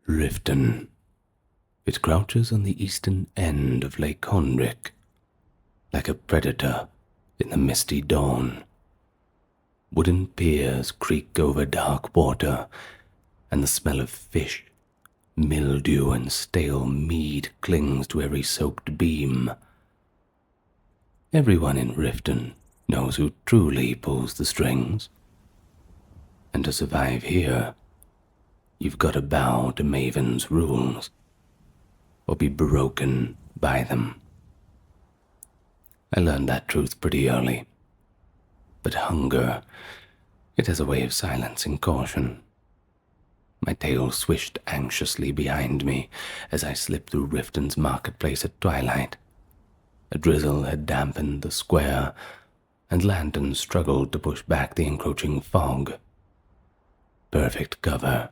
Riften. It crouches on the eastern end of Lake Honrick, like a predator in the misty dawn. Wooden piers creak over dark water, and the smell of fish, mildew, and stale mead clings to every soaked beam. Everyone in Riften knows who truly pulls the strings. And to survive here, you've got to bow to Maven's rules, or be broken by them. I learned that truth pretty early. But hunger, it has a way of silencing caution. My tail swished anxiously behind me as I slipped through Riften's marketplace at twilight. A drizzle had dampened the square, and lanterns struggled to push back the encroaching fog. Perfect cover.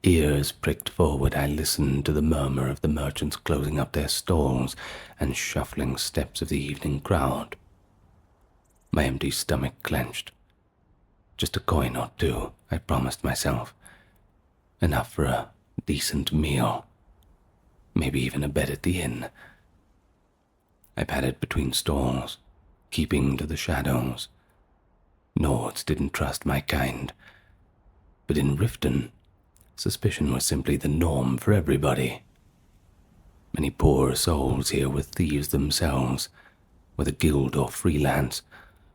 Ears pricked forward, I listened to the murmur of the merchants closing up their stalls and shuffling steps of the evening crowd. My empty stomach clenched. Just a coin or two, I promised myself. Enough for a decent meal. Maybe even a bed at the inn. I padded between stalls, keeping to the shadows. Nords didn't trust my kind. But in Riften, suspicion was simply the norm for everybody. Many poor souls here were thieves themselves, whether guild or freelance,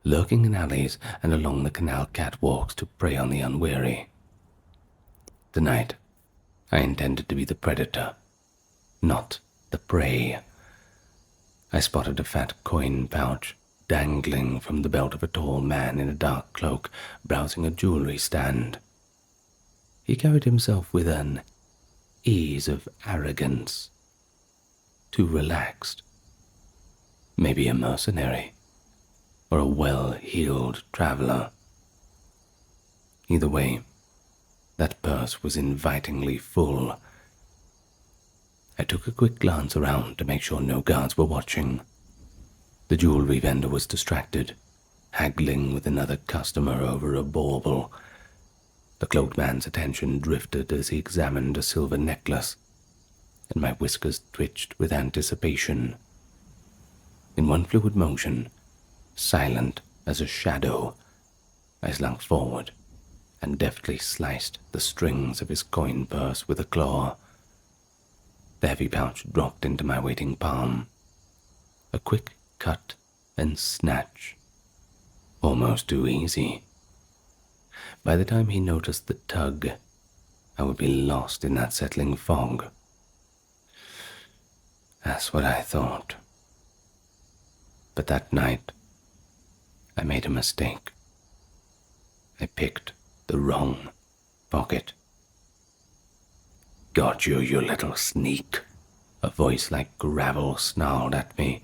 lurking in alleys and along the canal catwalks to prey on the unwary. Tonight, I intended to be the predator, not the prey. I spotted a fat coin pouch dangling from the belt of a tall man in a dark cloak browsing a jewelry stand. He carried himself with an ease of arrogance, too relaxed. Maybe a mercenary, or a well-heeled traveler. Either way, that purse was invitingly full. I took a quick glance around to make sure no guards were watching. The jewelry vendor was distracted, haggling with another customer over a bauble. The cloaked man's attention drifted as he examined a silver necklace, and my whiskers twitched with anticipation. In one fluid motion, silent as a shadow, I slunk forward and deftly sliced the strings of his coin purse with a claw. The heavy pouch dropped into my waiting palm. A quick cut and snatch. Almost too easy. By the time he noticed the tug, I would be lost in that settling fog. That's what I thought. But that night, I made a mistake. I picked the wrong pocket. Got you, you little sneak, a voice like gravel snarled at me.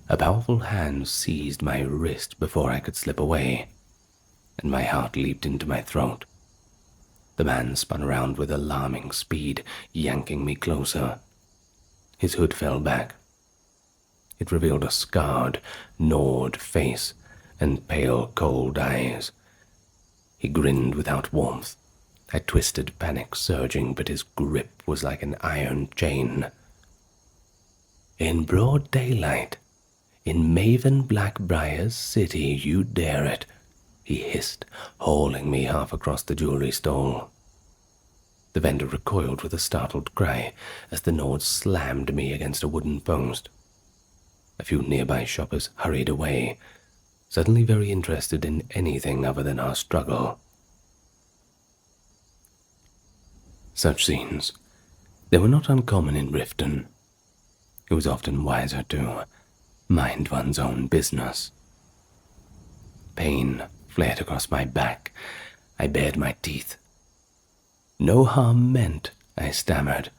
A powerful hand seized my wrist before I could slip away, and my heart leaped into my throat. The man spun around with alarming speed, yanking me closer. His hood fell back. It revealed a scarred, gnawed face and pale, cold eyes. He grinned without warmth. I twisted, panic surging, but his grip was like an iron chain. In broad daylight, in Maven Blackbriar's city, you dare it, he hissed, hauling me half across the jewelry stall. The vendor recoiled with a startled cry as the Nord slammed me against a wooden post. A few nearby shoppers hurried away, suddenly very interested in anything other than our struggle. Such scenes, they were not uncommon in Riften. It was often wiser to mind one's own business. Pain flared across my back. I bared my teeth. No harm meant, I stammered.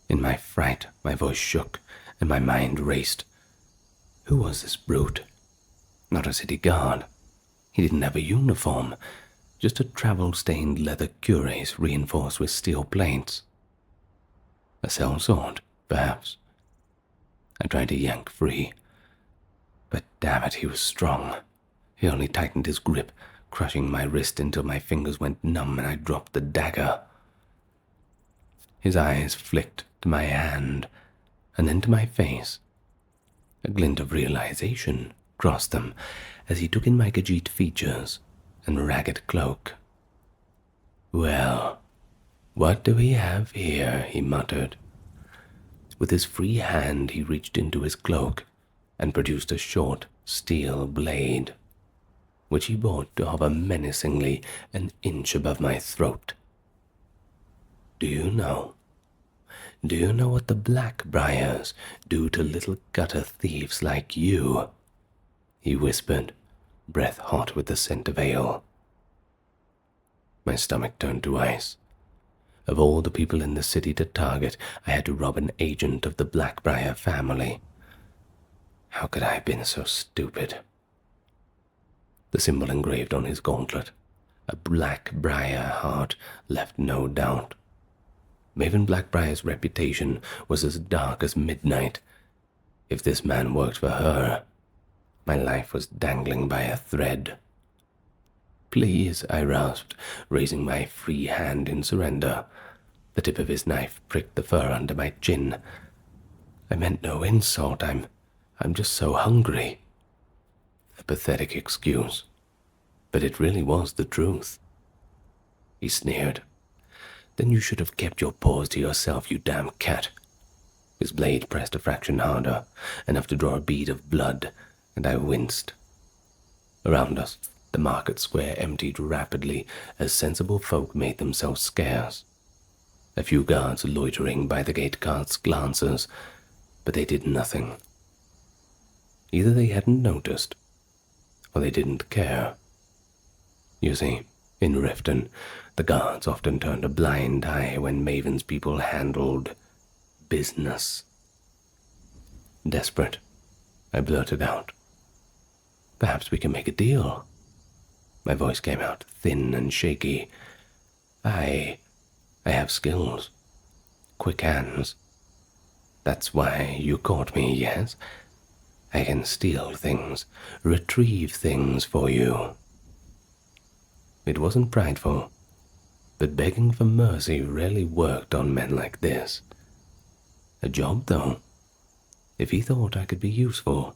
In my fright, my voice shook, and my mind raced. Who was this brute? Not a city guard. He didn't have a uniform, just a travel-stained leather cuirass reinforced with steel plates. A sellsword, perhaps. I tried to yank free, but damn it, he was strong. He only tightened his grip, crushing my wrist until my fingers went numb and I dropped the dagger. His eyes flicked to my hand and then to my face. A glint of realization crossed them as he took in my Khajiit features and ragged cloak. "Well, what do we have here?" he muttered. With his free hand he reached into his cloak and produced a short steel blade, which he brought to hover menacingly an inch above my throat. Do you know what the Blackbriars do to little gutter thieves like you?" he whispered, breath hot with the scent of ale. My stomach turned to ice. Of all the people in the city to target, I had to rob an agent of the Blackbriar family. How could I have been so stupid? The symbol engraved on his gauntlet, a Blackbriar heart, left no doubt. Maven Blackbriar's reputation was as dark as midnight. If this man worked for her, my life was dangling by a thread. "Please," I rasped, raising my free hand in surrender. The tip of his knife pricked the fur under my chin. "I meant no insult. I'm just so hungry." A pathetic excuse, but it really was the truth. He sneered. "Then you should have kept your paws to yourself, you damn cat." His blade pressed a fraction harder, enough to draw a bead of blood, and I winced. Around us, the market square emptied rapidly as sensible folk made themselves scarce. A few guards loitering by the gate cast glances, but they did nothing. Either they hadn't noticed, or they didn't care. You see, in Riften, the guards often turned a blind eye when Maven's people handled business. Desperate, I blurted out, "Perhaps we can make a deal." My voice came out thin and shaky. I have skills. Quick hands. That's why you caught me, yes? I can steal things, retrieve things for you. It wasn't prideful, but begging for mercy rarely worked on men like this. A job, though. If he thought I could be useful,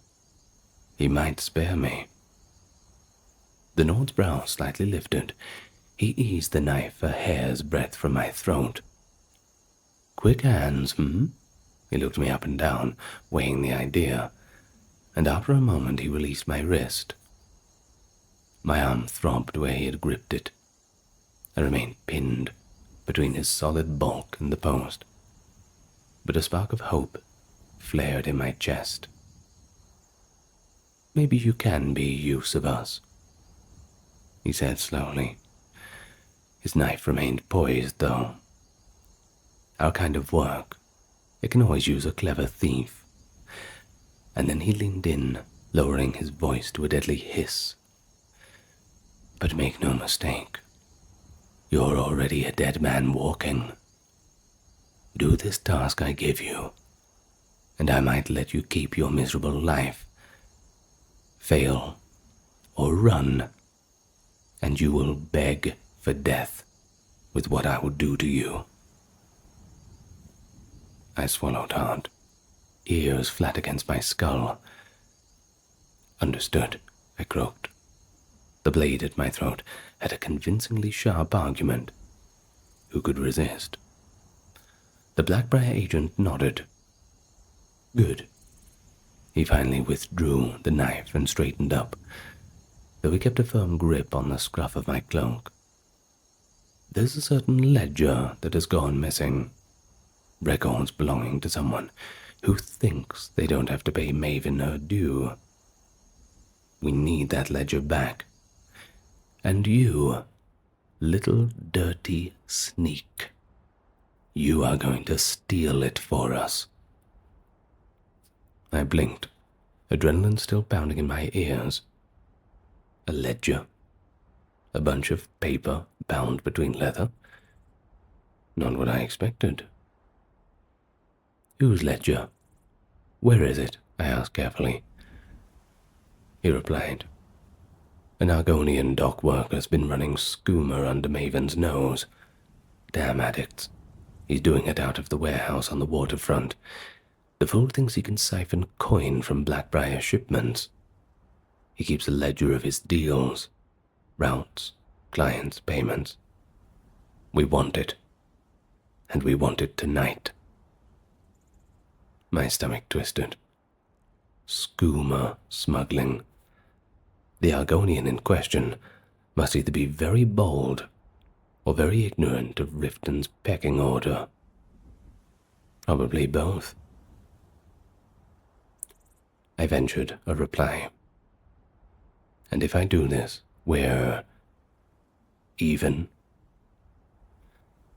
he might spare me. The Nord's brow slightly lifted. He eased the knife a hair's breadth from my throat. "Quick hands, hmm?" He looked me up and down, weighing the idea, and after a moment he released my wrist. My arm throbbed where he had gripped it. I remained pinned between his solid bulk and the post, but a spark of hope flared in my chest. "Maybe you can be use of us," he said slowly. His knife remained poised, though. "Our kind of work, it can always use a clever thief." And then he leaned in, lowering his voice to a deadly hiss. "But make no mistake, you're already a dead man walking. Do this task I give you, and I might let you keep your miserable life. Fail, or run, and you will beg for death with what I will do to you." I swallowed hard, ears flat against my skull. "Understood," I croaked. The blade at my throat had a convincingly sharp argument. Who could resist? The Blackbriar agent nodded. "Good." He finally withdrew the knife and straightened up, though he kept a firm grip on the scruff of my cloak. "There's a certain ledger that has gone missing. Records belonging to someone who thinks they don't have to pay Maven her due. We need that ledger back. And you, little dirty sneak, you are going to steal it for us." I blinked, adrenaline still pounding in my ears. A ledger? A bunch of paper bound between leather? Not what I expected. "Whose ledger? Where is it?" I asked carefully. He replied, "An Argonian dock worker's been running Skooma under Maven's nose. Damn addicts. He's doing it out of the warehouse on the waterfront. The fool thinks he can siphon coin from Blackbriar shipments. He keeps a ledger of his deals, routes, clients, payments. We want it, and we want it tonight. My stomach twisted. Skooma smuggling. The Argonian in question must either be very bold or very ignorant of Riften's pecking order. Probably both. I ventured a reply. And if I do this, we're even?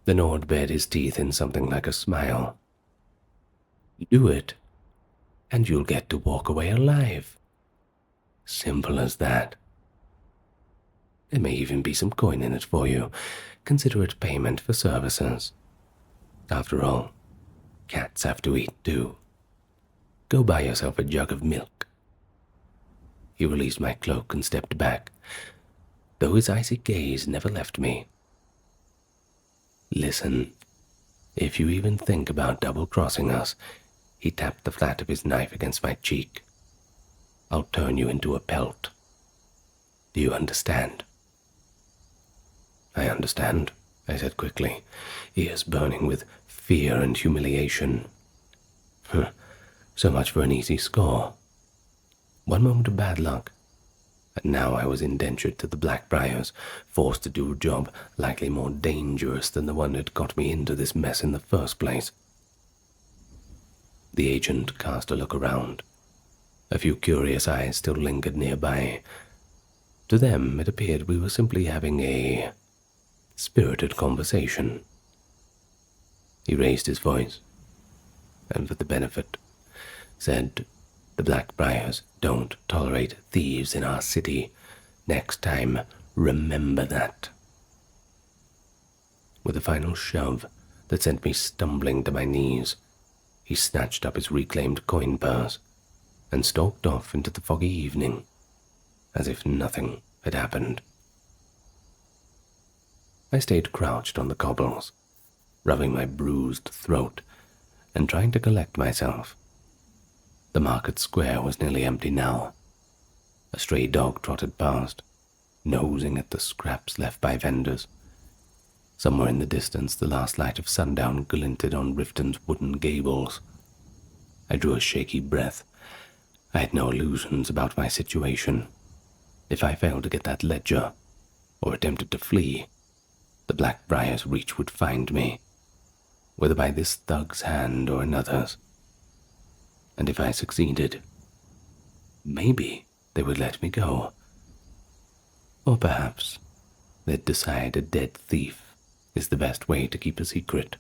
The Nord bared his teeth in something like a smile. Do it, and you'll get to walk away alive. Simple as that. There may even be some coin in it for you. Consider it payment for services. After all, cats have to eat too. Go buy yourself a jug of milk. He released my cloak and stepped back, though his icy gaze never left me. Listen, if you even think about double-crossing us, he tapped the flat of his knife against my cheek. I'll turn you into a pelt. Do you understand? I understand, I said quickly, ears burning with fear and humiliation. So much for an easy score. One moment of bad luck, and now I was indentured to the Blackbriars, forced to do a job likely more dangerous than the one that got me into this mess in the first place. The agent cast a look around. A few curious eyes still lingered nearby. To them, it appeared we were simply having a spirited conversation. He raised his voice, and for the benefit, said, "The Blackbriars don't tolerate thieves in our city. Next time, remember that." With a final shove that sent me stumbling to my knees, he snatched up his reclaimed coin purse and stalked off into the foggy evening, as if nothing had happened. I stayed crouched on the cobbles, rubbing my bruised throat and trying to collect myself. The market square was nearly empty now. A stray dog trotted past, nosing at the scraps left by vendors. Somewhere in the distance, the last light of sundown glinted on Riften's wooden gables. I drew a shaky breath. I had no illusions about my situation. If I failed to get that ledger, or attempted to flee, the Blackbriar's reach would find me, whether by this thug's hand or another's. And if I succeeded, maybe they would let me go. Or perhaps they'd decide a dead thief is the best way to keep a secret.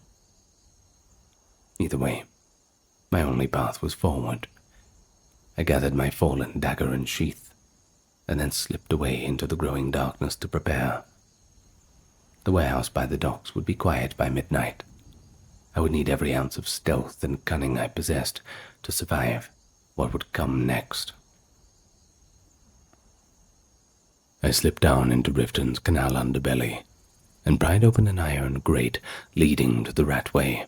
Either way, my only path was forward. I gathered my fallen dagger and sheath, and then slipped away into the growing darkness to prepare. The warehouse by the docks would be quiet by midnight. I would need every ounce of stealth and cunning I possessed to survive what would come next. I slipped down into Riften's canal underbelly and pried open an iron grate leading to the ratway.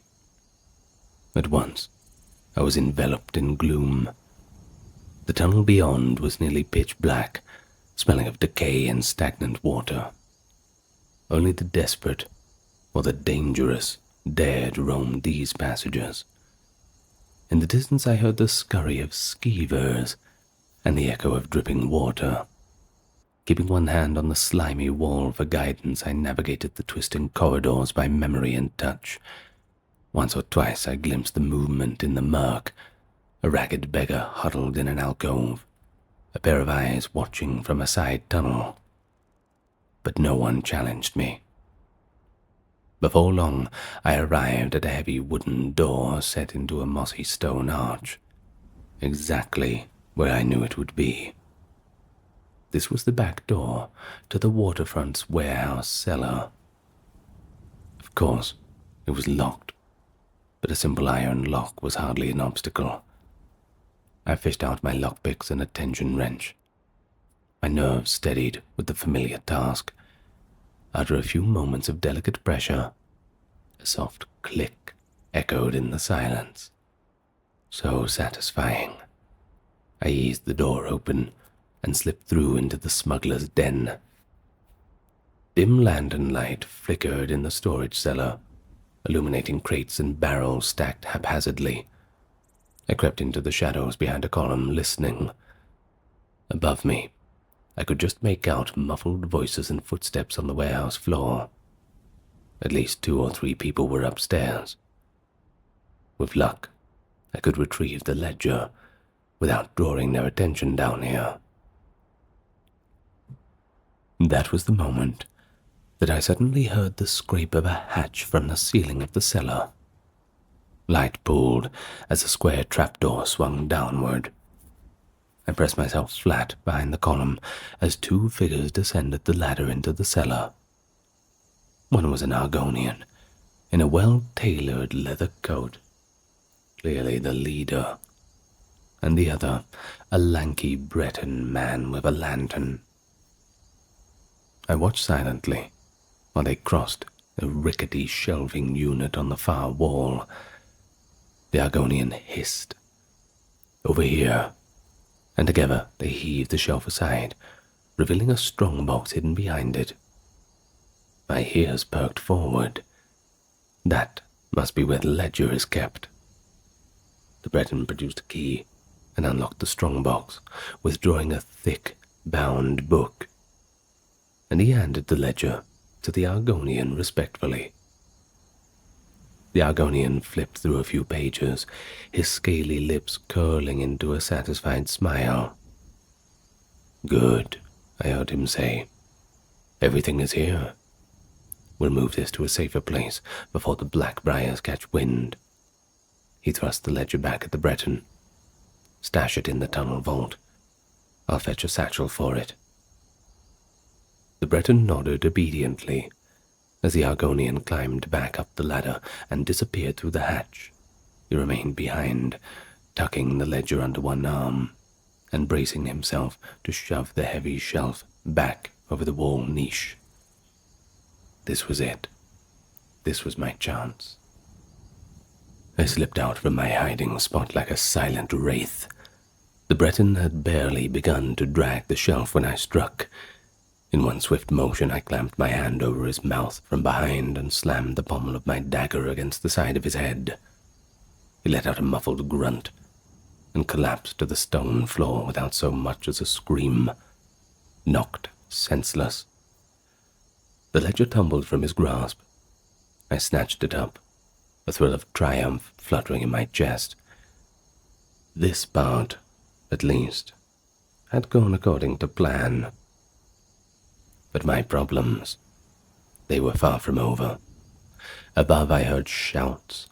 At once, I was enveloped in gloom. The tunnel beyond was nearly pitch black, smelling of decay and stagnant water. Only the desperate or the dangerous dared roam these passages. In the distance I heard the scurry of skeevers and the echo of dripping water. Keeping one hand on the slimy wall for guidance, I navigated the twisting corridors by memory and touch. Once or twice I glimpsed the movement in the murk, a ragged beggar huddled in an alcove, a pair of eyes watching from a side tunnel. But no one challenged me. Before long, I arrived at a heavy wooden door set into a mossy stone arch, exactly where I knew it would be. This was the back door to the waterfront's warehouse cellar. Of course, it was locked, but a simple iron lock was hardly an obstacle. I fished out my lockpicks and a tension wrench. My nerves steadied with the familiar task. After a few moments of delicate pressure, A soft click echoed in the silence. So satisfying. I eased the door open and slipped through into the smuggler's den. Dim lantern light flickered in the storage cellar, illuminating crates and barrels stacked haphazardly. I crept into the shadows behind a column, listening. Above me, I could just make out muffled voices and footsteps on the warehouse floor. At least 2 or 3 people were upstairs. With luck, I could retrieve the ledger without drawing their attention down here. That was the moment that I suddenly heard the scrape of a hatch from the ceiling of the cellar. Light pulled as a square trapdoor swung downward. I pressed myself flat behind the column as 2 figures descended the ladder into the cellar. One was an Argonian, in a well-tailored leather coat, clearly the leader, and the other, a lanky Breton man with a lantern. I watched silently while they crossed a rickety shelving unit on the far wall. The Argonian hissed. "Over here," and together they heaved the shelf aside, revealing a strongbox hidden behind it. My ears perked forward. That must be where the ledger is kept. The Breton produced a key and unlocked the strongbox, withdrawing a thick, bound book. And he handed the ledger to the Argonian respectfully. The Argonian flipped through a few pages, his scaly lips curling into a satisfied smile. "Good," I heard him say. "Everything is here. We'll move this to a safer place before the Blackbriars catch wind." He thrust the ledger back at the Breton. "Stash it in the tunnel vault. I'll fetch a satchel for it." The Breton nodded obediently as the Argonian climbed back up the ladder and disappeared through the hatch. He remained behind, tucking the ledger under one arm and bracing himself to shove the heavy shelf back over the wall niche. This was it. This was my chance. I slipped out from my hiding spot like a silent wraith. The Breton had barely begun to drag the shelf when I struck. In one swift motion, I clamped my hand over his mouth from behind and slammed the pommel of my dagger against the side of his head. He let out a muffled grunt and collapsed to the stone floor without so much as a scream, knocked senseless. The ledger tumbled from his grasp. I snatched it up, a thrill of triumph fluttering in my chest. This part, at least, had gone according to plan. But my problems, they were far from over. Above I heard shouts.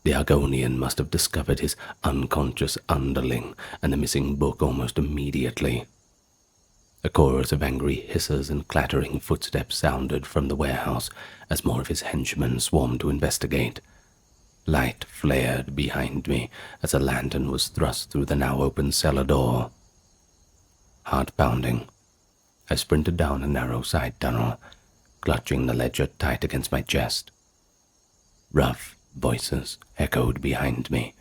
The Argonian must have discovered his unconscious underling and the missing book almost immediately. A chorus of angry hisses and clattering footsteps sounded from the warehouse as more of his henchmen swarmed to investigate. Light flared behind me as a lantern was thrust through the now open cellar door. Heart pounding, I sprinted down a narrow side tunnel, clutching the ledger tight against my chest. Rough voices echoed behind me,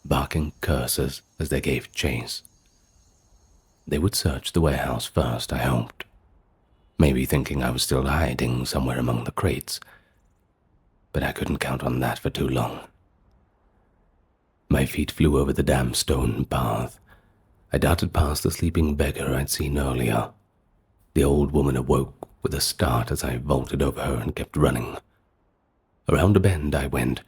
barking curses as they gave chase. They would search the warehouse first, I hoped, maybe thinking I was still hiding somewhere among the crates, but I couldn't count on that for too long. My feet flew over the damp stone path. I darted past the sleeping beggar I'd seen earlier. The old woman awoke with a start as I vaulted over her and kept running. Around a bend I went,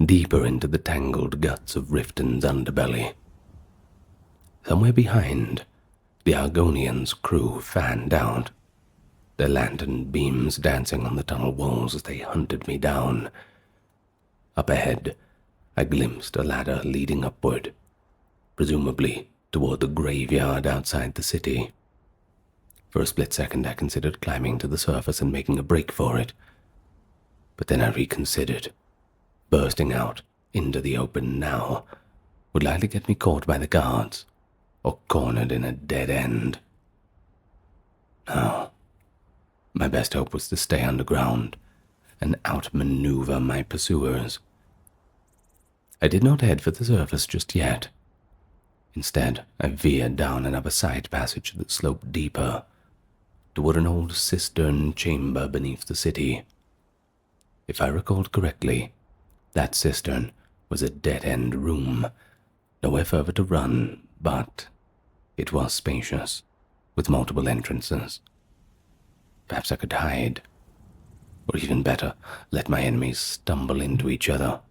deeper into the tangled guts of Riften's underbelly. Somewhere behind, the Argonians' crew fanned out, their lantern beams dancing on the tunnel walls as they hunted me down. Up ahead, I glimpsed a ladder leading upward, presumably toward the graveyard outside the city. For a split second I considered climbing to the surface and making a break for it, but then I reconsidered. Bursting out into the open now would likely get me caught by the guards, or cornered in a dead end. No. My best hope was to stay underground and outmaneuver my pursuers. I did not head for the surface just yet. Instead, I veered down another side passage that sloped deeper, toward an old cistern chamber beneath the city. If I recalled correctly, that cistern was a dead-end room, nowhere further to run, but it was spacious, with multiple entrances. Perhaps I could hide, or even better, let my enemies stumble into each other.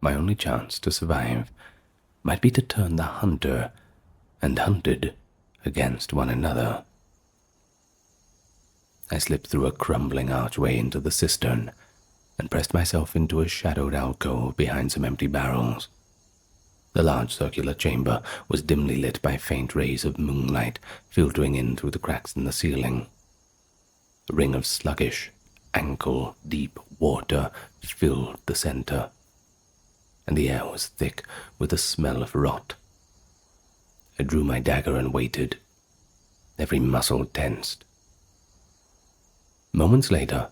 My only chance to survive might be to turn the hunter and hunted against one another. I slipped through a crumbling archway into the cistern and pressed myself into a shadowed alcove behind some empty barrels. The large circular chamber was dimly lit by faint rays of moonlight filtering in through the cracks in the ceiling. A ring of sluggish, ankle-deep water filled the center, and the air was thick with the smell of rot. I drew my dagger and waited, every muscle tensed. Moments later,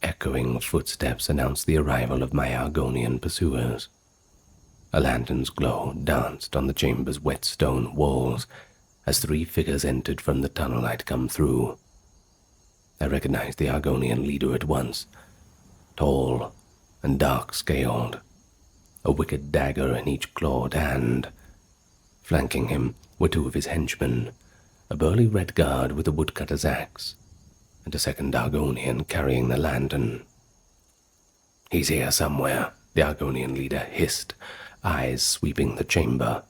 echoing footsteps announced the arrival of my Argonian pursuers. A lantern's glow danced on the chamber's wet stone walls as 3 figures entered from the tunnel I'd come through. I recognized the Argonian leader at once, tall and dark-scaled, a wicked dagger in each clawed hand. Flanking him were 2 of his henchmen, a burly red guard with a woodcutter's axe, and a second Argonian carrying the lantern. "He's here somewhere," the Argonian leader hissed, eyes sweeping the chamber.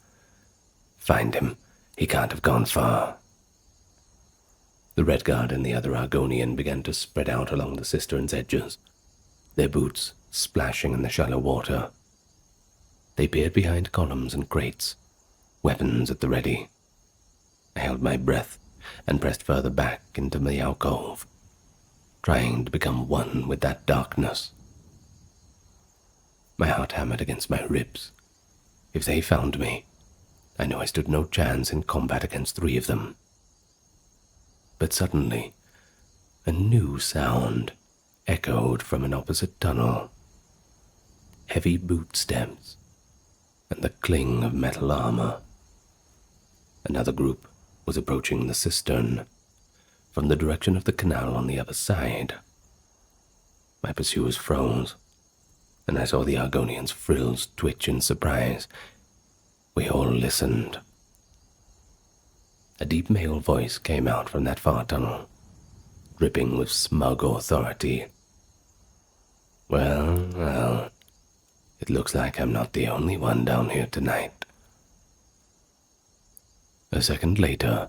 "Find him. He can't have gone far." The red guard and the other Argonian began to spread out along the cistern's edges, their boots splashing in the shallow water. They peered behind columns and crates, weapons at the ready. I held my breath and pressed further back into the alcove, trying to become one with that darkness. My heart hammered against my ribs. If they found me, I knew I stood no chance in combat against 3 of them. But suddenly, a new sound echoed from an opposite tunnel. Heavy boot steps and the cling of metal armor. Another group was approaching the cistern from the direction of the canal on the other side. My pursuers froze, and I saw the Argonians' frills twitch in surprise. We all listened. A deep male voice came out from that far tunnel, dripping with smug authority. Well, it looks like I'm not the only one down here tonight." A second later,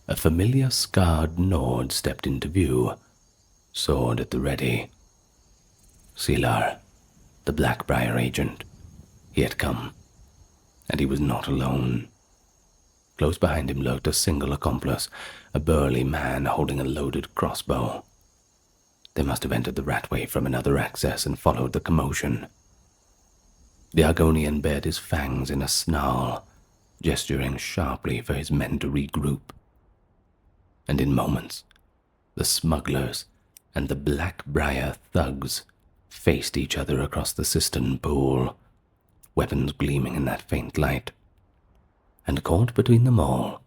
a familiar scarred Nord stepped into view, sword at the ready. Silar, the Blackbriar agent. He had come, and he was not alone. Close behind him lurked a single accomplice, a burly man holding a loaded crossbow. They must have entered the ratway from another access and followed the commotion. The Argonian bared his fangs in a snarl, gesturing sharply for his men to regroup. And in moments, the smugglers and the Blackbriar thugs faced each other across the cistern pool, weapons gleaming in that faint light. And caught between them all,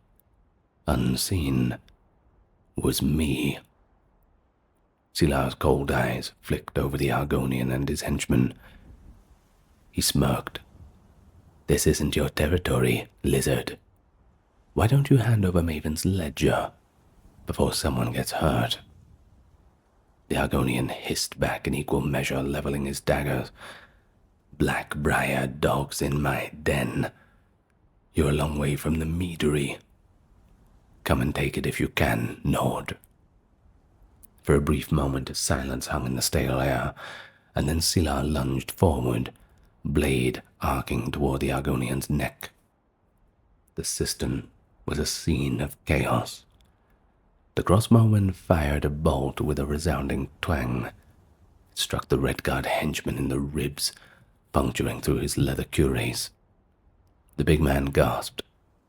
unseen, was me. Silar's cold eyes flicked over the Argonian and his henchman. He smirked. "This isn't your territory, lizard. Why don't you hand over Maven's ledger before someone gets hurt?" The Argonian hissed back in equal measure, leveling his daggers. "Blackbriar dogs in my den. You're a long way from the meadery. Come and take it if you can, Nord." For a brief moment, silence hung in the stale air, and then Silar lunged forward, blade arcing toward the Argonian's neck. The cistern was a scene of chaos. The crossbowman fired a bolt with a resounding twang. It struck the Redguard henchman in the ribs, puncturing through his leather cuirass. The big man gasped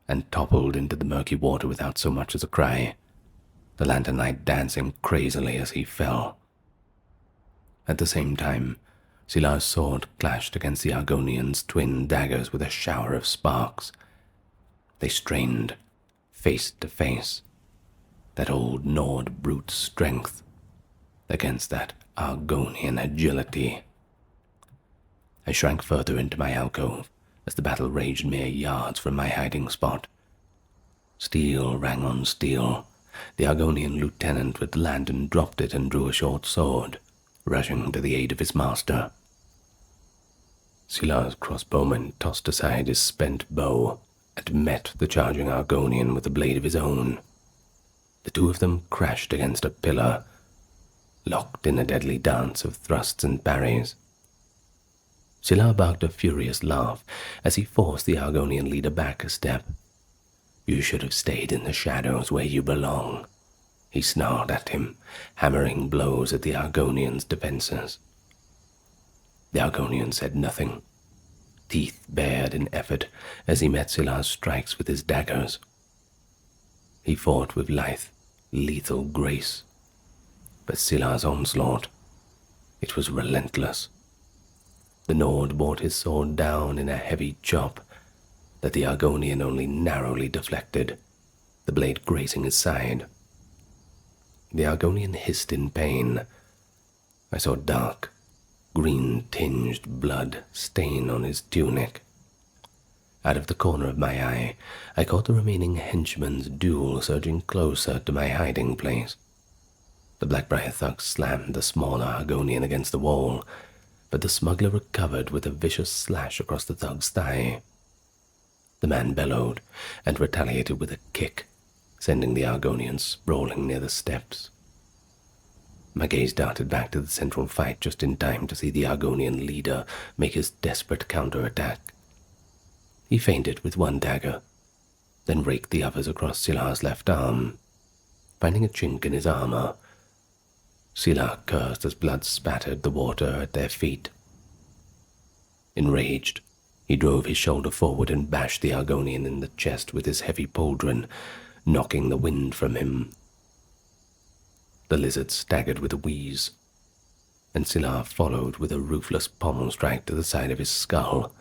and toppled into the murky water without so much as a cry, the lantern light dancing crazily as he fell. At the same time, Silar's sword clashed against the Argonian's twin daggers with a shower of sparks. They strained, face to face, that old Nord brute's strength against that Argonian agility. I shrank further into my alcove as the battle raged mere yards from my hiding spot. Steel rang on steel. The Argonian lieutenant with the lantern dropped it and drew a short sword, rushing to the aid of his master. Silar's crossbowman tossed aside his spent bow and met the charging Argonian with the blade of his own. The two of them crashed against a pillar, locked in a deadly dance of thrusts and parries. Silar barked a furious laugh as he forced the Argonian leader back a step. "You should have stayed in the shadows where you belong," he snarled at him, hammering blows at the Argonian's defenses. The Argonian said nothing, teeth bared in effort as he met Silar's strikes with his daggers. He fought with lithe, lethal grace, but Silar's onslaught, it was relentless. The Nord brought his sword down in a heavy chop that the Argonian only narrowly deflected, the blade grazing his side. The Argonian hissed in pain. I saw dark, green-tinged blood stain on his tunic. Out of the corner of my eye, I caught the remaining henchman's duel surging closer to my hiding place. The Blackbriar thug slammed the smaller Argonian against the wall, but the smuggler recovered with a vicious slash across the thug's thigh. The man bellowed and retaliated with a kick, sending the Argonian sprawling near the steps. My gaze darted back to the central fight just in time to see the Argonian leader make his desperate counterattack. He feinted with one dagger, then raked the others across Silar's left arm. Finding a chink in his armor, Silar cursed as blood spattered the water at their feet. Enraged, he drove his shoulder forward and bashed the Argonian in the chest with his heavy pauldron, knocking the wind from him. The lizard staggered with a wheeze, and Silar followed with a ruthless pommel strike to the side of his skull.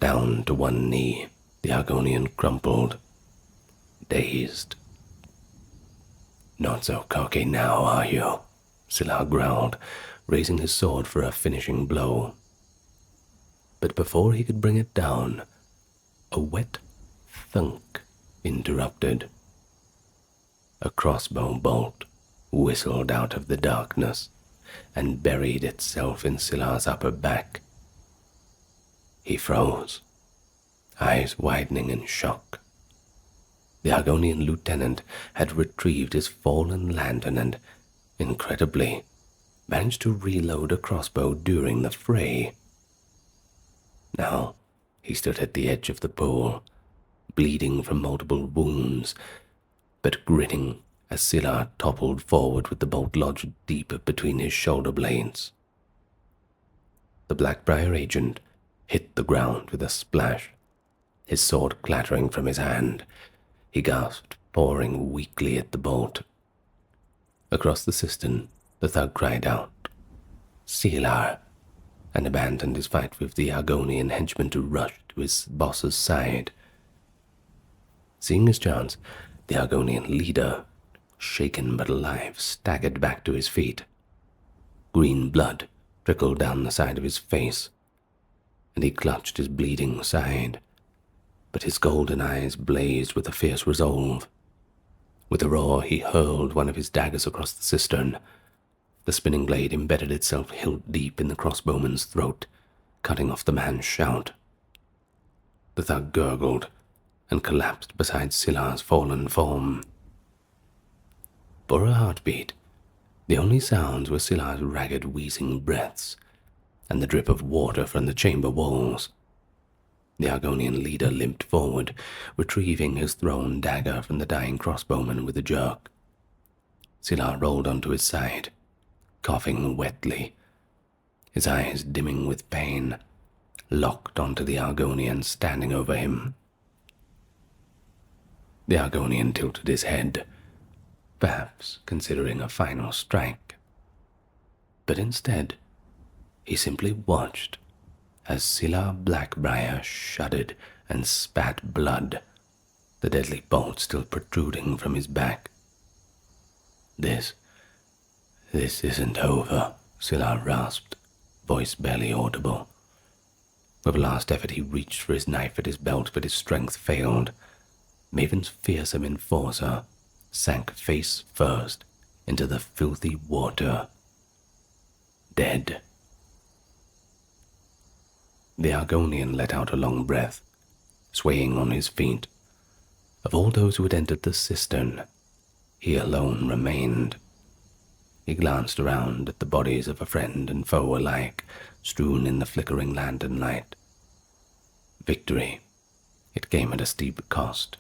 Down to one knee, the Argonian crumpled, dazed. "Not so cocky now, are you?" Silar growled, raising his sword for a finishing blow. But before he could bring it down, a wet thunk interrupted. A crossbow bolt whistled out of the darkness and buried itself in Silar's upper back. He froze, eyes widening in shock. The Argonian lieutenant had retrieved his fallen lantern and, incredibly, managed to reload a crossbow during the fray. Now he stood at the edge of the pool, bleeding from multiple wounds, but grinning as Silar toppled forward with the bolt lodged deep between his shoulder blades. The Blackbriar agent hit the ground with a splash, his sword clattering from his hand. He gasped, pawing weakly at the bolt. Across the cistern, the thug cried out, "Silar!" and abandoned his fight with the Argonian henchman to rush to his boss's side. Seeing his chance, the Argonian leader, shaken but alive, staggered back to his feet. Green blood trickled down the side of his face, and he clutched his bleeding side, but his golden eyes blazed with a fierce resolve. With a roar, he hurled one of his daggers across the cistern. The spinning blade embedded itself hilt deep in the crossbowman's throat, cutting off the man's shout. The thug gurgled and collapsed beside Silar's fallen form. For a heartbeat, the only sounds were Silar's ragged, wheezing breaths and the drip of water from the chamber walls. The Argonian leader limped forward, retrieving his thrown dagger from the dying crossbowman with a jerk. Silar rolled onto his side, coughing wetly, his eyes dimming with pain, locked onto the Argonian standing over him. The Argonian tilted his head, perhaps considering a final strike. But instead, he simply watched as Scylla Blackbriar shuddered and spat blood, the deadly bolt still protruding from his back. This isn't over, Scylla rasped, voice barely audible. With a last effort he reached for his knife at his belt, but his strength failed. Maven's fearsome enforcer sank face first into the filthy water, dead. The Argonian let out a long breath, swaying on his feet. Of all those who had entered the cistern, he alone remained. He glanced around at the bodies of a friend and foe alike, strewn in the flickering lantern light. Victory. It came at a steep cost.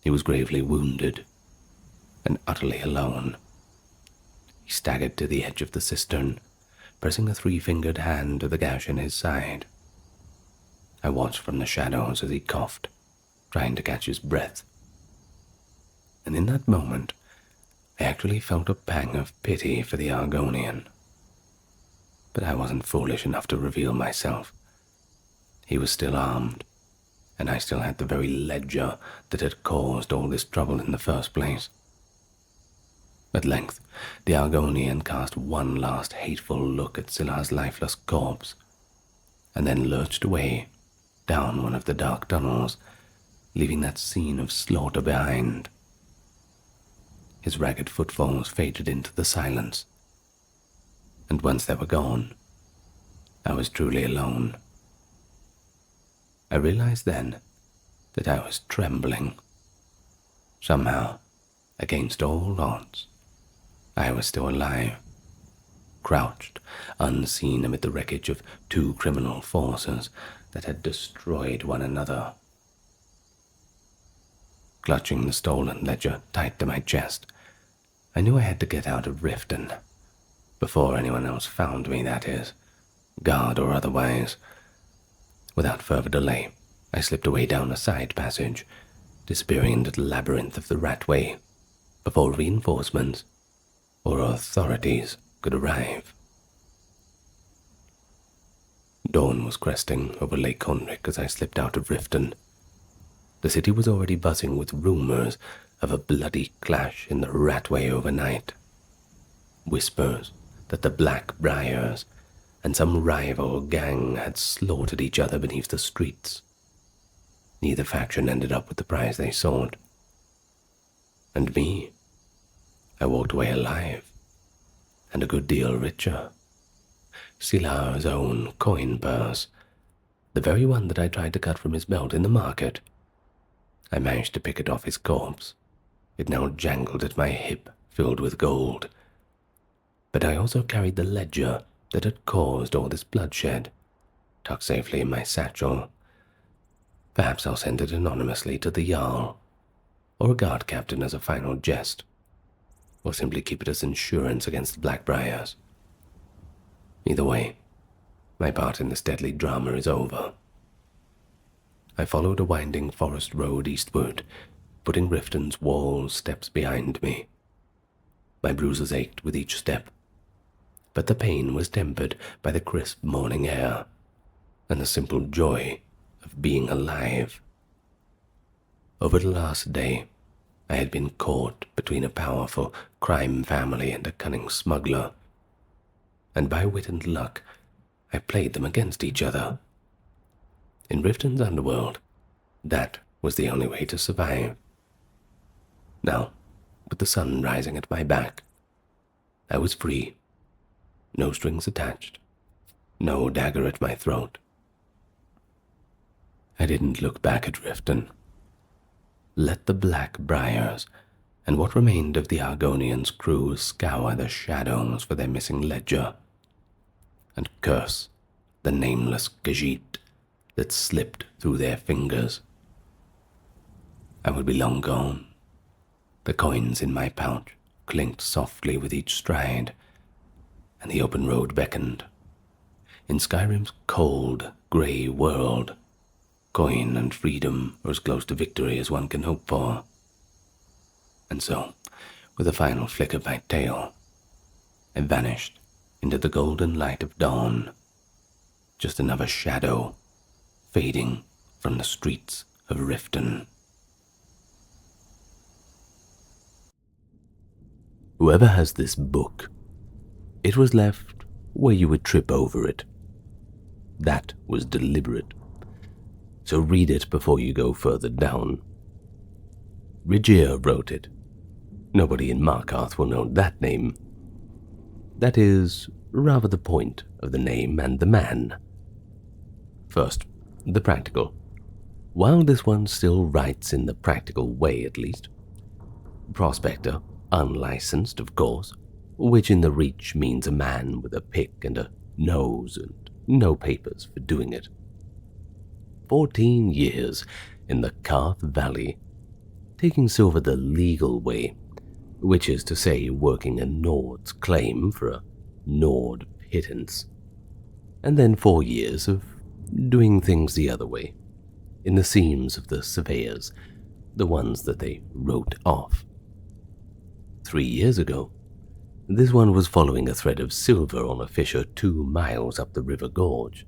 He was gravely wounded, and utterly alone. He staggered to the edge of the cistern, pressing a three-fingered hand to the gash in his side. I watched from the shadows as he coughed, trying to catch his breath. And in that moment, I actually felt a pang of pity for the Argonian. But I wasn't foolish enough to reveal myself. He was still armed, and I still had the very ledger that had caused all this trouble in the first place. At length, the Argonian cast one last hateful look at Scylla's lifeless corpse, and then lurched away down one of the dark tunnels, leaving that scene of slaughter behind. His ragged footfalls faded into the silence, and once they were gone, I was truly alone. I realized then that I was trembling. Somehow, against all odds, I was still alive, crouched, unseen amid the wreckage of two criminal forces that had destroyed one another. Clutching the stolen ledger tight to my chest, I knew I had to get out of Riften, before anyone else found me, that is, guard or otherwise. Without further delay, I slipped away down a side passage, disappearing into the labyrinth of the Ratway, before reinforcements or authorities could arrive. Dawn was cresting over Lake Honrick as I slipped out of Riften. The city was already buzzing with rumors of a bloody clash in the Ratway overnight. Whispers that the Blackbriars and some rival gang had slaughtered each other beneath the streets. Neither faction ended up with the prize they sought. And me, I walked away alive, and a good deal richer. Scylla's own coin purse, the very one that I tried to cut from his belt in the market. I managed to pick it off his corpse. It now jangled at my hip, filled with gold. But I also carried the ledger that had caused all this bloodshed, tucked safely in my satchel. Perhaps I'll send it anonymously to the Jarl, or a guard captain as a final jest, or simply keep it as insurance against the Blackbriars. Either way, my part in this deadly drama is over. I followed a winding forest road eastward, putting Riften's walls steps behind me. My bruises ached with each step, but the pain was tempered by the crisp morning air and the simple joy of being alive. Over the last day, I had been caught between a powerful crime family and a cunning smuggler, and by wit and luck, I played them against each other. In Riften's underworld, that was the only way to survive. Now, with the sun rising at my back, I was free. No strings attached, no dagger at my throat. I didn't look back at Riften. Let the Blackbriars and what remained of the Argonian's crew scour the shadows for their missing ledger, and curse the nameless Khajiit that slipped through their fingers. I would be long gone. The coins in my pouch clinked softly with each stride, and the open road beckoned. In Skyrim's cold, grey world, coin and freedom are as close to victory as one can hope for. And so, with a final flick of my tail, I vanished into the golden light of dawn. Just another shadow fading from the streets of Riften. Whoever has this book, it was left where you would trip over it. That was deliberate. So read it before you go further down. Rijiir wrote it. Nobody in Markarth will know that name. That is rather the point of the name and the man. First, the practical. While this one still writes in the practical way at least. Prospector, unlicensed of course, which in the Reach means a man with a pick and a nose and no papers for doing it. 14 years in the Karth Valley, taking silver the legal way, which is to say working a Nord's claim for a Nord pittance, and then 4 years of doing things the other way, in the seams of the surveyors, the ones that they wrote off. 3 years ago, this one was following a thread of silver on a fissure 2 miles up the river gorge,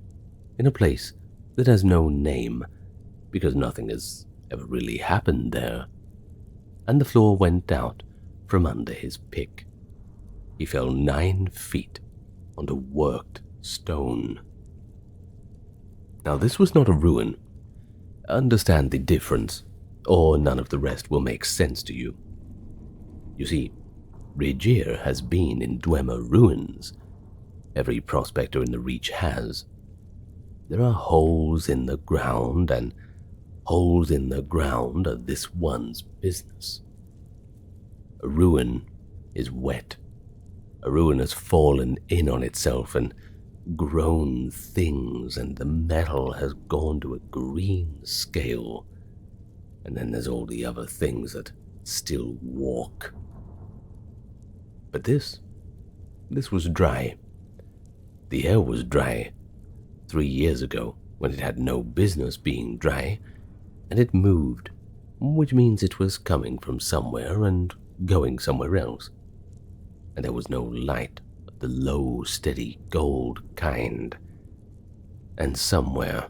in a place that has no name, because nothing has ever really happened there, and the floor went out from under his pick. He fell 9 feet onto worked stone. Now this was not a ruin. Understand the difference, or none of the rest will make sense to you. You see, Rijiir has been in Dwemer ruins. Every prospector in the Reach has. There are holes in the ground, and holes in the ground are this one's business. A ruin is wet. A ruin has fallen in on itself and grown things, and the metal has gone to a green scale. And then there's all the other things that still walk. But this was dry. The air was dry 3 years ago when it had no business being dry, and it moved, which means it was coming from somewhere and going somewhere else. And there was no light of the low, steady gold kind. And somewhere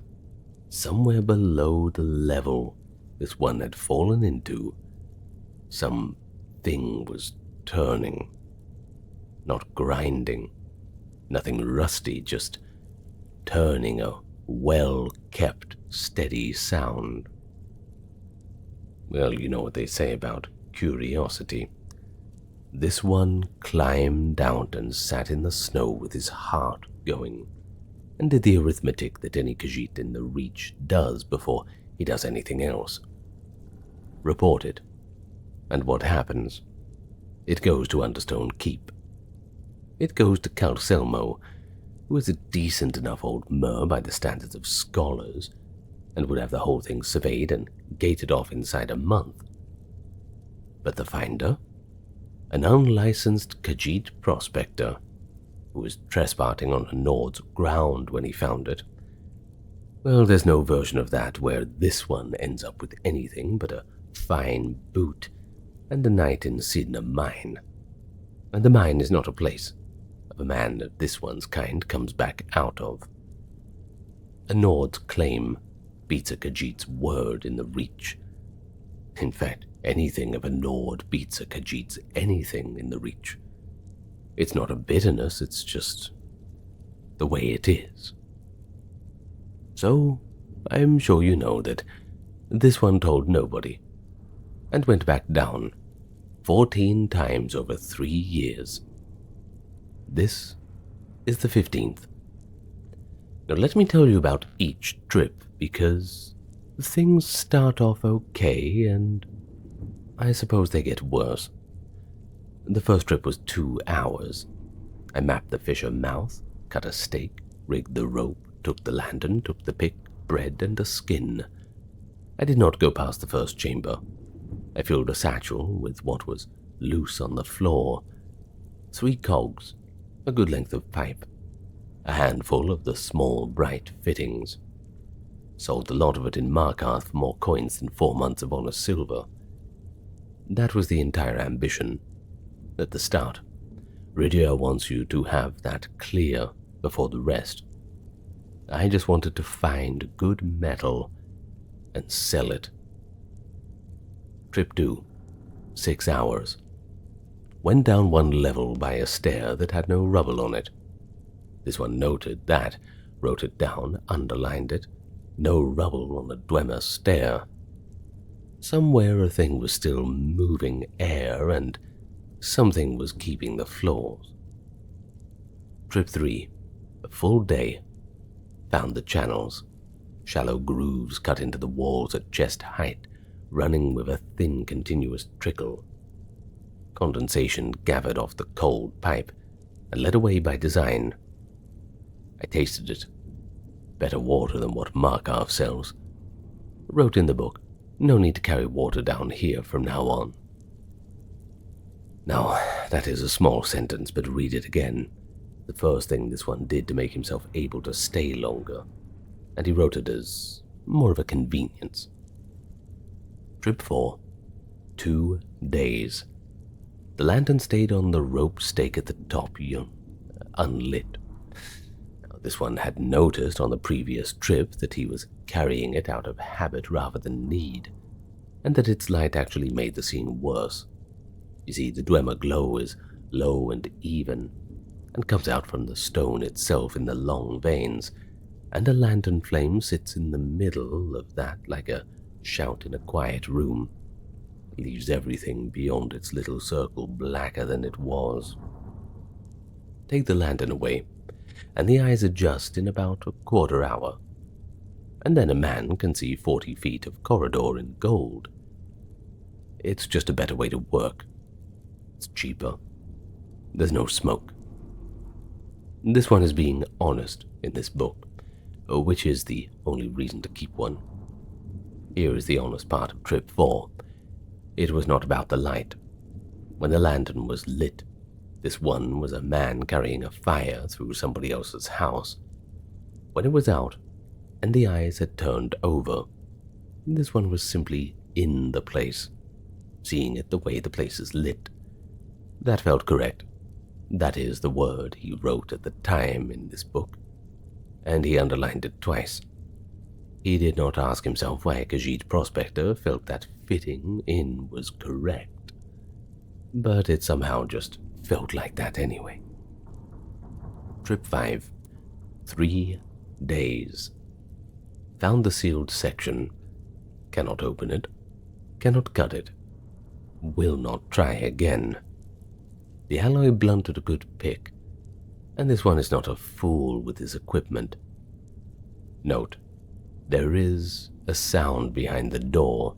below the level this one had fallen into, something was turning. Not grinding, nothing rusty, just turning a well-kept, steady sound. Well, you know what they say about curiosity. This one climbed out and sat in the snow with his heart going, and did the arithmetic that any Khajiit in the Reach does before he does anything else. Report it, and what happens? It goes to Understone Keep. It goes to Calselmo, who is a decent enough old mer by the standards of scholars, and would have the whole thing surveyed and gated off inside a month. But the finder, an unlicensed Khajiit prospector, who was trespassing on a Nord's ground when he found it, well, there's no version of that where this one ends up with anything but a fine boot and a night in Sidna mine. And the mine is not a place a man of this one's kind comes back out of. A Nord's claim beats a Khajiit's word in the Reach. In fact, anything of a Nord beats a Khajiit's anything in the Reach. It's not a bitterness, it's just the way it is. So, I'm sure you know that this one told nobody, and went back down 14 times over 3 years. This is the 15th. Now let me tell you about each trip, because things start off okay, and I suppose they get worse. The first trip was 2 hours. I mapped the fissure mouth, cut a stake, rigged the rope, took the lantern, took the pick, bread, and a skin. I did not go past the first chamber. I filled a satchel with what was loose on the floor. 3 cogs, a good length of pipe, a handful of the small, bright fittings. Sold the lot of it in Markarth for more coins than 4 months of honest silver. That was the entire ambition. At the start, Rijiir wants you to have that clear before the rest. I just wanted to find good metal and sell it. Trip 2, 6 hours. Went down one level by a stair that had no rubble on it. This one noted that, wrote it down, underlined it. No rubble on the Dwemer stair. Somewhere a thing was still moving air and something was keeping the floors. Trip 3, a full day. Found the channels. Shallow grooves cut into the walls at chest height, running with a thin continuous trickle. Condensation gathered off the cold pipe and led away by design. I tasted it. Better water than what Markov sells. Wrote in the book, no need to carry water down here from now on. Now, that is a small sentence, but read it again. The first thing this one did to make himself able to stay longer, and he wrote it as more of a convenience. Trip 4, 2 days. The lantern stayed on the rope stake at the top, unlit. Now, this one had noticed on the previous trip that he was carrying it out of habit rather than need, and that its light actually made the scene worse. You see, the Dwemer glow is low and even, and comes out from the stone itself in the long veins, and a lantern flame sits in the middle of that like a shout in a quiet room. Leaves everything beyond its little circle blacker than it was. Take the lantern away, and the eyes adjust in about a quarter hour, and then a man can see 40 feet of corridor in gold. It's just a better way to work. It's cheaper. There's no smoke. This one is being honest in this book, which is the only reason to keep one. Here is the honest part of Trip 4. It was not about the light. When the lantern was lit, this one was a man carrying a fire through somebody else's house. When it was out, and the eyes had turned over, this one was simply in the place, seeing it the way the place is lit. That felt correct. That is the word he wrote at the time in this book, and he underlined it twice. He did not ask himself why Khajiit Prospector felt that fitting in was correct, but it somehow just felt like that anyway. Trip 5, 3 days. Found the sealed section. Cannot open it. Cannot cut it. Will not try again. The alloy blunted a good pick, and this one is not a fool with his equipment. Note, there is a sound behind the door.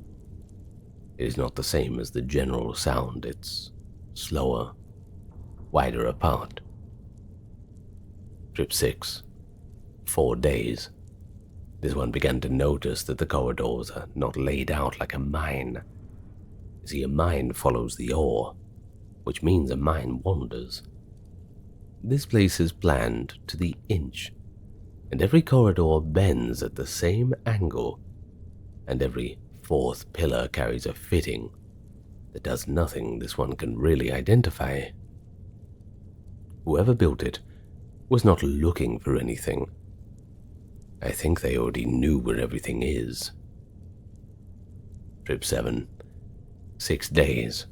It is not the same as the general sound, it's slower, wider apart. Trip 6, 4 days. This one began to notice that the corridors are not laid out like a mine. You see, a mine follows the ore, which means a mine wanders. This place is planned to the inch, and every corridor bends at the same angle, and every fourth pillar carries a fitting that does nothing this one can really identify. Whoever built it was not looking for anything. I think they already knew where everything is. Trip 7, 6 days.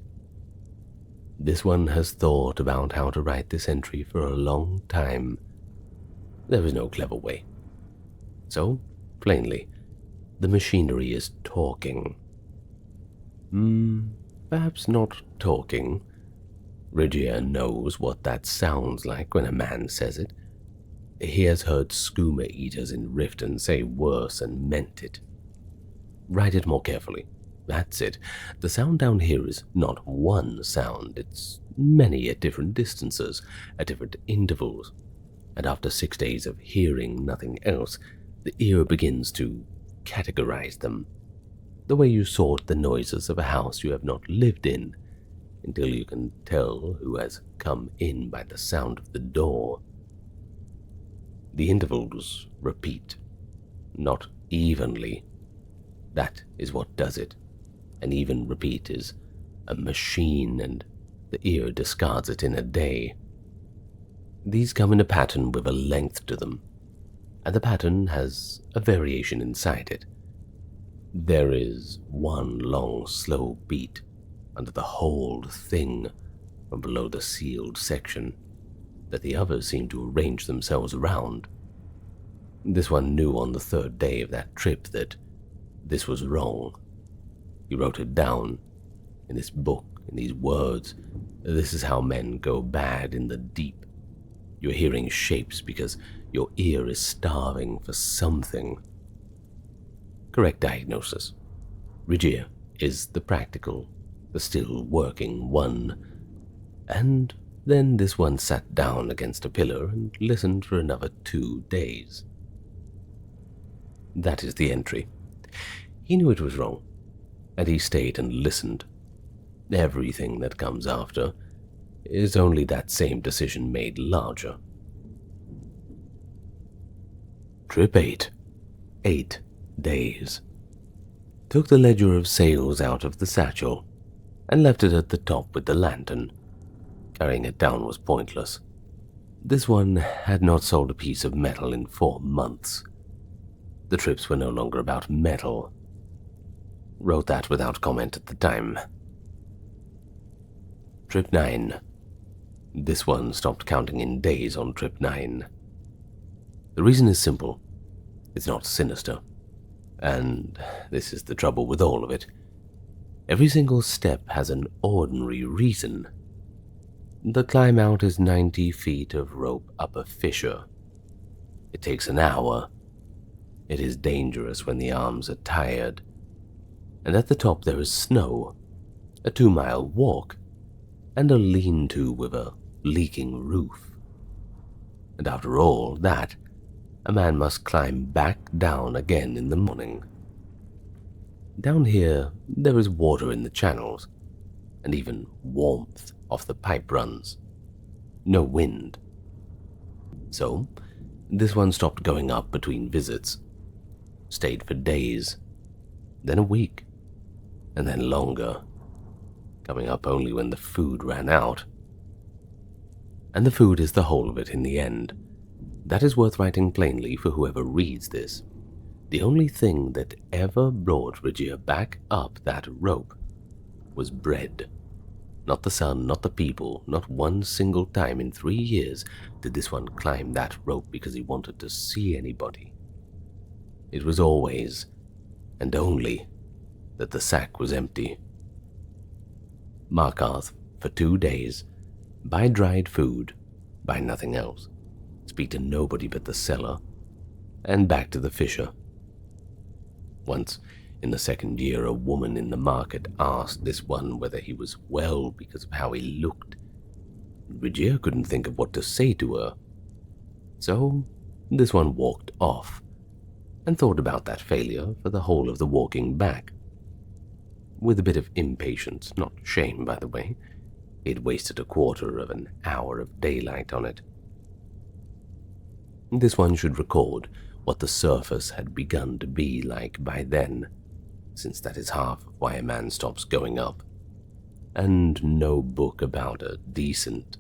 This one has thought about how to write this entry for a long time. There is no clever way. So, plainly, the machinery is talking. Perhaps not talking. Rijiir knows what that sounds like when a man says it. He has heard skooma eaters in Riften say worse and meant it. Write it more carefully. That's it. The sound down here is not one sound, it's many at different distances, at different intervals. And after 6 days of hearing nothing else, the ear begins to categorize them. The way you sort the noises of a house you have not lived in, until you can tell who has come in by the sound of the door. The intervals repeat, not evenly. That is what does it. An even repeat is a machine, and the ear discards it in a day. These come in a pattern with a length to them, and the pattern has a variation inside it. There is one long, slow beat under the whole thing from below the sealed section that the others seem to arrange themselves around. This one knew on the third day of that trip that this was wrong. He wrote it down in this book, in these words. This is how men go bad in the deep. You're hearing shapes because your ear is starving for something. Correct diagnosis. Rijiir is the practical, the still working one. And then this one sat down against a pillar and listened for another 2 days. That is the entry. He knew it was wrong, and he stayed and listened. Everything that comes after is only that same decision made larger. Trip 8. 8 days. Took the ledger of sales out of the satchel and left it at the top with the lantern. Carrying it down was pointless. This one had not sold a piece of metal in 4 months. The trips were no longer about metal. Wrote that without comment at the time. Trip 9. This one stopped counting in days on trip 9. The reason is simple. It's not sinister. And this is the trouble with all of it. Every single step has an ordinary reason. The climb out is 90 feet of rope up a fissure. It takes an hour. It is dangerous when the arms are tired. And at the top there is snow, a 2-mile walk, and a lean-to with a leaking roof. And after all that, a man must climb back down again in the morning. Down here, there is water in the channels, and even warmth off the pipe runs. No wind. So, this one stopped going up between visits. Stayed for days, then a week, and then longer, coming up only when the food ran out. And the food is the whole of it in the end. That is worth writing plainly for whoever reads this. The only thing that ever brought Rijiir back up that rope was bread. Not the sun, not the people, not one single time in 3 years did this one climb that rope because he wanted to see anybody. It was always, and only, that the sack was empty. Markarth for 2 days, buy dried food, buy nothing else, speak to nobody but the seller, and back to the fissure. Once, in the 2nd year, a woman in the market asked this one whether he was well because of how he looked. Rijiir couldn't think of what to say to her. So, this one walked off, and thought about that failure for the whole of the walking back. With a bit of impatience, not shame by the way, he'd wasted a quarter of an hour of daylight on it. This one should record what the surface had begun to be like by then, since that is half of why a man stops going up. And no book about a decent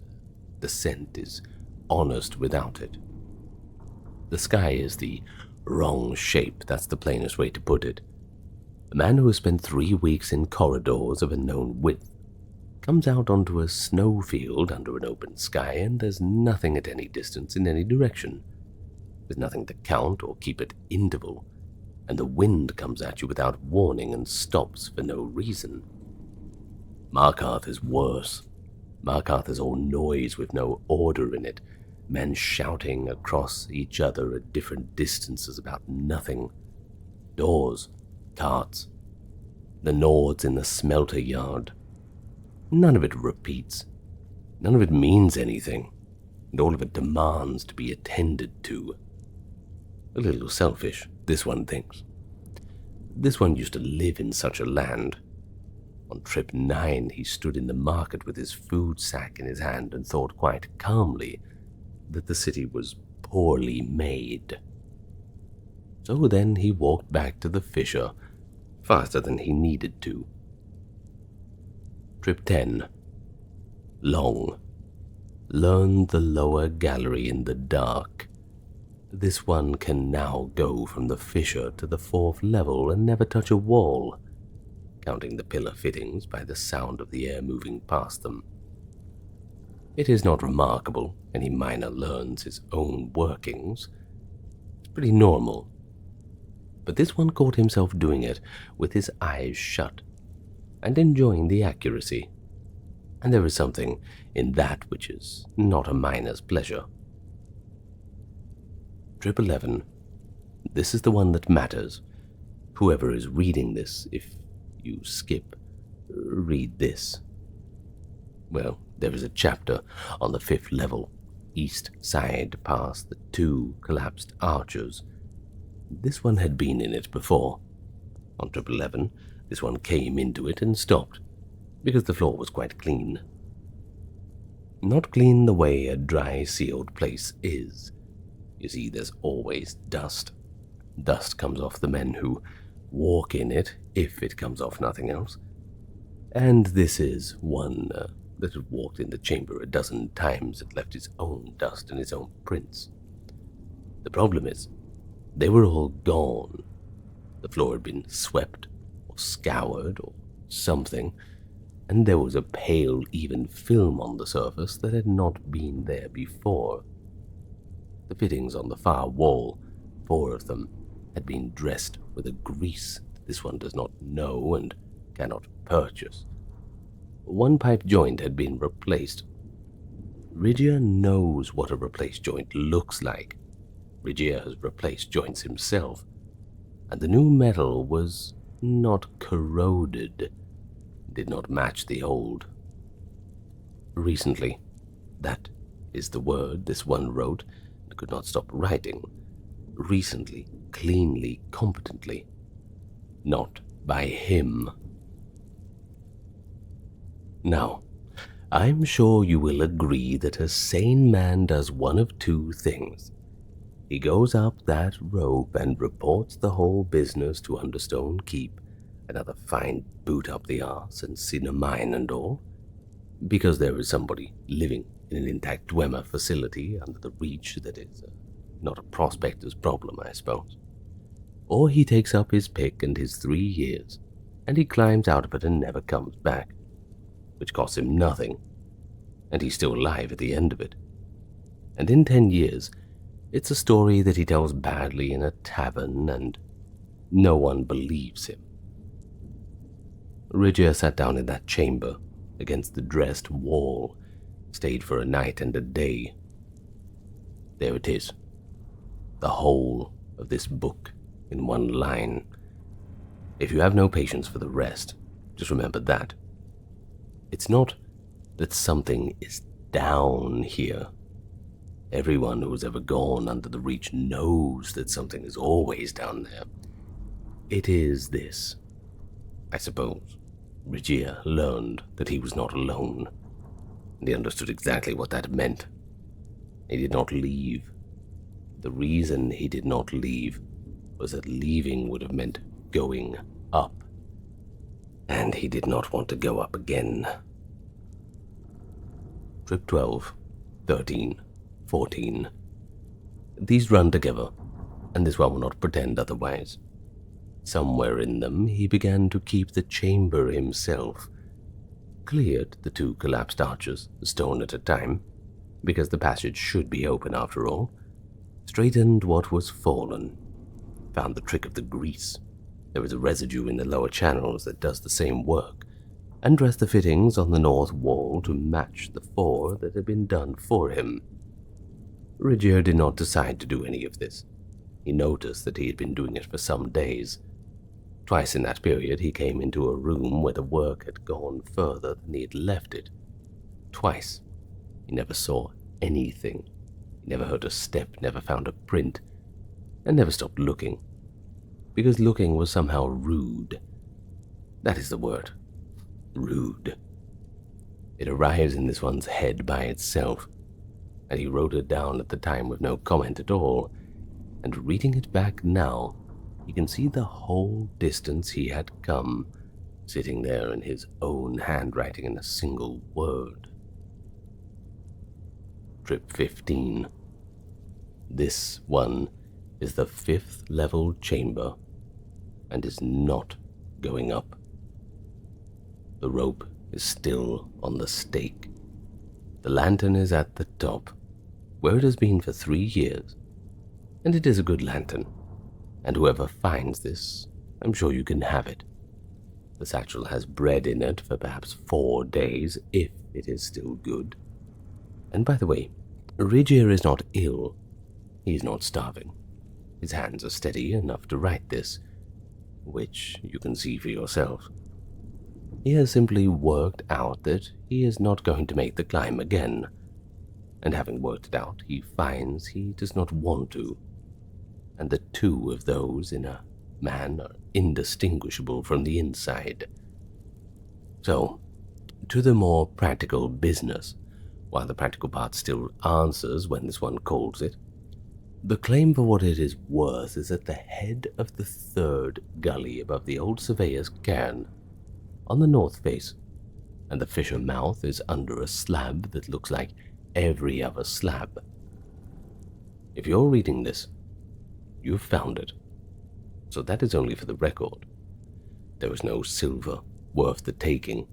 descent is honest without it. The sky is the wrong shape, that's the plainest way to put it. A man who has spent 3 weeks in corridors of a known width comes out onto a snowfield under an open sky, and there's nothing at any distance in any direction. There's nothing to count or keep at interval, and the wind comes at you without warning and stops for no reason. Markarth is worse. Markarth is all noise with no order in it, men shouting across each other at different distances about nothing. Doors, carts, the Nords in the smelter yard. None of it repeats. None of it means anything, and all of it demands to be attended to. A little selfish, this one thinks. This one used to live in such a land. On trip 9, he stood in the market with his food sack in his hand and thought quite calmly that the city was poorly made. So then he walked back to the fissure faster than he needed to. Trip 10. Long. learned the lower gallery in the dark. This one can now go from the fissure to the 4th level and never touch a wall, counting the pillar fittings by the sound of the air moving past them. It is not remarkable any miner learns his own workings. It's pretty normal. But this one caught himself doing it with his eyes shut and enjoying the accuracy. And there is something in that which is not a miner's pleasure. 1111. This is the one that matters. Whoever is reading this, if you skip, read this. Well, there is a chapter on the 5th level, east side past the 2 collapsed archers. This one had been in it before. On 1111, this one came into it and stopped, because the floor was quite clean. Not clean the way a dry, sealed place is. You see, there's always dust. Dust comes off the men who walk in it, if it comes off nothing else. And this is one that had walked in the chamber a dozen times and left his own dust and his own prints. The problem is, they were all gone. The floor had been swept or scoured or something, and there was a pale, even film on the surface that had not been there before. The fittings on the far wall, 4 of them, had been dressed with a grease that this one does not know and cannot purchase. One pipe joint had been replaced. Rijiir knows what a replaced joint looks like. Rijiir has replaced joints himself, and the new metal was not corroded, did not match the old. Recently, that is the word this one wrote and could not stop writing. Recently, cleanly, competently. Not by him. Now, I'm sure you will agree that a sane man does one of 2 things. He goes up that rope and reports the whole business to Understone Keep, another fine boot up the arse and sin a mine and all, because there is somebody living in an intact Dwemer facility under the reach that is not a prospector's problem, I suppose. Or he takes up his pick and his 3 years, and he climbs out of it and never comes back, which costs him nothing, and he's still alive at the end of it. And in 10 years, it's a story that he tells badly in a tavern, and no one believes him. Rijiir sat down in that chamber, against the dressed wall, stayed for a night and a day. There it is, the whole of this book in one line. If you have no patience for the rest, just remember that. It's not that something is down here. Everyone who has ever gone under the reach knows that something is always down there. It is this. I suppose Rijiir learned that he was not alone, and he understood exactly what that meant. He did not leave. The reason he did not leave was that leaving would have meant going up, and he did not want to go up again. Trip 12, 13, 14. These run together, and this one will not pretend otherwise. Somewhere in them he began to keep the chamber himself, cleared the 2 collapsed arches, a stone at a time, because the passage should be open after all, straightened what was fallen, found the trick of the grease. There is a residue in the lower channels that does the same work, and dressed the fittings on the north wall to match the 4 that had been done for him. Rijiir did not decide to do any of this. He noticed that he had been doing it for some days. Twice in that period he came into a room where the work had gone further than he had left it. Twice. He never saw anything. He never heard a step, never found a print, and never stopped looking, because looking was somehow rude. That is the word. Rude. It arrives in this one's head by itself, and he wrote it down at the time with no comment at all, and reading it back now, he can see the whole distance he had come, sitting there in his own handwriting in a single word. Trip 15. This one is the 5th level chamber and is not going up. The rope is still on the stake. The lantern is at the top, where it has been for 3 years, and it is a good lantern, and whoever finds this, I'm sure you can have it. The satchel has bread in it for perhaps 4 days, if it is still good. And by the way, Rijiir is not ill. He is not starving. His hands are steady enough to write this, which you can see for yourself. He has simply worked out that he is not going to make the climb again, and having worked it out, he finds he does not want to, and the two of those in a man are indistinguishable from the inside. So, to the more practical business, while the practical part still answers when this one calls it. The claim for what it is worth is at the head of the 3rd gully above the old surveyor's cairn, on the north face, and the fissure mouth is under a slab that looks like every other slab. If you're reading this, you've found it, so that is only for the record. There is no silver worth the taking.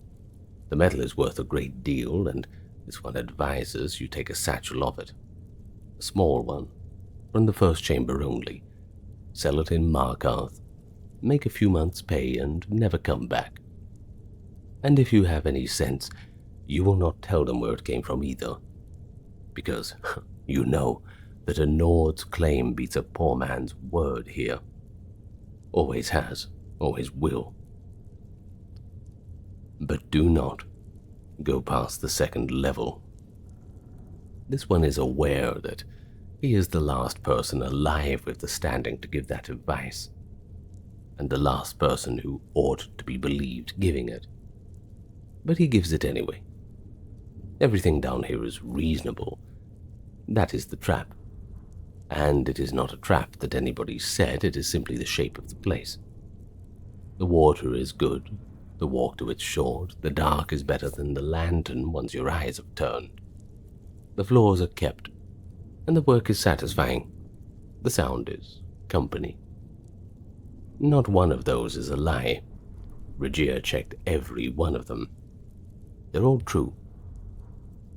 The metal is worth a great deal, and this one advises you take a satchel of it. A small one, from the 1st chamber only. Sell it in Markarth, make a few months' pay, and never come back. And if you have any sense, you will not tell them where it came from either, because you know that a Nord's claim beats a poor man's word here. Always has, always will. But do not go past the 2nd level. This one is aware that he is the last person alive with the standing to give that advice, and the last person who ought to be believed giving it. But he gives it anyway. Everything down here is reasonable. That is the trap. And it is not a trap that anybody said, it is simply the shape of the place. The water is good, the walk to it short, the dark is better than the lantern once your eyes have turned. The floors are kept, and the work is satisfying. The sound is company. Not one of those is a lie. Rijiir checked every one of them. They're all true.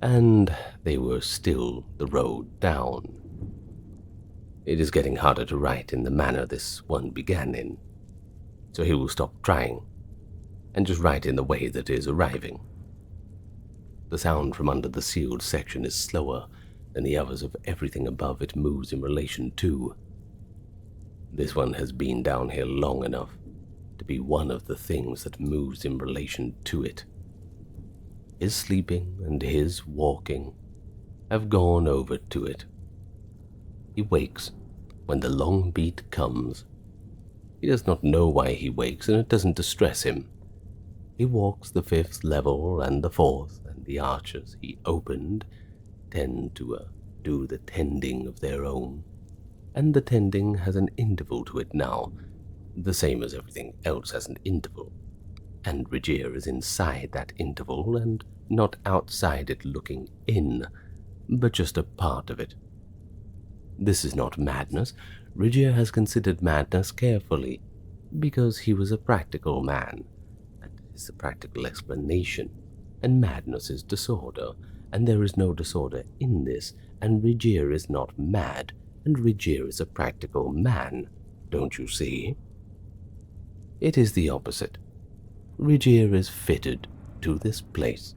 And they were still the road down. It is getting harder to write in the manner this one began in, so he will stop trying, and just write in the way that is arriving. The sound from under the sealed section is slower than the others of everything above it moves in relation to. This one has been down here long enough to be one of the things that moves in relation to it. His sleeping and his walking have gone over to it. He wakes when the long beat comes. He does not know why he wakes, and it doesn't distress him. He walks the 5th level and the 4th, and the archers he opened tend to do the tending of their own, and the tending has an interval to it now, the same as everything else has an interval, and Rijiir is inside that interval and not outside it looking in, but just a part of it. This is not madness. Rijiir has considered madness carefully, because he was a practical man. That is the practical explanation, and madness is disorder, and there is no disorder in this, and Rijiir is not mad, and Rijiir is a practical man, don't you see? It is the opposite. Rijiir is fitted to this place.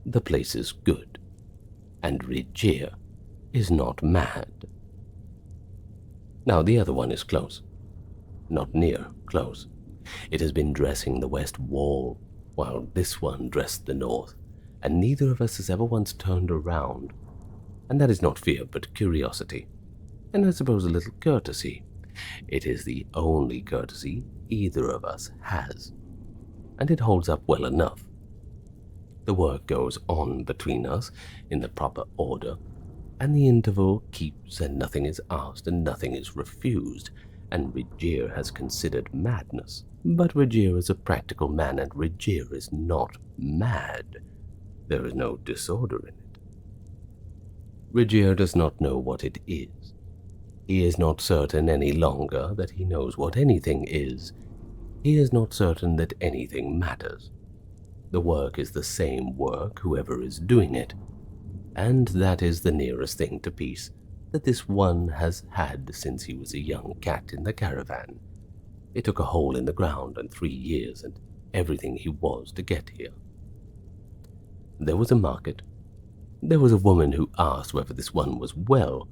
The place is good, and Rijiir is not mad. Now the other one is close. Not near close. It has been dressing the west wall, while this one dressed the north, and neither of us has ever once turned around. And that is not fear, but curiosity, and I suppose a little courtesy. It is the only courtesy either of us has, and it holds up well enough. The work goes on between us in the proper order, and the interval keeps, and nothing is asked and nothing is refused, and Rijiir has considered madness. But Rijiir is a practical man, and Rijiir is not mad. There is no disorder in it. Rijiir does not know what it is. He is not certain any longer that he knows what anything is. He is not certain that anything matters. The work is the same work, whoever is doing it, and that is the nearest thing to peace that this one has had since he was a young cat in the caravan. It took a hole in the ground and 3 years and everything he was to get here. There was a market. There was a woman who asked whether this one was well.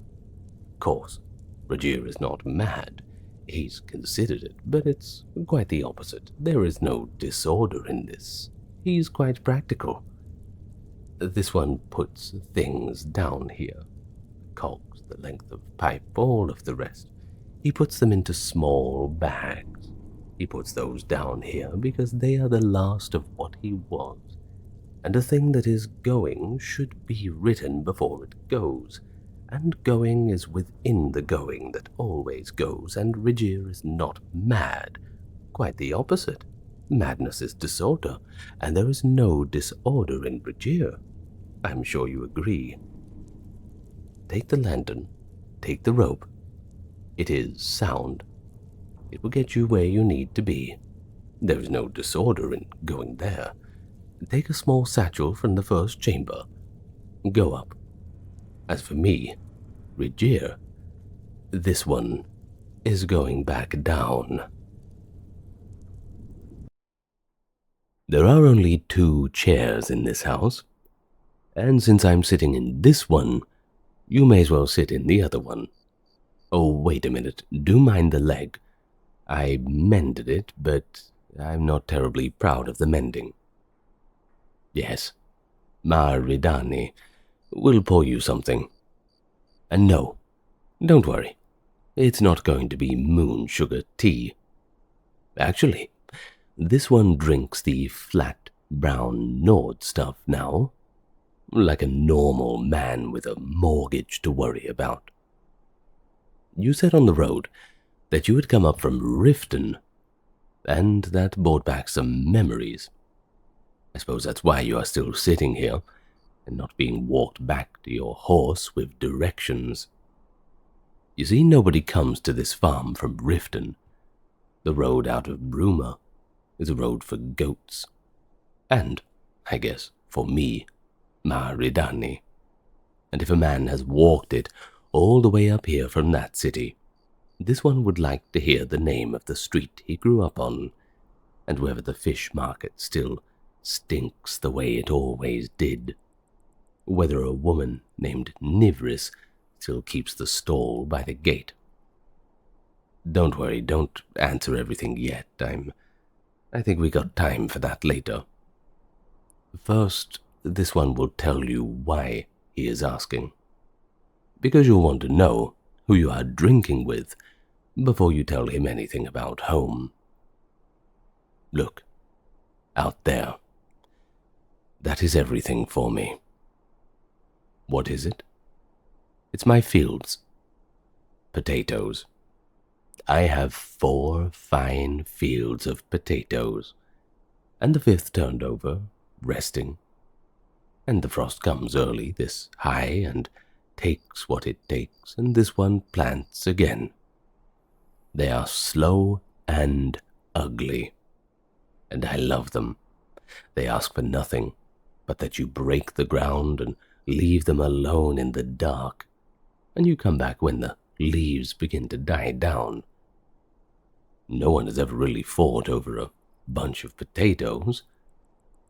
Of course, Rijiir is not mad. He's considered it, but it's quite the opposite. There is no disorder in this. He's quite practical. This one puts things down here. Cogs, the length of pipe, all of the rest. He puts them into small bags. He puts those down here because they are the last of what he was. And a thing that is going should be written before it goes. And going is within the going that always goes, and Rijiir is not mad. Quite the opposite. Madness is disorder, and there is no disorder in Rijiir. I'm sure you agree. Take the lantern, take the rope. It is sound. It will get you where you need to be. There is no disorder in going there. Take a small satchel from the first chamber. Go up. As for me, Rijiir, this one is going back down. There are only 2 chairs in this house, and since I'm sitting in this one, you may as well sit in the other one. Oh, wait a minute, do mind the leg. I mended it, but I'm not terribly proud of the mending. Yes, Maridani will pour you something. And no, don't worry, it's not going to be moon sugar tea. Actually, this one drinks the flat, brown Nord stuff now, like a normal man with a mortgage to worry about. You said on the road that you had come up from Riften, and that brought back some memories. I suppose that's why you are still sitting here, and not being walked back to your horse with directions. You see, nobody comes to this farm from Riften. The road out of Bruma is a road for goats. And, I guess, for me, Maridani. And if a man has walked it all the way up here from that city, this one would like to hear the name of the street he grew up on, and whether the fish market still stinks the way it always did, whether a woman named Nivris still keeps the stall by the gate. Don't worry, don't answer everything yet. I think we got time for that later. First, this one will tell you why he is asking. Because you'll want to know who you are drinking with before you tell him anything about home. Look, out there. That is everything for me. What is it? It's my fields. Potatoes. I have 4 fine fields of potatoes, and the 5th turned over, resting. And the frost comes early, this high, and takes what it takes, and this one plants again. They are slow and ugly, and I love them. They ask for nothing but that you break the ground and leave them alone in the dark, and you come back when the leaves begin to die down. No one has ever really fought over a bunch of potatoes.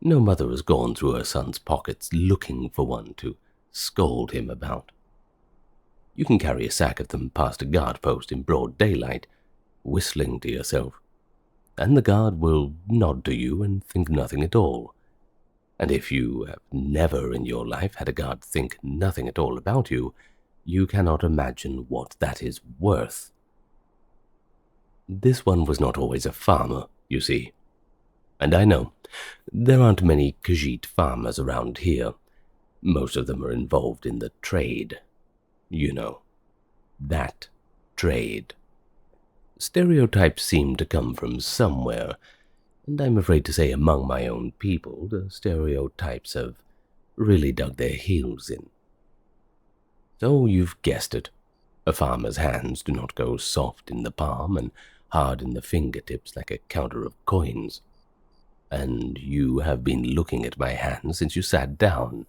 No mother has gone through her son's pockets looking for one to scold him about. You can carry a sack of them past a guard post in broad daylight, whistling to yourself, and the guard will nod to you and think nothing at all. And if you have never in your life had a guard think nothing at all about you, you cannot imagine what that is worth. This one was not always a farmer, you see. And I know, there aren't many Khajiit farmers around here. Most of them are involved in the trade. You know, that trade. Stereotypes seem to come from somewhere, and I'm afraid to say among my own people, the stereotypes have really dug their heels in. So you've guessed it. A farmer's hands do not go soft in the palm and hard in the fingertips like a counter of coins. And you have been looking at my hands since you sat down.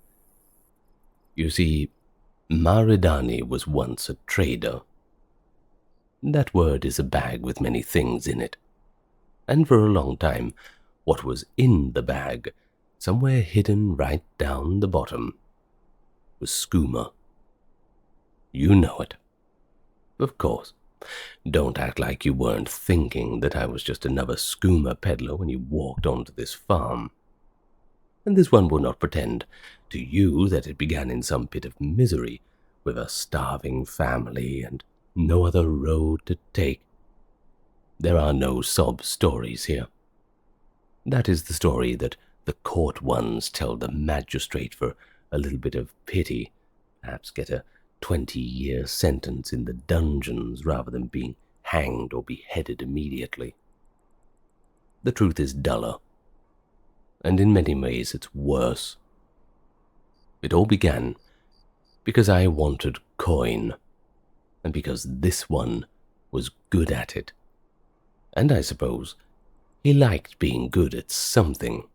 You see, Maridani was once a trader. That word is a bag with many things in it. And for a long time, what was in the bag, somewhere hidden right down the bottom, was skooma. You know it. Of course. Don't act like you weren't thinking that I was just another skooma peddler when you walked onto this farm. And this one will not pretend to you that it began in some pit of misery, with a starving family and no other road to take. There are no sob stories here. That is the story that the court ones tell the magistrate for a little bit of pity, perhaps get a 20-year sentence in the dungeons rather than being hanged or beheaded immediately. The truth is duller, and in many ways it's worse. It all began because I wanted coin, and because this one was good at it. And I suppose he liked being good at something.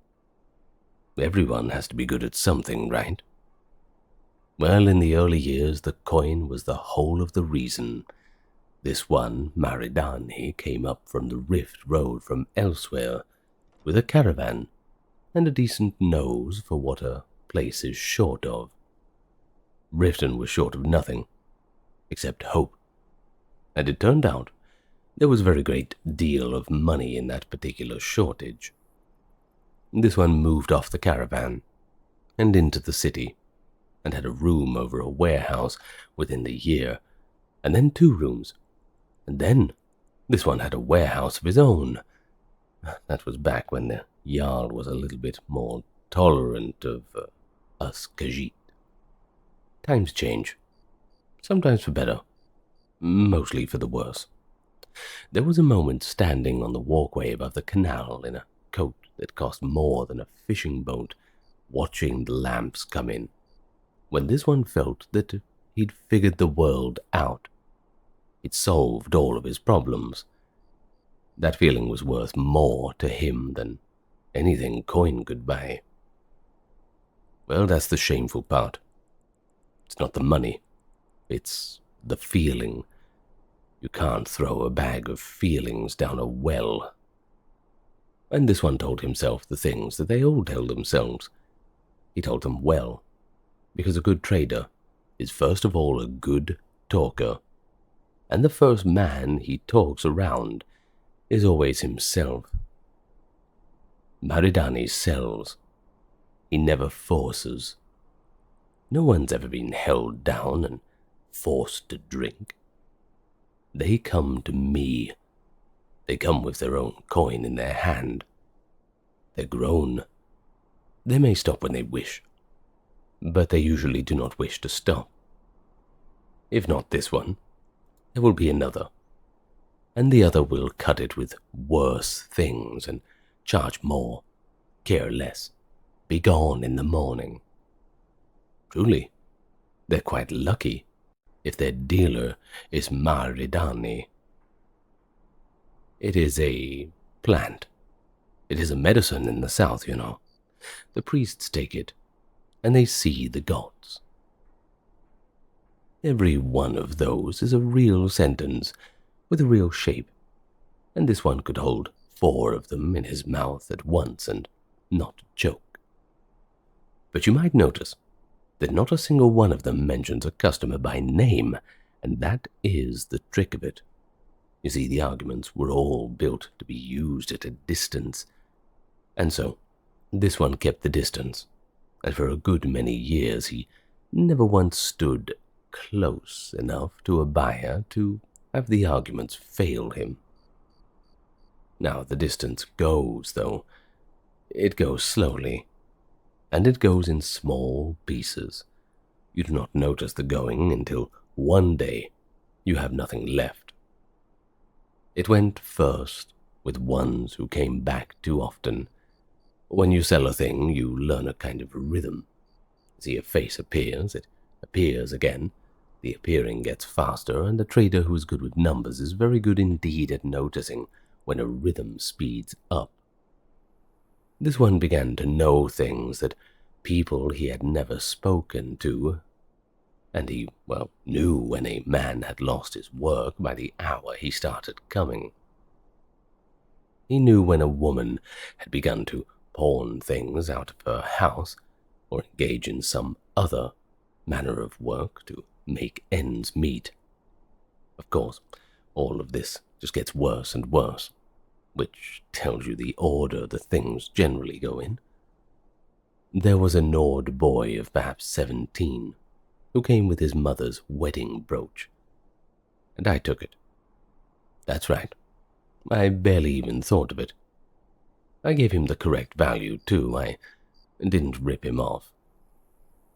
Everyone has to be good at something, right? Well, in the early years, the coin was the whole of the reason. This one, Maridani, came up from the Rift Road from elsewhere with a caravan and a decent nose for what a place is short of. Riften was short of nothing, except hope. And it turned out there was a very great deal of money in that particular shortage. This one moved off the caravan and into the city, and had a room over a warehouse within the year, and then 2 rooms, and then this one had a warehouse of his own. That was back when the Jarl was a little bit more tolerant of us Khajiit. Times change, sometimes for better, mostly for the worse. There was a moment standing on the walkway above the canal in a coat that cost more than a fishing boat, watching the lamps come in, when this one felt that he'd figured the world out. It solved all of his problems. That feeling was worth more to him than anything coin could buy. Well, that's the shameful part. It's not the money. It's the feeling. You can't throw a bag of feelings down a well. And this one told himself the things that they all tell themselves. He told them well, because a good trader is first of all a good talker, and the first man he talks around is always himself. Maridani sells. He never forces. No one's ever been held down and forced to drink. They come to me. They come with their own coin in their hand. They're grown. They may stop when they wish, but they usually do not wish to stop. If not this one, there will be another, and the other will cut it with worse things and charge more, care less, be gone in the morning. Truly, they're quite lucky if their dealer is Maridani. It is a plant. It is a medicine in the south, you know. The priests take it, and they see the gods. Every one of those is a real sentence with a real shape, and this one could hold 4 of them in his mouth at once and not choke. But you might notice that not a single one of them mentions a customer by name, and that is the trick of it. You see, the arguments were all built to be used at a distance, and so this one kept the distance, and for a good many years he never once stood close enough to a buyer to have the arguments fail him. Now the distance goes, though. It goes slowly, and it goes in small pieces. You do not notice the going until one day you have nothing left. It went first with ones who came back too often. When you sell a thing, you learn a kind of rhythm. See, a face appears, it appears again, The appearing gets faster, and a trader who is good with numbers is very good indeed at noticing when a rhythm speeds up. This one began to know things that people he had never spoken to, and he, knew when a man had lost his work by the hour he started coming. He knew when a woman had begun to pawn things out of her house or engage in some other manner of work to make ends meet. Of course, all of this just gets worse and worse, which tells you the order the things generally go in. There was a gnawed boy of perhaps 17 who came with his mother's wedding brooch, and I took it. That's right. I barely even thought of it. I gave him the correct value, too. I didn't rip him off.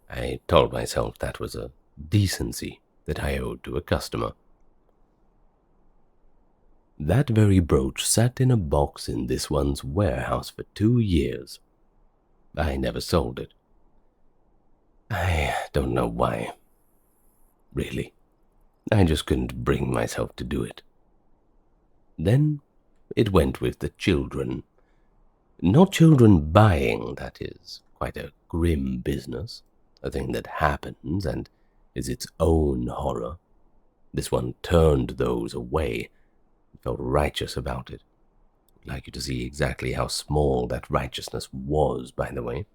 I told myself that was a decency that I owed to a customer. That very brooch sat in a box in this one's warehouse for 2 years. I never sold it. I don't know why. Really, I just couldn't bring myself to do it. Then it went with the children. Not children buying, that is quite a grim business, a thing that happens and is its own horror. This one turned those away and felt righteous about it. I'd like you to see exactly how small that righteousness was, by the way.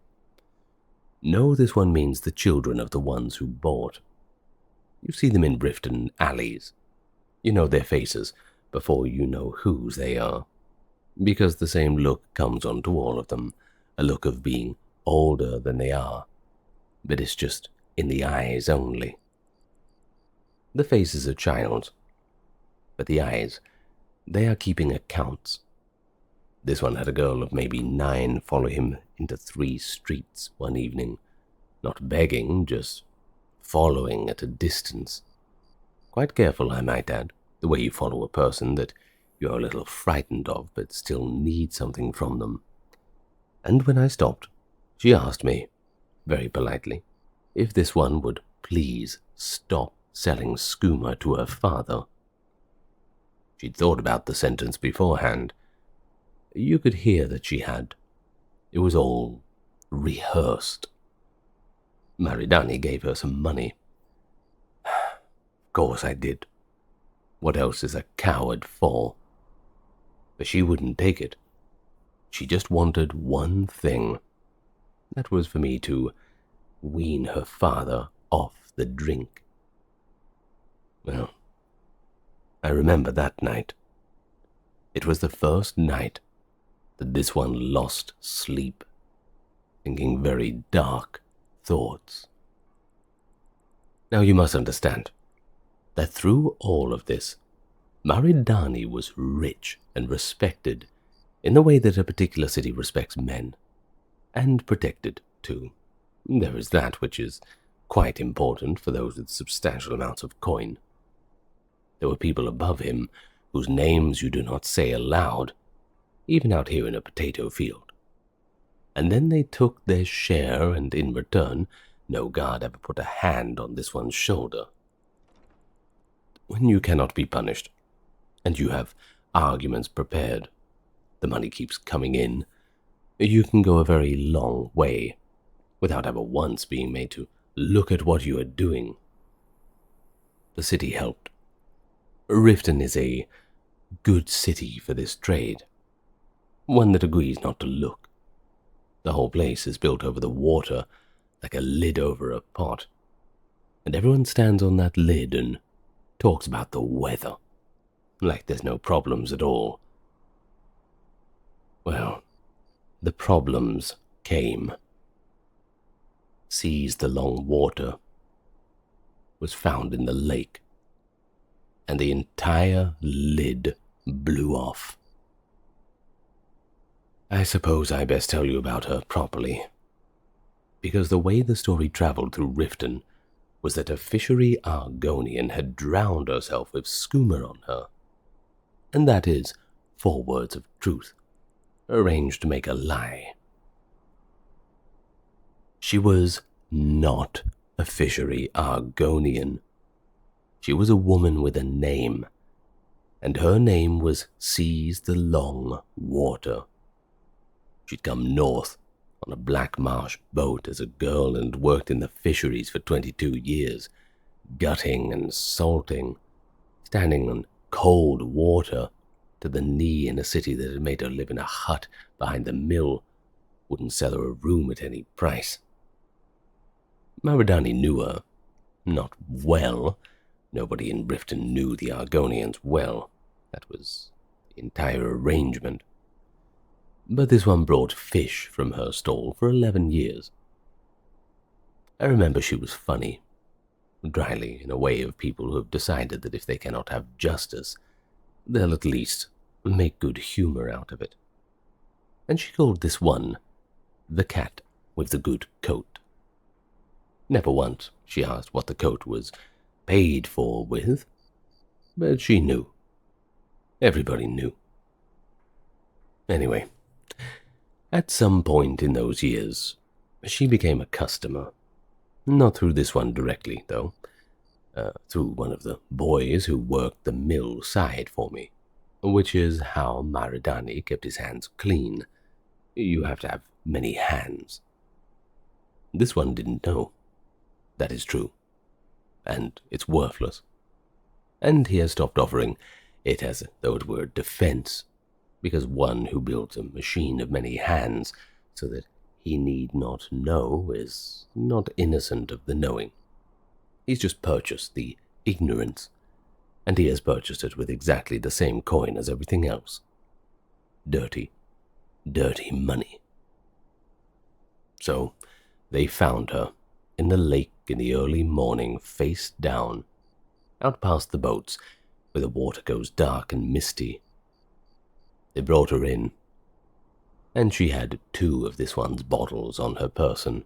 No, this one means the children of the ones who bought. You see them in Brifton alleys. You know their faces before you know whose they are, because the same look comes onto all of them, a look of being older than they are, but it's just in the eyes only. The face is a child's, but the eyes, they are keeping accounts. This one had a girl of maybe 9 follow him into 3 streets one evening, not begging, just following at a distance. Quite careful, I might add, the way you follow a person that you're a little frightened of but still need something from them. And when I stopped, she asked me, very politely, if this one would please stop selling skooma to her father. She'd thought about the sentence beforehand. You could hear that she had. It was all rehearsed. Maridani gave her some money. Of course I did. What else is a coward for? But she wouldn't take it. She just wanted one thing. That was for me to wean her father off the drink. Well, I remember that night. It was the first night that this one lost sleep, thinking very dark thoughts. Now you must understand that through all of this, Maridani was rich and respected in the way that a particular city respects men, and protected too. There is that which is quite important for those with substantial amounts of coin. There were people above him whose names you do not say aloud, even out here in a potato field. And then they took their share, and in return, no guard ever put a hand on this one's shoulder. When you cannot be punished, and you have arguments prepared, the money keeps coming in, you can go a very long way without ever once being made to look at what you are doing. The city helped. Riften is a good city for this trade, one that agrees not to look. The whole place is built over the water like a lid over a pot, and everyone stands on that lid and talks about the weather, like there's no problems at all. Well, the problems came. Seized the long water, was found in the lake, and the entire lid blew off. I suppose I best tell you about her properly, because the way the story traveled through Riften was that a fishery Argonian had drowned herself with skooma on her, and that is 4 words of truth, arranged to make a lie. She was not a fishery Argonian. She was a woman with a name, and her name was Seas the Long Water. She'd come north on a black marsh boat as a girl and worked in the fisheries for 22 years, gutting and salting, standing on cold water to the knee in a city that had made her live in a hut behind the mill, wouldn't sell her a room at any price. Maridani knew her. Not well. Nobody in Riften knew the Argonians well. That was the entire arrangement. But this one brought fish from her stall for 11 years. I remember she was funny, dryly, in a way of people who have decided that if they cannot have justice, they'll at least make good humor out of it. And she called this one the cat with the good coat. Never once she asked what the coat was paid for with, but she knew. Everybody knew. Anyway, at some point in those years, she became a customer. Not through this one directly, though. Through one of the boys who worked the mill side for me, which is how Maridani kept his hands clean. You have to have many hands. This one didn't know. That is true. And it's worthless. And he has stopped offering it as though it were defense, because one who builds a machine of many hands so that he need not know is not innocent of the knowing. He's just purchased the ignorance, and he has purchased it with exactly the same coin as everything else. Dirty, dirty money. So they found her in the lake in the early morning, face down, out past the boats, where the water goes dark and misty. They brought her in, and she had 2 of this one's bottles on her person.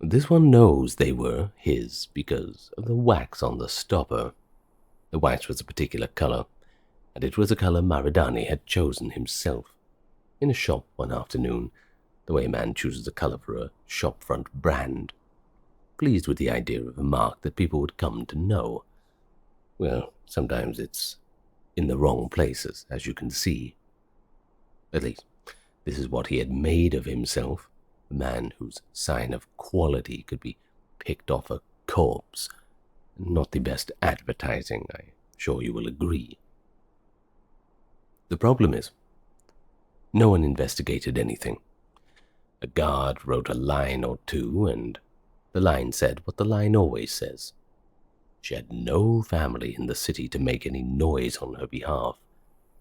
This one knows they were his because of the wax on the stopper. The wax was a particular color, and it was a color Maridani had chosen himself. In a shop one afternoon, the way a man chooses a color for a shopfront brand, pleased with the idea of a mark that people would come to know. Well, sometimes it's in the wrong places, as you can see. At least, this is what he had made of himself, a man whose sign of quality could be picked off a corpse. Not the best advertising, I'm sure you will agree. The problem is, no one investigated anything. A guard wrote a line or 2, and the line said what the line always says. She had no family in the city to make any noise on her behalf.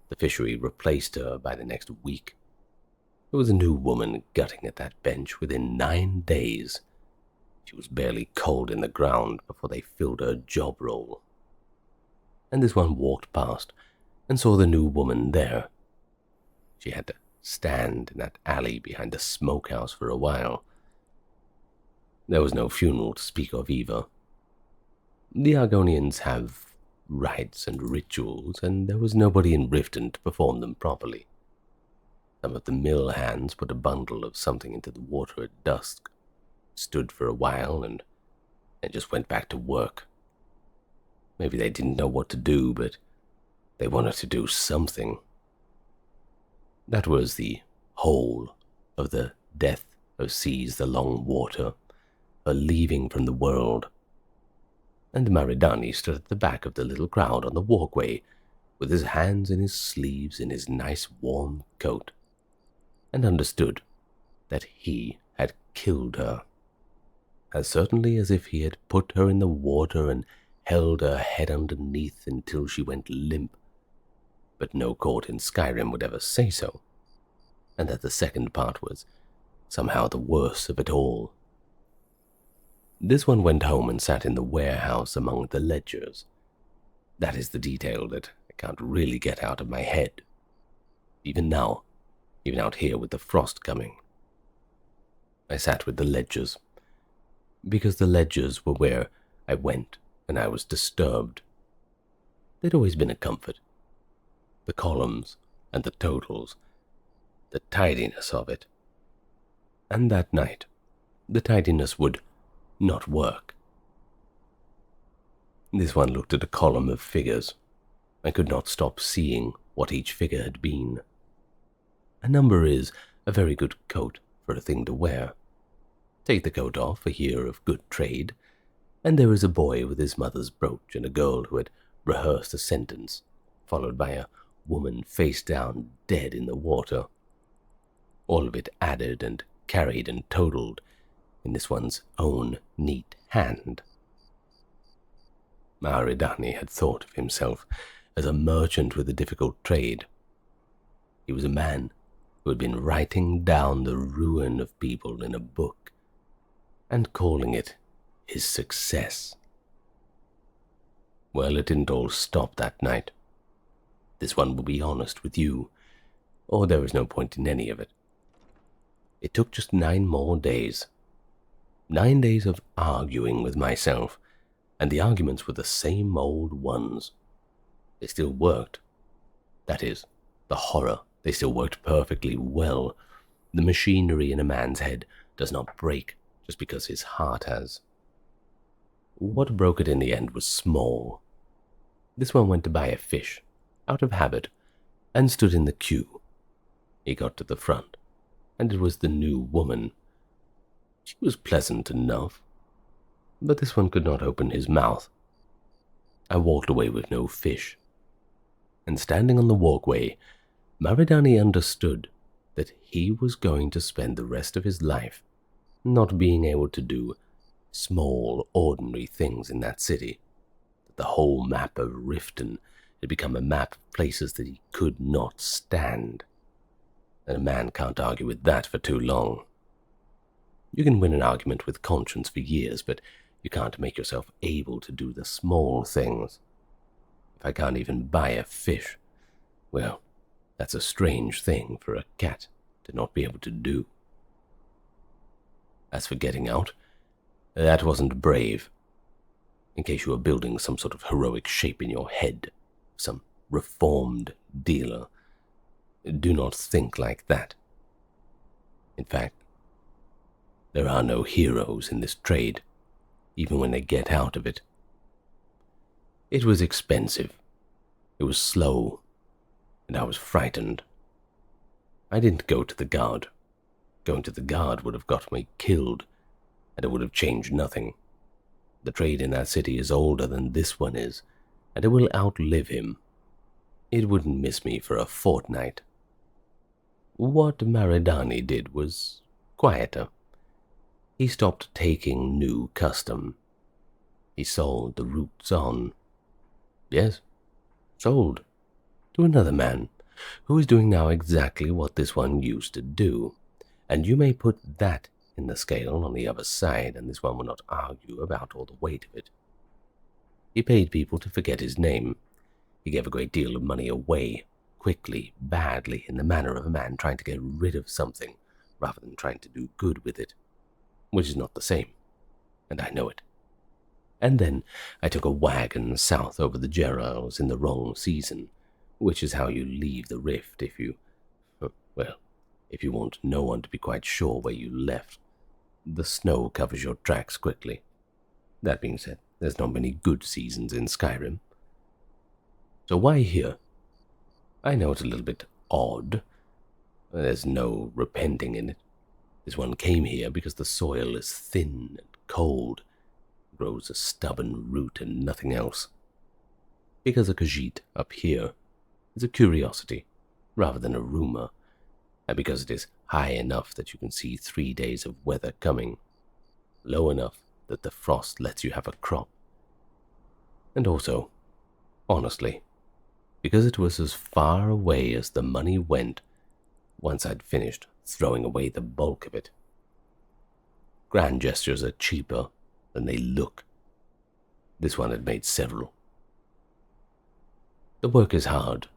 The fishery replaced her by the next week. There was a new woman gutting at that bench within 9 days. She was barely cold in the ground before they filled her job role. And this one walked past and saw the new woman there. She had to stand in that alley behind the smokehouse for a while. There was no funeral to speak of either. The Argonians have rites and rituals, and there was nobody in Riften to perform them properly. Some of the mill hands put a bundle of something into the water at dusk, stood for a while, and just went back to work. Maybe they didn't know what to do, but they wanted to do something. That was the whole of the death of Seas the Long Water, her leaving from the world. And Maridani stood at the back of the little crowd on the walkway, with his hands in his sleeves in his nice warm coat, and understood that he had killed her, as certainly as if he had put her in the water and held her head underneath until she went limp. But no court in Skyrim would ever say so, and that the second part was somehow the worst of it all. This one went home and sat in the warehouse among the ledgers. That is the detail that I can't really get out of my head. Even now, even out here with the frost coming. I sat with the ledgers, because the ledgers were where I went when I was disturbed. They'd always been a comfort. The columns and the totals, the tidiness of it. And that night, the tidiness would not work. This one looked at a column of figures. I could not stop seeing what each figure had been. A number is a very good coat for a thing to wear. Take the coat off, a year of good trade, and there is a boy with his mother's brooch and a girl who had rehearsed a sentence, followed by a woman face down dead in the water. All of it added and carried and totaled in this one's own neat hand. Maharidani had thought of himself as a merchant with a difficult trade. He was a man who had been writing down the ruin of people in a book and calling it his success. Well, it didn't all stop that night. This one will be honest with you, or there is no point in any of it. It took just 9 more days. 9 days of arguing with myself, and the arguments were the same old ones. They still worked. That is, the horror, they still worked perfectly well. The machinery in a man's head does not break just because his heart has. What broke it in the end was small. This one went to buy a fish, out of habit, and stood in the queue. He got to the front, and it was the new woman. She was pleasant enough, but this one could not open his mouth. I walked away with no fish, and standing on the walkway, Maridani understood that he was going to spend the rest of his life not being able to do small, ordinary things in that city. That the whole map of Riften had become a map of places that he could not stand. And a man can't argue with that for too long. You can win an argument with conscience for years, but you can't make yourself able to do the small things. If I can't even buy a fish, well, that's a strange thing for a cat to not be able to do. As for getting out, that wasn't brave. In case you were building some sort of heroic shape in your head, some reformed dealer, do not think like that. In fact, there are no heroes in this trade, even when they get out of it. It was expensive, it was slow, and I was frightened. I didn't go to the guard. Going to the guard would have got me killed, and it would have changed nothing. The trade in that city is older than this one is, and it will outlive him. It wouldn't miss me for a fortnight. What Maridani did was quieter. He stopped taking new custom. He sold the roots on. Yes, sold. To another man, who is doing now exactly what this one used to do. And you may put that in the scale on the other side, and this one will not argue about all the weight of it. He paid people to forget his name. He gave a great deal of money away, quickly, badly, in the manner of a man trying to get rid of something, rather than trying to do good with it, which is not the same, and I know it. And then I took a wagon south over the Gerals in the wrong season, which is how you leave the rift if you want no one to be quite sure where you left. The snow covers your tracks quickly. That being said, there's not many good seasons in Skyrim. So why here? I know it's a little bit odd. There's no repenting in it. This one came here because the soil is thin and cold, grows a stubborn root and nothing else. Because a Khajiit up here is a curiosity rather than a rumor, and because it is high enough that you can see 3 days of weather coming, low enough that the frost lets you have a crop. And also, honestly, because it was as far away as the money went once I'd finished throwing away the bulk of it. Grand gestures are cheaper than they look. This one had made several. The work is hard,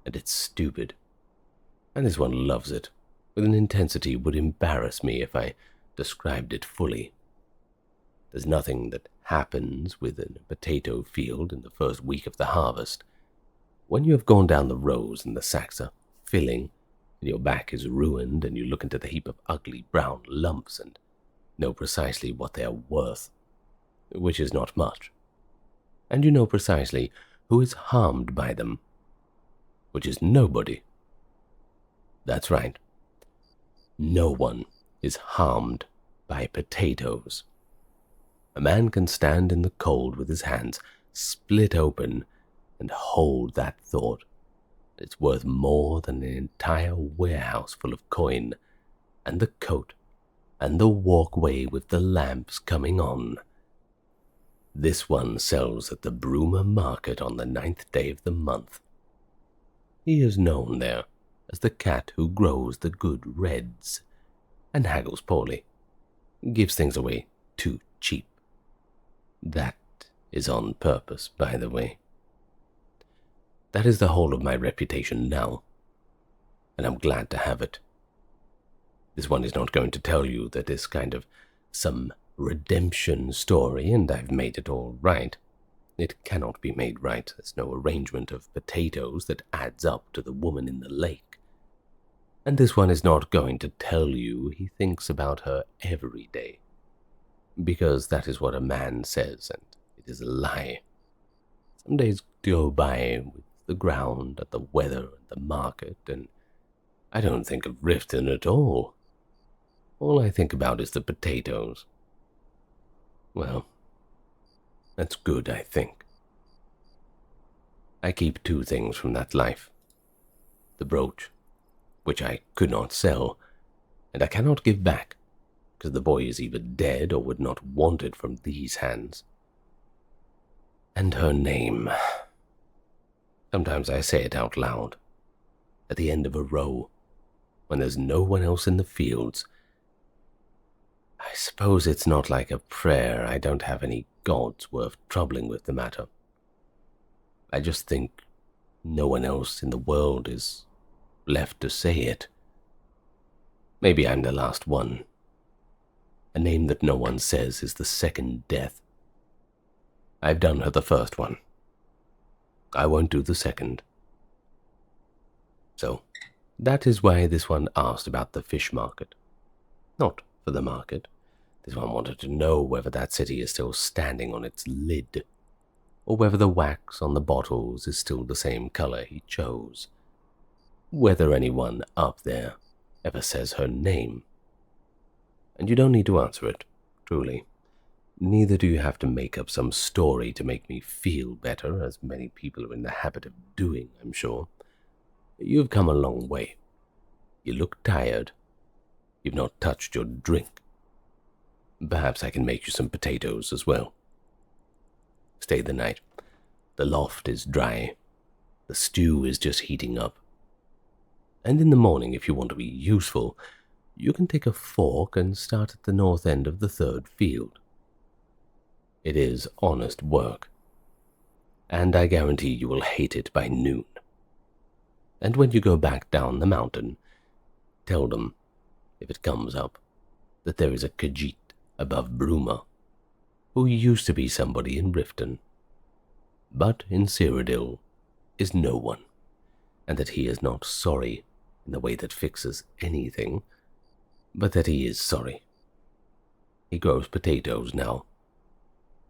and it's stupid, and this one loves it with an intensity would embarrass me if I described it fully. There's nothing that happens within a potato field in the first week of the harvest. When you have gone down the rows and the sacks are filling, and your back is ruined, and you look into the heap of ugly brown lumps and know precisely what they are worth, which is not much. and you know precisely who is harmed by them, which is nobody. That's right. No one is harmed by potatoes. A man can stand in the cold with his hands split open and hold that thought. It's worth more than an entire warehouse full of coin, and the coat, and the walkway with the lamps coming on. This one sells at the Bruma market on the 9th day of the month. He is known there as the cat who grows the good reds, and haggles poorly, gives things away too cheap. That is on purpose, by the way. That is the whole of my reputation now, and I'm glad to have it. This one is not going to tell you that it's kind of some redemption story and I've made it all right. It cannot be made right. There's no arrangement of potatoes that adds up to the woman in the lake. And this one is not going to tell you he thinks about her every day, because that is what a man says, and it is a lie. Some days go by with the ground and the weather and the market, and I don't think of Riften at all. All I think about is the potatoes. Well, that's good, I think. I keep 2 things from that life. The brooch, which I could not sell, and I cannot give back, because the boy is either dead or would not want it from these hands. And her name. Sometimes I say it out loud, at the end of a row, when there's no one else in the fields. I suppose it's not like a prayer. I don't have any gods worth troubling with the matter. I just think no one else in the world is left to say it. Maybe I'm the last one. A name that no one says is the second death. I've done her the first one. I won't do the second. So, that is why this one asked about the fish market. Not for the market. This one wanted to know whether that city is still standing on its lid, or whether the wax on the bottles is still the same color he chose. Whether anyone up there ever says her name. And you don't need to answer it, truly. Neither do you have to make up some story to make me feel better, as many people are in the habit of doing, I'm sure. You've come a long way. You look tired. You've not touched your drink. Perhaps I can make you some potatoes as well. Stay the night. The loft is dry. The stew is just heating up. And in the morning, if you want to be useful, you can take a fork and start at the north end of the 3rd field. It is honest work, and I guarantee you will hate it by noon. And when you go back down the mountain, tell them, if it comes up, that there is a Khajiit above Bruma, who used to be somebody in Riften, but in Cyrodiil is no one, and that he is not sorry in the way that fixes anything, but that he is sorry. He grows potatoes now,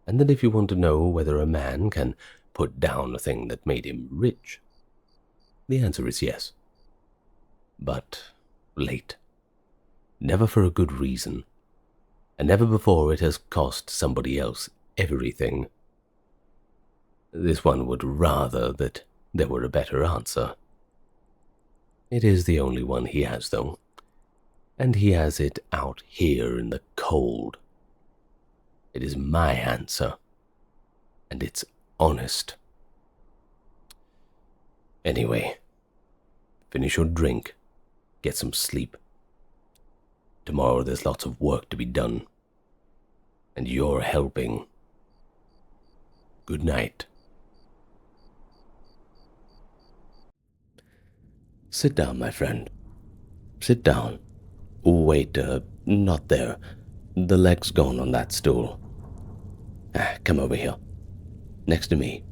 and that if you want to know whether a man can put down a thing that made him rich, the answer is yes. But late. Never for a good reason, and never before it has cost somebody else everything. This one would rather that there were a better answer. It is the only one he has, though, and he has it out here in the cold. It is my answer, and it's honest. Anyway, finish your drink, get some sleep. Tomorrow there's lots of work to be done, and you're helping. Good night. Sit down, my friend. Sit down. Wait, not there. The leg's gone on that stool. Come over here. Next to me.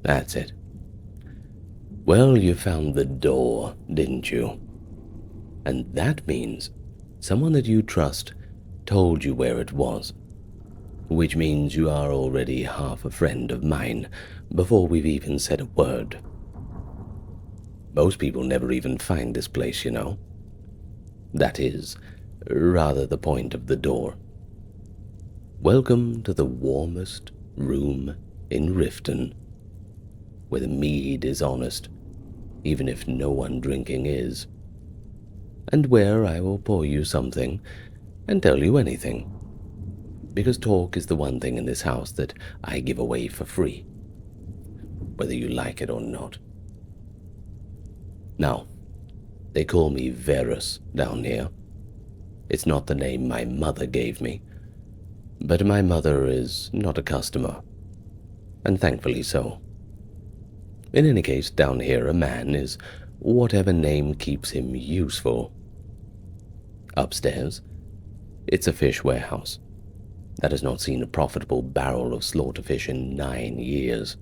That's it. Well, you found the door, didn't you? And that means someone that you trust told you where it was. which means you are already half a friend of mine before we've even said a word. Most people never even find this place, you know. That is, rather the point of the door. Welcome to the warmest room in Riften, where the mead is honest, even if no one drinking is, and where I will pour you something and tell you anything, because talk is the one thing in this house that I give away for free, whether you like it or not. Now, they call me Verus down here. It's not the name my mother gave me, but my mother is not a customer, and thankfully so. In any case, down here a man is whatever name keeps him useful. Upstairs, it's a fish warehouse that has not seen a profitable barrel of slaughter fish in 9 years.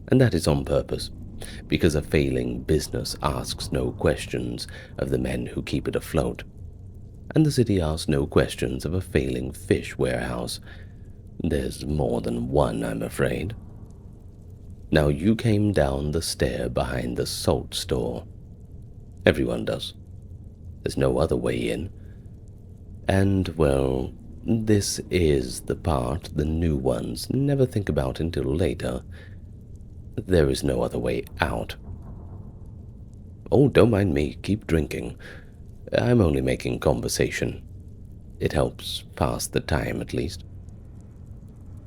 And that is on purpose, because a failing business asks no questions of the men who keep it afloat, and the city asks no questions of a failing fish warehouse. There's more than one, I'm afraid. Now, you came down the stair behind the salt store. Everyone does. There's no other way in. And, well, this is the part the new ones never think about until later. There is no other way out. Oh, don't mind me, keep drinking. I'm only making conversation. It helps pass the time, at least.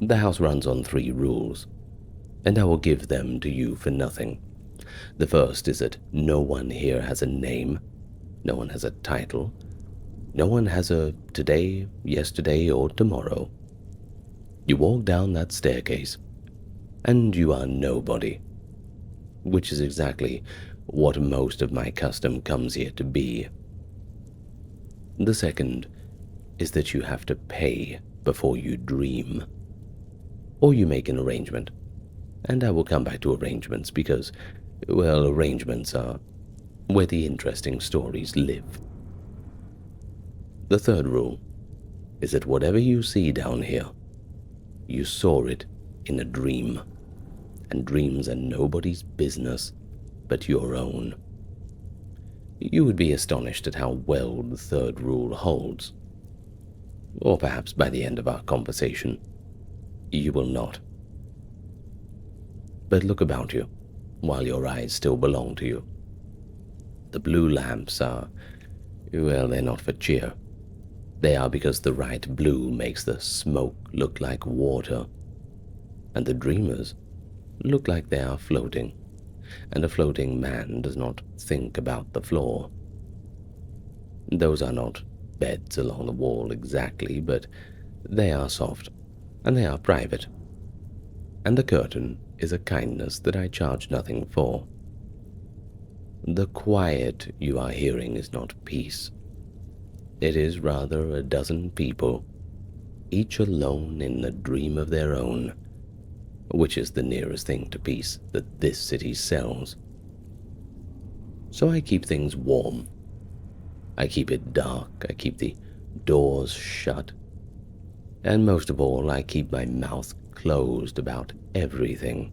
The house runs on 3 rules, and I will give them to you for nothing. The first is that no one here has a name, no one has a title, no one has a today, yesterday, or tomorrow. You walk down that staircase, and you are nobody, which is exactly what most of my custom comes here to be. The second is that you have to pay before you dream, or you make an arrangement, and I will come back to arrangements because, well, arrangements are where the interesting stories live. The third rule is that whatever you see down here, you saw it in a dream, and dreams are nobody's business but your own. You would be astonished at how well the third rule holds. Or perhaps by the end of our conversation, you will not. But look about you, while your eyes still belong to you. The blue lamps are, well, they're not for cheer. They are because the right blue makes the smoke look like water, and the dreamers look like they are floating, and a floating man does not think about the floor. Those are not beds along the wall exactly, but they are soft, and they are private. And the curtain is a kindness that I charge nothing for. The quiet you are hearing is not peace. It is rather a dozen people, each alone in the dream of their own, which is the nearest thing to peace that this city sells. So I keep things warm. I keep it dark. I keep the doors shut. And most of all, I keep my mouth closed about everything.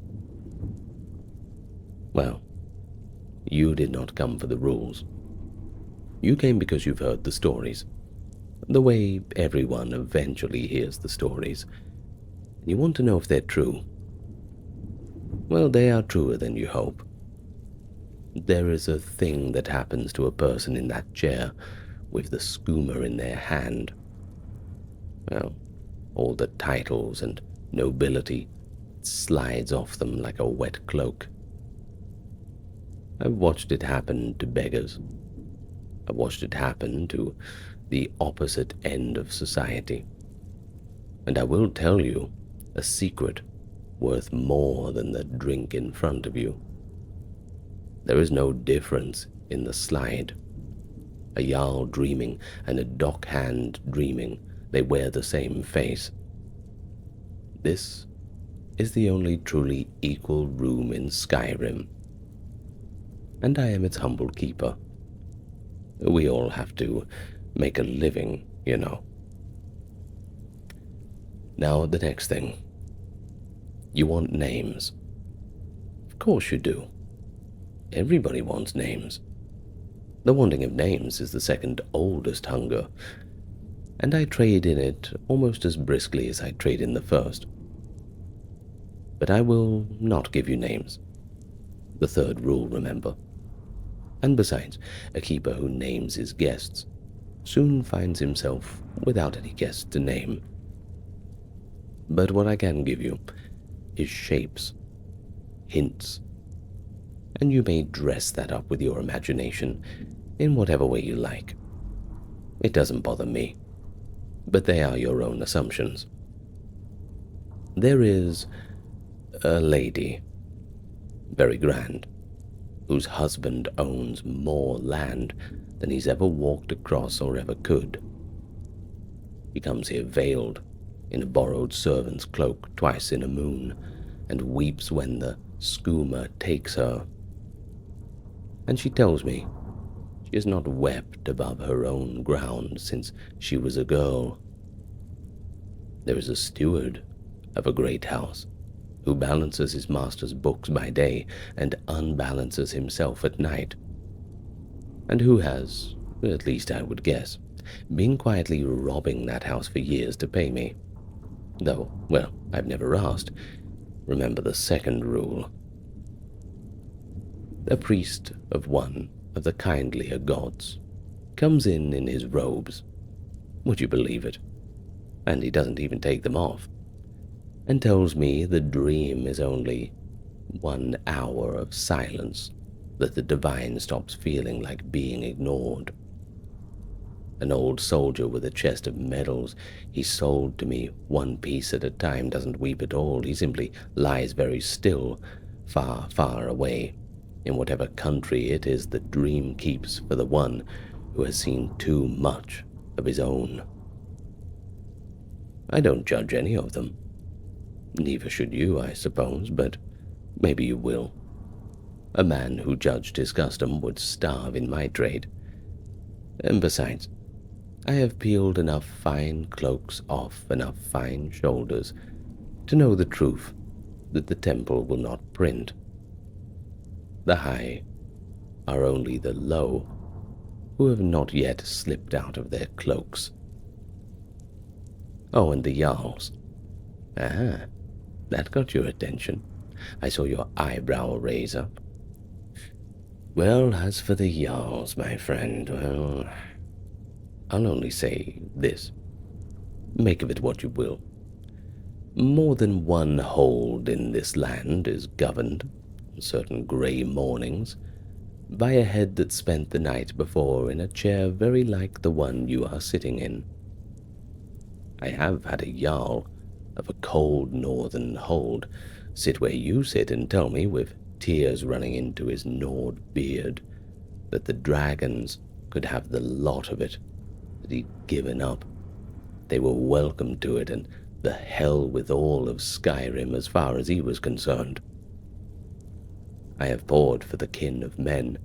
Well, you did not come for the rules. You came because you've heard the stories, the way everyone eventually hears the stories. You want to know if they're true. Well, they are truer than you hope. There is a thing that happens to a person in that chair with the skooma in their hand. Well, all the titles and nobility slides off them like a wet cloak. I've watched it happen to beggars. I've watched it happen to the opposite end of society. And I will tell you a secret worth more than the drink in front of you. There is no difference in the slide. A jarl dreaming and a dockhand dreaming, they wear the same face. This is the only truly equal room in Skyrim, and I am its humble keeper. We all have to make a living, you know. Now, the next thing. You want names. Of course you do. Everybody wants names. The wanting of names is the second oldest hunger, and I trade in it almost as briskly as I trade in the first. But I will not give you names. The third rule, remember. And besides, a keeper who names his guests soon finds himself without any guests to name. But what I can give you is shapes, hints, and you may dress that up with your imagination in whatever way you like. It doesn't bother me, but they are your own assumptions. There is a lady, very grand, whose husband owns more land than he's ever walked across or ever could. He comes here veiled in a borrowed servant's cloak twice in a moon, and weeps when the skooma takes her. And she tells me she has not wept above her own ground since she was a girl. There is a steward of a great house who balances his master's books by day and unbalances himself at night, and who has, at least I would guess, been quietly robbing that house for years to pay me. Though, well, I've never asked. Remember the second rule. A priest of one of the kindlier gods comes in his robes. Would you believe it? And he doesn't even take them off, and tells me the dream is only 1 hour of silence that the divine stops feeling like being ignored. An old soldier with a chest of medals he sold to me one piece at a time doesn't weep at all. He simply lies very still, far, far away, in whatever country it is the dream keeps for the one who has seen too much of his own. I don't judge any of them. Neither should you, I suppose, but maybe you will. A man who judged his custom would starve in my trade. And besides, I have peeled enough fine cloaks off enough fine shoulders to know the truth that the temple will not print. The high are only the low who have not yet slipped out of their cloaks. Oh, and the jarls. Ah, that got your attention. I saw your eyebrow raise up. Well, as for the jarls, my friend, well, I'll only say this. Make of it what you will. More than one hold in this land is governed, on certain grey mornings, by a head that spent the night before in a chair very like the one you are sitting in. I have had a jarl of a cold northern hold sit where you sit and tell me, with tears running into his gnawed beard, that the dragons could have the lot of it, that he'd given up. They were welcome to it, and the hell with all of Skyrim as far as he was concerned. I have poured for the kin of men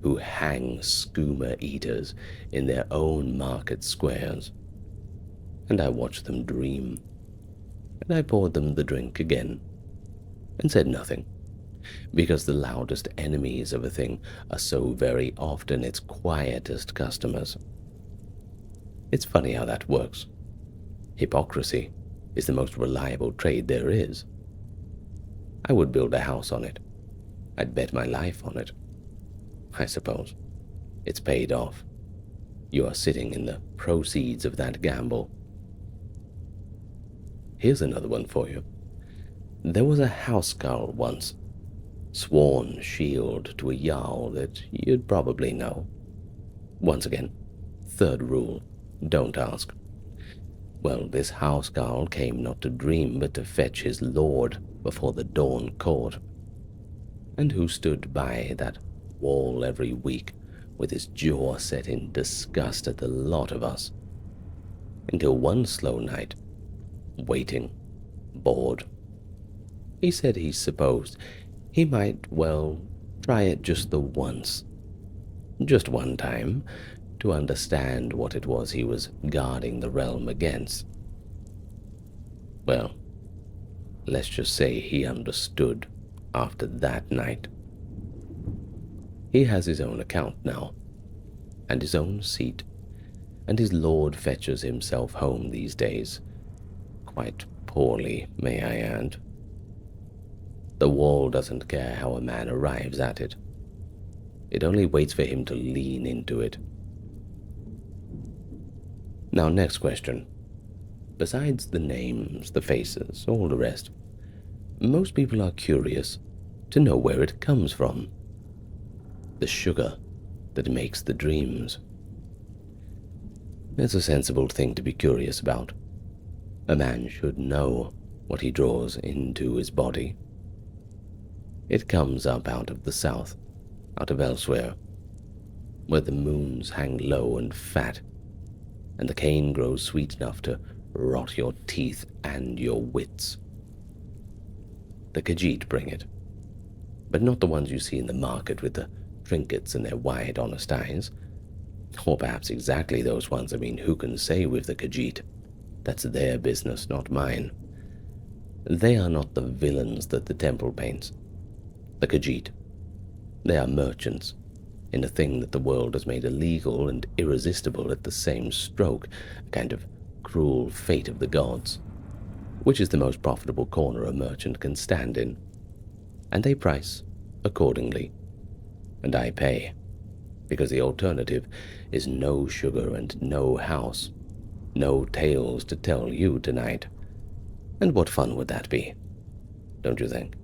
who hang skooma eaters in their own market squares, and I watched them dream, and I poured them the drink again, and said nothing, because the loudest enemies of a thing are so very often its quietest customers. It's funny how that works. Hypocrisy is the most reliable trade there is. I would build a house on it. I'd bet my life on it. I suppose it's paid off. You are sitting in the proceeds of that gamble. Here's another one for you. There was a housecarl once, sworn shield to a jarl that you'd probably know. Once again, third rule, don't ask. Well, this housecarl came not to dream but to fetch his lord before the dawn court, and who stood by that wall every week with his jaw set in disgust at the lot of us, until one slow night, waiting, bored, he said he supposed he might, well, try it just the once, just one time, to understand what it was he was guarding the realm against. Well, let's just say he understood after that night. He has his own account now, and his own seat, and his lord fetches himself home these days. Quite poorly, may I add. The wall doesn't care how a man arrives at it. It only waits for him to lean into it. Now, next question. Besides the names, the faces, all the rest, most people are curious to know where it comes from. The sugar that makes the dreams. It's a sensible thing to be curious about. A man should know what he draws into his body. It comes up out of the south, out of elsewhere, where the moons hang low and fat, and the cane grows sweet enough to rot your teeth and your wits. The Khajiit bring it, but not the ones you see in the market with the trinkets in their wide, honest eyes. Or perhaps exactly those ones. I mean, who can say with the Khajiit? That's their business, not mine. They are not the villains that the temple paints. The Khajiit, they are merchants in a thing that the world has made illegal and irresistible at the same stroke, a kind of cruel fate of the gods, which is the most profitable corner a merchant can stand in. And they price accordingly. And I pay, because the alternative is no sugar and no house, no tales to tell you tonight. And what fun would that be, don't you think?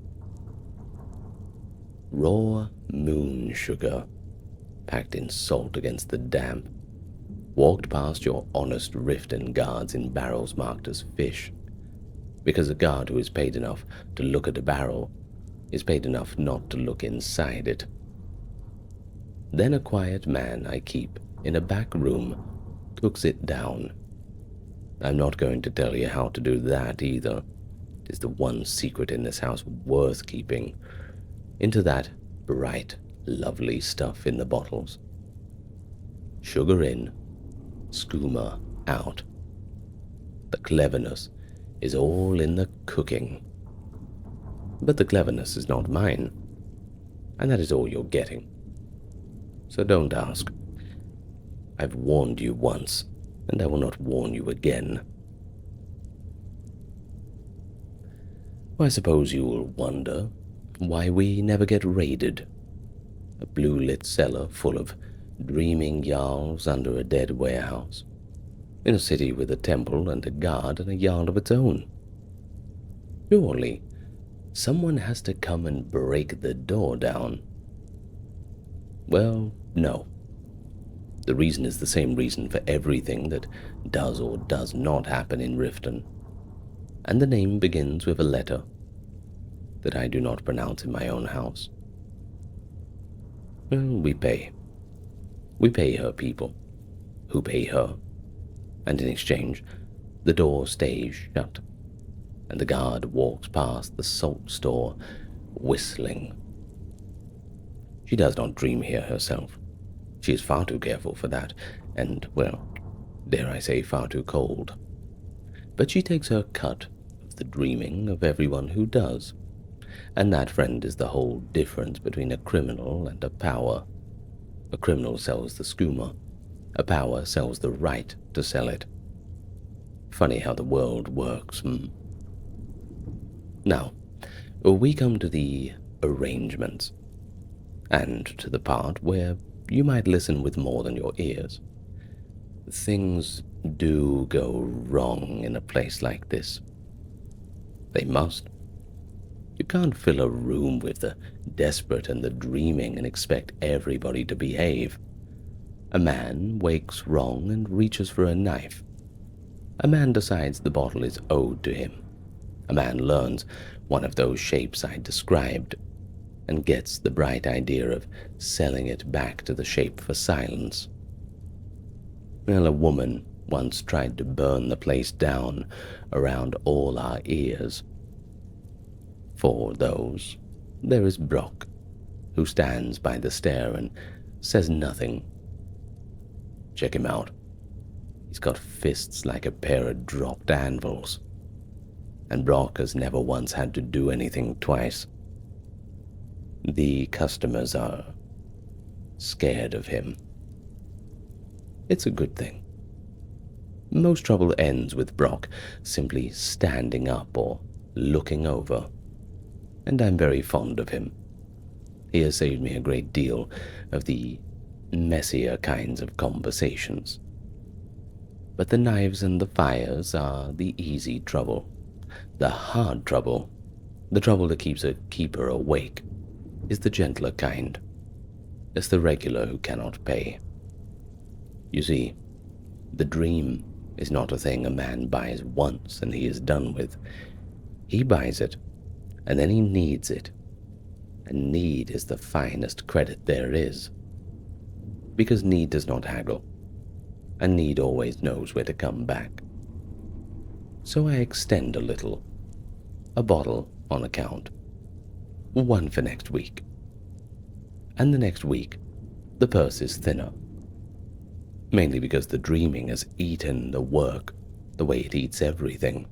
Raw moon sugar, packed in salt against the damp, walked past your honest Riften guards in barrels marked as fish, because a guard who is paid enough to look at a barrel is paid enough not to look inside it. Then a quiet man I keep in a back room cooks it down. I'm not going to tell you how to do that either. It is the one secret in this house worth keeping. Into that bright, lovely stuff in the bottles. Sugar in, skooma out. The cleverness is all in the cooking. But the cleverness is not mine, and that is all you're getting. So don't ask. I've warned you once, and I will not warn you again. I suppose you will wonder why we never get raided. A blue-lit cellar full of dreaming jarls under a dead warehouse, in a city with a temple and a guard and a yard of its own. Surely, someone has to come and break the door down. Well, no. The reason is the same reason for everything that does or does not happen in Riften, and the name begins with a letter that I do not pronounce in my own house. Well, we pay. We pay her people, who pay her, and in exchange, the door stays shut, and the guard walks past the salt store, whistling. She does not dream here herself. She is far too careful for that, and, well, dare I say, far too cold. But she takes her cut of the dreaming of everyone who does, and that, friend, is the whole difference between a criminal and a power. A criminal sells the skooma, a power sells the right to sell it. Funny how the world works, Now, we come to the arrangements, and to the part where you might listen with more than your ears. Things do go wrong in a place like this. They must. You can't fill a room with the desperate and the dreaming and expect everybody to behave. A man wakes wrong and reaches for a knife. A man decides the bottle is owed to him. A man learns one of those shapes I described and gets the bright idea of selling it back to the shape for silence. Well, a woman once tried to burn the place down around all our ears. For those, there is Brock, who stands by the stair and says nothing. Check him out. He's got fists like a pair of dropped anvils. and Brock has never once had to do anything twice. The customers are scared of him. It's a good thing. Most trouble ends with Brock simply standing up or looking over, and I'm very fond of him. He has saved me a great deal of the messier kinds of conversations. But the knives and the fires are the easy trouble. The hard trouble, the trouble that keeps a keeper awake, is the gentler kind. It's the regular who cannot pay. You see, the dream is not a thing a man buys once and he is done with. He buys it, and then he needs it. And need is the finest credit there is. Because need does not haggle, and need always knows where to come back. So I extend a little. A bottle on account. One for next week. And the next week, the purse is thinner. Mainly because the dreaming has eaten the work the way it eats everything.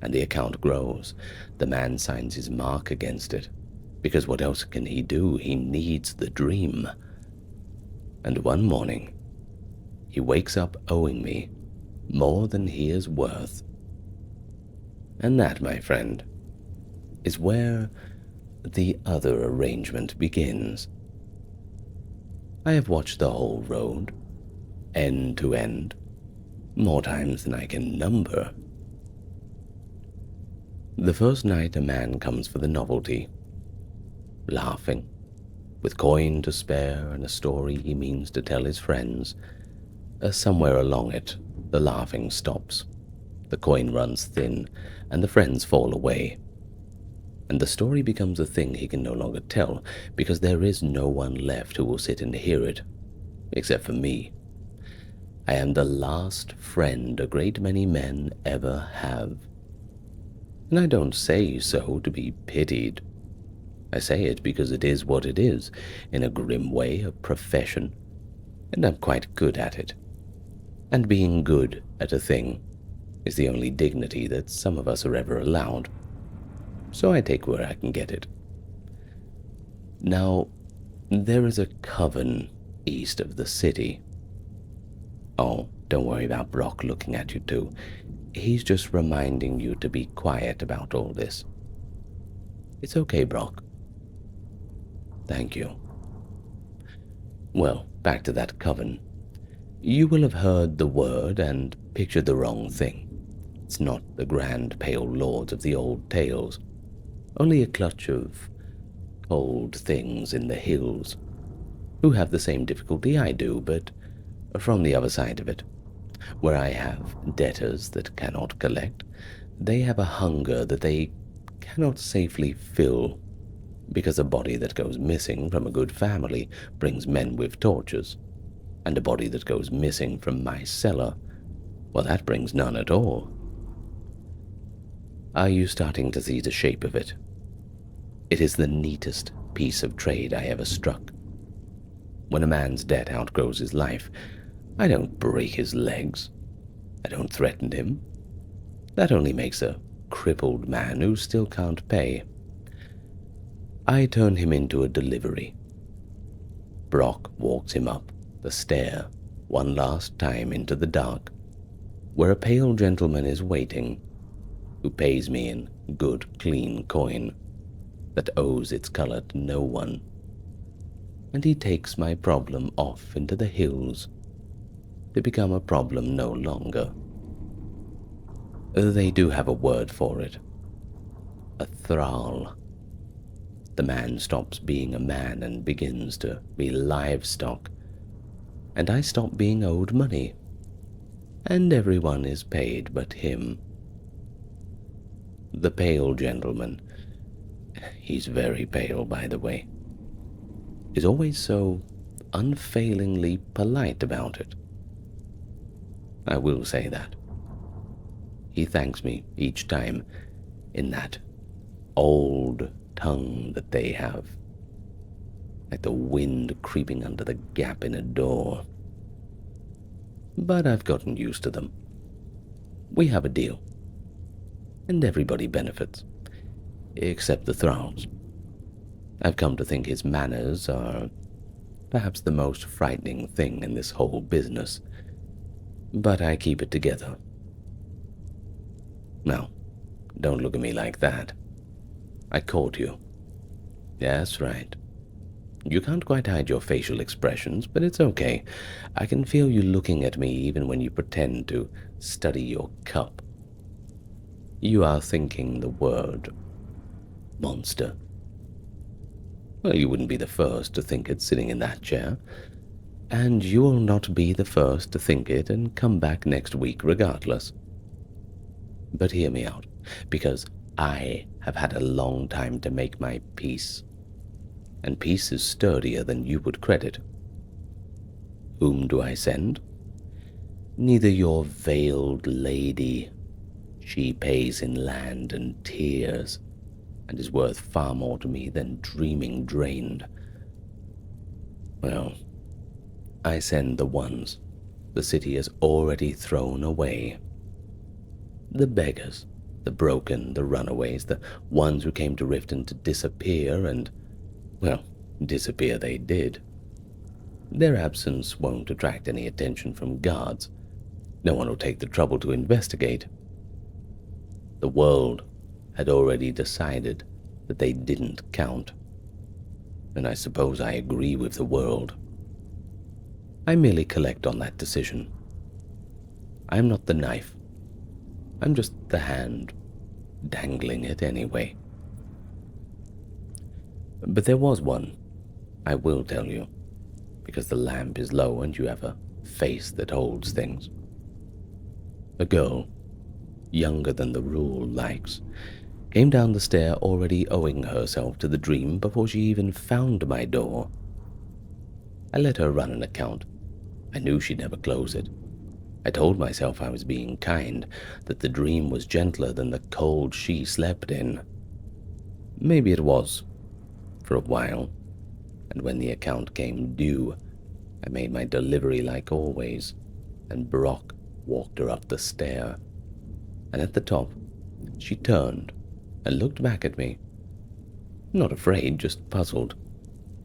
And the account grows. The man signs his mark against it. Because what else can he do? He needs the dream. And one morning, he wakes up owing me more than he is worth. And that, my friend, is where the other arrangement begins. I have watched the whole road, end to end, more times than I can number. The first night a man comes for the novelty, laughing, with coin to spare and a story he means to tell his friends. Somewhere along it, the laughing stops, the coin runs thin, and the friends fall away. And the story becomes a thing he can no longer tell, because there is no one left who will sit and hear it, except for me. I am the last friend a great many men ever have. And I don't say so to be pitied. I say it because it is what it is, in a grim way, a profession, and I'm quite good at it. And being good at a thing is the only dignity that some of us are ever allowed. So I take where I can get it. Now, there is a coven east of the city. Oh, don't worry about Brock looking at you too. He's just reminding you to be quiet about all this. It's okay, Brock. Thank you. Well, back to that coven. You will have heard the word and pictured the wrong thing. It's not the grand pale lords of the old tales. Only a clutch of cold things in the hills, who have the same difficulty I do, but from the other side of it. Where I have debtors that cannot collect, they have a hunger that they cannot safely fill, because a body that goes missing from a good family brings men with torches, and a body that goes missing from my cellar, well, that brings none at all. Are you starting to see the shape of it? It is the neatest piece of trade I ever struck. When a man's debt outgrows his life, I don't break his legs. I don't threaten him. That only makes a crippled man who still can't pay. I turn him into a delivery. Brock walks him up the stair one last time into the dark, where a pale gentleman is waiting, who pays me in good, clean coin that owes its color to no one. And he takes my problem off into the hills to become a problem no longer. They do have a word for it. A thrall. The man stops being a man and begins to be livestock, and I stop being owed money, and everyone is paid but him. The pale gentleman, he's very pale by the way, is always so unfailingly polite about it. I will say that. He thanks me each time in that old tongue that they have, like the wind creeping under the gap in a door. But I've gotten used to them. We have a deal. and everybody benefits, except the thralls. I've come to think his manners are perhaps the most frightening thing in this whole business, but I keep it together. Now, don't look at me like that. I caught you. That's right. You can't quite hide your facial expressions, but it's okay. I can feel you looking at me even when you pretend to study your cup. You are thinking the word monster. Well, you wouldn't be the first to think it sitting in that chair, and you will not be the first to think it and come back next week regardless. But hear me out, because I have had a long time to make my peace, and peace is sturdier than you would credit. Whom do I send? Neither your veiled lady. She pays in land and tears, and is worth far more to me than dreaming drained. Well, I send the ones the city has already thrown away. The beggars, the broken, the runaways, the ones who came to Riften to disappear and, well, disappear they did. Their absence won't attract any attention from guards. No one will take the trouble to investigate. The world had already decided that they didn't count, and I suppose I agree with the world. I merely collect on that decision. I'm not the knife. I'm just the hand, dangling it anyway. But there was one, I will tell you, because the lamp is low and you have a face that holds things. A girl, younger than the rule likes, came down the stair already owing herself to the dream before she even found my door. I let her run an account. I knew she'd never close it. I told myself I was being kind, that the dream was gentler than the cold she slept in. Maybe it was, for a while, and when the account came due, I made my delivery like always, and Brock walked her up the stair. And at the top, she turned and looked back at me. Not afraid, just puzzled,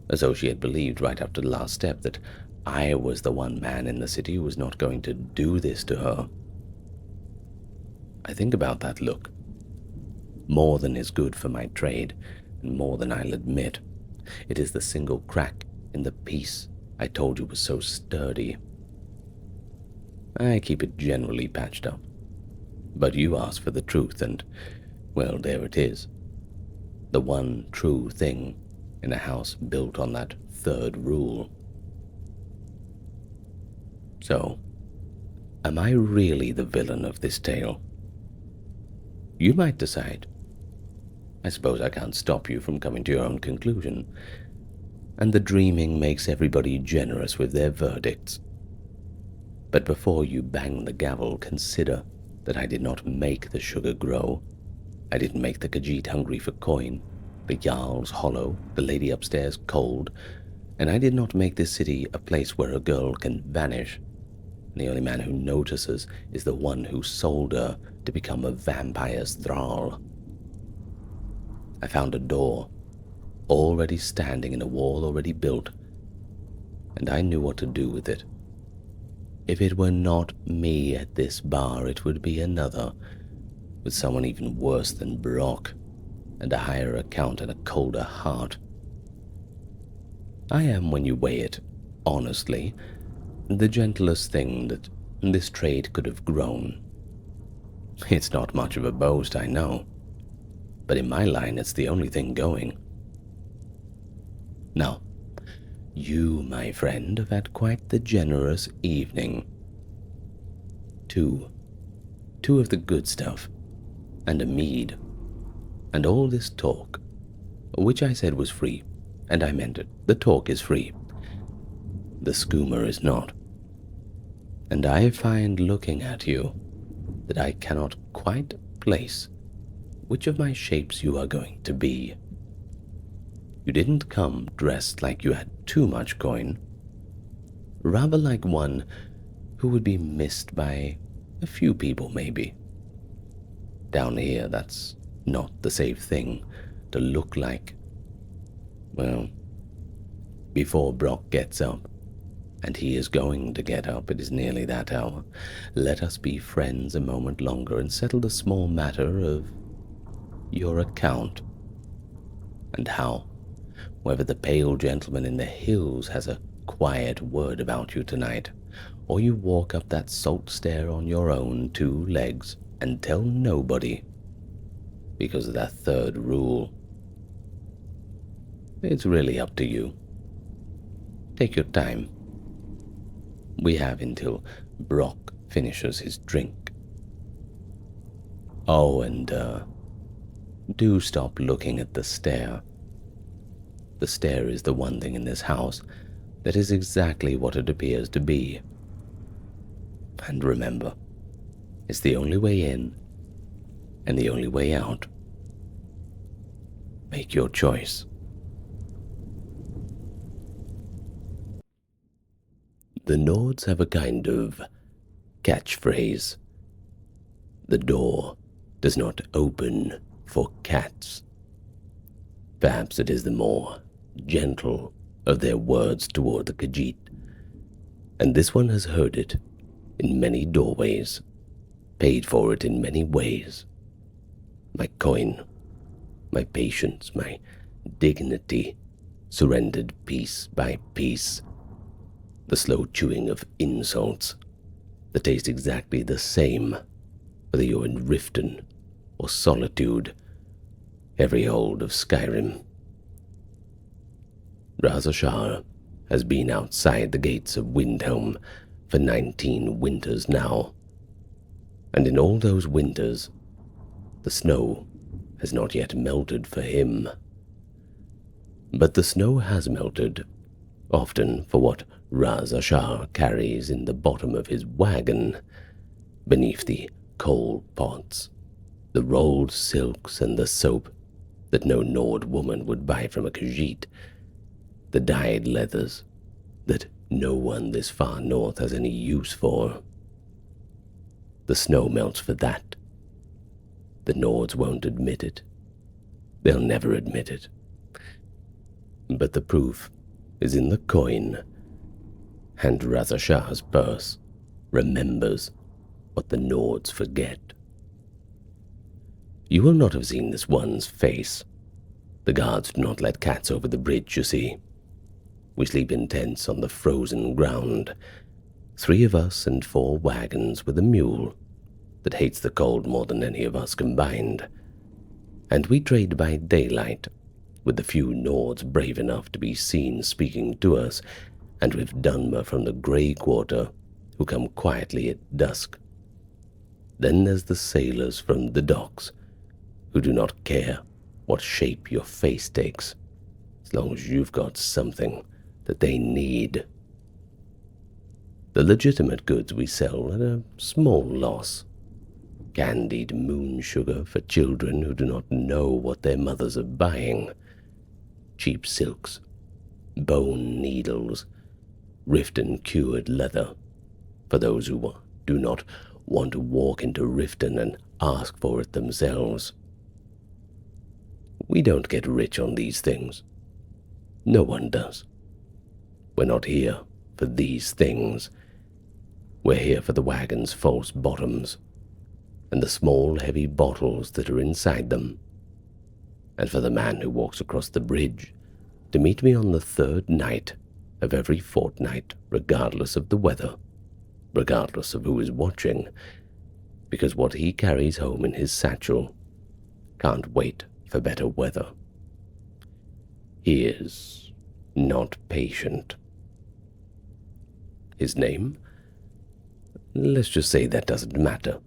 as though she had believed right after the last step that I was the one man in the city who was not going to do this to her. I think about that look. More than is good for my trade, and more than I'll admit. It is the single crack in the peace I told you was so sturdy. I keep it generally patched up. But you asked for the truth, and, well, there it is. The one true thing in a house built on that third rule. So, am I really the villain of this tale? You might decide. I suppose I can't stop you from coming to your own conclusion. And the dreaming makes everybody generous with their verdicts. But before you bang the gavel, consider that I did not make the sugar grow. I didn't make the Khajiit hungry for coin, the Jarls hollow, the lady upstairs cold, and I did not make this city a place where a girl can vanish. And the only man who notices is the one who sold her to become a vampire's thrall. I found a door, already standing in a wall already built, and I knew what to do with it. If it were not me at this bar, it would be another, with someone even worse than Brock, and a higher account and a colder heart. I am, when you weigh it, honestly, the gentlest thing that this trade could have grown. It's not much of a boast, I know, but in my line it's the only thing going. Now, you, my friend, have had quite the generous evening. Two of the good stuff, and a mead, and all this talk, which I said was free, and I meant it. The talk is free. The skooma is not. And I find looking at you that I cannot quite place which of my shapes you are going to be. You didn't come dressed like you had too much coin, rather like one who would be missed by a few people maybe. Down here, that's not the safe thing to look like. Well, before Brock gets up, and he is going to get up, it is nearly that hour, let us be friends a moment longer and settle the small matter of your account, and how, whether the pale gentleman in the hills has a quiet word about you tonight, or you walk up that salt stair on your own 2 legs and tell nobody, because of that 3rd rule. It's really up to you. Take your time. We have until Brock finishes his drink. Oh, and do stop looking at the stair. The stair is the one thing in this house that is exactly what it appears to be. And remember, it's the only way in and the only way out. Make your choice. The Nords have a kind of catchphrase. The door does not open for cats. Perhaps it is the more gentle of their words toward the Khajiit, and this one has heard it in many doorways, paid for it in many ways. My coin, my patience, my dignity, surrendered piece by piece. The slow chewing of insults that taste exactly the same, whether you're in Riften or Solitude, every hold of Skyrim. Razashar has been outside the gates of Windhelm for 19 winters now, and in all those winters, the snow has not yet melted for him. But the snow has melted, often for what Razashar carries in the bottom of his wagon, beneath the coal pots, the rolled silks and the soap that no Nord woman would buy from a Khajiit, the dyed leathers that no one this far north has any use for. The snow melts for that. The Nords won't admit it. They'll never admit it. But the proof is in the coin, and Razashar's purse remembers what the Nords forget. You will not have seen this one's face. The guards do not let cats over the bridge, you see. We sleep in tents on the frozen ground, 3 of us and 4 wagons with a mule that hates the cold more than any of us combined, and we trade by daylight with the few Nords brave enough to be seen speaking to us, and with Dunmer from the Grey Quarter who come quietly at dusk. Then there's the sailors from the docks who do not care what shape your face takes, as long as you've got something that they need. The legitimate goods we sell at a small loss. Candied moon sugar for children who do not know what their mothers are buying. Cheap silks, bone needles, Riften-cured leather for those who do not want to walk into Riften and ask for it themselves. We don't get rich on these things. No one does. We're not here for these things. We're here for the wagon's false bottoms and the small, heavy bottles that are inside them, and for the man who walks across the bridge to meet me on the 3rd night of every fortnight, regardless of the weather, regardless of who is watching, because what he carries home in his satchel can't wait for better weather. He is not patient. His name? Let's just say that doesn't matter.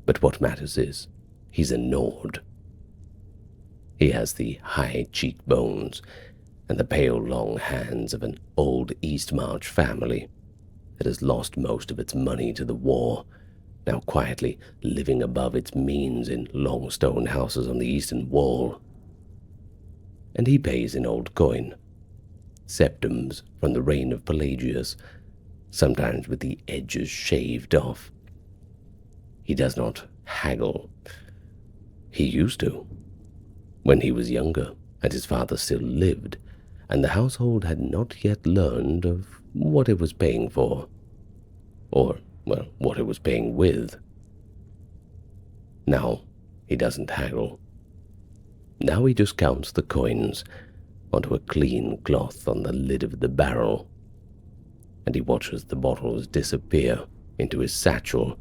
But what matters is, he's a Nord. He has the high cheekbones and the pale long hands of an old Eastmarch family that has lost most of its money to the war, now quietly living above its means in long stone houses on the eastern wall. And he pays in old coin, septims from the reign of Pelagius, sometimes with the edges shaved off. He does not haggle. He used to, when he was younger and his father still lived, and the household had not yet learned of what it was paying for, or, well, what it was paying with. Now he doesn't haggle. Now he just counts the coins onto a clean cloth on the lid of the barrel, and he watches the bottles disappear into his satchel,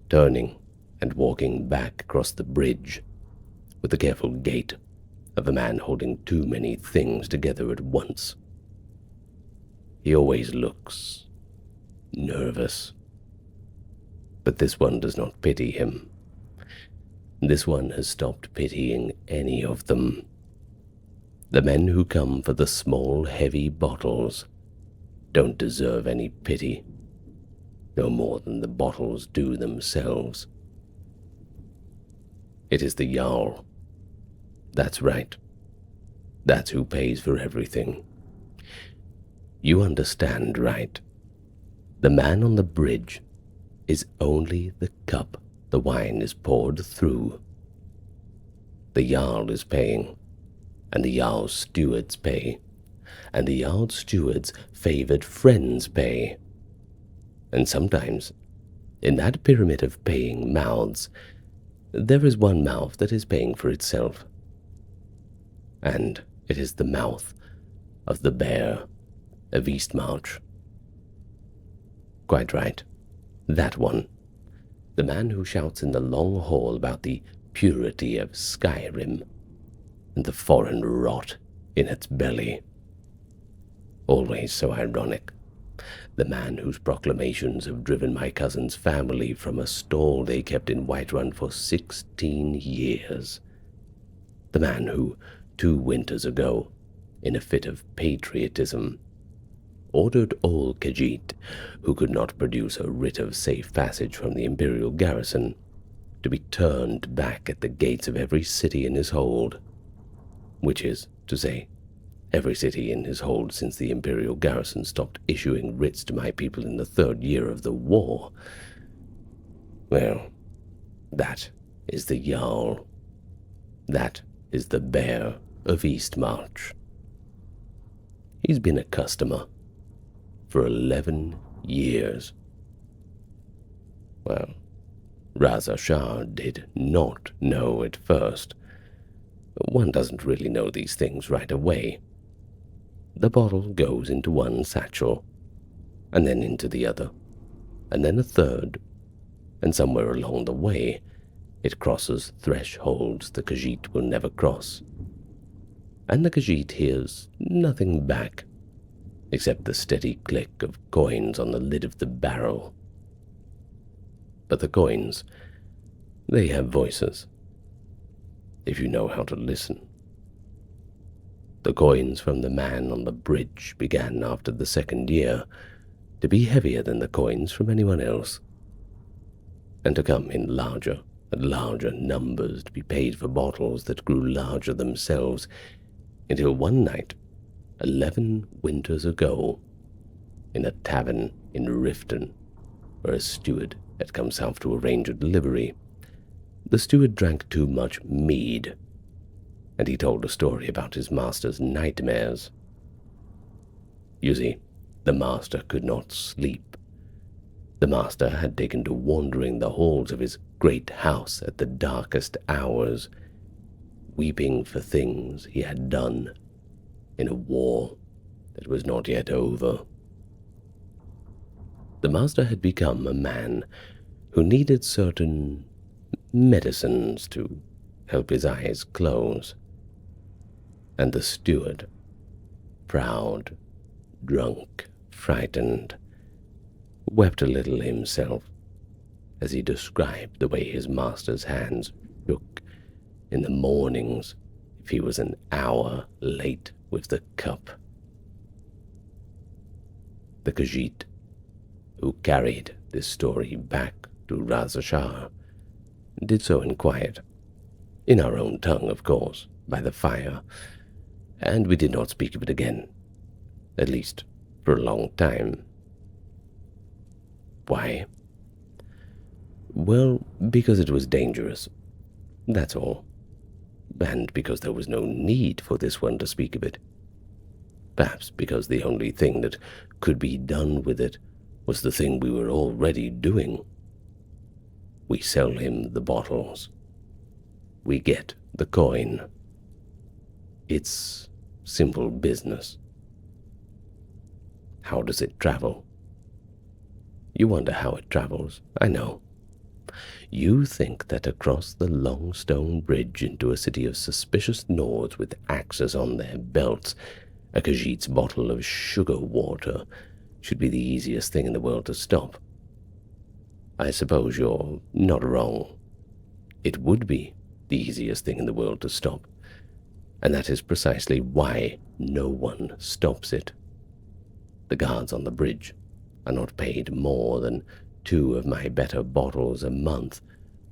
turning and walking back across the bridge with the careful gait of a man holding too many things together at once. He always looks nervous, but this one does not pity him. This one has stopped pitying any of them. The men who come for the small, heavy bottles don't deserve any pity, no more than the bottles do themselves. It is the Jarl. That's right. That's who pays for everything. You understand, right? The man on the bridge is only the cup the wine is poured through. The Jarl is paying, and the Jarl's stewards pay, and the Jarl's stewards' favored friends pay. And sometimes, in that pyramid of paying mouths, there is one mouth that is paying for itself. And it is the mouth of the Bear of Eastmarch. Quite right, that one. The man who shouts in the long hall about the purity of Skyrim and the foreign rot in its belly. Always so ironic. The man whose proclamations have driven my cousin's family from a stall they kept in Whiterun for 16 years. The man who, 2 winters ago, in a fit of patriotism, ordered all Khajiit, who could not produce a writ of safe passage from the imperial garrison, to be turned back at the gates of every city in his hold, which is to say, every city in his hold since the imperial garrison stopped issuing writs to my people in the 3rd year of the war. Well, that is the Jarl. That is the Bear of Eastmarch. He's been a customer for 11 years. Well, Raza Shah did not know at first. One doesn't really know these things right away. The bottle goes into one satchel, and then into the other, and then a third, and somewhere along the way, it crosses thresholds the Khajiit will never cross. And the Khajiit hears nothing back, except the steady click of coins on the lid of the barrel. But the coins, they have voices, if you know how to listen. The coins from the man on the bridge began after the 2nd year to be heavier than the coins from anyone else, and to come in larger and larger numbers to be paid for bottles that grew larger themselves, until one night, 11 winters ago, in a tavern in Riften, where a steward had come south to arrange a delivery, the steward drank too much mead, and he told a story about his master's nightmares. You see, the master could not sleep. The master had taken to wandering the halls of his great house at the darkest hours, weeping for things he had done in a war that was not yet over. The master had become a man who needed certain medicines to help his eyes close, and the steward, proud, drunk, frightened, wept a little himself as he described the way his master's hands shook in the mornings if he was an hour late with the cup. The Khajiit, who carried this story back to Raza Shah, did so in quiet, in our own tongue, of course, by the fire, and we did not speak of it again, at least for a long time. Why? Well, because it was dangerous. That's all. And because there was no need for this one to speak of it. Perhaps because the only thing that could be done with it was the thing we were already doing. We sell him the bottles. We get the coin. It's simple business. How does it travel? You wonder how it travels, I know. You think that across the long stone bridge into a city of suspicious Nords with axes on their belts, a Khajiit's bottle of sugar water should be the easiest thing in the world to stop. I suppose you're not wrong. It would be the easiest thing in the world to stop, and that is precisely why no one stops it. The guards on the bridge are not paid more than 2 of my better bottles a month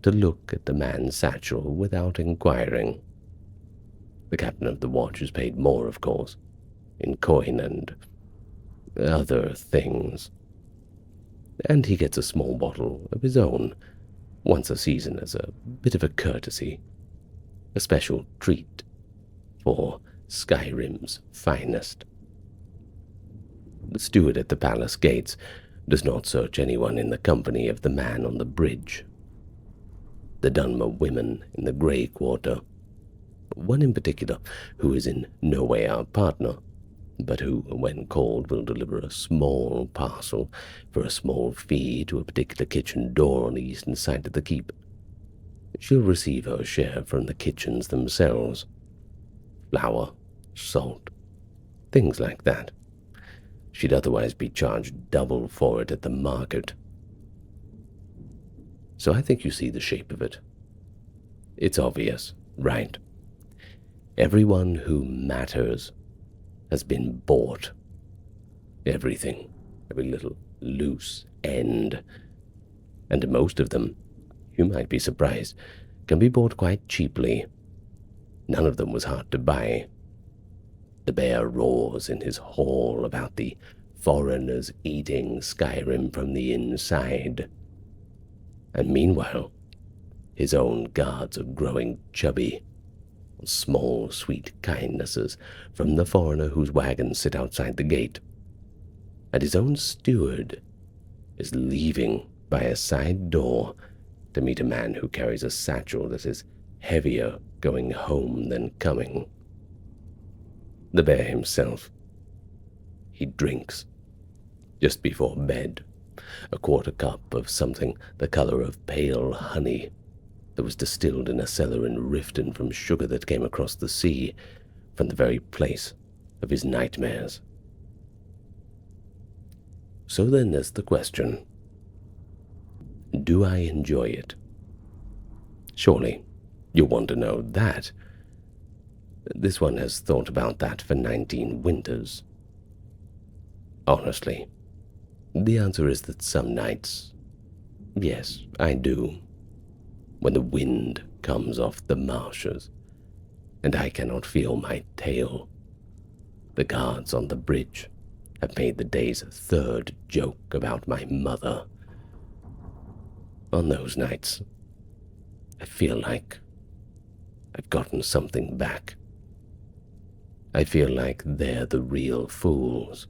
to look at the man's satchel without inquiring. The captain of the watch is paid more, of course, in coin and other things. And he gets a small bottle of his own once a season as a bit of a courtesy, a special treat for Skyrim's finest. The steward at the palace gates does not search anyone in the company of the man on the bridge. The Dunmer women in the Grey Quarter, one in particular who is in no way our partner, but who, when called, will deliver a small parcel for a small fee to a particular kitchen door on the eastern side of the keep. She'll receive her share from the kitchens themselves. Flour, salt, things like that. She'd otherwise be charged double for it at the market. So I think you see the shape of it. It's obvious, right? Everyone who matters has been bought. Everything, every little loose end. And most of them, you might be surprised, can be bought quite cheaply. None of them was hard to buy. The bear roars in his hall about the foreigners eating Skyrim from the inside. And meanwhile, his own guards are growing chubby. Small, sweet kindnesses from the foreigner whose wagons sit outside the gate. And his own steward is leaving by a side door to meet a man who carries a satchel that is heavier going home than coming. The bear himself, he drinks, just before bed, a quarter cup of something the color of pale honey that was distilled in a cellar in Riften from sugar that came across the sea from the very place of his nightmares. So then there's the question, do I enjoy it? Surely you'll want to know that. This one has thought about that for 19 winters. Honestly, the answer is that some nights, yes, I do. When the wind comes off the marshes, and I cannot feel my tail. The guards on the bridge have made the day's 3rd joke about my mother. On those nights, I feel like I've gotten something back. I feel like they're the real fools.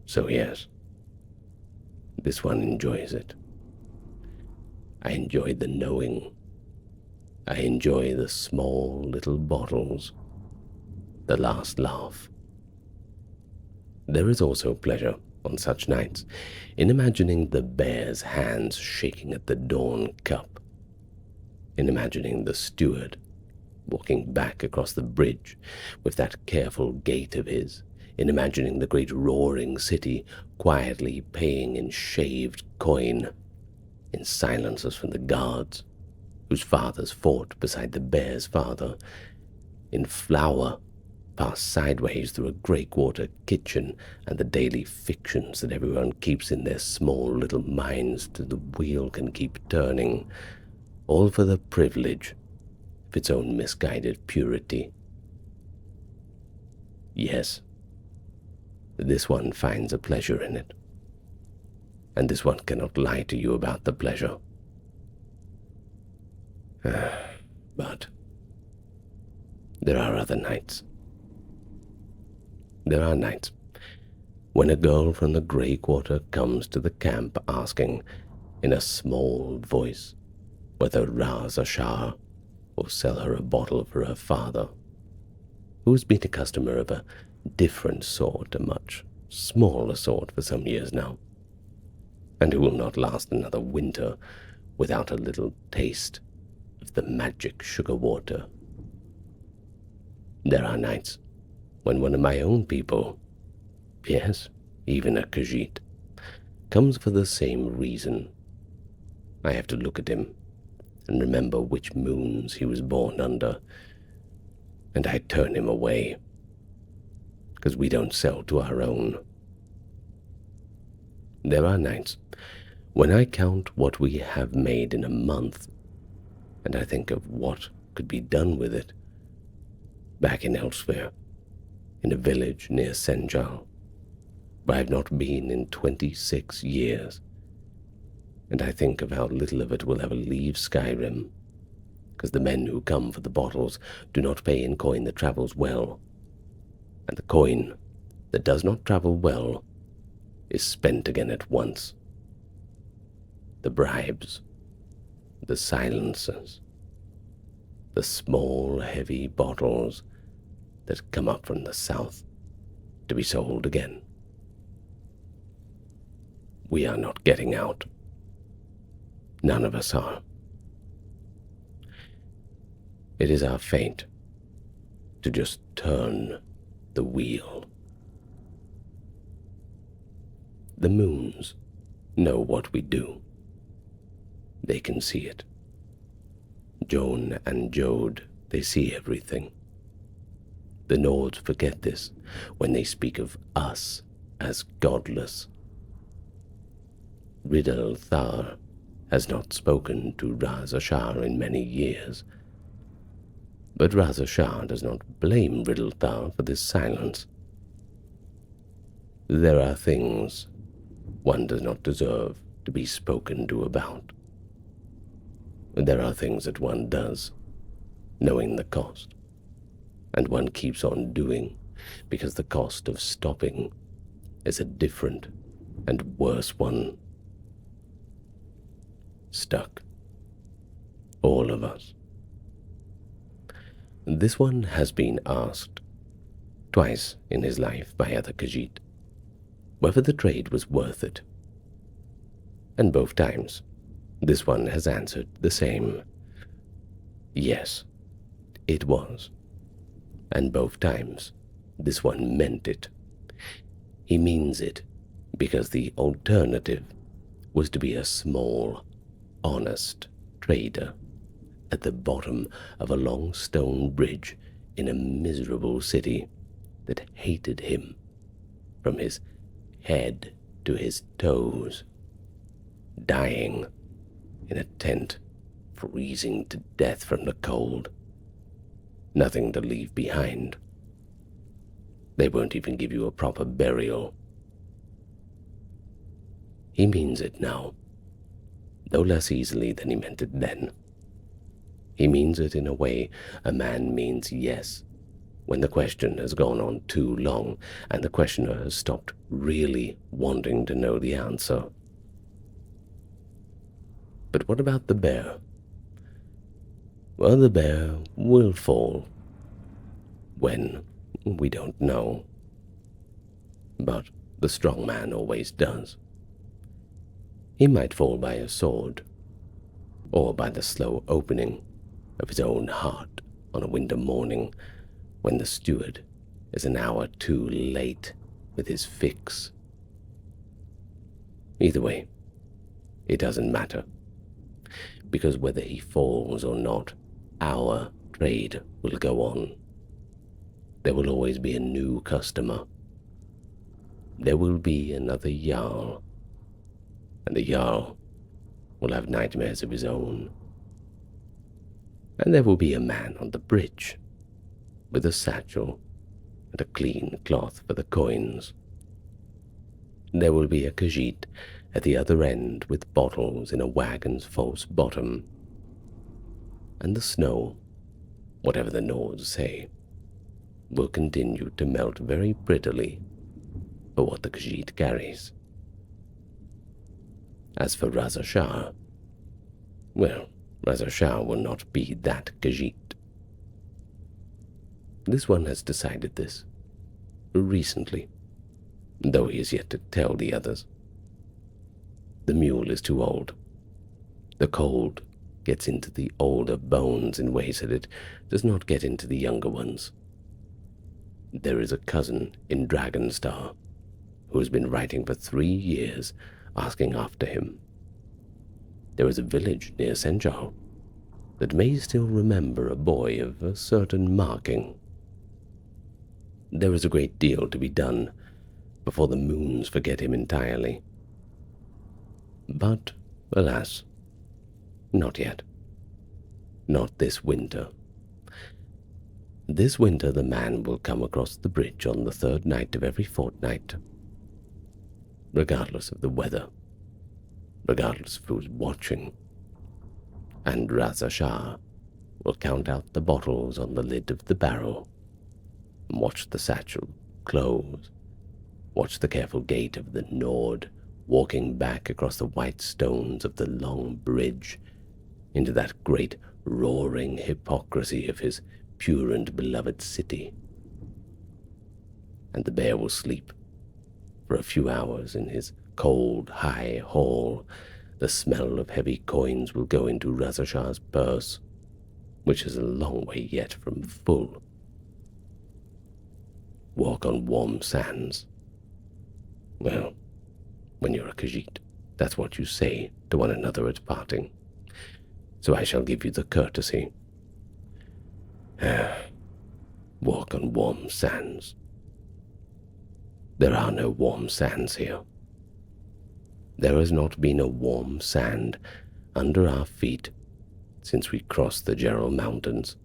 So yes, this one enjoys it. I enjoy the knowing. I enjoy the small little bottles, the last laugh. There is also pleasure on such nights in imagining the bear's hands shaking at the dawn cup, in imagining the steward walking back across the bridge with that careful gait of his, in imagining the great roaring city quietly paying in shaved coin, in silences from the guards, whose fathers fought beside the bear's father, in flour passed sideways through a grey quarter kitchen, and the daily fictions that everyone keeps in their small little minds till the wheel can keep turning, all for the privilege of its own misguided purity. Yes, this one finds a pleasure in it. and this one cannot lie to you about the pleasure. But there are other nights. There are nights when a girl from the Grey Quarter comes to the camp asking, in a small voice, whether Raz Ashar will sell her a bottle for her father, who has been a customer of a different sort, a much smaller sort, for some years now, and who will not last another winter without a little taste of the magic sugar water. There are nights when one of my own people, yes, even a Khajiit, comes for the same reason. I have to look at him and remember which moons he was born under, and I turn him away, because we don't sell to our own. There are nights when I count what we have made in a month, and I think of what could be done with it back in elsewhere, in a village near Senjal, where I've not been in 26 years, and I think of how little of it will ever leave Skyrim, because the men who come for the bottles do not pay in coin that travels well, and the coin that does not travel well is spent again at once. The bribes, the silencers, the small, heavy bottles that come up from the south to be sold again. We are not getting out. None of us are. It is our fate to just turn the wheel. The moons know what we do. They can see it. Joan and Jode, they see everything. The Nords forget this when they speak of us as godless. Riddle Thar has not spoken to Raz Ashar in many years, but Raz Ashar does not blame Riddle Thar for this silence. There are things one does not deserve to be spoken to about. There are things that one does, knowing the cost, and one keeps on doing because the cost of stopping is a different and worse one. Stuck. All of us. This one has been asked twice in his life by other Khajiit whether the trade was worth it, and both times this one has answered the same. Yes, it was, and both times this one meant it. He means it because the alternative was to be a small, honest trader at the bottom of a long stone bridge in a miserable city that hated him from his head to his toes, dying in a tent, freezing to death from the cold. Nothing to leave behind. They won't even give you a proper burial. He means it now, though less easily than he meant it then. He means it in a way a man means yes, when the question has gone on too long and the questioner has stopped really wanting to know the answer. But what about the bear? Well, the bear will fall. When, we don't know. But the strong man always does. He might fall by a sword, or by the slow opening of his own heart on a winter morning when the steward is an hour too late with his fix. Either way, it doesn't matter, because whether he falls or not, our trade will go on. There will always be a new customer. There will be another Jarl, and the Jarl will have nightmares of his own. And there will be a man on the bridge with a satchel and a clean cloth for the coins. There will be a Khajiit at the other end with bottles in a wagon's false bottom. And the snow, whatever the Nords say, will continue to melt very prettily for what the Khajiit carries. As for Raza Shah, well, Raza Shah will not be that Khajiit. This one has decided this recently, though he is yet to tell the others. The mule is too old. The cold gets into the older bones in ways that it does not get into the younger ones. There is a cousin in Dragonstar who has been writing for 3 years asking after him. There is a village near Senjal that may still remember a boy of a certain marking. There is a great deal to be done before the moons forget him entirely. But, alas, not yet. Not this winter. This winter the man will come across the bridge on the 3rd night of every fortnight, regardless of the weather, regardless of who's watching. And Raza Shah will count out the bottles on the lid of the barrel, and watch the satchel close, watch the careful gait of the Nord walking back across the white stones of the long bridge into that great roaring hypocrisy of his pure and beloved city. And the bear will sleep for a few hours in his cold, high hall. The smell of heavy coins will go into Raza Shah's purse, which is a long way yet from full. Walk on warm sands. Well, when you're a Khajiit, that's what you say to one another at parting. So I shall give you the courtesy. Walk on warm sands. There are no warm sands here. There has not been a warm sand under our feet since we crossed the Gerald Mountains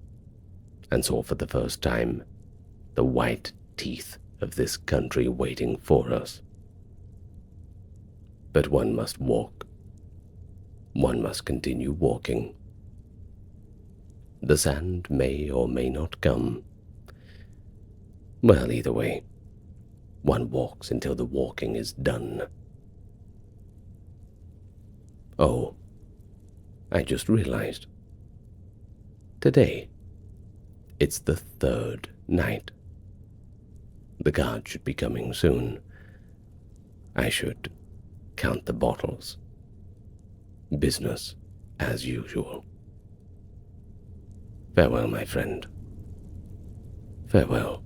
and saw for the first time the white teeth of this country waiting for us. But one must walk. One must continue walking. The sand may or may not come. Well, either way, one walks until the walking is done. Oh, I just realized. Today, it's the 3rd night. The guard should be coming soon. I should count the bottles. Business as usual. Farewell, my friend. Farewell.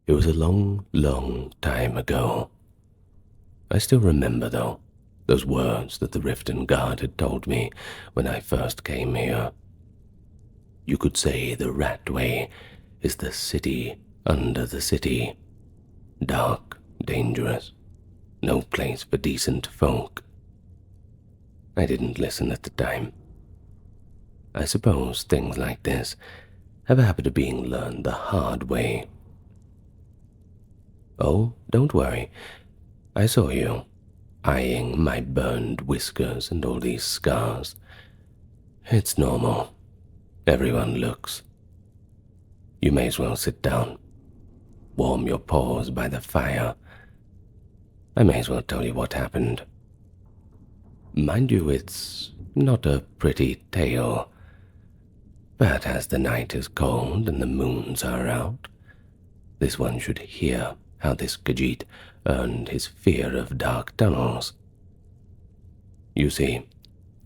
It was a long, long time ago. I still remember, though, those words that the Riften guard had told me when I first came here. You could say the Ratway is the city under the city. Dark, dangerous, no place for decent folk. I didn't listen at the time. I suppose things like this have a habit of being learned the hard way. Oh, don't worry. I saw you, eyeing my burned whiskers and all these scars. It's normal. Everyone looks. You may as well sit down. Warm your paws by the fire. I may as well tell you what happened. Mind you, it's not a pretty tale. But as the night is cold and the moons are out, this one should hear how this Khajiit earned his fear of dark tunnels. You see,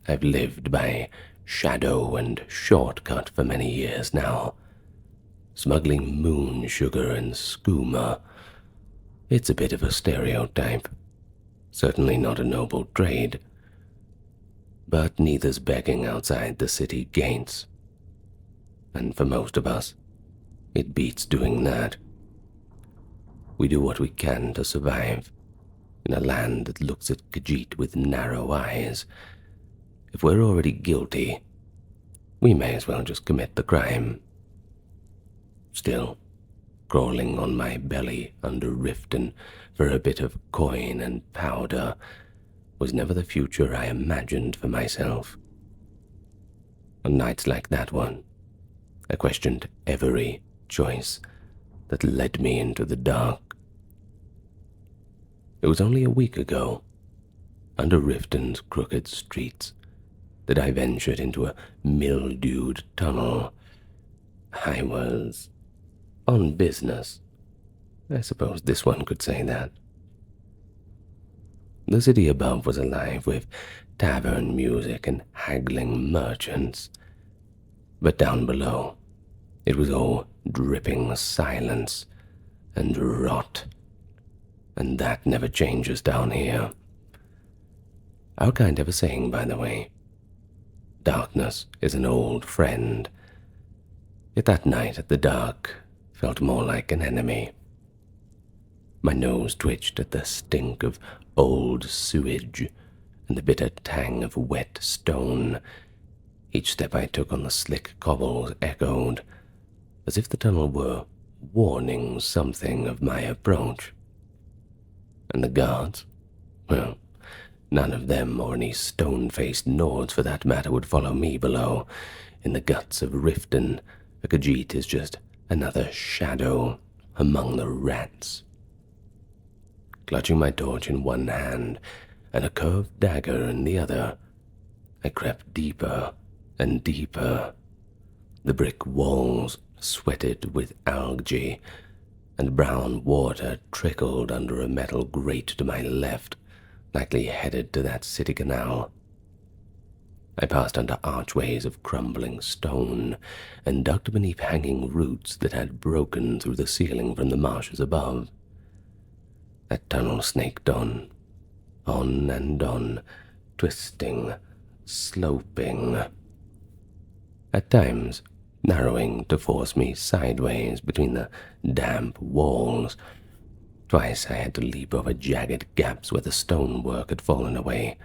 I've lived by shadow and shortcut for many years now, smuggling moon sugar and skooma. It's a bit of a stereotype, certainly not a noble trade, but neither's begging outside the city gates. And for most of us, it beats doing that. We do what we can to survive in a land that looks at Khajiit with narrow eyes. If we're already guilty, we may as well just commit the crime. Still, crawling on my belly under Riften for a bit of coin and powder was never the future I imagined for myself. On nights like that one, I questioned every choice that led me into the dark. It was only a week ago, under Riften's crooked streets, that I ventured into a mildewed tunnel. I was on business. I suppose this one could say that. The city above was alive with tavern music and haggling merchants, but down below it was all dripping silence and rot, and that never changes down here. Our kind have a saying, by the way. Darkness is an old friend. Yet that night the dark felt more like an enemy. My nose twitched at the stink of old sewage and the bitter tang of wet stone. Each step I took on the slick cobbles echoed, as if the tunnel were warning something of my approach. And the guards? Well, none of them or any stone-faced Nords for that matter would follow me below. In the guts of Riften, a Khajiit is just another shadow among the rats. Clutching my torch in one hand and a curved dagger in the other, I crept deeper and deeper. The brick walls sweated with algae, and brown water trickled under a metal grate to my left, likely headed to that city canal. I passed under archways of crumbling stone and ducked beneath hanging roots that had broken through the ceiling from the marshes above. That tunnel snaked on and on, twisting, sloping, at times narrowing to force me sideways between the damp walls. Twice I had to leap over jagged gaps where the stonework had fallen away.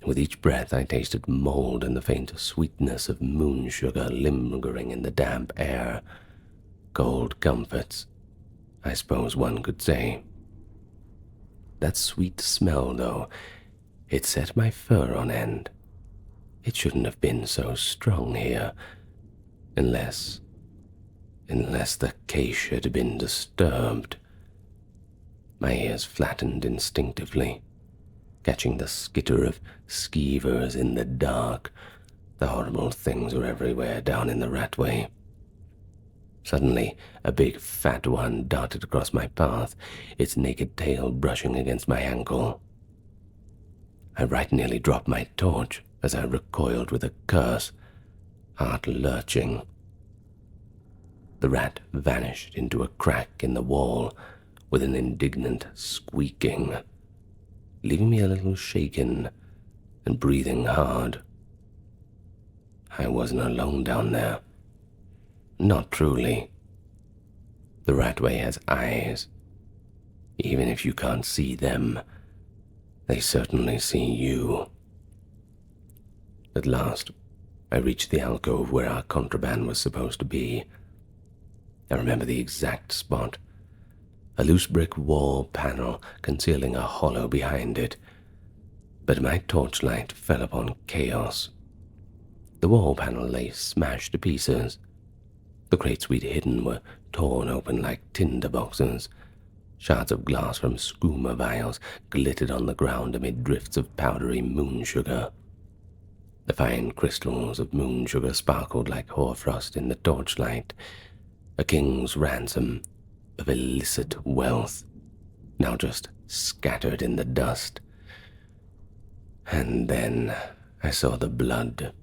With each breath I tasted mold and the faint sweetness of moon sugar lingering in the damp air. Cold comforts, I suppose one could say. That sweet smell, though, it set my fur on end. It shouldn't have been so strong here, unless the cache had been disturbed. My ears flattened instinctively, catching the skitter of skeevers in the dark. The horrible things were everywhere down in the ratway. Suddenly, a big fat one darted across my path, its naked tail brushing against my ankle. I right nearly dropped my torch as I recoiled with a curse, heart lurching. The rat vanished into a crack in the wall with an indignant squeaking, leaving me a little shaken and breathing hard. I wasn't alone down there. Not truly. The ratway has eyes. Even if you can't see them, they certainly see you. At last, I reached the alcove where our contraband was supposed to be. I remember the exact spot. A loose brick wall panel concealing a hollow behind it. But my torchlight fell upon chaos. The wall panel lay smashed to pieces. The crates we'd hidden were torn open like tinder boxes. Shards of glass from skooma vials glittered on the ground amid drifts of powdery moon sugar. The fine crystals of moon sugar sparkled like hoarfrost in the torchlight, a king's ransom of illicit wealth, now just scattered in the dust. And then I saw the blood.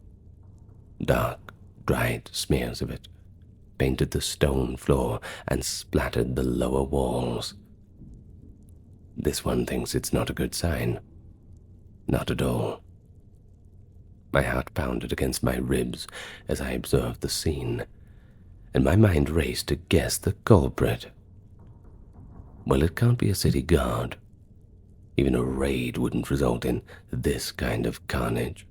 Dark, dried smears of it painted the stone floor and splattered the lower walls. This one thinks it's not a good sign. Not at all. My heart pounded against my ribs as I observed the scene, and my mind raced to guess the culprit. Well, it can't be a city guard. Even a raid wouldn't result in this kind of carnage,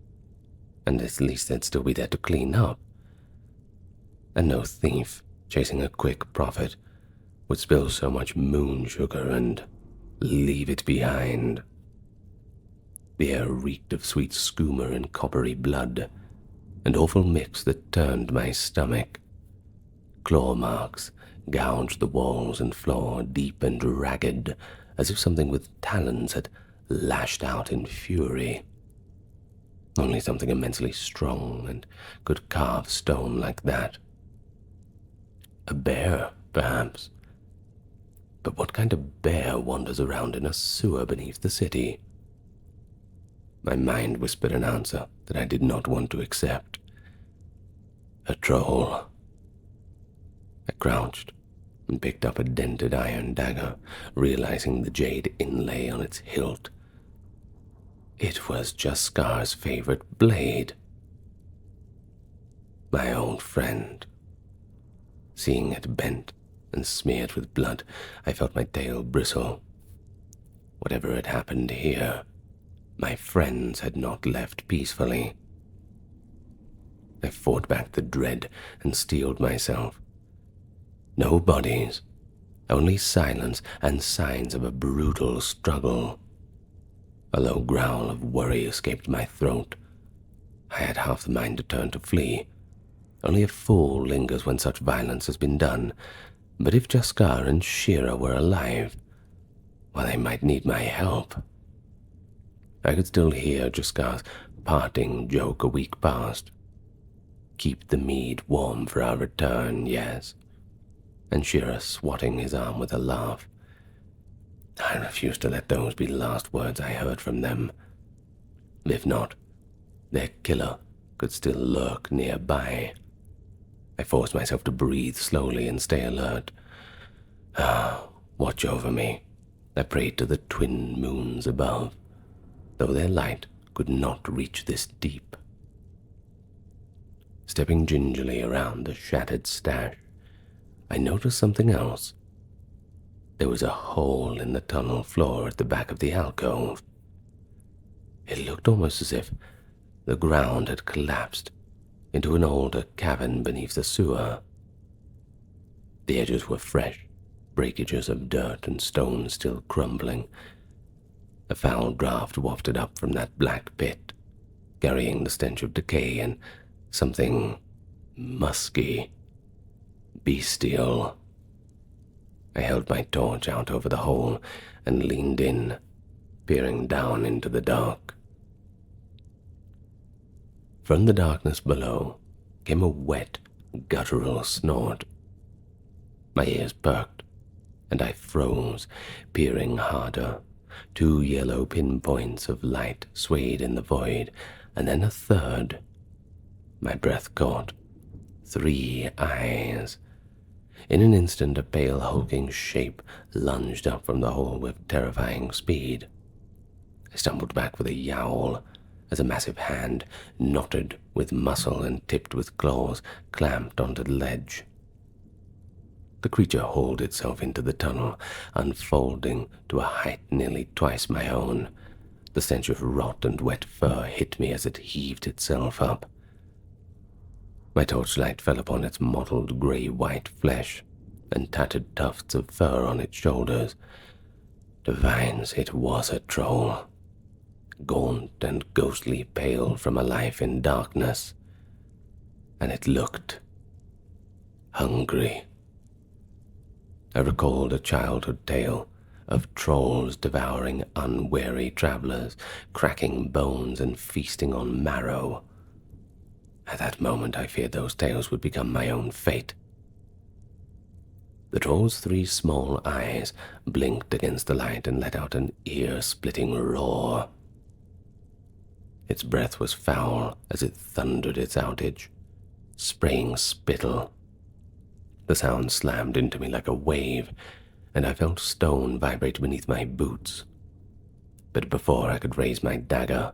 and at least they'd still be there to clean up. And no thief chasing a quick profit would spill so much moon sugar and leave it behind. The air reeked of sweet skooma and coppery blood, an awful mix that turned my stomach. Claw marks gouged the walls and floor deep and ragged, as if something with talons had lashed out in fury. Only something immensely strong and could carve stone like that. A bear, perhaps. But what kind of bear wanders around in a sewer beneath the city? My mind whispered an answer that I did not want to accept. A troll. I crouched and picked up a dented iron dagger, realizing the jade inlay on its hilt. It was Jaskar's favorite blade. My old friend. Seeing it bent and smeared with blood, I felt my tail bristle. Whatever had happened here, my friends had not left peacefully. I fought back the dread and steeled myself. No bodies, only silence and signs of a brutal struggle. A low growl of worry escaped my throat. I had half the mind to turn to flee. Only a fool lingers when such violence has been done. But if Jaskar and Shira were alive, well, they might need my help. I could still hear Jaskar's parting joke a week past. Keep the mead warm for our return, yes. And Shira swatting his arm with a laugh. I refused to let those be the last words I heard from them. If not, their killer could still lurk nearby. I forced myself to breathe slowly and stay alert. Watch over me. I prayed to the twin moons above, though their light could not reach this deep. Stepping gingerly around the shattered stash, I noticed something else. There was a hole in the tunnel floor at the back of the alcove. It looked almost as if the ground had collapsed into an older cavern beneath the sewer. The edges were fresh, breakages of dirt and stone still crumbling. A foul draught wafted up from that black pit, carrying the stench of decay and something musky, bestial. I held my torch out over the hole and leaned in, peering down into the dark. From the darkness below came a wet, guttural snort. My ears perked, and I froze, peering harder. 2 yellow pinpoints of light swayed in the void, and then a third. My breath caught. 3 eyes. In an instant, a pale, hulking shape lunged up from the hole with terrifying speed. I stumbled back with a yowl as a massive hand, knotted with muscle and tipped with claws, clamped onto the ledge. The creature hauled itself into the tunnel, unfolding to a height nearly twice my own. The stench of rot and wet fur hit me as it heaved itself up. My torchlight fell upon its mottled grey-white flesh and tattered tufts of fur on its shoulders. Divines, it was a troll, gaunt and ghostly pale from a life in darkness, and it looked hungry. I recalled a childhood tale of trolls devouring unwary travelers, cracking bones and feasting on marrow. At that moment, I feared those tales would become my own fate. The troll's 3 small eyes blinked against the light and let out an ear-splitting roar. Its breath was foul as it thundered its outage, spraying spittle. The sound slammed into me like a wave, and I felt stone vibrate beneath my boots. But before I could raise my dagger,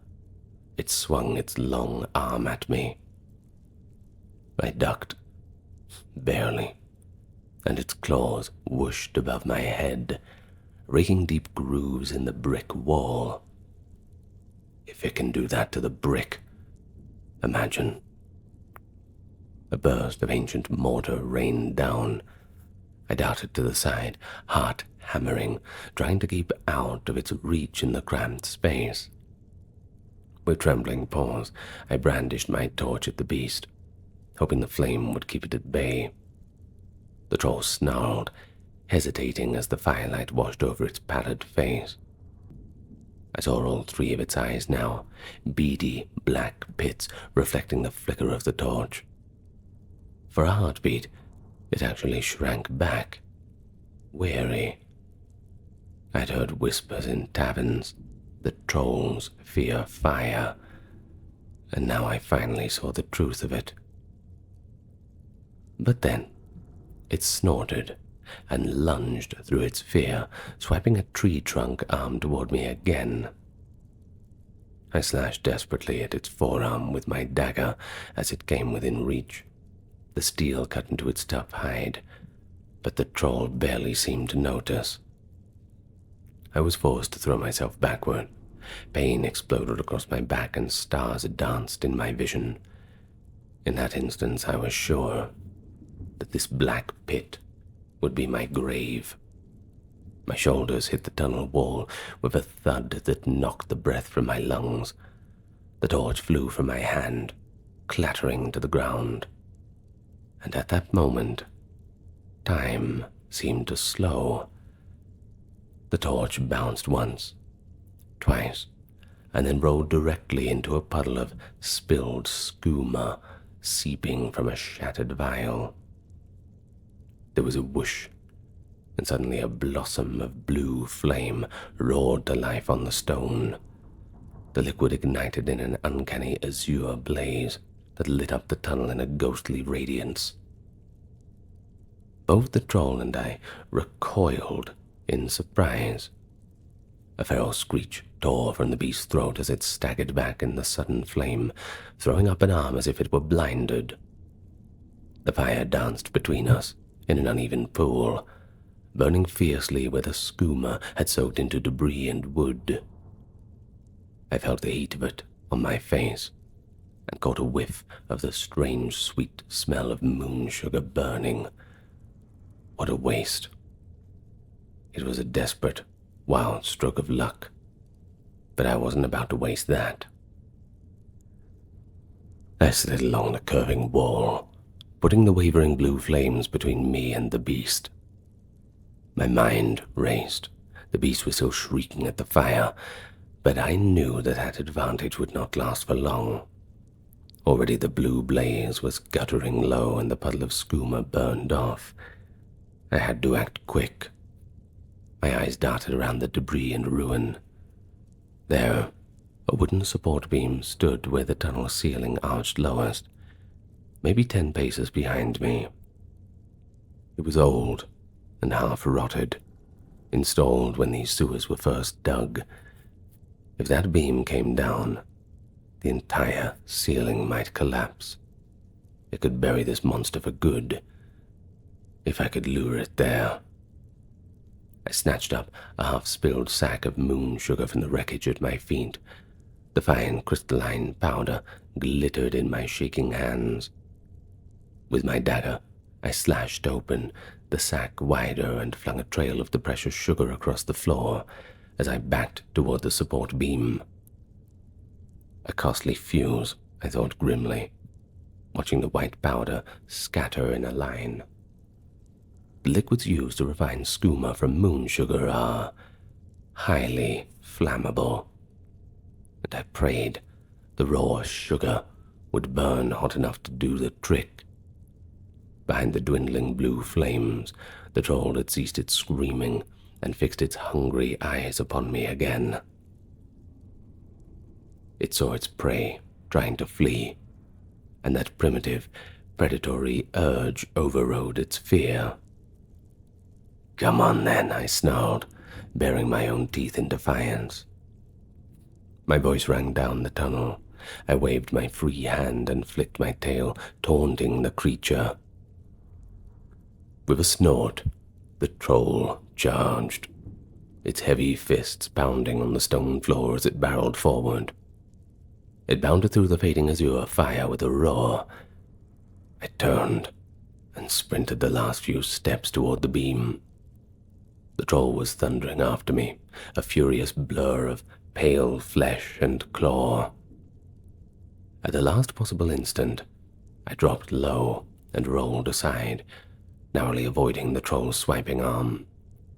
it swung its long arm at me. I ducked, barely, and its claws whooshed above my head, raking deep grooves in the brick wall. If it can do that to the brick, imagine. A burst of ancient mortar rained down, I darted to the side, heart hammering, trying to keep out of its reach in the cramped space. With trembling paws, I brandished my torch at the beast, hoping the flame would keep it at bay. The troll snarled, hesitating as the firelight washed over its pallid face. I saw all three of its eyes now, beady black pits reflecting the flicker of the torch. For a heartbeat, it actually shrank back, weary. I'd heard whispers in taverns that trolls fear fire, and now I finally saw the truth of it. But then, it snorted and lunged through its fear, swiping a tree trunk arm toward me again. I slashed desperately at its forearm with my dagger as it came within reach. The steel cut into its tough hide, but the troll barely seemed to notice. I was forced to throw myself backward. Pain exploded across my back and stars danced in my vision. In that instance, I was sure that this black pit would be my grave. My shoulders hit the tunnel wall with a thud that knocked the breath from my lungs. The torch flew from my hand, clattering to the ground. And at that moment, time seemed to slow. The torch bounced once, twice, and then rolled directly into a puddle of spilled skooma seeping from a shattered vial. There was a whoosh, and suddenly a blossom of blue flame roared to life on the stone. The liquid ignited in an uncanny azure blaze that lit up the tunnel in a ghostly radiance. Both the troll and I recoiled in surprise. A feral screech tore from the beast's throat as it staggered back in the sudden flame, throwing up an arm as if it were blinded. The fire danced between us in an uneven pool, burning fiercely where the skooma had soaked into debris and wood. I felt the heat of it on my face and caught a whiff of the strange sweet smell of moon sugar burning. What a waste. It was a desperate, wild stroke of luck, but I wasn't about to waste that. I slid along the curving wall, putting the wavering blue flames between me and the beast. My mind raced. The beast was still shrieking at the fire, but I knew that advantage would not last for long. Already the blue blaze was guttering low and the puddle of skooma burned off. I had to act quick. My eyes darted around the debris and ruin. There, a wooden support beam stood where the tunnel ceiling arched lowest, maybe 10 paces behind me. It was old and half-rotted, installed when these sewers were first dug. If that beam came down, the entire ceiling might collapse. It could bury this monster for good, if I could lure it there. I snatched up a half-spilled sack of moon sugar from the wreckage at my feet. The fine crystalline powder glittered in my shaking hands. With my dagger, I slashed open the sack wider and flung a trail of the precious sugar across the floor as I backed toward the support beam. A costly fuse, I thought grimly, watching the white powder scatter in a line. The liquids used to refine skooma from moon sugar are highly flammable, and I prayed the raw sugar would burn hot enough to do the trick. Behind the dwindling blue flames, the troll had ceased its screaming and fixed its hungry eyes upon me again. It saw its prey trying to flee, and that primitive, predatory urge overrode its fear. "Come on then," I snarled, baring my own teeth in defiance. My voice rang down the tunnel. I waved my free hand and flicked my tail, taunting the creature. With a snort, the troll charged, its heavy fists pounding on the stone floor as it barreled forward. It bounded through the fading azure fire with a roar. I turned and and sprinted the last few steps toward the beam. The troll was thundering after me, a furious blur of pale flesh and claw. At the last possible instant, I dropped low and rolled aside, narrowly avoiding the troll's swiping arm.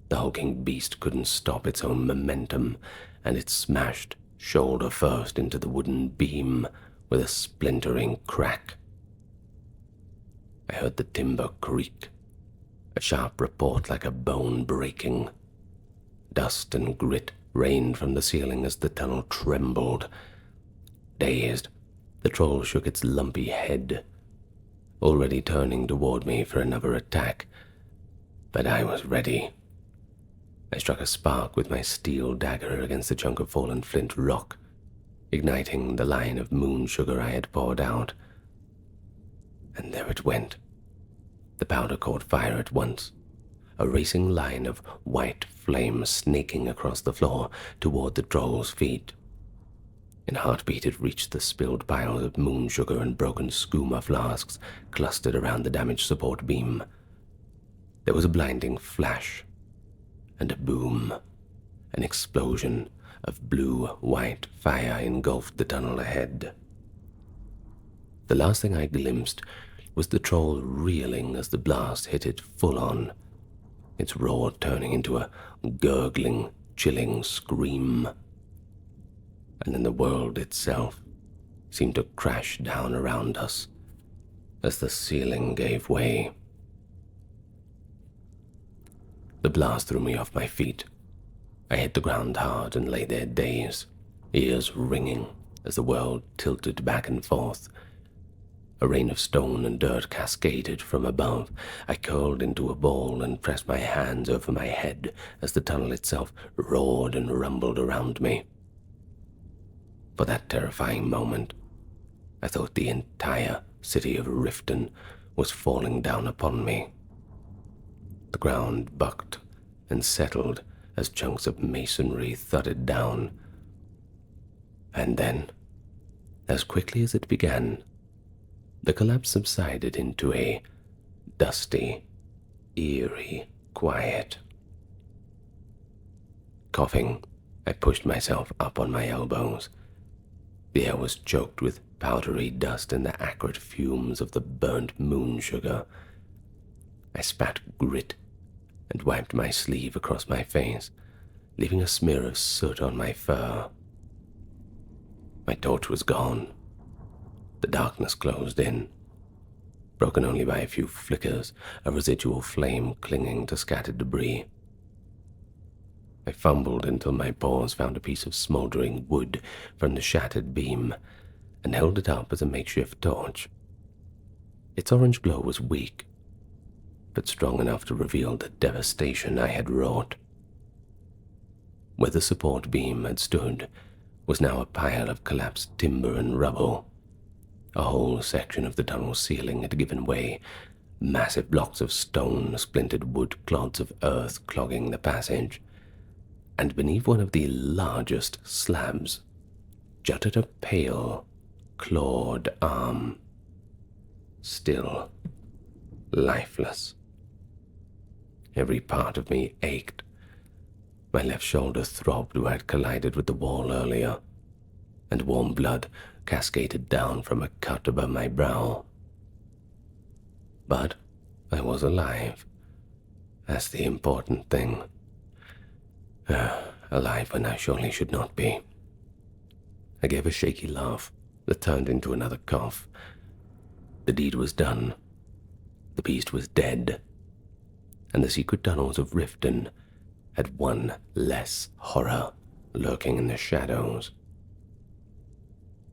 The hulking beast couldn't stop its own momentum, and it smashed shoulder first into the wooden beam with a splintering crack. I heard the timber creak, a sharp report like a bone breaking. Dust and grit rained from the ceiling as the tunnel trembled. Dazed, the troll shook its lumpy head, already turning toward me for another attack. But I was ready. I struck a spark with my steel dagger against a chunk of fallen flint rock, igniting the line of moon sugar I had poured out. And there it went. The powder caught fire at once, a racing line of white flame snaking across the floor toward the troll's feet. In a heartbeat it reached the spilled piles of moon sugar and broken skooma flasks clustered around the damaged support beam. There was a blinding flash and a boom. An explosion of blue-white fire engulfed the tunnel ahead. The last thing I glimpsed was the troll reeling as the blast hit it full on, its roar turning into a gurgling, chilling scream. And then the world itself seemed to crash down around us as the ceiling gave way. The blast threw me off my feet. I hit the ground hard and lay there dazed, ears ringing as the world tilted back and forth. A rain of stone and dirt cascaded from above. I curled into a ball and pressed my hands over my head as the tunnel itself roared and rumbled around me. For that terrifying moment, I thought the entire city of Riften was falling down upon me. The ground bucked and settled as chunks of masonry thudded down. And then, as quickly as it began, the collapse subsided into a dusty, eerie quiet. Coughing, I pushed myself up on my elbows. The air was choked with powdery dust and the acrid fumes of the burnt moon sugar. I spat grit and wiped my sleeve across my face, leaving a smear of soot on my fur. My torch was gone. The darkness closed in, broken only by a few flickers of residual flame clinging to scattered debris. I fumbled until my paws found a piece of smoldering wood from the shattered beam and held it up as a makeshift torch. Its orange glow was weak, but strong enough to reveal the devastation I had wrought. Where the support beam had stood was now a pile of collapsed timber and rubble. A whole section of the tunnel ceiling had given way, massive blocks of stone, splintered wood, clods of earth clogging the passage. And beneath one of the largest slabs jutted a pale, clawed arm, still lifeless. Every part of me ached. My left shoulder throbbed where I'd collided with the wall earlier, and warm blood cascaded down from a cut above my brow. But I was alive. That's the important thing. Alive when I surely should not be. I gave a shaky laugh that turned into another cough. The deed was done. The beast was dead. And the secret tunnels of Riften had one less horror lurking in the shadows.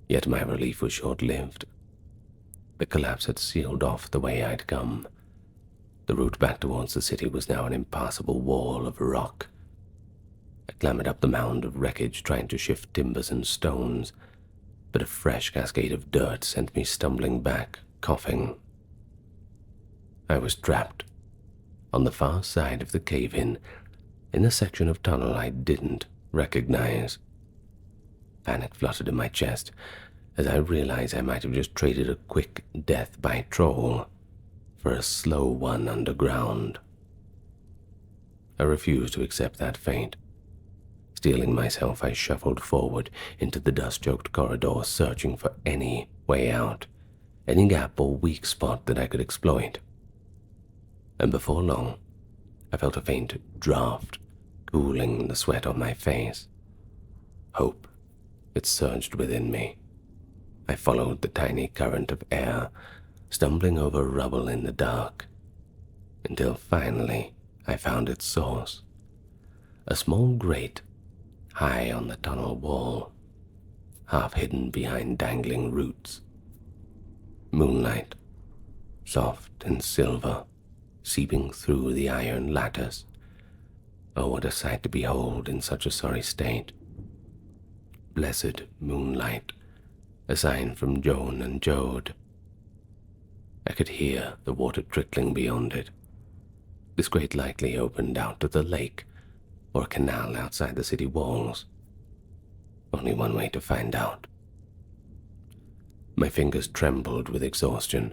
Yet my relief was short-lived. The collapse had sealed off the way I'd come. The route back towards the city was now an impassable wall of rock. I clambered up the mound of wreckage, trying to shift timbers and stones, but a fresh cascade of dirt sent me stumbling back, coughing. I was trapped on the far side of the cave-in, in a section of tunnel I didn't recognize. Panic fluttered in my chest as I realized I might have just traded a quick death by troll for a slow one underground. I refused to accept that fate. Steeling myself, I shuffled forward into the dust-choked corridor, searching for any way out, any gap or weak spot that I could exploit. And before long, I felt a faint draft cooling the sweat on my face. Hope, it surged within me. I followed the tiny current of air, stumbling over rubble in the dark, until finally I found its source. A small grate high on the tunnel wall, half hidden behind dangling roots. Moonlight, soft and silver, seeping through the iron lattice. Oh, what a sight to behold in such a sorry state. Blessed moonlight, a sign from Joan and Jode. I could hear the water trickling beyond it. This grate likely opened out to the lake or a canal outside the city walls. Only one way to find out. My fingers trembled with exhaustion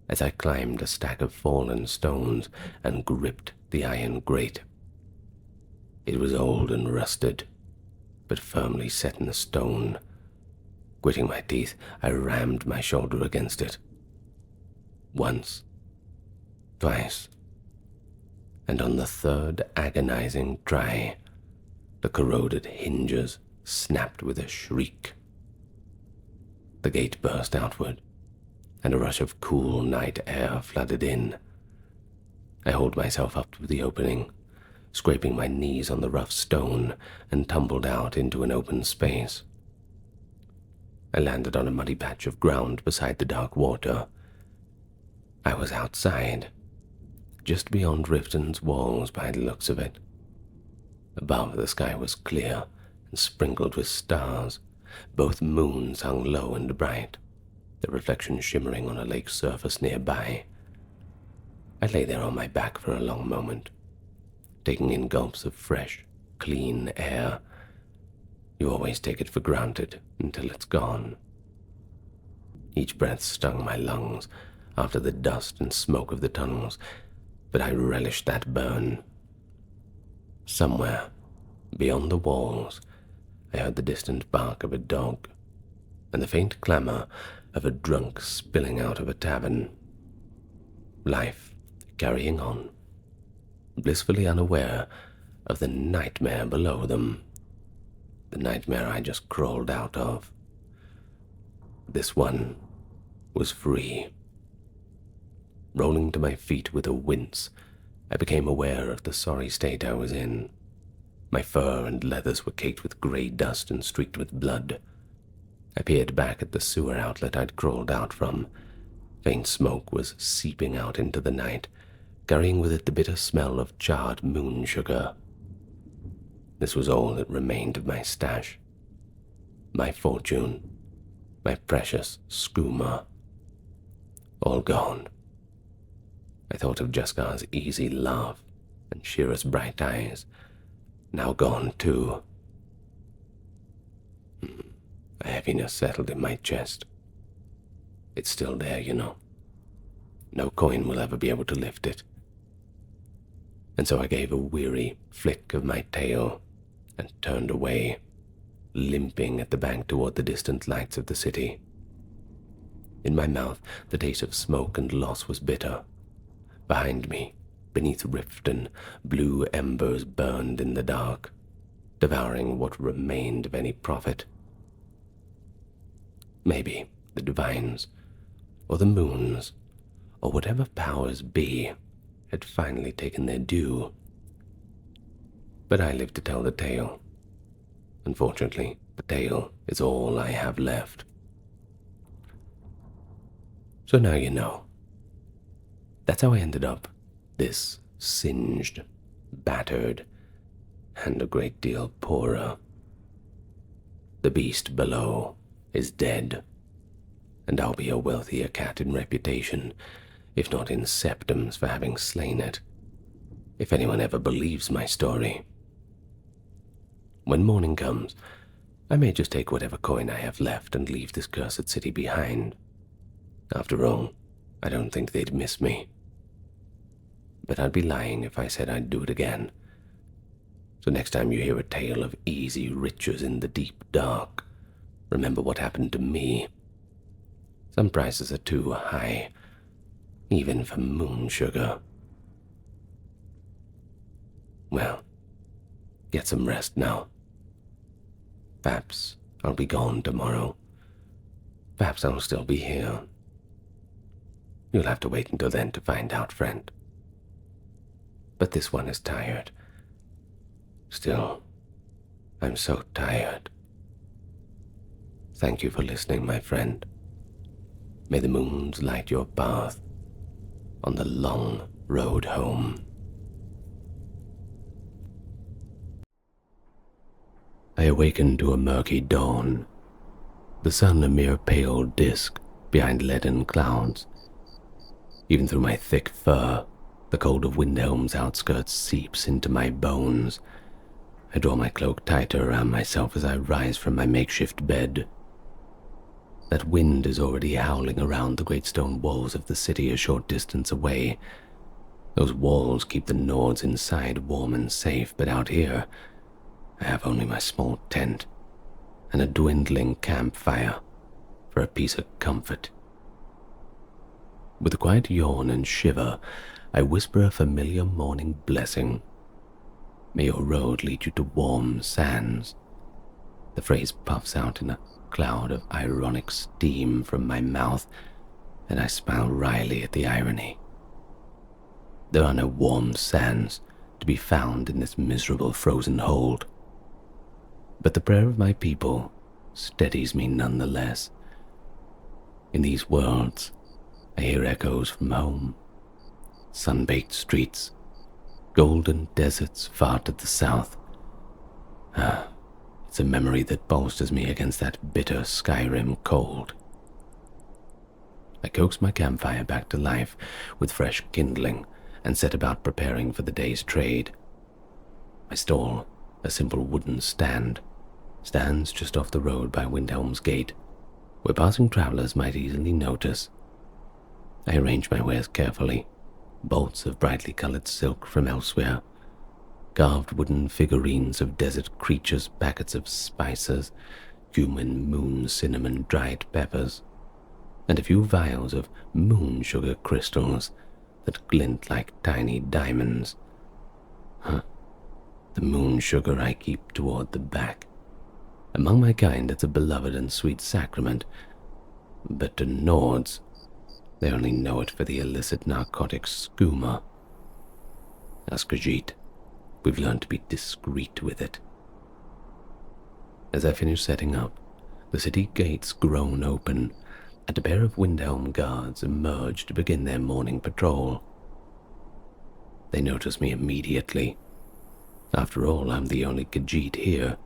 as I climbed a stack of fallen stones and gripped the iron grate. It was old and rusted, but firmly set in the stone. Gritting my teeth, I rammed my shoulder against it. Once, twice, and on the third agonizing try, the corroded hinges snapped with a shriek. The gate burst outward, and a rush of cool night air flooded in. I hauled myself up to the opening, scraping my knees on the rough stone, and tumbled out into an open space. I landed on a muddy patch of ground beside the dark water. I was outside, just beyond Riften's walls by the looks of it. Above, the sky was clear and sprinkled with stars. Both moons hung low and bright, their reflections shimmering on a lake surface nearby. I lay there on my back for a long moment, taking in gulps of fresh, clean air. You always take it for granted until it's gone. Each breath stung my lungs after the dust and smoke of the tunnels, but I relished that burn. Somewhere, beyond the walls, I heard the distant bark of a dog and the faint clamor of a drunk spilling out of a tavern. Life carrying on, blissfully unaware of the nightmare below them, the nightmare I just crawled out of. This one was free. Rolling to my feet with a wince, I became aware of the sorry state I was in. My fur and leathers were caked with gray dust and streaked with blood. I peered back at the sewer outlet I'd crawled out from. Faint smoke was seeping out into the night, carrying with it the bitter smell of charred moon sugar. This was all that remained of my stash. My fortune, my precious skooma. All gone. I thought of Jaskar's easy laugh and Shira's bright eyes, now gone too. A heaviness settled in my chest. It's still there, you know. No coin will ever be able to lift it. And so I gave a weary flick of my tail and turned away, limping at the bank toward the distant lights of the city. In my mouth, the taste of smoke and loss was bitter. Behind me, beneath Riften, blue embers burned in the dark, devouring what remained of any profit. Maybe the divines, or the moons, or whatever powers be, had finally taken their due. But I live to tell the tale. Unfortunately, the tale is all I have left. So now you know. That's how I ended up, this singed, battered, and a great deal poorer. The beast below is dead, and I'll be a wealthier cat in reputation, if not in septums for having slain it, if anyone ever believes my story. When morning comes, I may just take whatever coin I have left and leave this cursed city behind. After all, I don't think they'd miss me. but I'd be lying if I said I'd do it again. So next time you hear a tale of easy riches in the deep dark, remember what happened to me. Some prices are too high, even for moon sugar. Well, get some rest now. Perhaps I'll be gone tomorrow. Perhaps I'll still be here. You'll have to wait until then to find out, friend. But this one is tired. Still, I'm so tired. Thank you for listening, my friend. May the moons light your path on the long road home. I awakened to a murky dawn, the sun a mere pale disk behind leaden clouds. Even through my thick fur, the cold of Windhelm's outskirts seeps into my bones. I draw my cloak tighter around myself as I rise from my makeshift bed. That wind is already howling around the great stone walls of the city a short distance away. Those walls keep the Nords inside warm and safe, but out here, I have only my small tent and a dwindling campfire for a piece of comfort. With a quiet yawn and shiver, I whisper a familiar morning blessing. May your road lead you to warm sands. The phrase puffs out in a cloud of ironic steam from my mouth, and I smile wryly at the irony. There are no warm sands to be found in this miserable frozen hold. But the prayer of my people steadies me nonetheless. In these worlds, I hear echoes from home. Sun-baked streets, golden deserts far to the south. It's a memory that bolsters me against that bitter Skyrim cold. I coax my campfire back to life with fresh kindling and set about preparing for the day's trade. My stall, a simple wooden stand, stands just off the road by Windhelm's gate, where passing travelers might easily notice. I arrange my wares carefully, bolts of brightly colored silk from elsewhere, carved wooden figurines of desert creatures, packets of spices, cumin, moon, cinnamon, dried peppers, and a few vials of moon sugar crystals that glint like tiny diamonds. The moon sugar I keep toward the back. Among my kind, it's a beloved and sweet sacrament, but to Nords, they only know it for the illicit narcotic skooma. As Khajiit, we've learned to be discreet with it. As I finish setting up, the city gates groan open, and a pair of Windhelm guards emerge to begin their morning patrol. They notice me immediately. After all, I'm the only Khajiit here,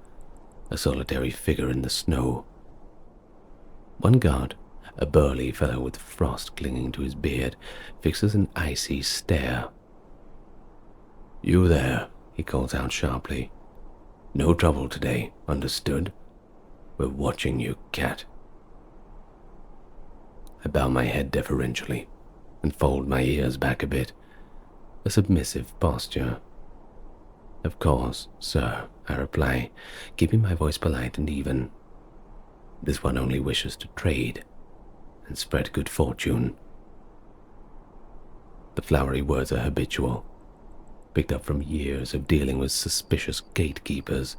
a solitary figure in the snow. One guard, a burly fellow with frost clinging to his beard, fixes an icy stare. "You there," he calls out sharply. "No trouble today, understood? We're watching you, cat." I bow my head deferentially and fold my ears back a bit, a submissive posture. "Of course, sir," I reply, keeping my voice polite and even. This one only wishes to trade and spread good fortune. The flowery words are habitual, picked up from years of dealing with suspicious gatekeepers.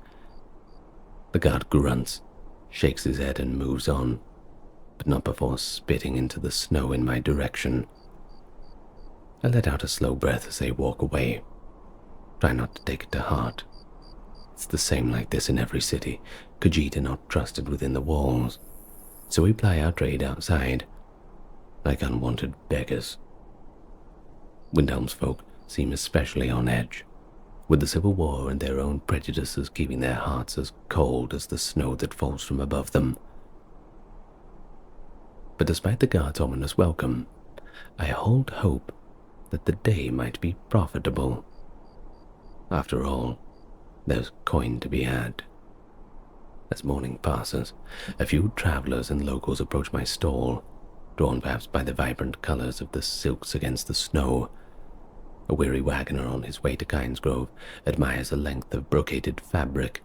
The guard grunts, shakes his head and moves on, but not before spitting into the snow in my direction. I let out a slow breath as they walk away. Try not to take it to heart. It's the same like this in every city. Khajiit are not trusted within the walls, so we ply our trade outside, like unwanted beggars. Windhelm's folk seem especially on edge, with the Civil War and their own prejudices keeping their hearts as cold as the snow that falls from above them. But despite the guard's ominous welcome, I hold hope that the day might be profitable. After all, there's coin to be had. As morning passes, a few travelers and locals approach my stall, drawn perhaps by the vibrant colors of the silks against the snow. A weary wagoner on his way to Kynesgrove admires a length of brocaded fabric,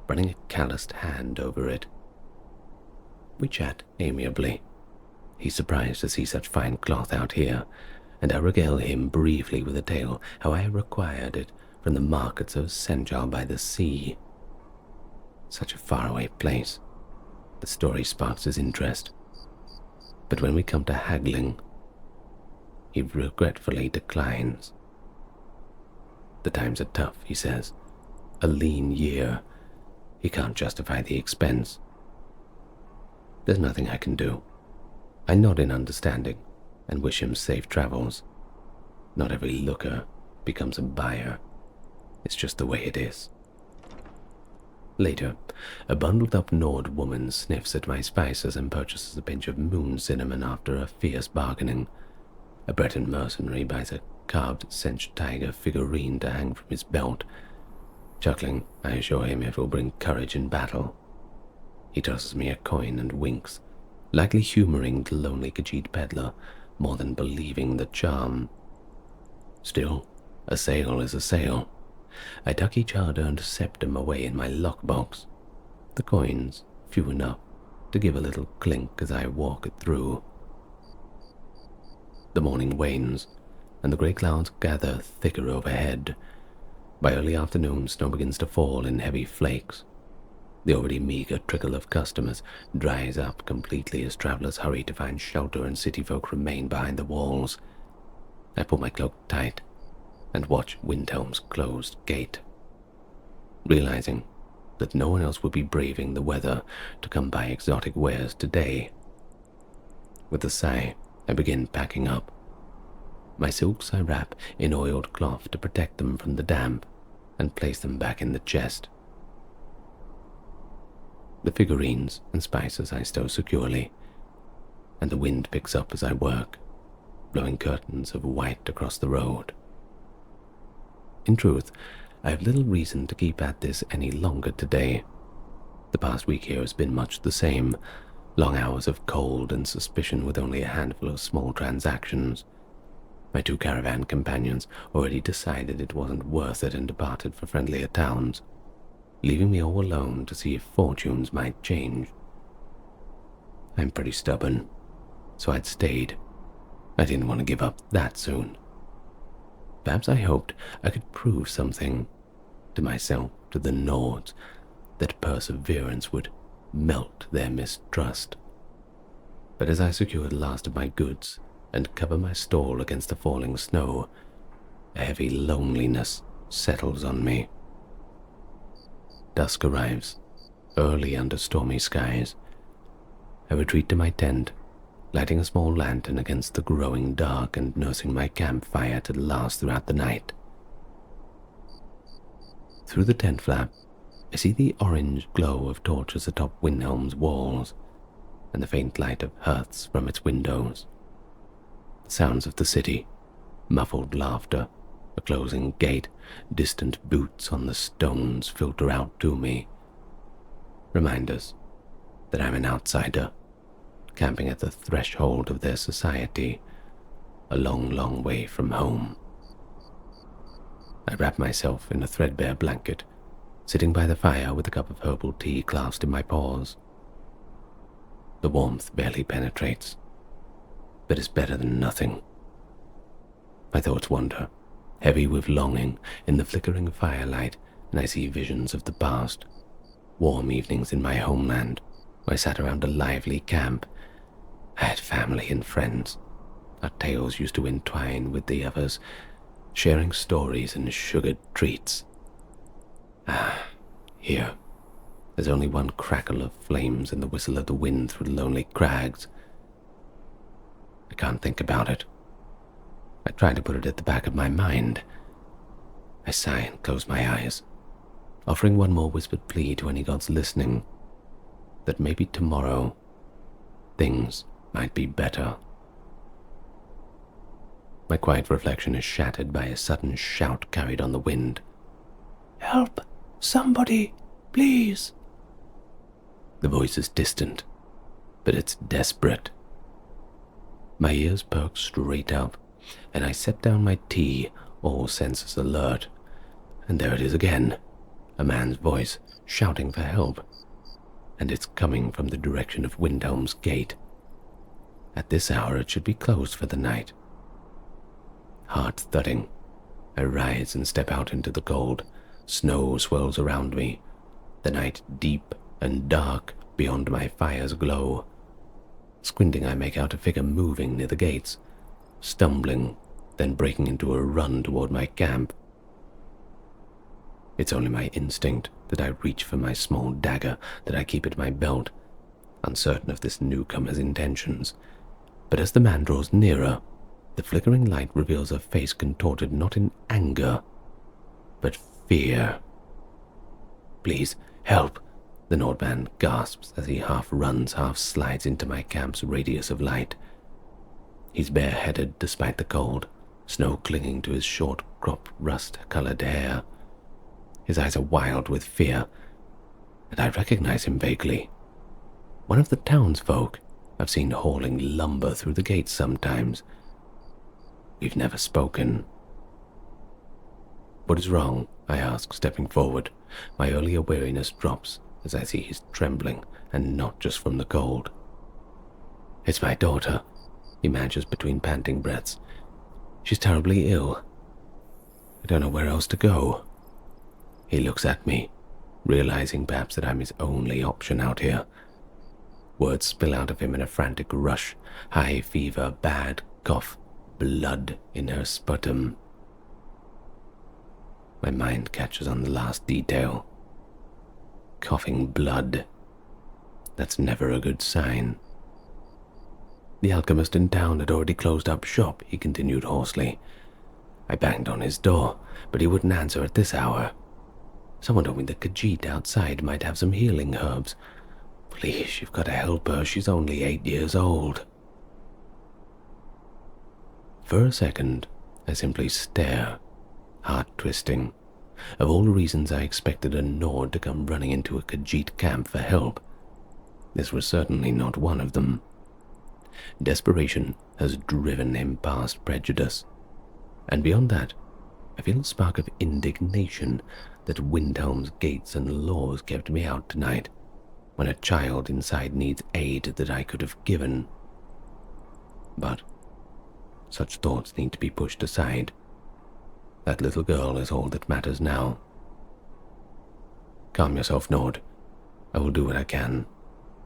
running a calloused hand over it. We chat amiably. He's surprised to see such fine cloth out here, and I regale him briefly with a tale how I required it from the markets of Senjar by the sea. Such a faraway place. The story sparks his interest. But when we come to haggling, he regretfully declines. The times are tough, he says. A lean year. He can't justify the expense. There's nothing I can do. I nod in understanding and wish him safe travels. Not every looker becomes a buyer. It's just the way it is. Later, a bundled-up Nord woman sniffs at my spices and purchases a pinch of moon cinnamon after a fierce bargaining. A Breton mercenary buys a carved Sench tiger figurine to hang from his belt. Chuckling, I assure him it will bring courage in battle. He tosses me a coin and winks, likely humoring the lonely Khajiit peddler more than believing the charm. Still, a sale is a sale. I tuck each hard-earned septum away in my lockbox, the coins few enough to give a little clink as I walk it through. The morning wanes, and the grey clouds gather thicker overhead. By early afternoon, snow begins to fall in heavy flakes. The already meager trickle of customers dries up completely as travelers hurry to find shelter and city folk remain behind the walls. I pull my cloak tight and watch Windhelm's closed gate, realizing that no one else would be braving the weather to come buy exotic wares today. With a sigh, I begin packing up. My silks I wrap in oiled cloth to protect them from the damp and place them back in the chest. The figurines and spices I stow securely, and the wind picks up as I work, blowing curtains of white across the road. In truth, I have little reason to keep at this any longer today. The past week here has been much the same, long hours of cold and suspicion with only a handful of small transactions. My 2 caravan companions already decided it wasn't worth it and departed for friendlier towns, leaving me all alone to see if fortunes might change. I'm pretty stubborn, so I'd stayed. I didn't want to give up that soon. Perhaps I hoped I could prove something to myself, to the Nords, that perseverance would melt their mistrust. But as I secure the last of my goods and cover my stall against the falling snow, a heavy loneliness settles on me. Dusk arrives, early under stormy skies. I retreat to my tent, lighting a small lantern against the growing dark and nursing my campfire to last throughout the night. Through the tent flap, I see the orange glow of torches atop Windhelm's walls, and the faint light of hearths from its windows. The sounds of the city, muffled laughter, a closing gate, distant boots on the stones filter out to me. Reminders that I'm an outsider, camping at the threshold of their society, a long, long way from home. I wrap myself in a threadbare blanket, sitting by the fire with a cup of herbal tea clasped in my paws. The warmth barely penetrates, but is better than nothing. My thoughts wander, heavy with longing, in the flickering firelight, and I see visions of the past, warm evenings in my homeland, where I sat around a lively camp. I had family and friends. Our tales used to entwine with the others, sharing stories and sugared treats. Here, there's only one crackle of flames and the whistle of the wind through the lonely crags. I can't think about it. I try to put it at the back of my mind. I sigh and close my eyes, offering one more whispered plea to any gods listening, that maybe tomorrow things might be better. My quiet reflection is shattered by a sudden shout carried on the wind. "Help! Somebody! Please!" The voice is distant, but it's desperate. My ears perk straight up, and I set down my tea, all senses alert. And there it is again, a man's voice shouting for help. And it's coming from the direction of Windhelm's gate. At this hour it should be closed for the night. Heart thudding, I rise and step out into the cold. Snow swirls around me, the night deep and dark beyond my fire's glow. Squinting, I make out a figure moving near the gates, stumbling, then breaking into a run toward my camp. It's only my instinct that I reach for my small dagger that I keep at my belt, uncertain of this newcomer's intentions. But as the man draws nearer, the flickering light reveals a face contorted not in anger, but fear. "Please, help!" the Nordman gasps as he half runs, half slides into my camp's radius of light. He's bareheaded despite the cold, snow clinging to his short-cropped, rust-colored hair. His eyes are wild with fear, and I recognize him vaguely. One of the townsfolk I've seen hauling lumber through the gates sometimes. We've never spoken. "What is wrong?" I ask, stepping forward. My earlier weariness drops as I see he's trembling, and not just from the cold. "It's my daughter," he manages between panting breaths. "She's terribly ill. I don't know where else to go." He looks at me, realizing perhaps that I'm his only option out here. Words spill out of him in a frantic rush. High fever, bad cough, blood in her sputum. My mind catches on the last detail. Coughing blood. That's never a good sign. "The alchemist in town had already closed up shop," he continued hoarsely. "I banged on his door, but he wouldn't answer at this hour. Someone told me the Khajiit outside might have some healing herbs. Please, you've got to help her. She's only 8 years old." For a second, I simply stare, heart twisting. Of all the reasons I expected a Nord to come running into a Khajiit camp for help, this was certainly not one of them. Desperation has driven him past prejudice, and beyond that, I feel a spark of indignation that Windhelm's gates and laws kept me out tonight, when a child inside needs aid that I could have given. But such thoughts need to be pushed aside. That little girl is all that matters now. "Calm yourself, Nord. I will do what I can,"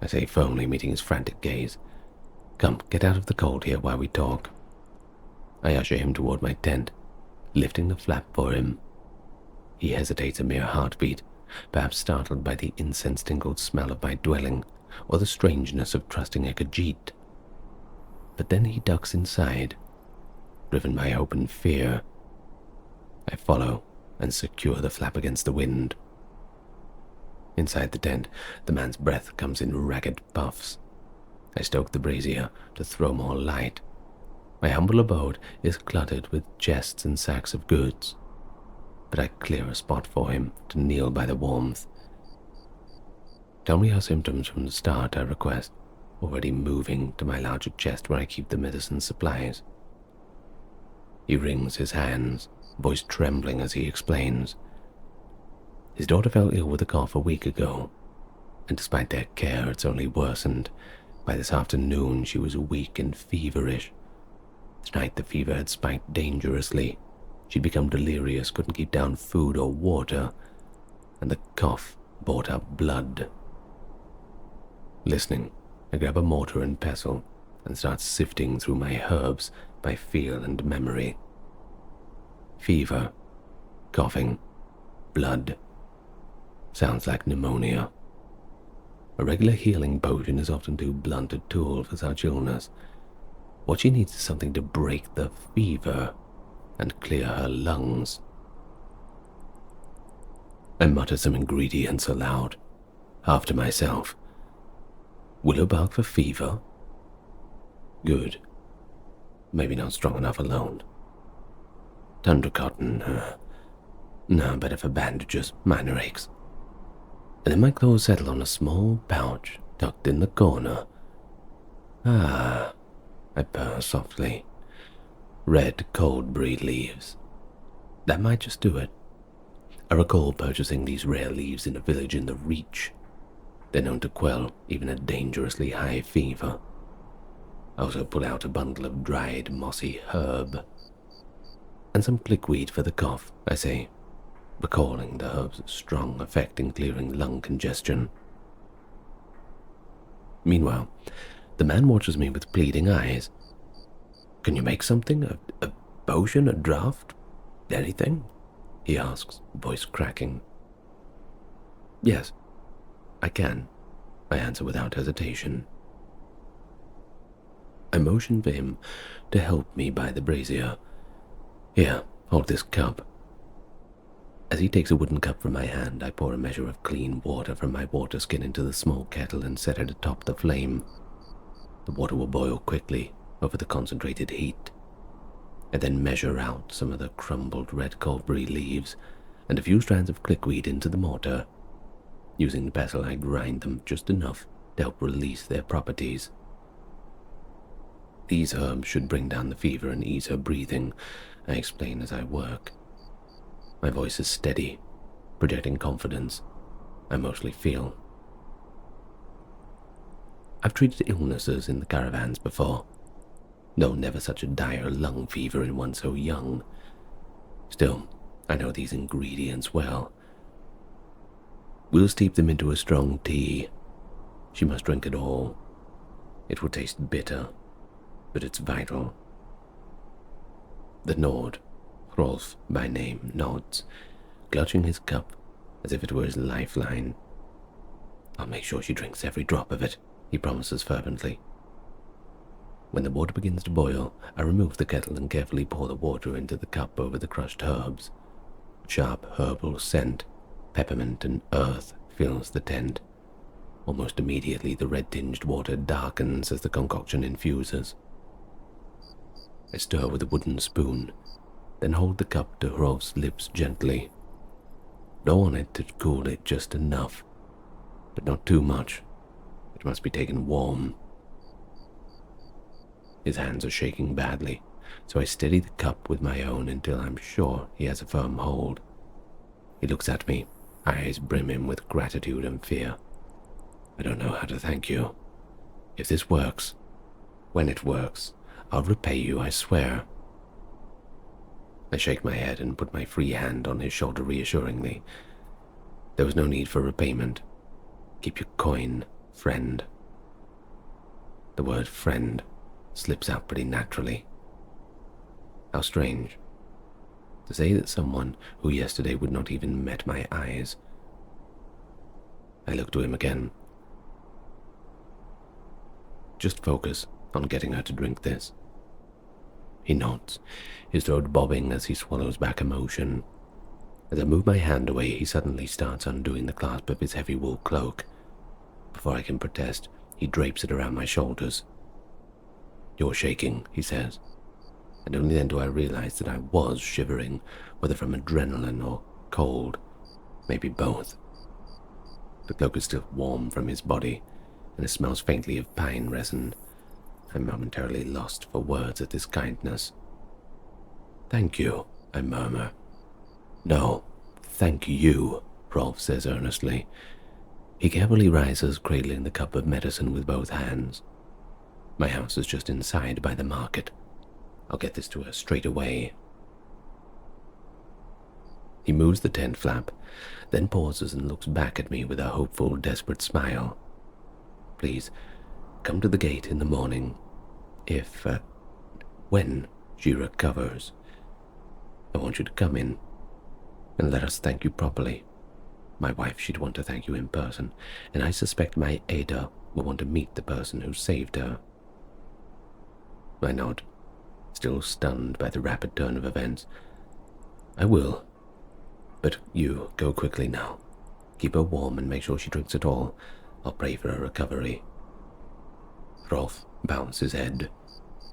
I say firmly, meeting his frantic gaze. "Come, get out of the cold here while we talk." I usher him toward my tent, lifting the flap for him. He hesitates a mere heartbeat, perhaps startled by the incense-tingled smell of my dwelling, or the strangeness of trusting a Khajiit. But then he ducks inside, driven by hope and fear. I follow and secure the flap against the wind. Inside the tent, the man's breath comes in ragged puffs. I stoke the brazier to throw more light. My humble abode is cluttered with chests and sacks of goods, but I clear a spot for him to kneel by the warmth. "Tell me her symptoms from the start," I request, already moving to my larger chest where I keep the medicine supplies. He wrings his hands, voice trembling as he explains. His daughter fell ill with a cough a week ago, and despite their care, it's only worsened. By this afternoon, she was weak and feverish. Tonight, the fever had spiked dangerously. She'd become delirious, couldn't keep down food or water, and the cough brought up blood. Listening, I grab a mortar and pestle and start sifting through my herbs by feel and memory. Fever, coughing, blood. Sounds like pneumonia. A regular healing potion is often too blunt a tool for such illness. What she needs is something to break the fever and clear her lungs. I mutter some ingredients aloud, half to myself. Willow bark for fever? Good. Maybe not strong enough alone. Tundra cotton? No, better for bandages, minor aches. And then my claws settle on a small pouch tucked in the corner. Ah, I purr softly. Red cold breed leaves. That might just do it. I recall purchasing these rare leaves in a village in the Reach. They're known to quell even a dangerously high fever. I also pull out a bundle of dried, mossy herb. And some clickweed for the cough, I say, recalling the herb's strong effect in clearing lung congestion. Meanwhile, the man watches me with pleading eyes. Can you make something? A potion? A draught? Anything? He asks, voice cracking. Yes, I can, I answer without hesitation. I motion for him to help me by the brazier. Here, hold this cup. As he takes a wooden cup from my hand, I pour a measure of clean water from my water skin into the small kettle and set it atop the flame. The water will boil quickly over the concentrated heat. I then measure out some of the crumbled red coldberry leaves and a few strands of clickweed into the mortar. Using the pestle, I grind them just enough to help release their properties. These herbs should bring down the fever and ease her breathing, I explain as I work. My voice is steady, projecting confidence I mostly feel. I've treated illnesses in the caravans before, though never such a dire lung fever in one so young. Still, I know these ingredients well. We'll steep them into a strong tea. She must drink it all. It will taste bitter, but it's vital. The Nord, Rolf by name, nods, clutching his cup as if it were his lifeline. I'll make sure she drinks every drop of it, he promises fervently. When the water begins to boil, I remove the kettle and carefully pour the water into the cup over the crushed herbs. Sharp herbal scent, peppermint and earth fills the tent. Almost immediately, the red-tinged water darkens as the concoction infuses. I stir with a wooden spoon, then hold the cup to Hrolf's lips gently. Blow on it to cool it just enough, but not too much. It must be taken warm. His hands are shaking badly, so I steady the cup with my own until I'm sure he has a firm hold. He looks at me, eyes brimming with gratitude and fear. I don't know how to thank you. If this works, when it works, I'll repay you, I swear. I shake my head and put my free hand on his shoulder reassuringly. There was no need for repayment. Keep your coin, friend. The word friend slips out pretty naturally. How strange. To say that someone who yesterday would not even met my eyes. I look to him again. Just focus on getting her to drink this. He nods, his throat bobbing as he swallows back emotion. As I move my hand away, he suddenly starts undoing the clasp of his heavy wool cloak. Before I can protest, he drapes it around my shoulders. You're shaking, he says, and only then do I realize that I was shivering, whether from adrenaline or cold, maybe both. The cloak is still warm from his body, and it smells faintly of pine resin. I'm momentarily lost for words at this kindness. Thank you, I murmur. No, thank you, Rolf says earnestly. He carefully rises, cradling the cup of medicine with both hands. My house is just inside by the market. I'll get this to her straight away. He moves the tent flap, then pauses and looks back at me with a hopeful, desperate smile. Please, come to the gate in the morning. When she recovers. I want you to come in and let us thank you properly. My wife, she'd want to thank you in person, and I suspect my Ada will want to meet the person who saved her. I nod, still stunned by the rapid turn of events. I will, but you go quickly now. Keep her warm and make sure she drinks it all. I'll pray for her recovery. Rolf bows his head,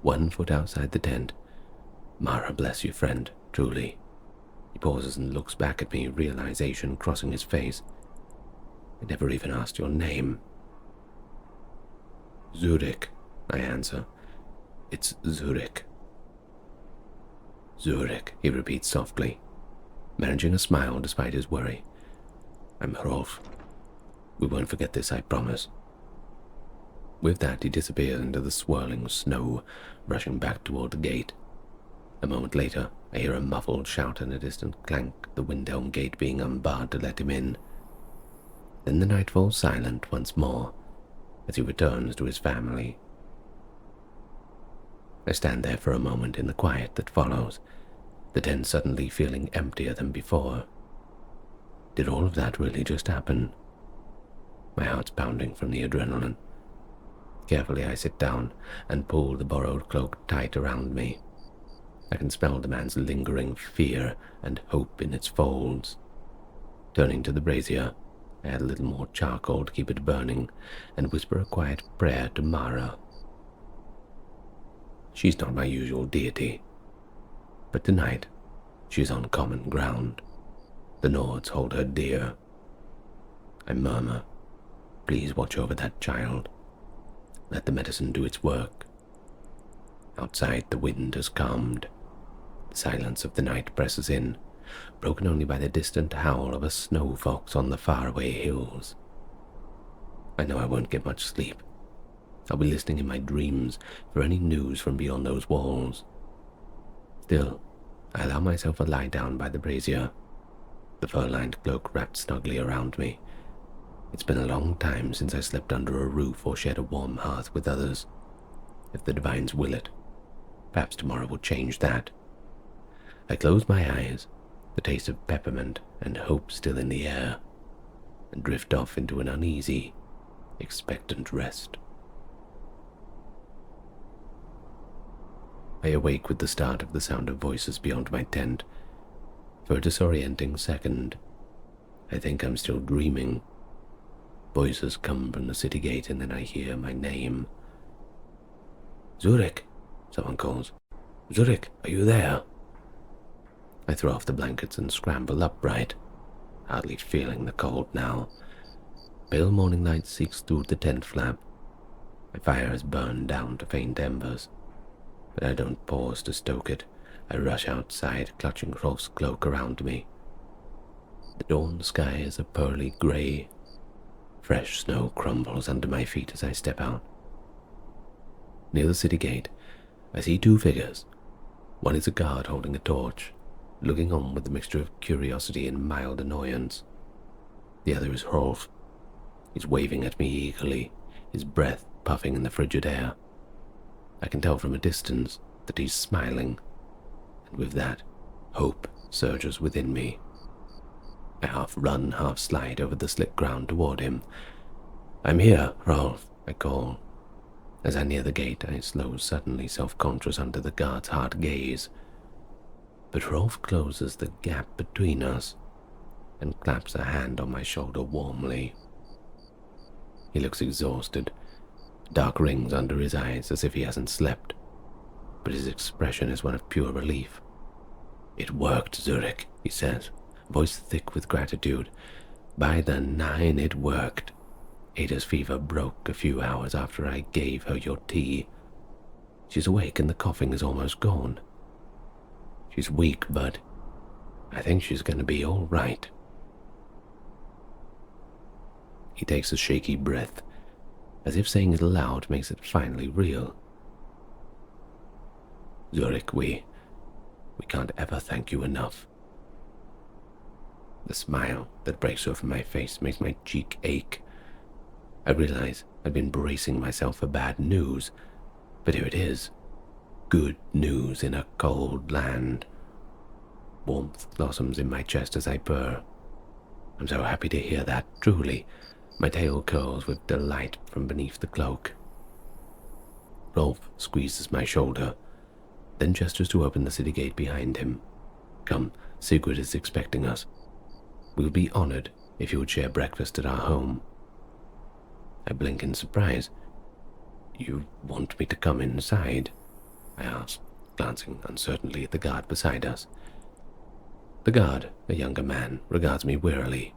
1 foot outside the tent. Mara bless you, friend, truly. He pauses and looks back at me, realization crossing his face. I never even asked your name. Zurich, I answer. It's Zurich. Zurich, he repeats softly. managing a smile despite his worry. "I'm Rolf. We won't forget this, I promise." With that, he disappears into the swirling snow, rushing back toward the gate. A moment later, I hear a muffled shout and a distant clank, the Windhelm gate being unbarred to let him in. Then the night falls silent once more, as he returns to his family. I stand there for a moment in the quiet that follows, the tent suddenly feeling emptier than before. Did all of that really just happen? My heart's pounding from the adrenaline. Carefully I sit down and pull the borrowed cloak tight around me. I can smell the man's lingering fear and hope in its folds. Turning to the brazier, I add a little more charcoal to keep it burning and whisper a quiet prayer to Mara. She's not my usual deity, but tonight she's on common ground. The Nords hold her dear. I murmur, "Please watch over that child. Let the medicine do its work." Outside, the wind has calmed. The silence of the night presses in, broken only by the distant howl of a snow fox on the faraway hills. I know I won't get much sleep. I'll be listening in my dreams for any news from beyond those walls. Still, I allow myself a lie down by the brazier, the fur-lined cloak wrapped snugly around me. It's been a long time since I slept under a roof or shared a warm hearth with others. If the divines will it, perhaps tomorrow will change that. I close my eyes, the taste of peppermint and hope still in the air, and drift off into an uneasy, expectant rest. I awake with the start of the sound of voices beyond my tent. For a disorienting second, I think I'm still dreaming. Voices come from the city gate and then I hear my name. "Zurich," someone calls. "Zurich, are you there?" I throw off the blankets and scramble upright, hardly feeling the cold now. Pale morning light seeks through the tent flap. My fire is burned down to faint embers, but I don't pause to stoke it. I rush outside, clutching Rolf's cloak around me. The dawn sky is a pearly grey. Fresh snow crumbles under my feet as I step out. Near the city gate, I see two figures. One is a guard holding a torch, looking on with a mixture of curiosity and mild annoyance. The other is Rolf. He's waving at me eagerly, his breath puffing in the frigid air. I can tell from a distance that he's smiling, and with that, hope surges within me. I half run, half slide over the slick ground toward him. "I'm here, Rolf," I call. As I near the gate, I slow suddenly, self-conscious under the guard's hard gaze. But Rolf closes the gap between us and claps a hand on my shoulder warmly. He looks exhausted, dark rings under his eyes as if he hasn't slept, but his expression is one of pure relief. "It worked, Zurich," he says, voice thick with gratitude. "By the 9, it worked. Ada's fever broke a few hours after I gave her your tea. She's awake and the coughing is almost gone. She's weak, but I think she's going to be all right." He takes a shaky breath, as if saying it aloud makes it finally real. "Zurich, we can't ever thank you enough." The smile that breaks over my face makes my cheek ache. I realize I've been bracing myself for bad news, but here it is. Good news in a cold land. Warmth blossoms in my chest as I purr. I'm so happy to hear that, truly. My tail curls with delight from beneath the cloak. Rolf squeezes my shoulder, then gestures to open the city gate behind him. "Come, Sigrid is expecting us. We would be honored if you would share breakfast at our home." I blink in surprise. "You want me to come inside?" I ask, glancing uncertainly at the guard beside us. The guard, a younger man, regards me wearily.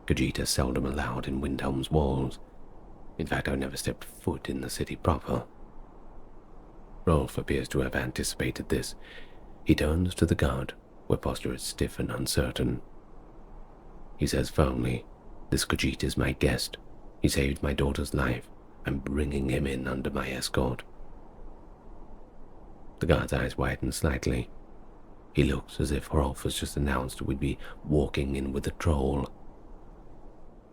Khajiit is seldom allowed in Windhelm's walls. In fact, I've never stepped foot in the city proper. Rolf appears to have anticipated this. He turns to the guard, where posture is stiff and uncertain. He says firmly, "This Khajiit is my guest. He saved my daughter's life. I'm bringing him in under my escort." The guard's eyes widen slightly. He looks as if Rolf has just announced we'd be walking in with a troll.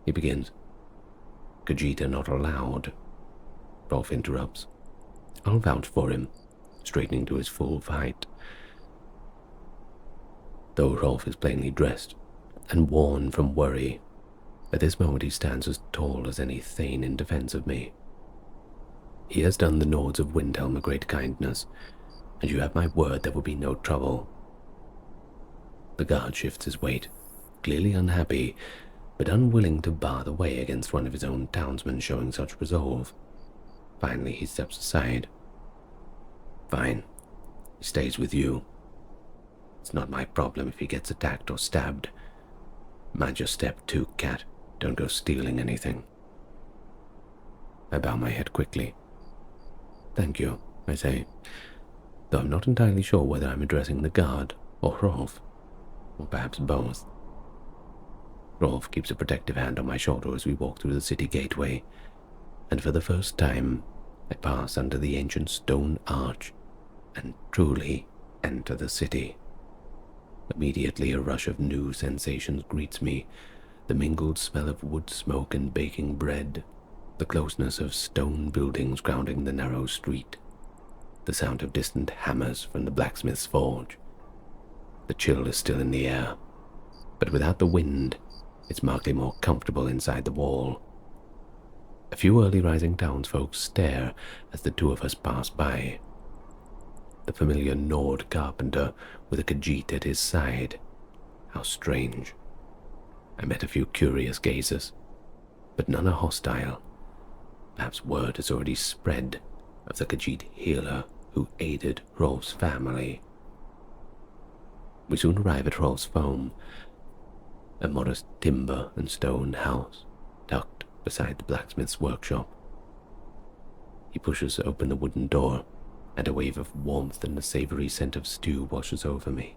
He begins, "Khajiit are not allowed." Rolf interrupts. "I'll vouch for him," straightening to his full height. Though Rolf is plainly dressed and worn from worry, at this moment he stands as tall as any thane in defense of me. He has done the Nords of Windhelm a great kindness, and you have my word there will be no trouble. The guard shifts his weight, clearly unhappy, but unwilling to bar the way against one of his own townsmen showing such resolve. Finally, he steps aside. "Fine. He stays with you. It's not my problem if he gets attacked or stabbed. Mind your step too, cat. Don't go stealing anything." I bow my head quickly. "Thank you," I say, though I'm not entirely sure whether I'm addressing the guard or Rolf, or perhaps both. Rolf keeps a protective hand on my shoulder as we walk through the city gateway, and for the first time I pass under the ancient stone arch and truly enter the city. Immediately a rush of new sensations greets me, the mingled smell of wood smoke and baking bread, the closeness of stone buildings crowding the narrow street, the sound of distant hammers from the blacksmith's forge. The chill is still in the air, but without the wind, it's markedly more comfortable inside the wall. A few early rising townsfolk stare as the two of us pass by. The familiar Nord carpenter with a Khajiit at his side. How strange. I met a few curious gazers, but none are hostile. Perhaps word has already spread of the Khajiit healer who aided Rolf's family. We soon arrive at Rolf's home, a modest timber and stone house tucked beside the blacksmith's workshop. He pushes open the wooden door, and a wave of warmth and a savory scent of stew washes over me.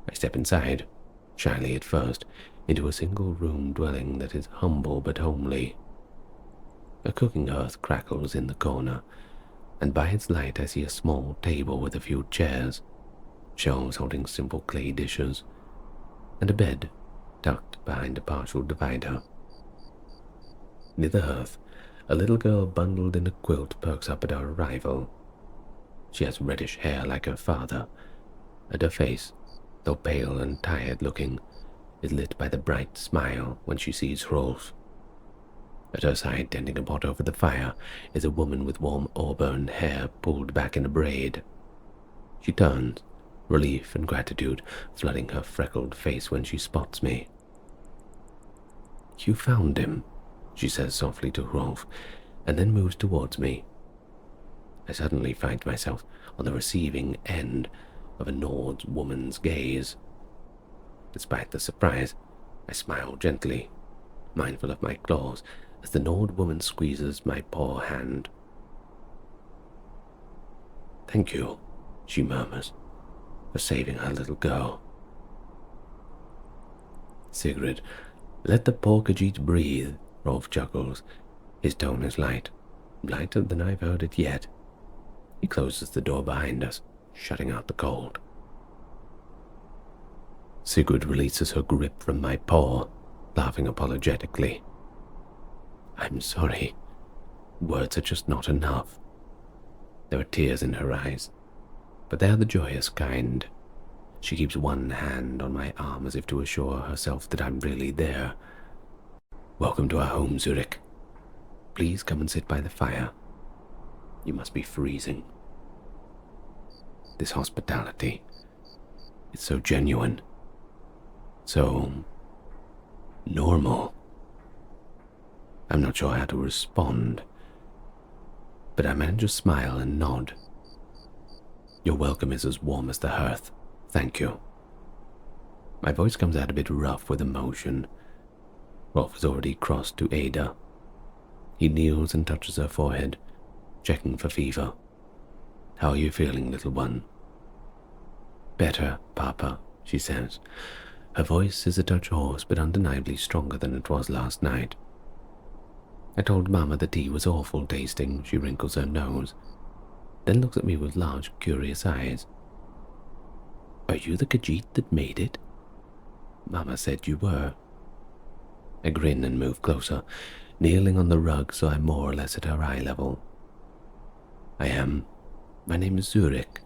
I step inside, shyly at first, into a single-room dwelling that is humble but homely. A cooking hearth crackles in the corner, and by its light I see a small table with a few chairs, shelves holding simple clay dishes, and a bed tucked behind a partial divider. Near the hearth, a little girl bundled in a quilt perks up at our arrival. She has reddish hair like her father, and her face, though pale and tired-looking, is lit by the bright smile when she sees Rolf. At her side, tending a pot over the fire, is a woman with warm auburn hair pulled back in a braid. She turns, relief and gratitude flooding her freckled face when she spots me. "You found him," she says softly to Rolf, and then moves towards me. I suddenly find myself on the receiving end of a Nord woman's gaze. Despite the surprise, I smile gently, mindful of my claws, as the Nord woman squeezes my paw hand. "Thank you," she murmurs, "for saving her little girl." "Sigrid, let the poor Khajiit breathe," Rolf chuckles. His tone is light, lighter than I've heard it yet. He closes the door behind us, shutting out the cold. Sigrid releases her grip from my paw, laughing apologetically. "I'm sorry. Words are just not enough." There are tears in her eyes, but they are the joyous kind. She keeps one hand on my arm as if to assure herself that I'm really there. "Welcome to our home, Zurich. Please come and sit by the fire. You must be freezing." This hospitality, it's so genuine, so normal. I'm not sure how to respond, but I manage a smile and nod. "Your welcome is as warm as the hearth. Thank you." My voice comes out a bit rough with emotion. Rolf has already crossed to Ada. He kneels and touches her forehead, checking for fever. "How are you feeling, little one?" Better, Papa, she says. Her voice is a touch hoarse, but undeniably stronger than it was last night. I told Mama the tea was awful tasting. She wrinkles her nose, then looks at me with large, curious eyes. Are you the Khajiit that made it? Mama said you were. I grin and move closer, kneeling on the rug so I'm more or less at her eye level. I am. My name is Zurich.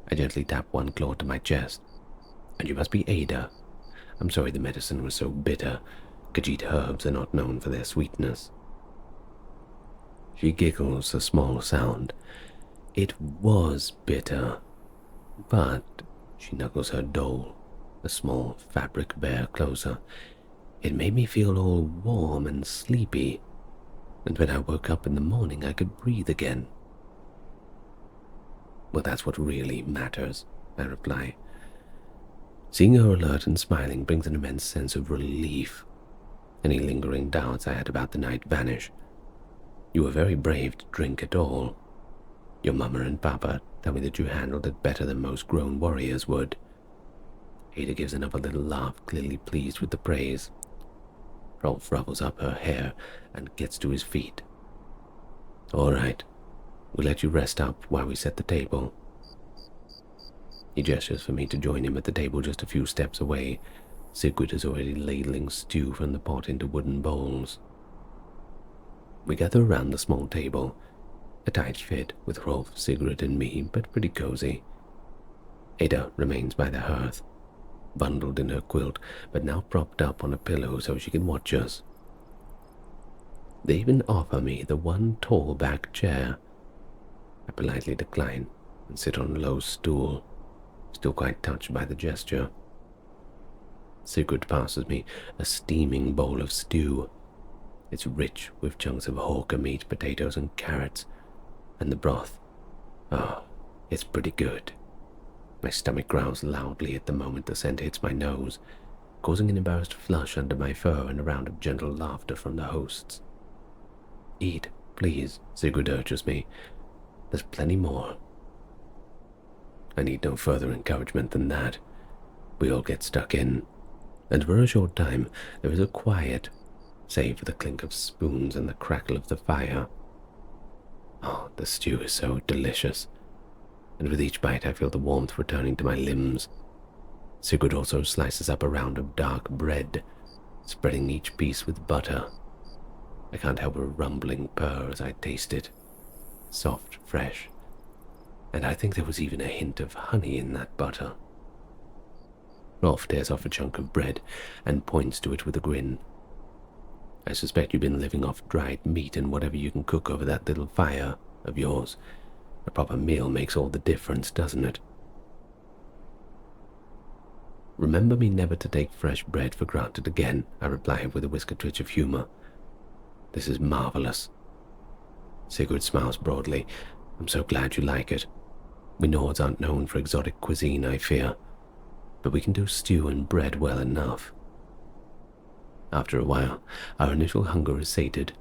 I gently tap one claw to my chest. And you must be Ada. I'm sorry the medicine was so bitter. Khajiit herbs are not known for their sweetness. She giggles a small sound. It was bitter, but she knuckles her doll, a small fabric bear, closer. It made me feel all warm and sleepy, and when I woke up in the morning I could breathe again. Well, that's what really matters, I reply. Seeing her alert and smiling brings an immense sense of relief. Any lingering doubts I had about the night vanish. You were very brave to drink at all. Your Mama and Papa tell me that you handled it better than most grown warriors would. Ada gives another little laugh, clearly pleased with the praise. Rolf ruffles up her hair and gets to his feet. All right, we'll let you rest up while we set the table. He gestures for me to join him at the table just a few steps away. Sigurd is already ladling stew from the pot into wooden bowls. We gather around the small table, a tight fit with Rolf, Sigurd, and me, but pretty cozy. Ada remains by the hearth, bundled in her quilt, but now propped up on a pillow so she can watch us. They even offer me the one tall back chair. I politely decline and sit on a low stool, still quite touched by the gesture. Sigurd passes me a steaming bowl of stew. It's rich with chunks of hawker meat, potatoes, and carrots, and the broth. Oh, it's pretty good. My stomach growls loudly at the moment the scent hits my nose, causing an embarrassed flush under my fur and a round of gentle laughter from the hosts. Eat, please, Sigurd urges me. There's plenty more. I need no further encouragement than that. We all get stuck in, and for a short time there is a quiet, save for the clink of spoons and the crackle of the fire. Oh, the stew is so delicious, and with each bite I feel the warmth returning to my limbs. Sigurd also slices up a round of dark bread, spreading each piece with butter. I can't help a rumbling purr as I taste it. Soft, fresh, and I think there was even a hint of honey in that butter. Rolf tears off a chunk of bread and points to it with a grin. I suspect you've been living off dried meat and whatever you can cook over that little fire of yours. A proper meal makes all the difference, doesn't it? Remember me never to take fresh bread for granted again, I reply with a whisker twitch of humor. This is marvelous. Sigurd smiles broadly. I'm so glad you like it. We Nords aren't known for exotic cuisine, I fear, but we can do stew and bread well enough. After a while, our initial hunger is sated,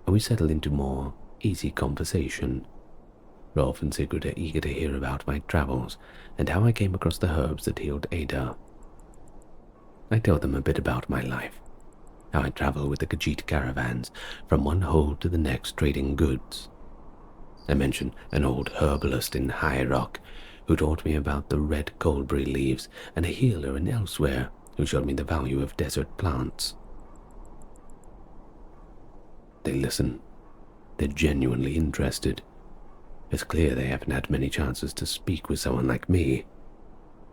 and we settle into more easy conversation. Rolf and Sigurd are eager to hear about my travels and how I came across the herbs that healed Ada. I tell them a bit about my life, how I travel with the Khajiit caravans from one hold to the next trading goods. I mention an old herbalist in High Rock who taught me about the red coldberry leaves and a healer in Elsewhere who showed me the value of desert plants. They listen. They're genuinely interested. It's clear they haven't had many chances to speak with someone like me,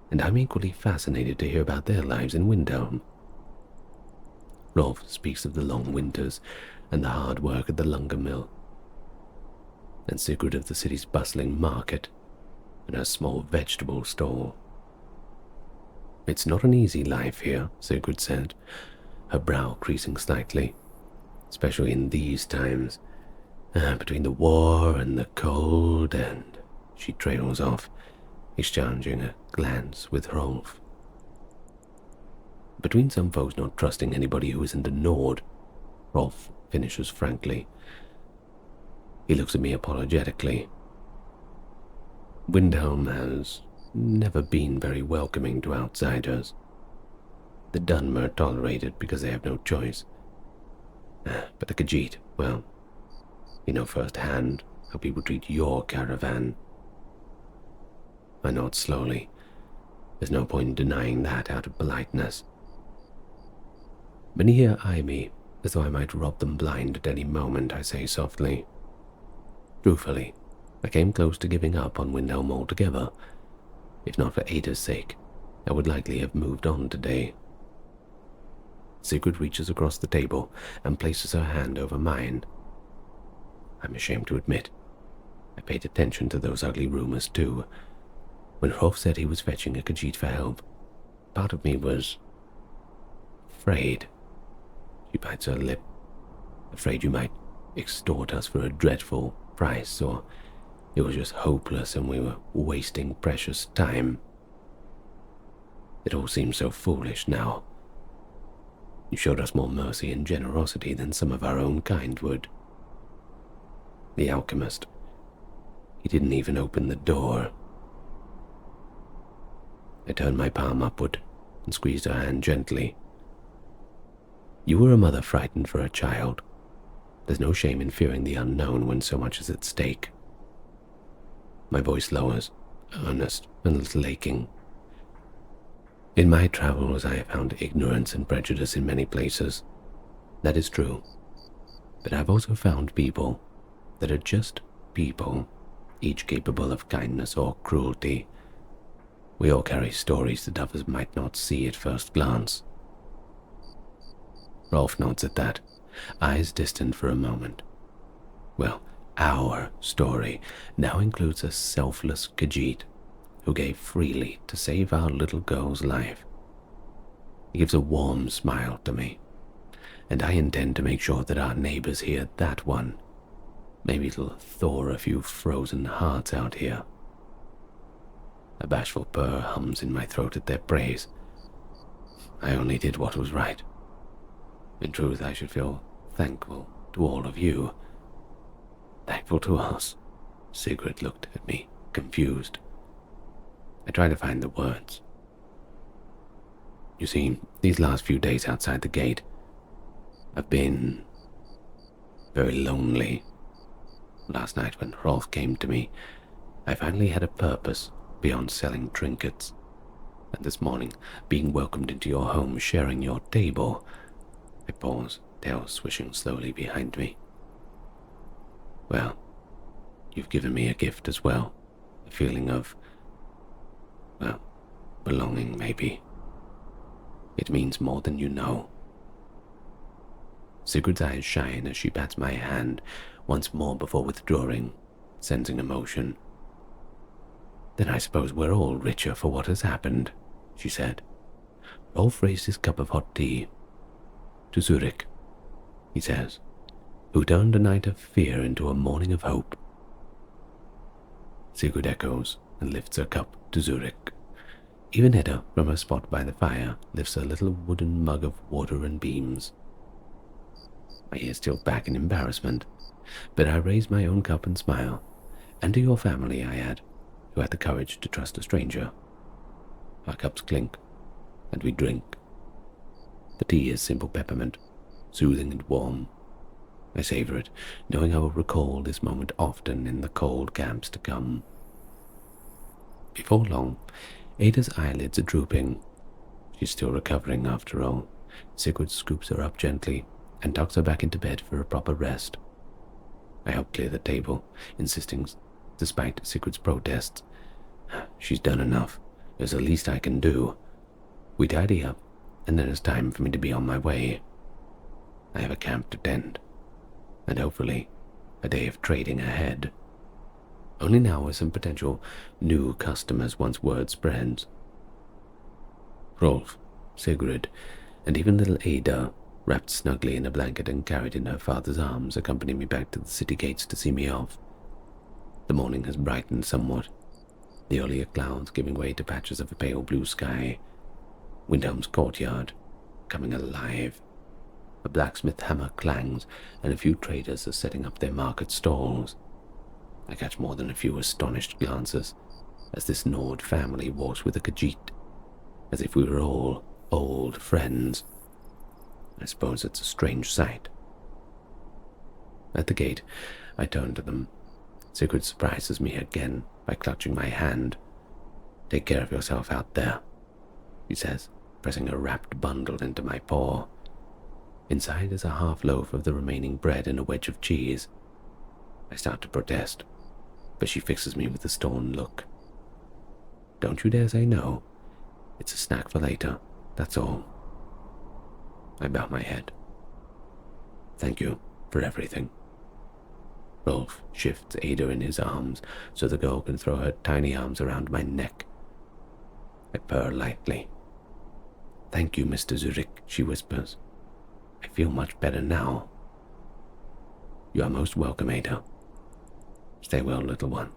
and I'm equally fascinated to hear about their lives in Windhelm. Rolf speaks of the long winters and the hard work at the lumber mill, and Sigurd of the city's bustling market and her small vegetable stall. It's not an easy life here, Sigurd said, her brow creasing slightly, especially in these times, between the war and the cold, and she trails off, exchanging a glance with Rolf. Between some folks not trusting anybody who isn't a Nord, Rolf finishes frankly. He looks at me apologetically. Windhelm has never been very welcoming to outsiders. The Dunmer tolerate it because they have no choice. But the Khajiit, well, you know firsthand how people treat your caravan. I nod slowly. There's no point in denying that out of politeness. Many here eye me, as though I might rob them blind at any moment, I say softly. Truthfully, I came close to giving up on Windhelm altogether. If not for Ada's sake, I would likely have moved on today. Sigrid reaches across the table and places her hand over mine. I'm ashamed to admit, I paid attention to those ugly rumors too. When Rolf said he was fetching a Khajiit for help, part of me was afraid. She bites her lip, afraid you might extort us for a dreadful price, or it was just hopeless and we were wasting precious time. It all seems so foolish now. You showed us more mercy and generosity than some of our own kind would. The alchemist, he didn't even open the door. I turned my palm upward and squeezed her hand gently. You were a mother frightened for her child. There's no shame in fearing the unknown when so much is at stake. My voice lowers, earnest and a little aching. In my travels, I have found ignorance and prejudice in many places. That is true. But I've also found people that are just people, each capable of kindness or cruelty. We all carry stories that others might not see at first glance. Rolf nods at that, eyes distant for a moment. Well, our story now includes a selfless Khajiit who gave freely to save our little girl's life. He gives a warm smile to me, and I intend to make sure that our neighbors hear that one. Maybe it'll thaw a few frozen hearts out here. A bashful purr hums in my throat at their praise. I only did what was right. In truth, I should feel thankful to all of you. Thankful to us. Sigrid looked at me, confused. I tried to find the words. You see, these last few days outside the gate, I've been very lonely. Last night when Rolf came to me, I finally had a purpose beyond selling trinkets. And this morning, being welcomed into your home, sharing your table. I pause, tail swishing slowly behind me. Well, you've given me a gift as well. A feeling of, well, belonging maybe. It means more than you know. Sigrid's eyes shine as she pats my hand once more before withdrawing, sensing emotion. Then I suppose we're all richer for what has happened, she said. Rolf raised his cup of hot tea. To Zurich, he says, who turned a night of fear into a morning of hope. Sigrid echoes and lifts her cup to Zurich. Even Hedda, from her spot by the fire, lifts a little wooden mug of water and beams. My ears tilt back in embarrassment, but I raise my own cup and smile. And to your family, I add, who had the courage to trust a stranger. Our cups clink, and we drink. The tea is simple peppermint, soothing and warm. I savor it, knowing I will recall this moment often in the cold camps to come. Before long, Ada's eyelids are drooping. She's still recovering after all. Sigrid scoops her up gently and tucks her back into bed for a proper rest. I help clear the table, insisting, despite Sigrid's protests, she's done enough. There's the least I can do. We tidy up, and then it's time for me to be on my way. I have a camp to tend, and hopefully a day of trading ahead. Only now are some potential new customers once word spreads. Rolf, Sigrid, and even little Ada, wrapped snugly in a blanket and carried in her father's arms, accompany me back to the city gates to see me off. The morning has brightened somewhat, the earlier clouds giving way to patches of a pale blue sky. Windhelm's courtyard, coming alive. A blacksmith hammer clangs, and a few traders are setting up their market stalls. I catch more than a few astonished glances, as this Nord family walks with the Khajiit, as if we were all old friends. I suppose it's a strange sight. At the gate, I turn to them. Sigurd surprises me again by clutching my hand. "Take care of yourself out there," he says, pressing a wrapped bundle into my paw. Inside is a half loaf of the remaining bread and a wedge of cheese. I start to protest, but she fixes me with a stern look. "Don't you dare say no. It's a snack for later, that's all." I bow my head. "Thank you for everything." Rolf shifts Ada in his arms so the girl can throw her tiny arms around my neck. I purr lightly. "Thank you, Mr. Zurich," she whispers. "I feel much better now." "You are most welcome, Ada. Stay well, little one.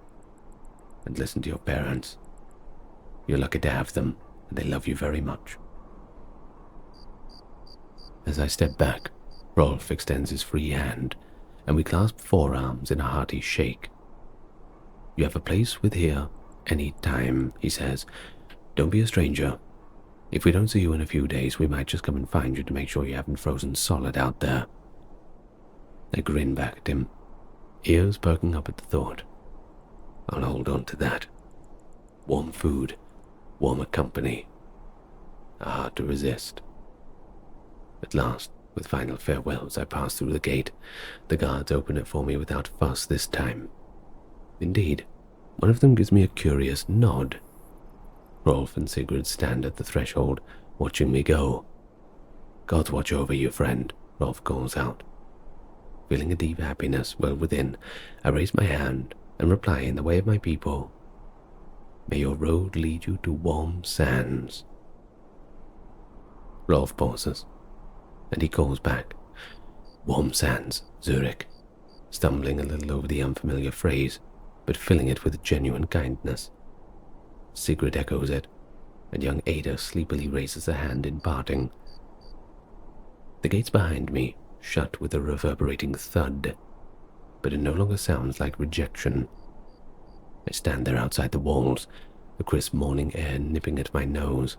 And listen to your parents. You're lucky to have them, and they love you very much." As I step back, Rolf extends his free hand, and we clasp forearms in a hearty shake. "You have a place with here any time," he says. "Don't be a stranger. If we don't see you in a few days, we might just come and find you to make sure you haven't frozen solid out there." I grin back at him, ears perking up at the thought. I'll hold on to that. Warm food, warmer company. Hard to resist. At last, with final farewells, I pass through the gate. The guards open it for me without fuss this time. Indeed, one of them gives me a curious nod. Rolf and Sigurd stand at the threshold, watching me go. "Gods watch over you, friend," Rolf calls out. Feeling a deep happiness well within, I raise my hand and reply in the way of my people. "May your road lead you to warm sands." Rolf pauses, and he calls back, "Warm sands, Zurich," stumbling a little over the unfamiliar phrase, but filling it with genuine kindness. Sigurd echoes it, and young Ada sleepily raises a hand in parting. The gates behind me shut with a reverberating thud, but it no longer sounds like rejection. I stand there outside the walls, the crisp morning air nipping at my nose,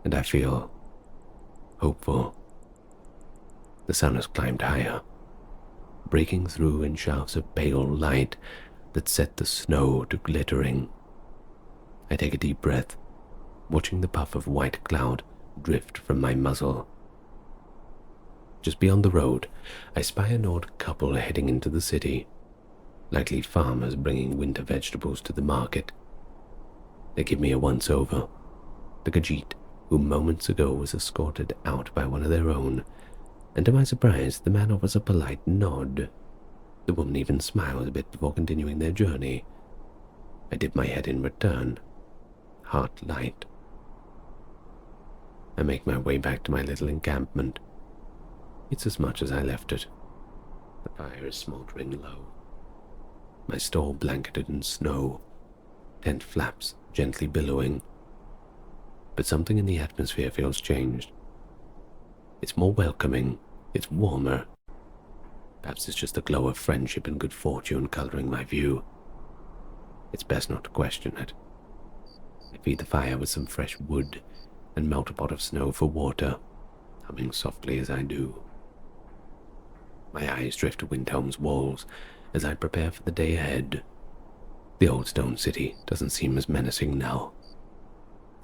and I feel hopeful. The sun has climbed higher, breaking through in shafts of pale light that set the snow to glittering. I take a deep breath, watching the puff of white cloud drift from my muzzle. Just beyond the road, I spy an odd couple heading into the city, likely farmers bringing winter vegetables to the market. They give me a once-over. The Khajiit, who moments ago was escorted out by one of their own, and to my surprise, the man offers a polite nod. The woman even smiles a bit before continuing their journey. I dip my head in return, heart light. I make my way back to my little encampment. It's as much as I left it. The fire is smoldering low. My store blanketed in snow, tent flaps gently billowing. But something in the atmosphere feels changed. It's more welcoming, it's warmer. Perhaps it's just the glow of friendship and good fortune coloring my view. It's best not to question it. I feed the fire with some fresh wood and melt a pot of snow for water, humming softly as I do. My eyes drift to Windhelm's walls as I prepare for the day ahead. The old stone city doesn't seem as menacing now.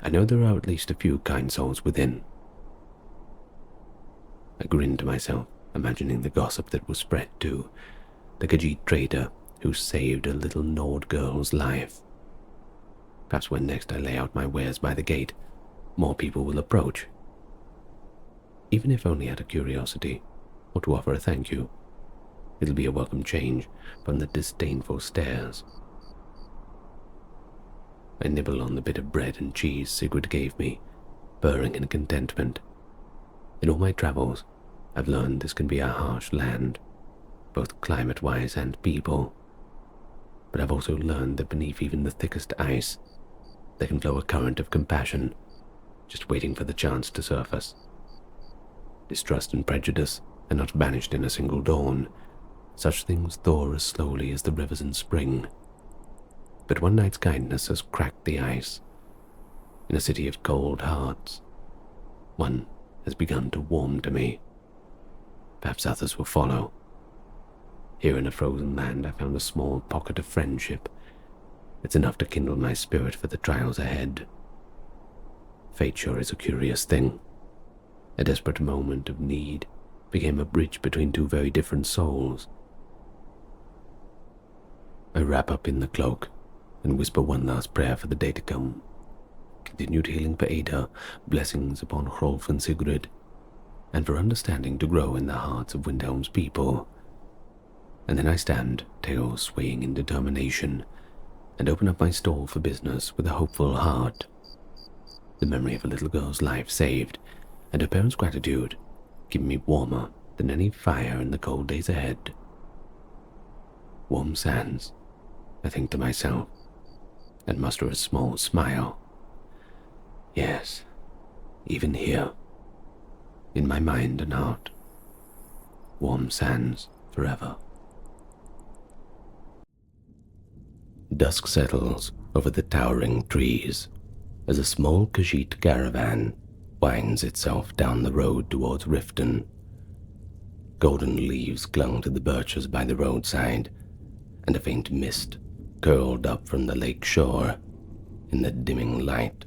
I know there are at least a few kind souls within. I grin to myself, imagining the gossip that will spread too. The Khajiit trader who saved a little Nord girl's life. Perhaps when next I lay out my wares by the gate, more people will approach. Even if only out of curiosity, or to offer a thank you. It'll be a welcome change from the disdainful stares. I nibble on the bit of bread and cheese Sigurd gave me, purring in contentment. In all my travels, I've learned this can be a harsh land, both climate-wise and people. But I've also learned that beneath even the thickest ice, there can flow a current of compassion, just waiting for the chance to surface. Distrust and prejudice are not banished in a single dawn. Such things thaw as slowly as the rivers in spring. but one night's kindness has cracked the ice. In a city of cold hearts, one has begun to warm to me. Perhaps others will follow. Here in a frozen land, I found a small pocket of friendship. It's enough to kindle my spirit for the trials ahead. Fate sure is a curious thing. A desperate moment of need became a bridge between two very different souls. I wrap up in the cloak and whisper one last prayer for the day to come. Continued healing for Ada, blessings upon Hrolf and Sigrid, and for understanding to grow in the hearts of Windhelm's people. And then I stand, tail swaying in determination, and open up my stall for business with a hopeful heart. The memory of a little girl's life saved, and her parents' gratitude, keep me warmer than any fire in the cold days ahead. Warm sands, I think to myself, and muster a small smile. Yes, even here, in my mind and heart, warm sands forever. Dusk settles over the towering trees as a small Khajiit caravan winds itself down the road towards Riften. Golden leaves clung to the birches by the roadside, and a faint mist curled up from the lake shore in the dimming light.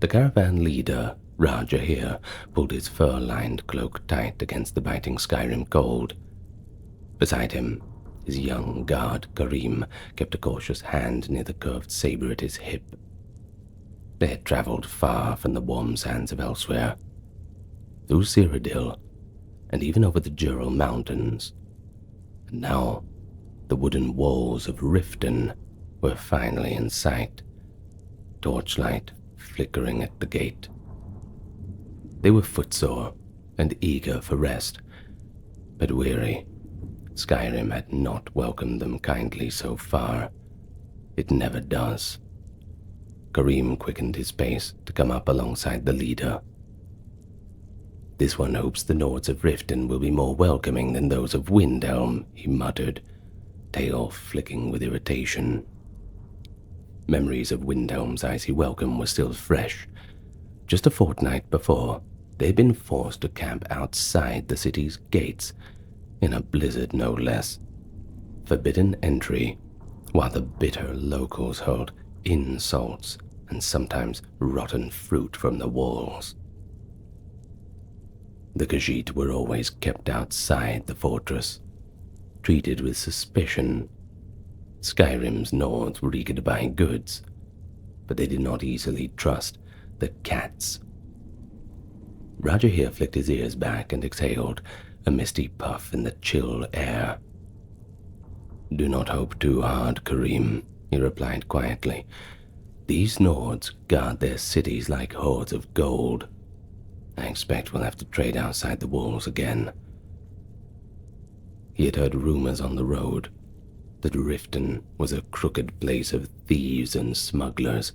The caravan leader, Rijiir, pulled his fur-lined cloak tight against the biting Skyrim cold. Beside him, his young guard, Karim, kept a cautious hand near the curved saber at his hip. They had traveled far from the warm sands of elsewhere, through Cyrodiil, and even over the Jural Mountains. And now, the wooden walls of Riften were finally in sight, torchlight flickering at the gate. They were footsore and eager for rest, but weary. Skyrim had not welcomed them kindly so far. It never does. Karim quickened his pace to come up alongside the leader. This one hopes the Nords of Riften will be more welcoming than those of Windhelm, he muttered, tail flicking with irritation. Memories of Windhelm's icy welcome were still fresh. Just a fortnight before, they'd been forced to camp outside the city's gates, in a blizzard no less. Forbidden entry, while the bitter locals hurled insults and sometimes rotten fruit from the walls. The Khajiit were always kept outside the fortress, treated with suspicion. Skyrim's Nords were eager to buy goods, but they did not easily trust the cats. Rijiir flicked his ears back and exhaled, a misty puff in the chill air. Do not hope too hard, Karim, he replied quietly. These Nords guard their cities like hoards of gold. I expect we'll have to trade outside the walls again. He had heard rumors on the road that Riften was a crooked place of thieves and smugglers,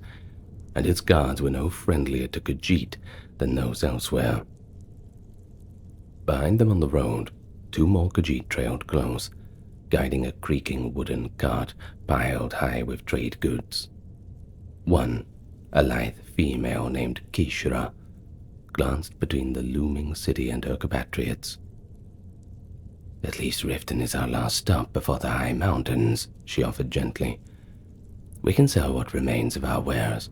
and its guards were no friendlier to Khajiit than those elsewhere. Behind them on the road, two more Khajiit trailed close, guiding a creaking wooden cart piled high with trade goods. One, a lithe female named Kishra, glanced between the looming city and her compatriots. At least Riften is our last stop before the high mountains, she offered gently. We can sell what remains of our wares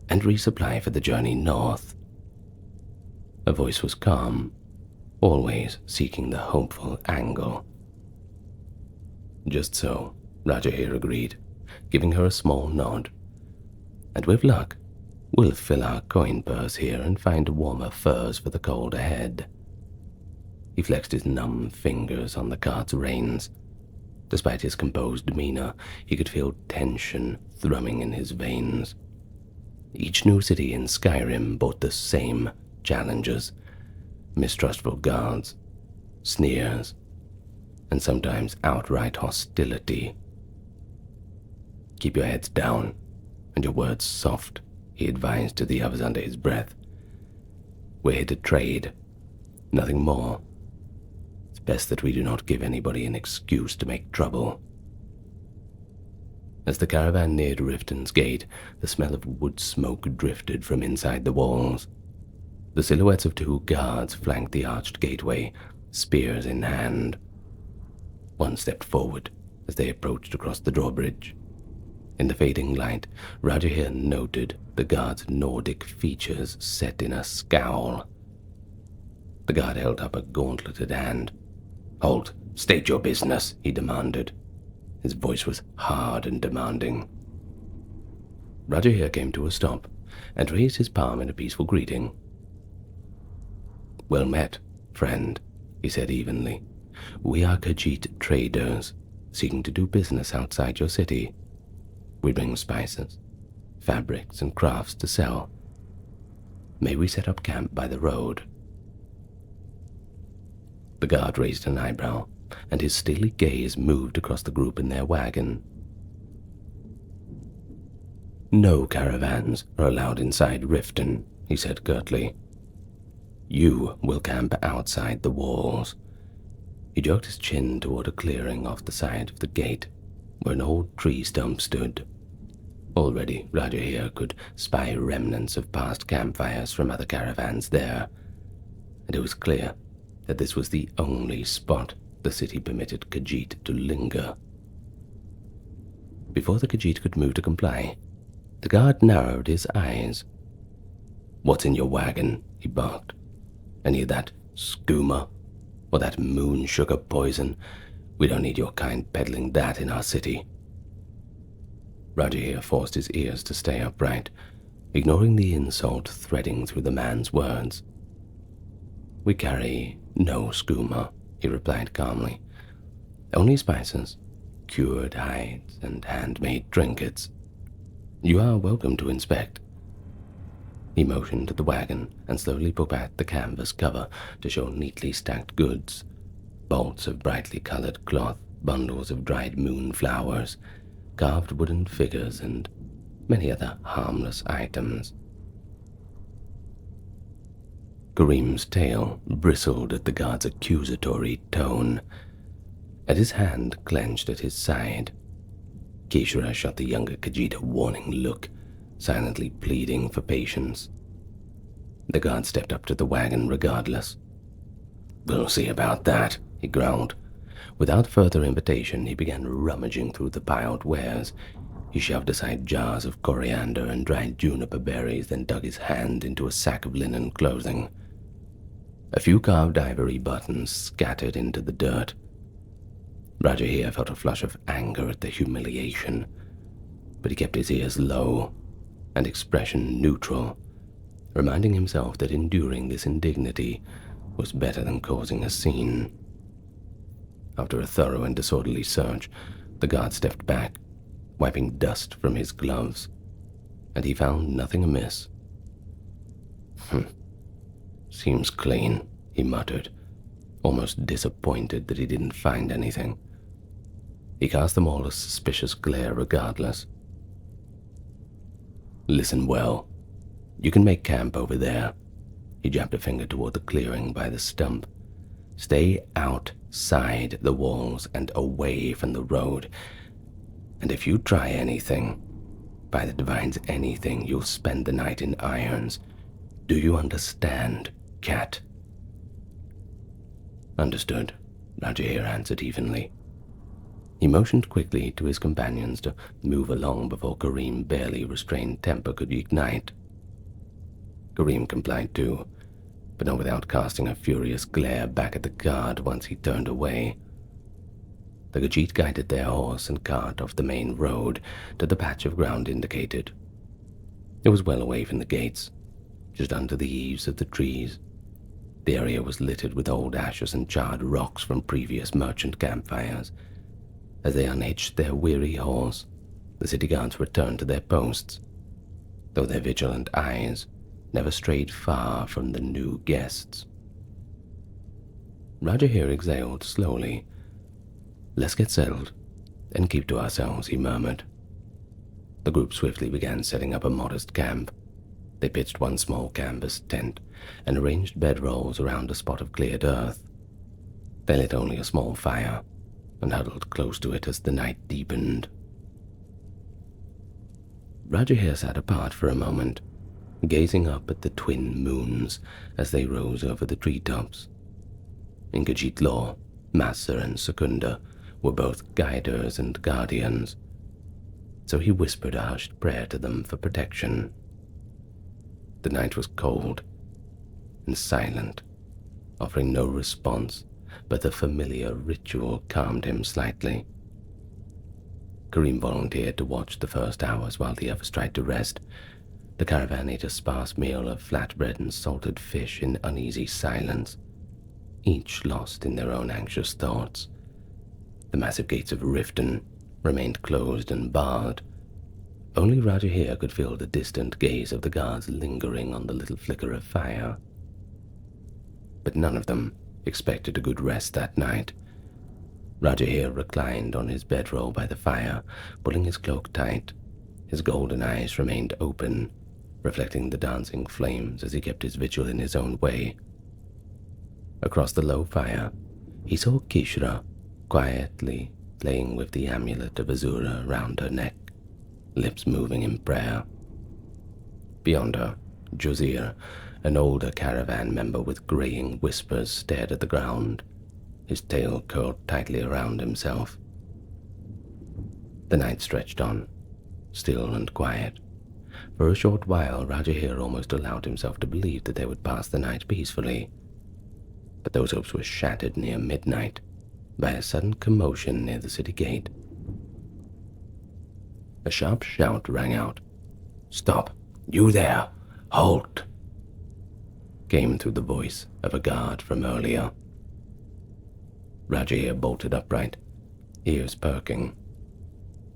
and resupply for the journey north. Her voice was calm, always seeking the hopeful angle. Just so, Rijiir agreed, giving her a small nod. And with luck, we'll fill our coin purse here and find warmer furs for the cold ahead. He flexed his numb fingers on the cart's reins. Despite his composed demeanor, he could feel tension thrumming in his veins. Each new city in Skyrim brought the same challenges: mistrustful guards, sneers, and sometimes outright hostility. Keep your heads down and your words soft, he advised to the others under his breath. We're here to trade, nothing more. It's best that we do not give anybody an excuse to make trouble. As the caravan neared Riften's gate, the smell of wood smoke drifted from inside the walls. The silhouettes of two guards flanked the arched gateway, spears in hand. One stepped forward as they approached across the drawbridge. In the fading light, Rijiir noted the guard's Nordic features set in a scowl. The guard held up a gauntleted hand. "Halt! State your business," he demanded. His voice was hard and demanding. Rijiir came to a stop and raised his palm in a peaceful greeting. "Well met, friend," he said evenly. "We are Khajiit traders, seeking to do business outside your city. We bring spices, fabrics, and crafts to sell. May we set up camp by the road?" The guard raised an eyebrow, and his steely gaze moved across the group in their wagon. "No caravans are allowed inside Riften," he said curtly. "You will camp outside the walls." He jerked his chin toward a clearing off the side of the gate, where an old tree stump stood. Already, Rijiir could spy remnants of past campfires from other caravans there, and it was clear that this was the only spot the city permitted Khajiit to linger. Before the Khajiit could move to comply, the guard narrowed his eyes. "What's in your wagon?" he barked. "Any of that skooma? Or that moon sugar poison? We don't need your kind peddling that in our city." Rijiir forced his ears to stay upright, ignoring the insult threading through the man's words. "We carry no skooma," he replied calmly. "Only spices, cured hides, and handmade trinkets. You are welcome to inspect." He motioned to the wagon and slowly pulled back the canvas cover to show neatly stacked goods, bolts of brightly colored cloth, bundles of dried moon flowers, carved wooden figures, and many other harmless items. Kareem's tail bristled at the guard's accusatory tone, and his hand clenched at his side. Kishra shot the younger Khajiit a warning look, silently pleading for patience. The guard stepped up to the wagon regardless. "We'll see about that," he growled. Without further invitation, he began rummaging through the piled wares. He shoved aside jars of coriander and dried juniper berries, then dug his hand into a sack of linen clothing. A few carved ivory buttons scattered into the dirt. Rijiir felt a flush of anger at the humiliation, but he kept his ears low and expression neutral, reminding himself that enduring this indignity was better than causing a scene. After a thorough and disorderly search, the guard stepped back, wiping dust from his gloves, and he found nothing amiss. "Seems clean," he muttered, almost disappointed that he didn't find anything. He cast them all a suspicious glare regardless. "Listen well. You can make camp over there." He jabbed a finger toward the clearing by the stump. "Stay outside the walls and away from the road. And if you try anything, by the divines anything, you'll spend the night in irons. Do you understand, cat?" "Understood," Rijiir answered evenly. He motioned quickly to his companions to move along before Kareem's barely restrained temper could ignite. Kareem complied too, but not without casting a furious glare back at the guard once he turned away. The Khajiit guided their horse and cart off the main road to the patch of ground indicated. It was well away from the gates, just under the eaves of the trees. The area was littered with old ashes and charred rocks from previous merchant campfires. As they unhitched their weary horse, the city guards returned to their posts, though their vigilant eyes never strayed far from the new guests. Rijiir exhaled slowly. "Let's get settled and keep to ourselves," he murmured. The group swiftly began setting up a modest camp. They pitched one small canvas tent and arranged bedrolls around a spot of cleared earth. They lit only a small fire and huddled close to it as the night deepened. Rijiir sat apart for a moment, gazing up at the twin moons as they rose over the treetops. In Khajiit lore, Massa and Secunda were both guiders and guardians, so he whispered a hushed prayer to them for protection. The night was cold and silent, offering no response, but the familiar ritual calmed him slightly. Karim volunteered to watch the first hours while the others tried to rest. The caravan ate a sparse meal of flatbread and salted fish in uneasy silence, each lost in their own anxious thoughts. The massive gates of Riften remained closed and barred. Only Rijiir could feel the distant gaze of the guards lingering on the little flicker of fire. But none of them expected a good rest that night. Rijiir reclined on his bedroll by the fire, pulling his cloak tight. His golden eyes remained open, reflecting the dancing flames as he kept his vigil in his own way. Across the low fire, he saw Kishra quietly playing with the amulet of Azura round her neck, lips moving in prayer. Beyond her, Rijiir, an older caravan member with graying whiskers, stared at the ground, his tail curled tightly around himself. The night stretched on, still and quiet. For a short while, Rijiir almost allowed himself to believe that they would pass the night peacefully. But those hopes were shattered near midnight by a sudden commotion near the city gate. A sharp shout rang out. "Stop! You there! Halt!" came through the voice of a guard from earlier. Rijiir bolted upright, ears perking.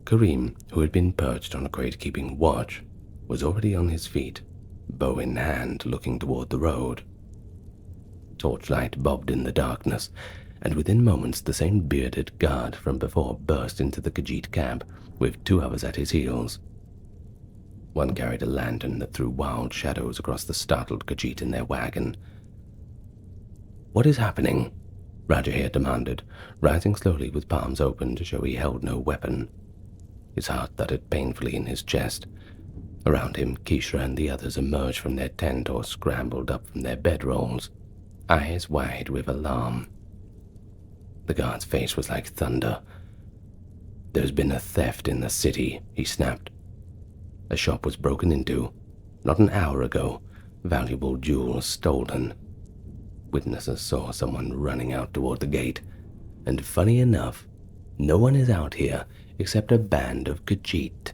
Karim, who had been perched on a crate keeping watch, was already on his feet, bow in hand, looking toward the road. Torchlight bobbed in the darkness, and within moments the same bearded guard from before burst into the Khajiit camp, with two others at his heels. One carried a lantern that threw wild shadows across the startled Khajiit in their wagon. "What is happening?" Rijiir demanded, rising slowly with palms open to show he held no weapon. His heart thudded painfully in his chest. Around him, Kishra and the others emerged from their tent or scrambled up from their bedrolls, eyes wide with alarm. The guard's face was like thunder. "There's been a theft in the city," he snapped. A shop was broken into, not an hour ago, valuable jewels stolen. Witnesses saw someone running out toward the gate, and funny enough, no one is out here except a band of Khajiit.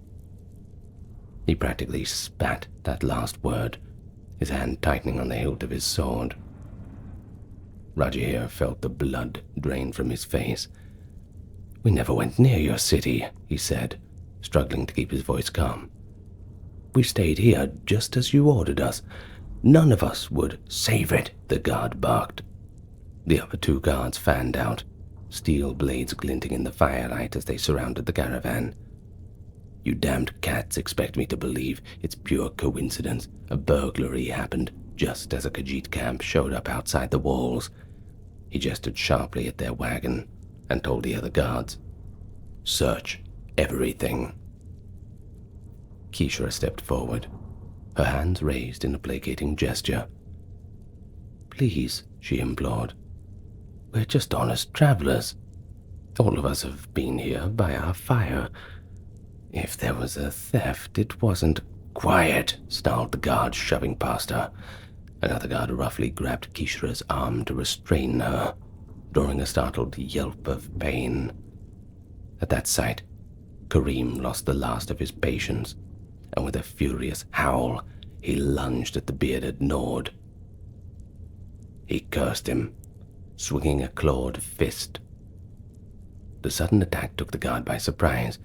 He practically spat that last word, his hand tightening on the hilt of his sword. Rijiir felt the blood drain from his face. "We never went near your city," he said, struggling to keep his voice calm. "We stayed here just as you ordered us. None of us would save it," the guard barked. The other two guards fanned out, steel blades glinting in the firelight as they surrounded the caravan. "You damned cats expect me to believe it's pure coincidence. A burglary happened just as a Khajiit camp showed up outside the walls." He gestured sharply at their wagon and told the other guards, "Search everything." Kishra stepped forward, her hands raised in a placating gesture. "Please," she implored. "We're just honest travelers. All of us have been here by our fire. If there was a theft, it wasn't—" "Quiet!" snarled the guard, shoving past her. Another guard roughly grabbed Kishra's arm to restrain her, drawing a startled yelp of pain. At that sight, Karim lost the last of his patience, and with a furious howl, he lunged at the bearded Nord. He cursed him, swinging a clawed fist. The sudden attack took the guard by surprise.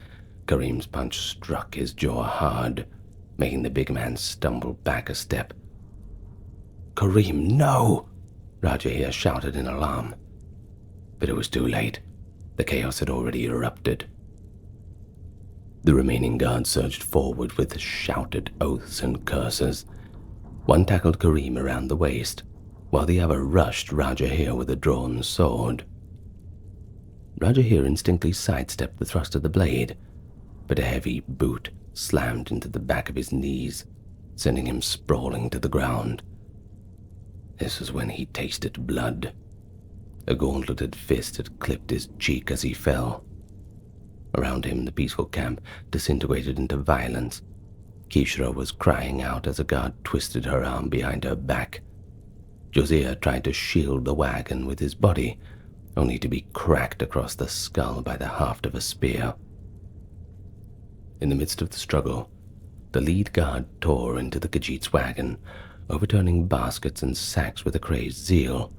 Karim's punch struck his jaw hard, making the big man stumble back a step. "Karim, no!" Rijiir shouted in alarm. But it was too late. The chaos had already erupted. The remaining guards surged forward with shouted oaths and curses. One tackled Karim around the waist, while the other rushed Rijiir with a drawn sword. Rijiir instinctively sidestepped the thrust of the blade, but a heavy boot slammed into the back of his knees, sending him sprawling to the ground. This was when he tasted blood. A gauntleted fist had clipped his cheek as he fell. Around him, the peaceful camp disintegrated into violence. Kishra was crying out as a guard twisted her arm behind her back. Josiah tried to shield the wagon with his body, only to be cracked across the skull by the haft of a spear. In the midst of the struggle, the lead guard tore into the Khajiit's wagon, overturning baskets and sacks with a crazed zeal.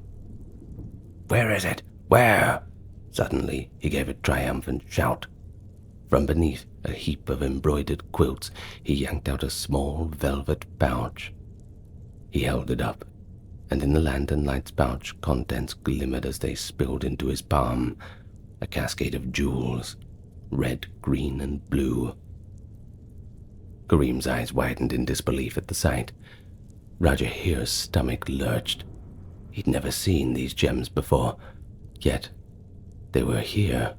"Where is it? Where?" Suddenly, he gave a triumphant shout. From beneath a heap of embroidered quilts, he yanked out a small velvet pouch. He held it up, and in the lantern light's pouch, contents glimmered as they spilled into his palm, a cascade of jewels, red, green, and blue. Kareem's eyes widened in disbelief at the sight. Rijiir's stomach lurched. He'd never seen these gems before, yet they were here,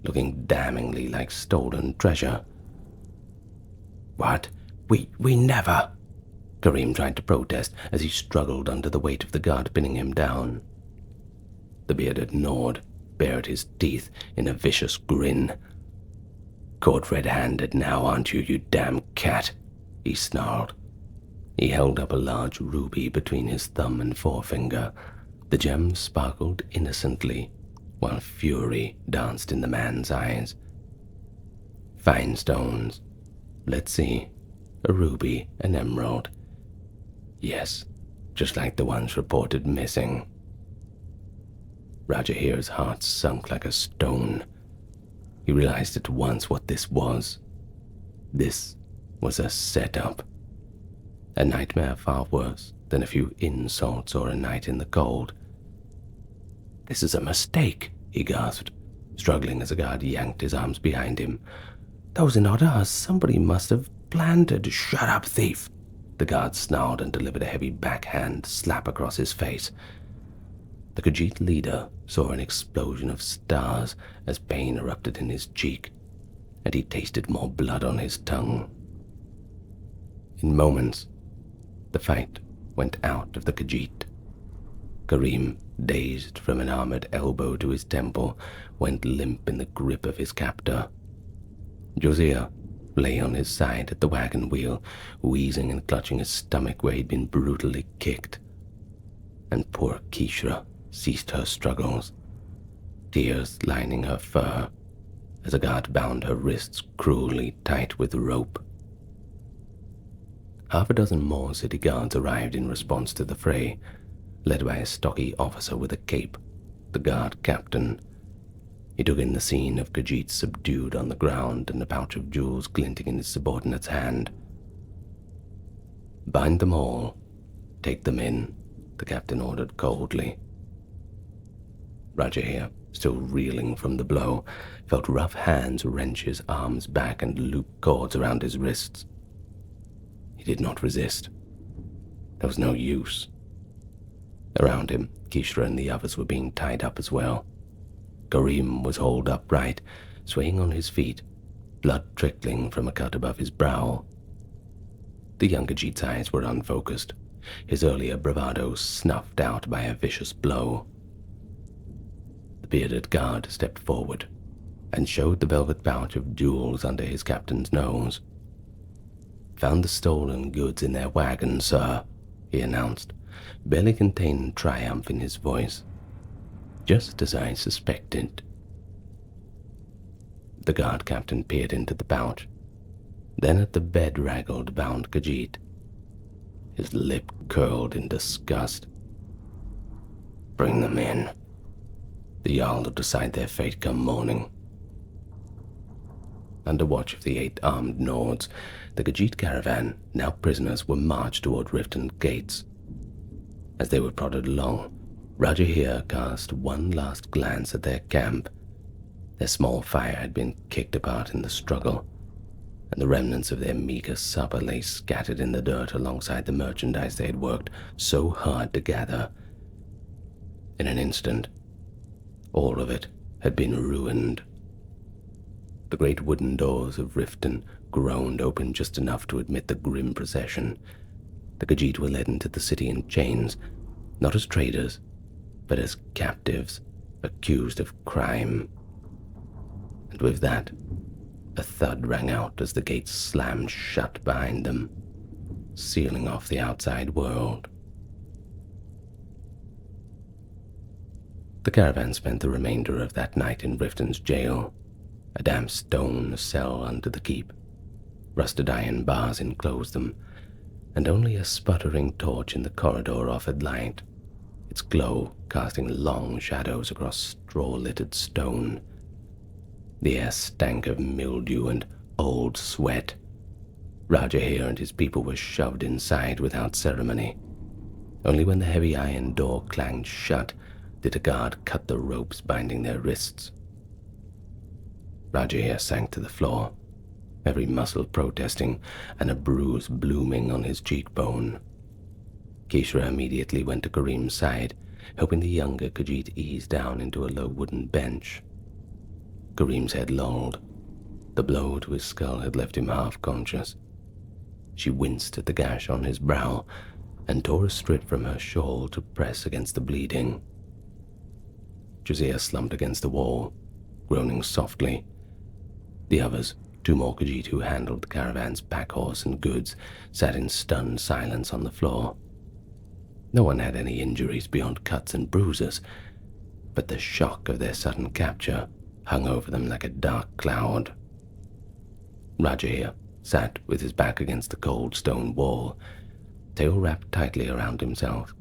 looking damningly like stolen treasure. "What? We never..." Kareem tried to protest as he struggled under the weight of the guard pinning him down. The bearded gnawed, bared his teeth in a vicious grin. "Caught red-handed now, aren't you, you damn cat?" he snarled. He held up a large ruby between his thumb and forefinger. The gem sparkled innocently, while fury danced in the man's eyes. "Fine stones. Let's see. A ruby, an emerald. Yes, just like the ones reported missing." Rijiir's heart sunk like a stone. He realized at once what this was. This was a setup. A nightmare far worse than a few insults or a night in the cold. "This is a mistake," he gasped, struggling as a guard yanked his arms behind him. "Those are not ours. Somebody must have planted." "Shut up, thief!" The guard snarled and delivered a heavy backhand slap across his face. The Khajiit leader saw an explosion of stars as pain erupted in his cheek, and he tasted more blood on his tongue. In moments, the fight went out of the Khajiit. Kareem, dazed from an armored elbow to his temple, went limp in the grip of his captor. Josiah lay on his side at the wagon wheel, wheezing and clutching his stomach where he'd been brutally kicked. And poor Kishra ceased her struggles, tears lining her fur, as a guard bound her wrists cruelly tight with rope. Half a dozen more city guards arrived in response to the fray, led by a stocky officer with a cape, the guard captain. He took in the scene of Khajiit subdued on the ground and a pouch of jewels glinting in his subordinate's hand. "Bind them all. Take them in," the captain ordered coldly. Rijiir, still reeling from the blow, felt rough hands wrench his arms back and loop cords around his wrists. He did not resist. There was no use. Around him, Kishra and the others were being tied up as well. Kareem was hauled upright, swaying on his feet, blood trickling from a cut above his brow. The young Khajiit's eyes were unfocused, his earlier bravado snuffed out by a vicious blow. The bearded guard stepped forward and showed the velvet pouch of jewels under his captain's nose. "Found the stolen goods in their wagon, sir," he announced, barely containing triumph in his voice. "Just as I suspected." The guard captain peered into the pouch, then at the bedraggled bound Khajiit. His lip curled in disgust. "Bring them in. The Jarl will decide their fate come morning." Under watch of the 8 armed Nords, the Khajiit caravan, now prisoners, were marched toward Riften gates. As they were prodded along, Rijiir cast one last glance at their camp. Their small fire had been kicked apart in the struggle, and the remnants of their meager supper lay scattered in the dirt alongside the merchandise they had worked so hard to gather. In an instant, all of it had been ruined. The great wooden doors of Riften groaned open just enough to admit the grim procession. The Khajiit were led into the city in chains, not as traders, but as captives, accused of crime. And with that, a thud rang out as the gates slammed shut behind them, sealing off the outside world. The caravan spent the remainder of that night in Riften's jail, a damp stone cell under the keep. Rusted iron bars enclosed them, and only a sputtering torch in the corridor offered light, its glow casting long shadows across straw-littered stone. The air stank of mildew and old sweat. Rijiir and his people were shoved inside without ceremony. Only when the heavy iron door clanged shut did a guard cut the ropes binding their wrists. Rijiir sank to the floor, every muscle protesting and a bruise blooming on his cheekbone. Kishra immediately went to Karim's side, helping the younger Khajiit ease down into a low wooden bench. Karim's head lolled. The blow to his skull had left him half-conscious. She winced at the gash on his brow and tore a strip from her shawl to press against the bleeding. Jazir slumped against the wall, groaning softly. The others, 2 more Khajiit who handled the caravan's pack horse and goods, sat in stunned silence on the floor. No one had any injuries beyond cuts and bruises, but the shock of their sudden capture hung over them like a dark cloud. Rijiir sat with his back against the cold stone wall, tail wrapped tightly around himself.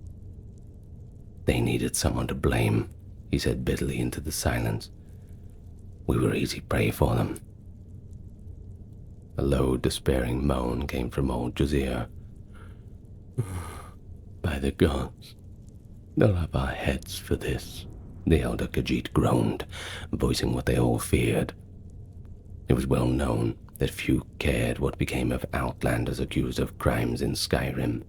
They needed someone to blame, he said bitterly into the silence. We were easy prey for them. A low, despairing moan came from old Jazir. By the gods, they'll have our heads for this, the elder Khajiit groaned, voicing what they all feared. It was well known that few cared what became of outlanders accused of crimes in Skyrim.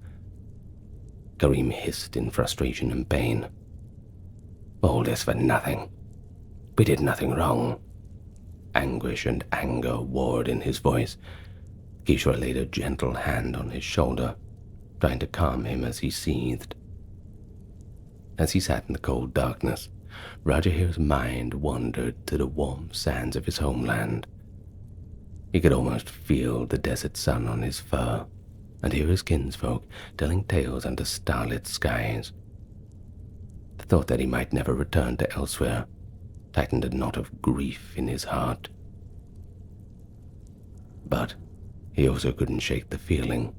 Karim hissed in frustration and pain. All this for nothing. We did nothing wrong. Anguish and anger warred in his voice. Kishra laid a gentle hand on his shoulder, trying to calm him as he seethed. As he sat in the cold darkness, Rijiir's mind wandered to the warm sands of his homeland. He could almost feel the desert sun on his fur, and hear his kinsfolk telling tales under starlit skies. The thought that he might never return to elsewhere tightened a knot of grief in his heart. But he also couldn't shake the feeling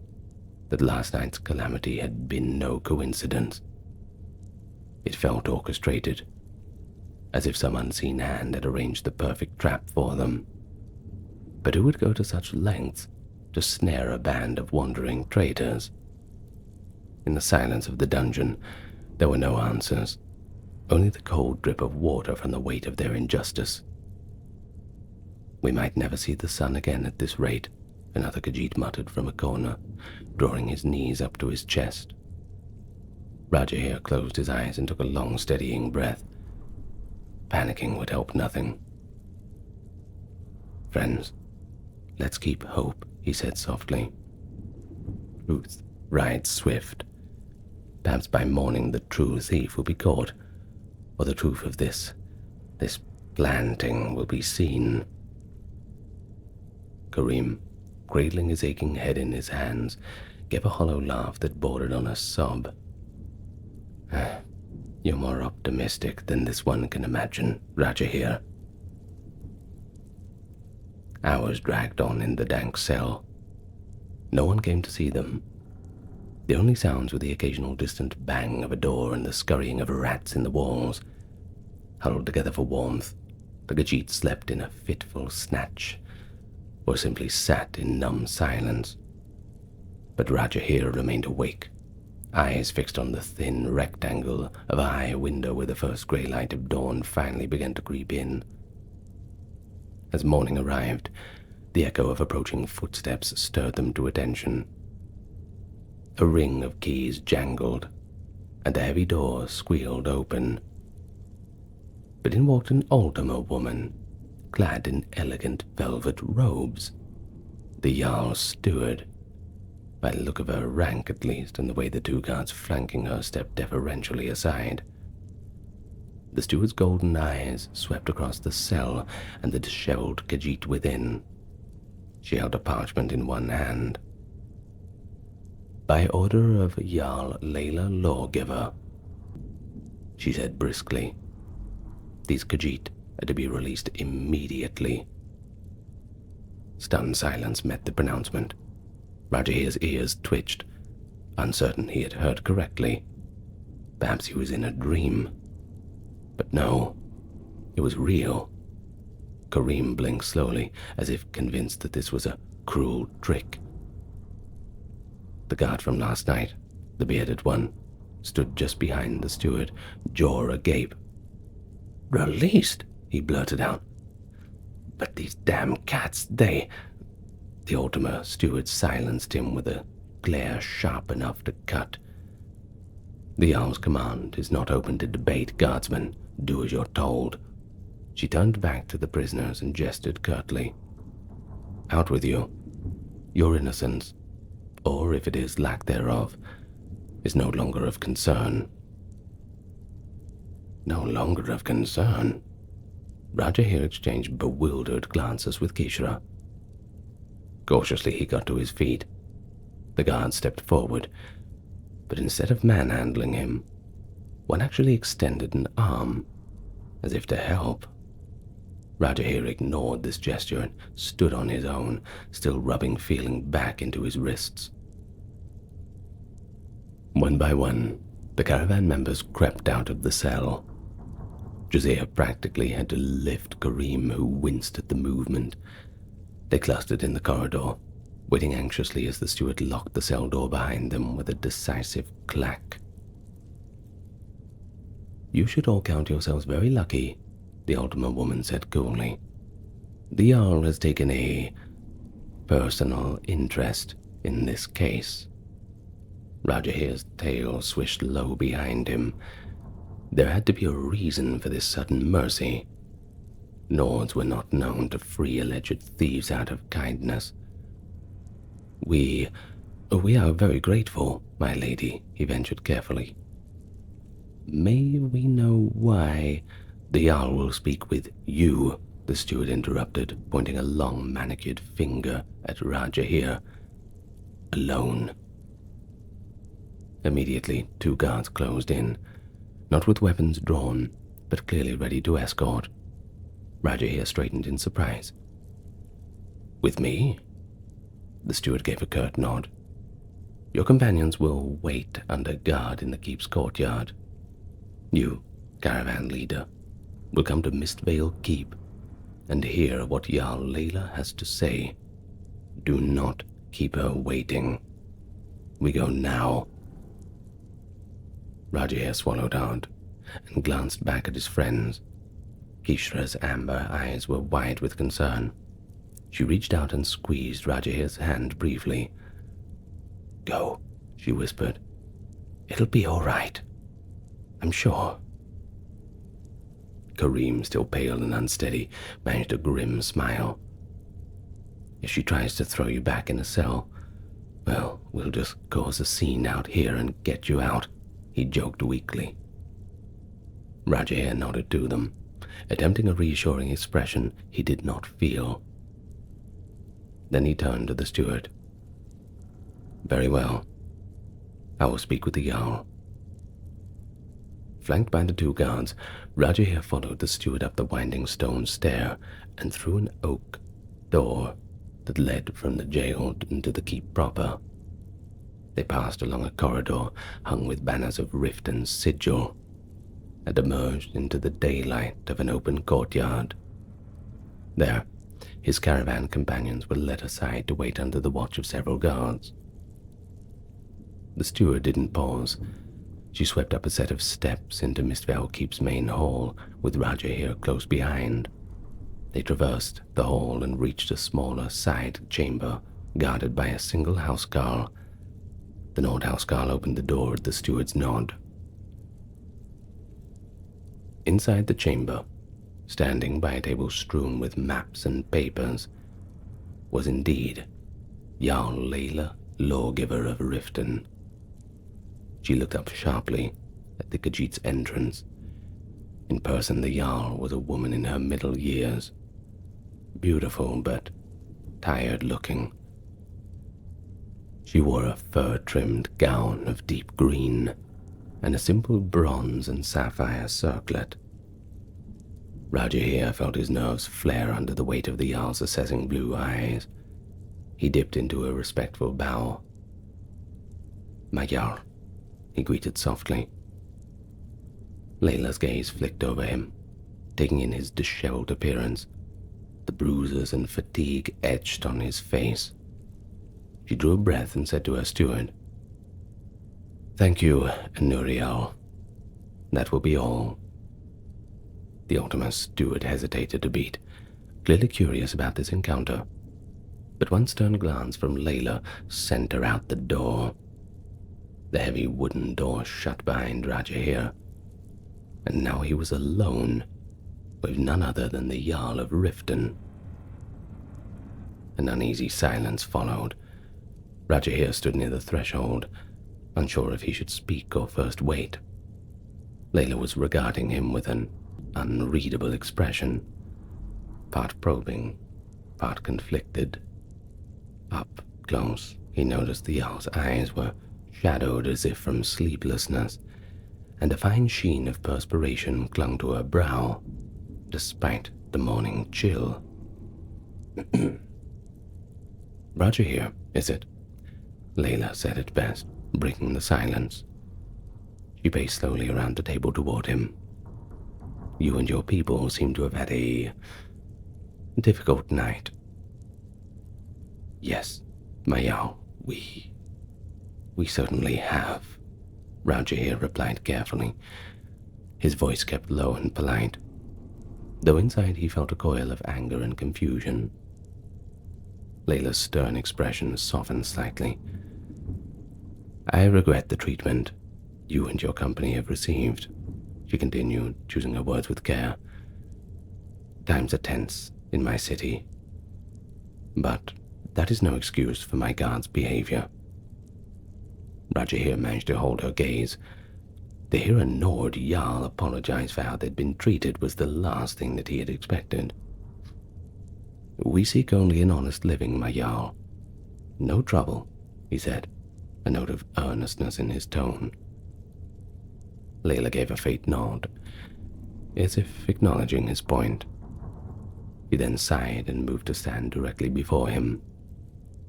that last night's calamity had been no coincidence. It felt orchestrated, as if some unseen hand had arranged the perfect trap for them. But who would go to such lengths to snare a band of wandering traitors? In the silence of the dungeon, there were no answers, only the cold drip of water from the weight of their injustice. We might never see the sun again at this rate, another Khajiit muttered from a corner, drawing his knees up to his chest. Rijiir closed his eyes and took a long, steadying breath. Panicking would help nothing. Friends, let's keep hope, he said softly. Truth rides swift. Perhaps by morning the true thief will be caught, or the truth of this planting will be seen. Karim, cradling his aching head in his hands, gave a hollow laugh that bordered on a sob. You're more optimistic than this one can imagine, Rijiir. Hours dragged on in the dank cell. No one came to see them. The only sounds were the occasional distant bang of a door and the scurrying of rats in the walls. Huddled together for warmth, the Khajiit slept in a fitful snatch, or simply sat in numb silence. But Rijiir remained awake, eyes fixed on the thin rectangle of a high window where the first grey light of dawn finally began to creep in. As morning arrived, the echo of approaching footsteps stirred them to attention. A ring of keys jangled, and a heavy door squealed open. But in walked an Aldermer woman, clad in elegant velvet robes. The Jarl's steward. By the look of her rank, at least, and the way the two guards flanking her stepped deferentially aside. The steward's golden eyes swept across the cell and the disheveled Khajiit within. She held a parchment in one hand. "By order of Jarl Layla Lawgiver," she said briskly. "These Khajiit are to be released immediately." Stunned silence met the pronouncement. Rijiir's ears twitched, uncertain he had heard correctly. Perhaps he was in a dream. But no, it was real. Karim blinked slowly, as if convinced that this was a cruel trick. The guard from last night, the bearded one, stood just behind the steward, jaw agape. "Released," he blurted out. "But these damn cats, they—" The Ultima steward silenced him with a glare sharp enough to cut. "The Jarl's command is not open to debate, guardsman. Do as you're told." She turned back to the prisoners and gestured curtly. "Out with you. Your innocence, or if it is lack thereof, is no longer of concern." No longer of concern? Rijiir exchanged bewildered glances with Kishra. Cautiously he got to his feet. The guard stepped forward, but instead of manhandling him, one actually extended an arm, as if to help. Rijiir ignored this gesture and stood on his own, still rubbing feeling back into his wrists. One by one, the caravan members crept out of the cell. Josiah practically had to lift Karim, who winced at the movement. They clustered in the corridor, waiting anxiously as the steward locked the cell door behind them with a decisive clack. "You should all count yourselves very lucky," the Ultima woman said coolly. "The Jarl has taken a personal interest in this case." Rijiir's tail swished low behind him. There had to be a reason for this sudden mercy. Nords were not known to free alleged thieves out of kindness. We are very grateful, my lady," he ventured carefully. "May we know why—" "The Jarl will speak with you," the steward interrupted, pointing a long manicured finger at Rijiir. "Alone." Immediately, two guards closed in, not with weapons drawn, but clearly ready to escort. Rijiir straightened in surprise. "With me?" The steward gave a curt nod. "Your companions will wait under guard in the keep's courtyard. You, caravan leader, will come to Mistvale Keep and hear what Jarl Layla has to say. Do not keep her waiting. We go now." Rijiir swallowed hard and glanced back at his friends. Kishra's amber eyes were wide with concern. She reached out and squeezed Rijiir's hand briefly. "Go," she whispered. "It'll be all right. I'm sure." Karim, still pale and unsteady, managed a grim smile. "If she tries to throw you back in a cell, well, we'll just cause a scene out here and get you out," he joked weakly. Rijiir nodded to them, attempting a reassuring expression he did not feel. Then he turned to the steward. "Very well. I will speak with the Jarl." Flanked by the two guards, Rijiir followed the steward up the winding stone stair and through an oak door that led from the jail into the keep proper. They passed along a corridor hung with banners of rift and sigil, and emerged into the daylight of an open courtyard. There, his caravan companions were led aside to wait under the watch of several guards. The steward didn't pause. She swept up a set of steps into Mistvale Keep's main hall, with Rijiir close behind. They traversed the hall and reached a smaller side chamber, guarded by a single housecarl. The Nord housecarl opened the door at the steward's nod. Inside the chamber, standing by a table strewn with maps and papers, was indeed Jarl Layla, lawgiver of Riften. She looked up sharply at the Khajiit's entrance. In person, the Jarl was a woman in her middle years, beautiful but tired-looking. She wore a fur-trimmed gown of deep green and a simple bronze and sapphire circlet. Rijiir felt his nerves flare under the weight of the Jarl's assessing blue eyes. He dipped into a respectful bow. "My Jarl," he greeted softly. Layla's gaze flicked over him, taking in his disheveled appearance, the bruises and fatigue etched on his face. She drew a breath and said to her steward, "Thank you, Nuriel. That will be all." The Ultima's steward hesitated a beat, clearly curious about this encounter, but one stern glance from Layla sent her out the door. The heavy wooden door shut behind Rijiir, and now he was alone with none other than the Jarl of Riften. An uneasy silence followed. Rijiir stood near the threshold, unsure if he should speak or first wait. Layla was regarding him with an unreadable expression, part probing, part conflicted. Up close, he noticed the Jarl's eyes were shadowed as if from sleeplessness, and a fine sheen of perspiration clung to her brow, despite the morning chill. "Rijiir, is it?" Layla said at best, breaking the silence. She paced slowly around the table toward him. "You and your people seem to have had a difficult night." "Yes, my Jarl, we certainly have," Rijiir replied carefully. His voice kept low and polite, though inside he felt a coil of anger and confusion. Layla's stern expression softened slightly. "I regret the treatment you and your company have received," she continued, choosing her words with care. "Times are tense in my city, but that is no excuse for my guard's behavior." Rijiir managed to hold her gaze. To hear a Nord Jarl apologize for how they'd been treated was the last thing that he had expected. "We seek only an honest living, my Jarl. No trouble," he said, a note of earnestness in his tone. Layla gave a faint nod, as if acknowledging his point. She then sighed and moved to stand directly before him.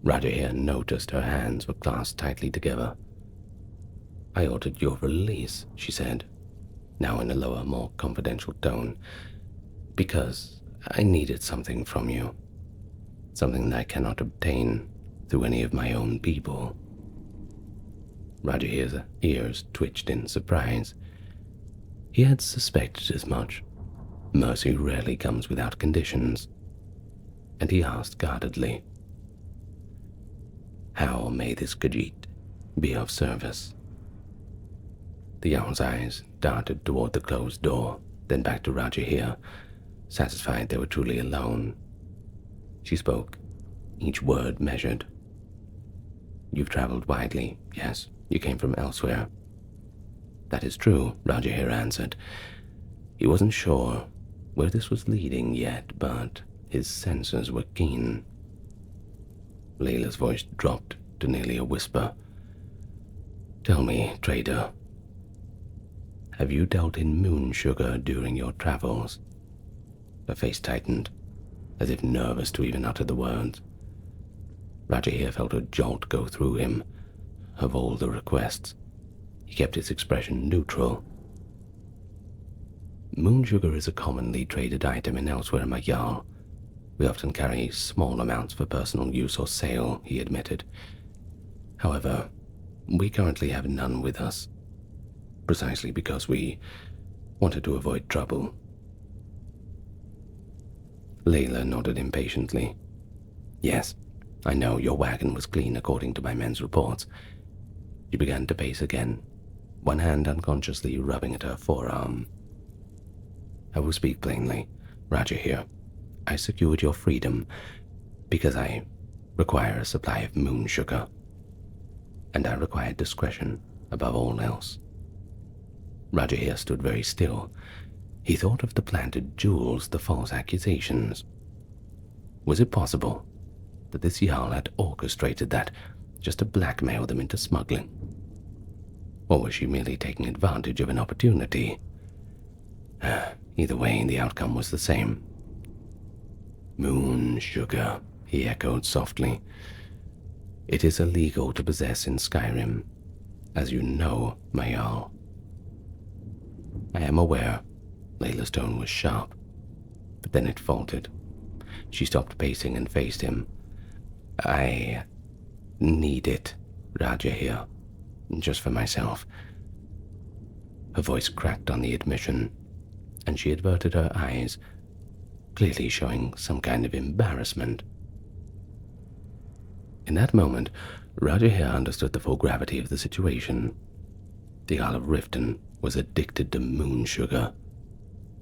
Rijiir noticed her hands were clasped tightly together. "I ordered your release," she said, now in a lower, more confidential tone, "because I needed something from you, something that I cannot obtain through any of my own people." Rijiir's ears twitched in surprise. He had suspected as much. Mercy rarely comes without conditions, and he asked guardedly, "How may this Khajiit be of service?" The Jarl's eyes darted toward the closed door, then back to Rijiir, satisfied they were truly alone. She spoke, each word measured. "You've traveled widely, yes. You came from elsewhere." "That is true," Rijiir answered. He wasn't sure where this was leading yet, but his senses were keen. Layla's voice dropped to nearly a whisper. "Tell me, trader, have you dealt in moon sugar during your travels?" Her face tightened, as if nervous to even utter the words. Rijiir felt a jolt go through him. Of all the requests, he kept his expression neutral. "Moon sugar is a commonly traded item in elsewhere, my Jarl. We often carry small amounts for personal use or sale," he admitted. "However, we currently have none with us, precisely because we wanted to avoid trouble." Layla nodded impatiently. "Yes, I know your wagon was clean according to my men's reports." She began to pace again, one hand unconsciously rubbing at her forearm. "I will speak plainly, Rijiir. I secured your freedom because I require a supply of moon sugar, and I required discretion above all else. Rijiir stood very still. He thought of the planted jewels, the false accusations. Was it possible that this Jarl had orchestrated that just to blackmail them into smuggling? Or was she merely taking advantage of an opportunity? Either way, the outcome was the same. Moon sugar, he echoed softly. It is illegal to possess in Skyrim, as you know, my Jarl. I am aware. Layla's tone was sharp, but then it faltered. She stopped pacing and faced him. I need it, Rijiir, just for myself. Her voice cracked on the admission, and she averted her eyes, clearly showing some kind of embarrassment. In that moment, Rijiir understood the full gravity of the situation. The Jarl of Riften was addicted to moon sugar,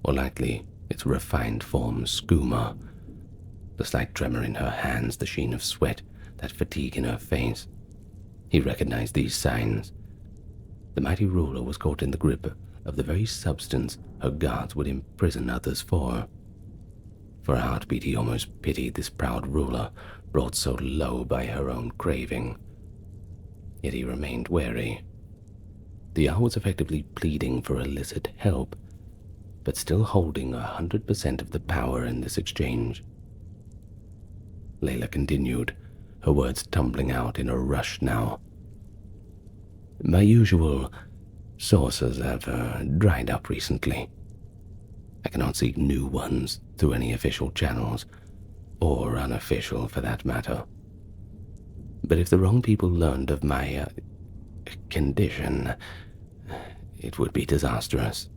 or likely its refined form, skooma. The slight tremor in her hands, the sheen of sweat, that fatigue in her face. He recognized these signs. The mighty ruler was caught in the grip of the very substance her guards would imprison others for. For a heartbeat, he almost pitied this proud ruler, brought so low by her own craving. Yet he remained wary. The Jarl was effectively pleading for illicit help, but still holding 100% of the power in this exchange. Layla continued, her words tumbling out in a rush now. My usual sources have dried up recently. I cannot seek new ones through any official channels, or unofficial for that matter. But if the wrong people learned of my condition, it would be disastrous.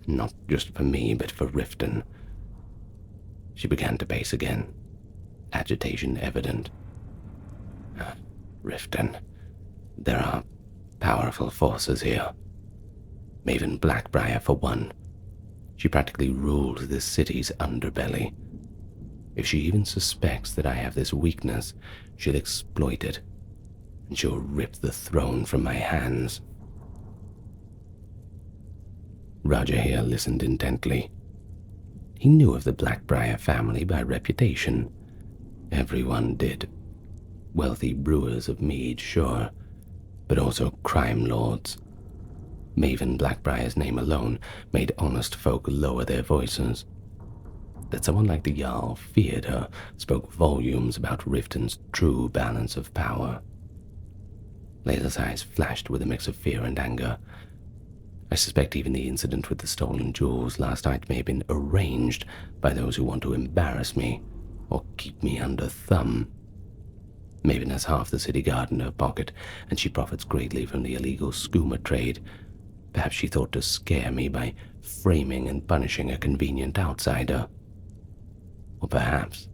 Not just for me, but for Riften. She began to pace again, agitation evident. Riften. There are powerful forces here. Maven Blackbriar, for one. She practically rules this city's underbelly. If she even suspects that I have this weakness, she'll exploit it, and she'll rip the throne from my hands. Rijiir listened intently. He knew of the Blackbriar family by reputation. Everyone did. Wealthy brewers of mead, sure, but also crime lords. Maven Blackbriar's name alone made honest folk lower their voices. That someone like the Jarl feared her spoke volumes about Riften's true balance of power. Layla's eyes flashed with a mix of fear and anger. I suspect even the incident with the stolen jewels last night may have been arranged by those who want to embarrass me or keep me under thumb. Maven has half the city guard in her pocket, and she profits greatly from the illegal skooma trade. Perhaps she thought to scare me by framing and punishing a convenient outsider. Or perhaps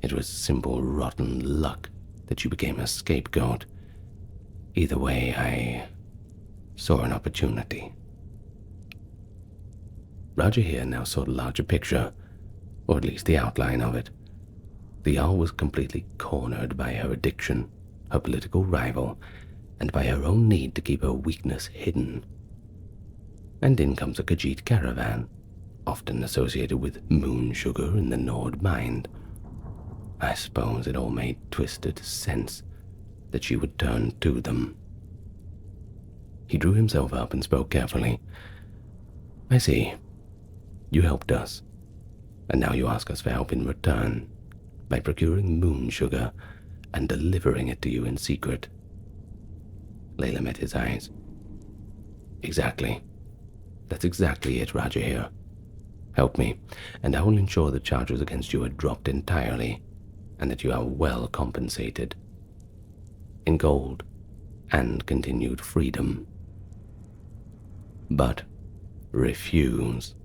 it was simple rotten luck that she became a scapegoat. Either way, I saw an opportunity. Rijiir now saw the larger picture, or at least the outline of it. The Jarl was completely cornered by her addiction, her political rival, and by her own need to keep her weakness hidden. And in comes a Khajiit caravan, often associated with moon sugar in the Nord mind. I suppose it all made twisted sense that she would turn to them. He drew himself up and spoke carefully. I see. You helped us, and now you ask us for help in return, by procuring moon sugar and delivering it to you in secret. Layla met his eyes. Exactly. That's exactly it, Rijiir. Help me, and I will ensure the charges against you are dropped entirely, and that you are well compensated. In gold and continued freedom. But refuse.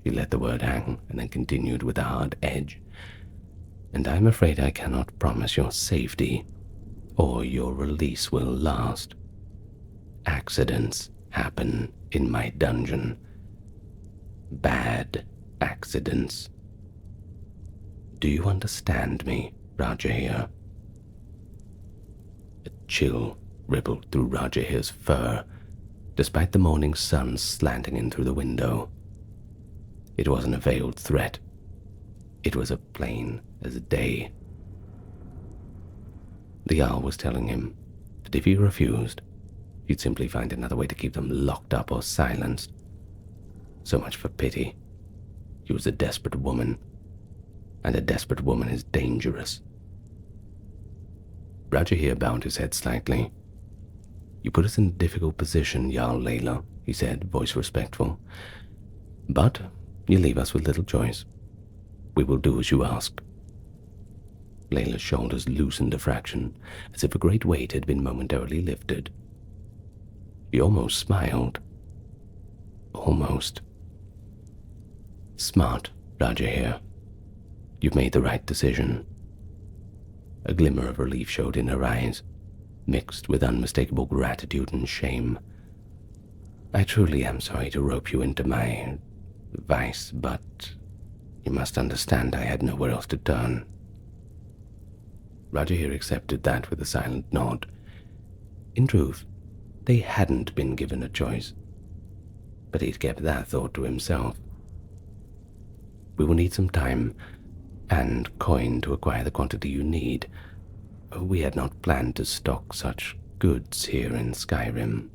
He let the word hang and then continued with a hard edge. And I'm afraid I cannot promise your safety, or your release will last. Accidents happen in my dungeon. Bad accidents. Do you understand me, Rijiir. A chill rippled through Rijiir's fur, despite the morning sun slanting in through the window. It wasn't a veiled threat. It was as plain as day. The Jarl was telling him that if he refused, he'd simply find another way to keep them locked up or silenced. So much for pity. She was a desperate woman, and a desperate woman is dangerous. Rijiir bowed his head slightly. "You put us in a difficult position, Jarl Layla," he said, voice respectful. "But you leave us with little choice. We will do as you ask." Layla's shoulders loosened a fraction, as if a great weight had been momentarily lifted. She almost smiled. Almost. "Smart, Rijiir. You've made the right decision." A glimmer of relief showed in her eyes, mixed with unmistakable gratitude and shame. "I truly am sorry to rope you into my vice, but you must understand I had nowhere else to turn." Rijiir accepted that with a silent nod. In truth, they hadn't been given a choice, but he'd kept that thought to himself. "We will need some time and coin to acquire the quantity you need. We had not planned to stock such goods here in Skyrim."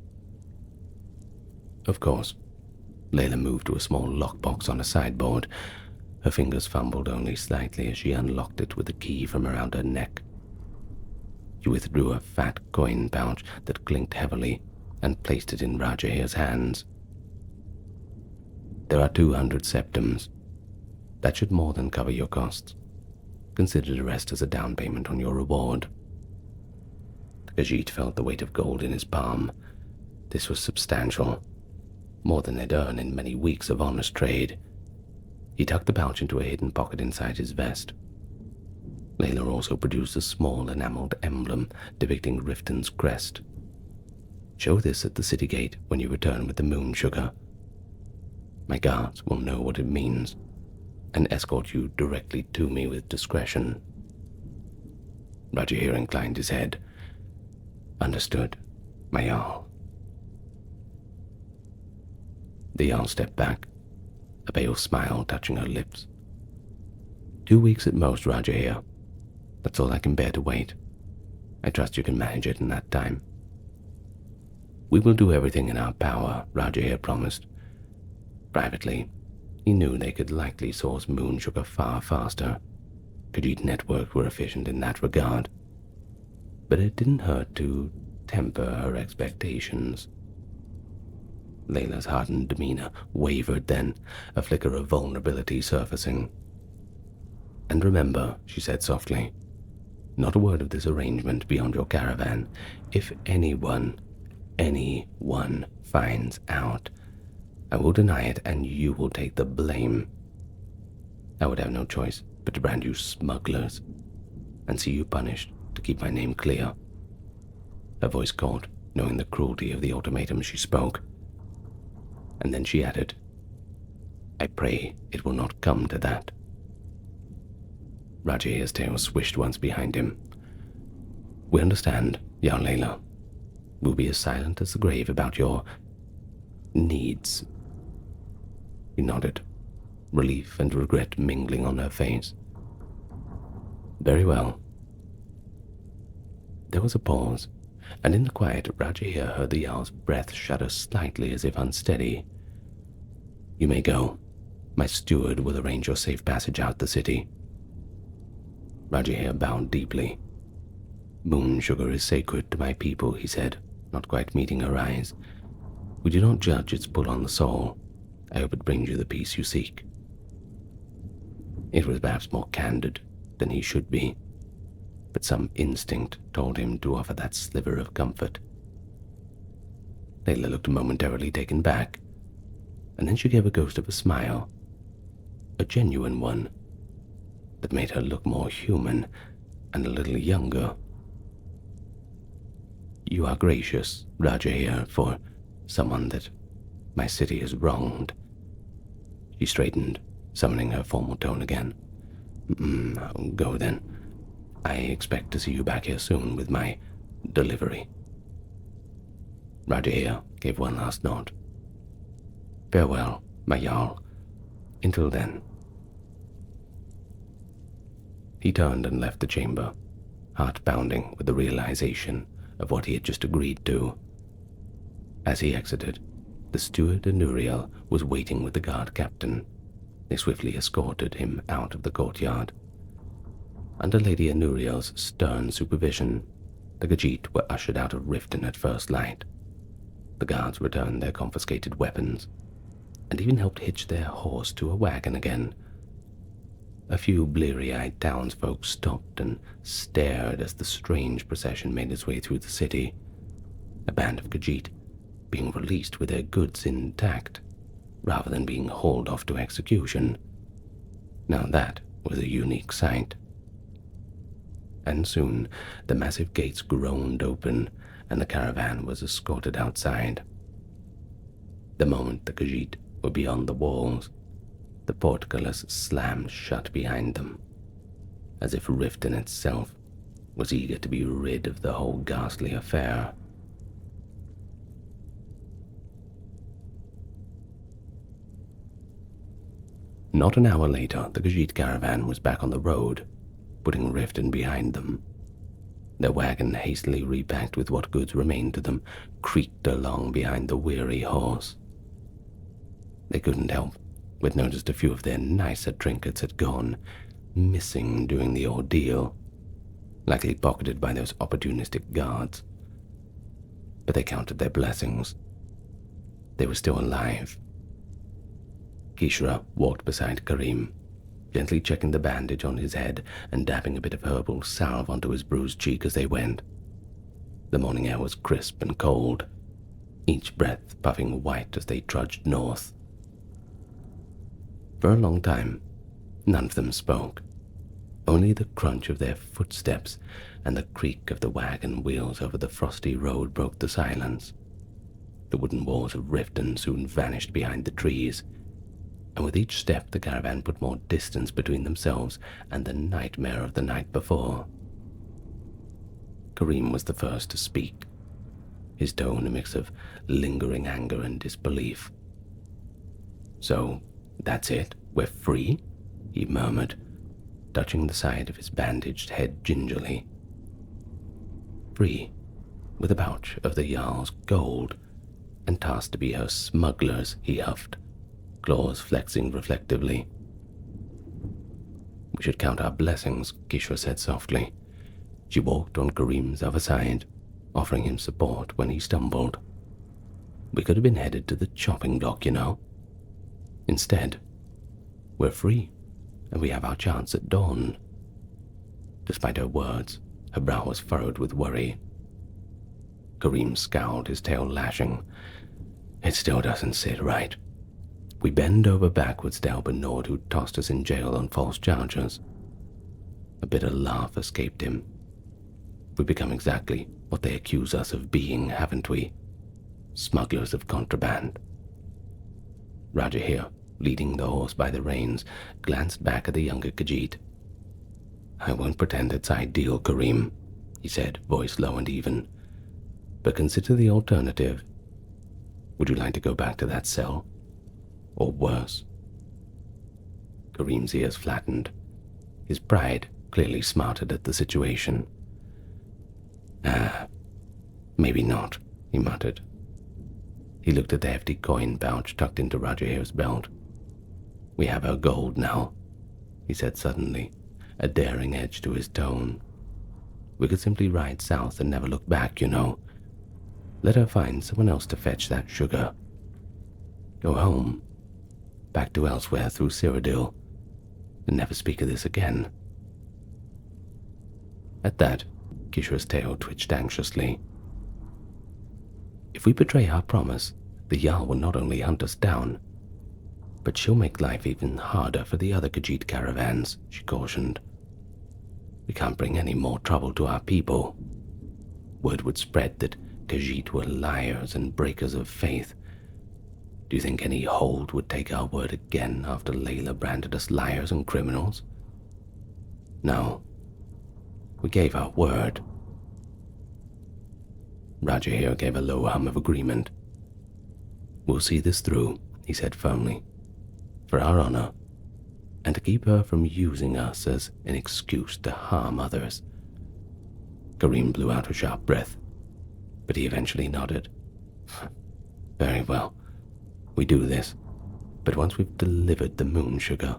Of course. Layla moved to a small lockbox on a sideboard. Her fingers fumbled only slightly as she unlocked it with a key from around her neck. She withdrew a fat coin pouch that clinked heavily and placed it in Rijiir's hands. "There are 200 septims. That should more than cover your costs. Consider the rest as a down payment on your reward." Khajiit felt the weight of gold in his palm. This was substantial, more than they'd earned in many weeks of honest trade. He tucked the pouch into a hidden pocket inside his vest. Layla also produced a small enameled emblem depicting Riften's crest. "Show this at the city gate when you return with the moon sugar. My guards will know what it means and escort you directly to me with discretion." Rijiir inclined his head. "Understood, my Jarl." The Jarl stepped back, a pale smile touching her lips. 2 weeks at most, Rijiir. That's all I can bear to wait. I trust you can manage it in that time." "We will do everything in our power," Rijiir promised. Privately, he knew they could likely source moon sugar far faster. Khajiit networks were efficient in that regard. But it didn't hurt to temper her expectations. Layla's hardened demeanor wavered then, a flicker of vulnerability surfacing. "And remember," she said softly, "not a word of this arrangement beyond your caravan. If anyone finds out, I will deny it and you will take the blame. I would have no choice but to brand you smugglers and see you punished to keep my name clear." Her voice caught, knowing the cruelty of the ultimatum she spoke. And then she added, "I pray it will not come to that." Rijiir's tail swished once behind him. "We understand, Jarl Layla. We'll be as silent as the grave about your needs." He nodded, relief and regret mingling on her face. "Very well." There was a pause, and in the quiet, Rijiir heard the Jarl's breath shudder slightly as if unsteady. "You may go. My steward will arrange your safe passage out the city." Rijiir bowed deeply. "Moon sugar is sacred to my people," he said, not quite meeting her eyes. "We do not judge its pull on the soul. I hope it brings you the peace you seek." It was perhaps more candid than he should be, but some instinct told him to offer that sliver of comfort. Layla looked momentarily taken back, and then she gave a ghost of a smile, a genuine one, that made her look more human and a little younger. "You are gracious, Rijiir, for someone that my city has wronged." She straightened, summoning her formal tone again. I'll go then. I expect to see you back here soon with my delivery." Rijiir gave one last nod. "Farewell, my Jarl. Until then." He turned and left the chamber, heart pounding with the realization of what he had just agreed to. As he exited, the steward Anuriel was waiting with the guard captain. They swiftly escorted him out of the courtyard. Under Lady Anuriel's stern supervision, the Khajiit were ushered out of Riften at first light. The guards returned their confiscated weapons, and even helped hitch their horse to a wagon again. A few bleary-eyed townsfolk stopped and stared as the strange procession made its way through the city, a band of Khajiit being released with their goods intact, rather than being hauled off to execution. Now that was a unique sight. And soon the massive gates groaned open, and the caravan was escorted outside. The moment the Khajiit were beyond the walls, the portcullis slammed shut behind them, as if Riften itself was eager to be rid of the whole ghastly affair. Not an hour later, the Khajiit caravan was back on the road, putting Riften behind them. Their wagon, hastily repacked with what goods remained to them, creaked along behind the weary horse. They couldn't help but notice a few of their nicer trinkets had gone missing during the ordeal, likely pocketed by those opportunistic guards. But they counted their blessings. They were still alive. Kishra walked beside Karim, gently checking the bandage on his head and dabbing a bit of herbal salve onto his bruised cheek as they went. The morning air was crisp and cold, each breath puffing white as they trudged north. For a long time, none of them spoke. Only the crunch of their footsteps and the creak of the wagon wheels over the frosty road broke the silence. The wooden walls of Riften soon vanished behind the trees, and with each step the caravan put more distance between themselves and the nightmare of the night before. Karim was the first to speak, his tone a mix of lingering anger and disbelief. "So, that's it? We're free?" he murmured, touching the side of his bandaged head gingerly. "Free, with a pouch of the Jarl's gold, and tasked to be her smugglers," he huffed, claws flexing reflectively. "We should count our blessings," Kishra said softly. She walked on Karim's other side, offering him support when he stumbled. "We could have been headed to the chopping block, you know. Instead, we're free, and we have our chance at dawn." Despite her words, her brow was furrowed with worry. Karim scowled, his tail lashing. "It still doesn't sit right. We bend over backwards to help a Nord who tossed us in jail on false charges." A bitter laugh escaped him. "We've become exactly what they accuse us of being, haven't we? Smugglers of contraband." Rijiir, leading the horse by the reins, glanced back at the younger Khajiit. "I won't pretend it's ideal, Karim," he said, voice low and even. "But consider the alternative. Would you like to go back to that cell? Or worse?" Karim's ears flattened. His pride clearly smarted at the situation. Maybe not," he muttered. He looked at the hefty coin pouch tucked into Rijiir's belt. "We have her gold now," he said suddenly, a daring edge to his tone. "We could simply ride south and never look back, you know. Let her find someone else to fetch that sugar. Go home, back to elsewhere through Cyrodiil, and never speak of this again." At that, Kishra's tail twitched anxiously. "If we betray our promise, the Jarl will not only hunt us down, but she'll make life even harder for the other Khajiit caravans," she cautioned. "We can't bring any more trouble to our people. Word would spread that Khajiit were liars and breakers of faith. Do you think any hold would take our word again after Layla branded us liars and criminals? No. We gave our word. Rijiir here gave a low hum of agreement. We'll see this through, he said firmly, for our honor, and to keep her from using us as an excuse to harm others. Karim blew out a sharp breath, but he eventually nodded. Very well. We do this, but once we've delivered the moon sugar,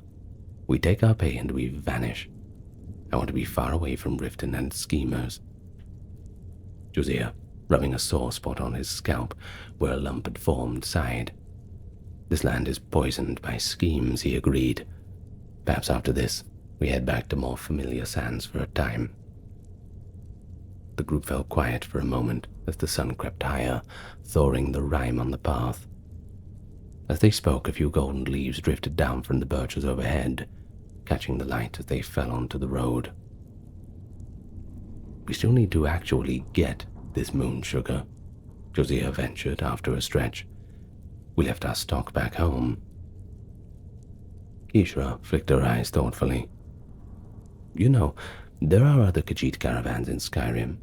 we take our pay and we vanish. I want to be far away from Riften and schemers. Josiah, rubbing a sore spot on his scalp where a lump had formed, sighed. This land is poisoned by schemes, he agreed. Perhaps after this, we head back to more familiar sands for a time. The group fell quiet for a moment as the sun crept higher, thawing the rime on the path. As they spoke, a few golden leaves drifted down from the birches overhead, catching the light as they fell onto the road. We still need to actually get this moon sugar, Josiah ventured after a stretch. We left our stock back home. Kishra flicked her eyes thoughtfully. You know, there are other Khajiit caravans in Skyrim.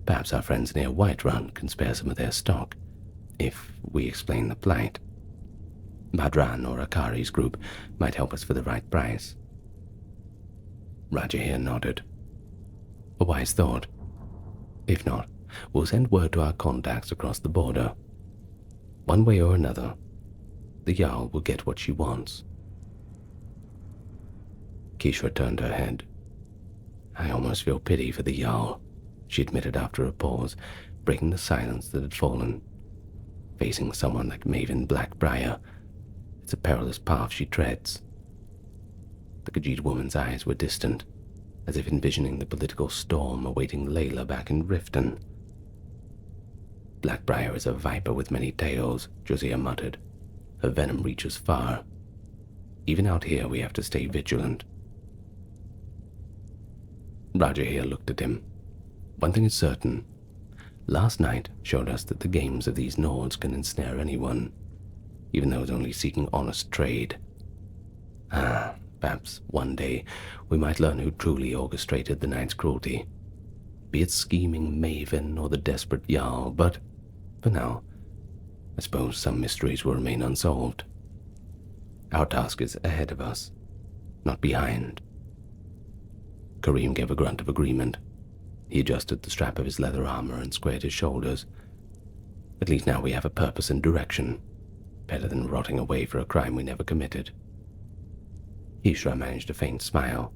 Perhaps our friends near Whiterun can spare some of their stock, if we explain the plight. Madran or Akari's group might help us for the right price. Rijiir nodded. A wise thought. If not, we'll send word to our contacts across the border. One way or another, the Jarl will get what she wants. Kishra turned her head. I almost feel pity for the Jarl, she admitted after a pause, breaking the silence that had fallen. Facing someone like Maven Blackbriar, it's a perilous path she treads. The Khajiit woman's eyes were distant, as if envisioning the political storm awaiting Layla back in Riften. Blackbriar is a viper with many tails, Josiah muttered. Her venom reaches far. Even out here we have to stay vigilant. Rijiir looked at him. One thing is certain. Last night showed us that the games of these Nords can ensnare anyone, even those only seeking honest trade. Perhaps one day we might learn who truly orchestrated the night's cruelty, be it scheming Maven or the desperate Jarl, but for now, I suppose some mysteries will remain unsolved. Our task is ahead of us, not behind. Karim gave a grunt of agreement. He adjusted the strap of his leather armor and squared his shoulders. At least now we have a purpose and direction, better than rotting away for a crime we never committed. Kishra managed a faint smile.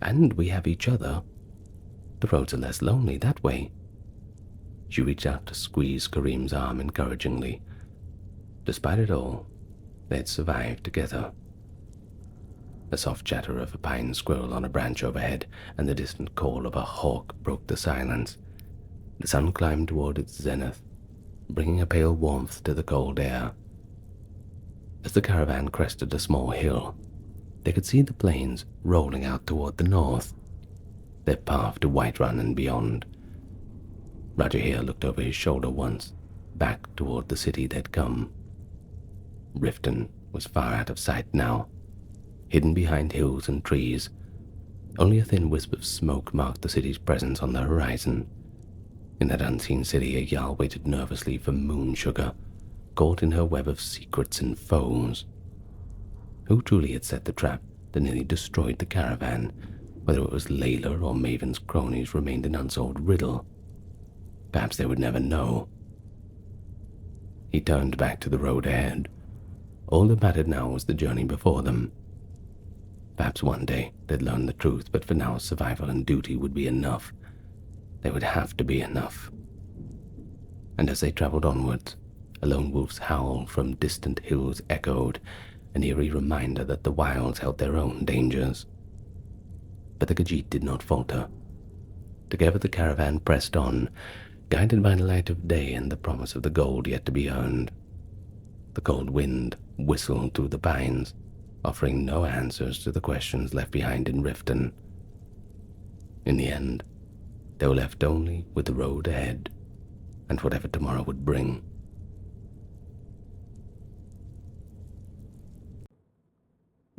And we have each other. The roads are less lonely that way. She reached out to squeeze Karim's arm encouragingly. Despite it all, they'd survived together. A soft chatter of a pine squirrel on a branch overhead and the distant call of a hawk broke the silence. The sun climbed toward its zenith, bringing a pale warmth to the cold air. As the caravan crested a small hill, they could see the plains rolling out toward the north, their path to Whiterun and beyond. Rijiir looked over his shoulder once, back toward the city they'd come. Riften was far out of sight now, hidden behind hills and trees. Only a thin wisp of smoke marked the city's presence on the horizon. In that unseen city, a Jarl waited nervously for moon sugar, caught in her web of secrets and foes. Who truly had set the trap that nearly destroyed the caravan? Whether it was Layla or Maven's cronies remained an unsolved riddle. Perhaps they would never know. He turned back to the road ahead. All that mattered now was the journey before them. Perhaps one day they'd learn the truth, but for now survival and duty would be enough. They would have to be enough. And as they traveled onwards, a lone wolf's howl from distant hills echoed, an eerie reminder that the wilds held their own dangers. But the Khajiit did not falter. Together the caravan pressed on, guided by the light of day and the promise of the gold yet to be earned. The cold wind whistled through the pines, offering no answers to the questions left behind in Riften. In the end, they were left only with the road ahead, and whatever tomorrow would bring.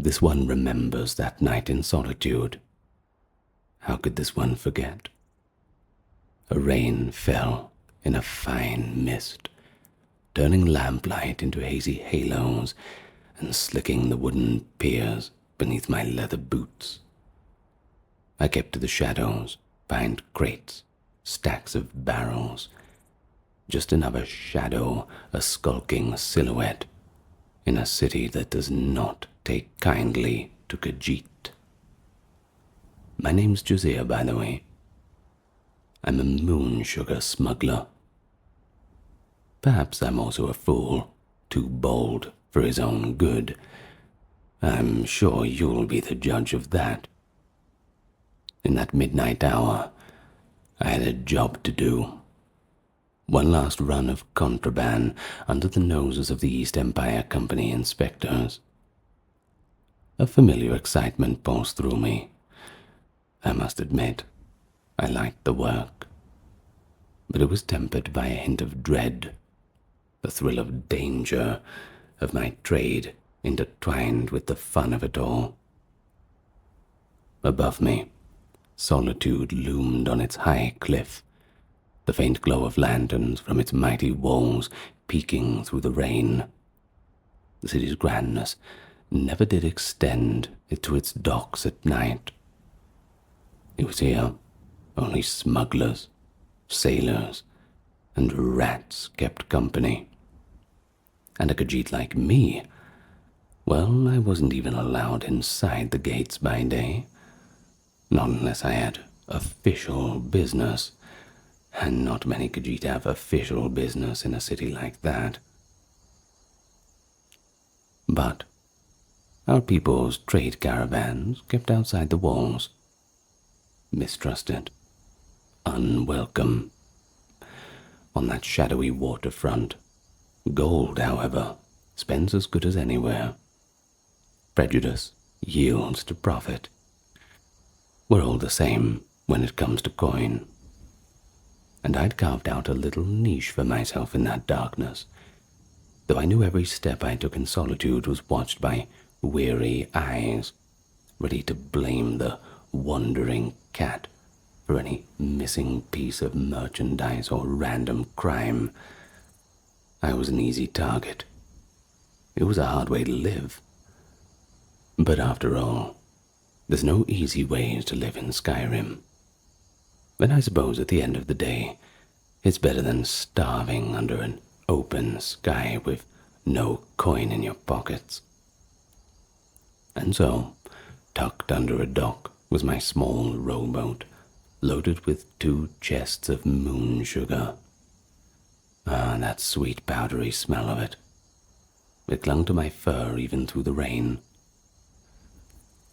This one remembers that night in solitude. How could this one forget? A rain fell in a fine mist, turning lamplight into hazy halos and slicking the wooden piers beneath my leather boots. I kept to the shadows, behind crates, stacks of barrels, just another shadow, a skulking silhouette in a city that does not take kindly to Khajiit. My name's Josiah, by the way. I'm a moon sugar smuggler. Perhaps I'm also a fool, too bold for his own good. I'm sure you'll be the judge of that. In that midnight hour, I had a job to do. One last run of contraband under the noses of the East Empire Company inspectors. A familiar excitement pulsed through me. I must admit, I liked the work, but it was tempered by a hint of dread, the thrill of danger, of my trade intertwined with the fun of it all. Above me, Solitude loomed on its high cliff, the faint glow of lanterns from its mighty walls peeking through the rain. The city's grandness never did extend to its docks at night. It was here only smugglers, sailors, and rats kept company. And a Khajiit like me, well, I wasn't even allowed inside the gates by day. Not unless I had official business, and not many Khajiit have official business in a city like that. But our people's trade caravans kept outside the walls. Mistrusted, unwelcome. On that shadowy waterfront, gold, however, spends as good as anywhere. Prejudice yields to profit. We're all the same when it comes to coin. And I'd carved out a little niche for myself in that darkness, though I knew every step I took in solitude was watched by weary eyes, ready to blame the wandering cat for any missing piece of merchandise or random crime. I was an easy target. It was a hard way to live. But after all, there's no easy ways to live in Skyrim. And I suppose at the end of the day, it's better than starving under an open sky with no coin in your pockets. And so, tucked under a dock was my small rowboat, loaded with 2 chests of moon sugar. Ah, that sweet powdery smell of it. It clung to my fur even through the rain.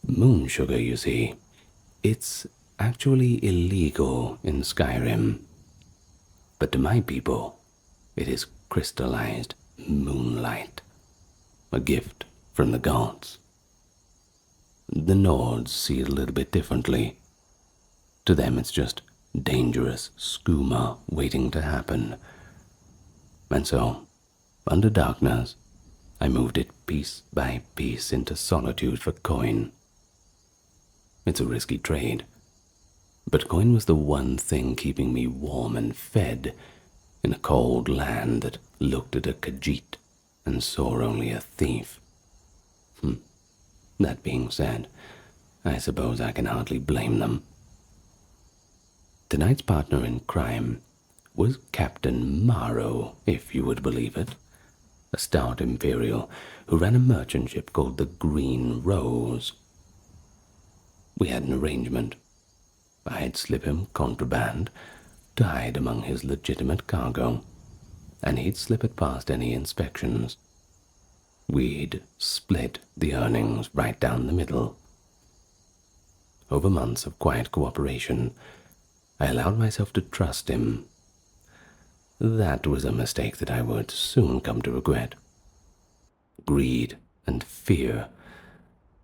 Moon sugar, you see, it's actually illegal in Skyrim. But to my people, it is crystallized moonlight, a gift from the gods. The Nords see it a little bit differently. To them it's just dangerous skooma waiting to happen. And so, under darkness, I moved it piece by piece into solitude for coin. It's a risky trade, but coin was the one thing keeping me warm and fed in a cold land that looked at a Khajiit and saw only a thief. That being said, I suppose I can hardly blame them. Tonight's partner in crime was Captain Morrow, if you would believe it, a stout Imperial who ran a merchant ship called the Green Rose. We had an arrangement. I'd slip him contraband to hide among his legitimate cargo, and he'd slip it past any inspections. We'd split the earnings right down the middle. Over months of quiet cooperation, I allowed myself to trust him. That was a mistake that I would soon come to regret. Greed and fear,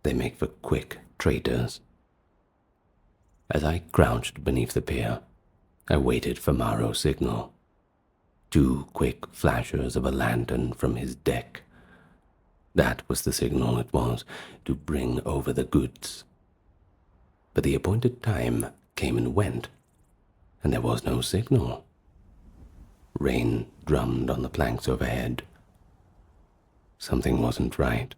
they make for quick traitors. As I crouched beneath the pier, I waited for Morrow's signal. 2 quick flashes of a lantern from his deck. That was the signal it was to bring over the goods. But the appointed time came and went, and there was no signal. Rain drummed on the planks overhead. Something wasn't right.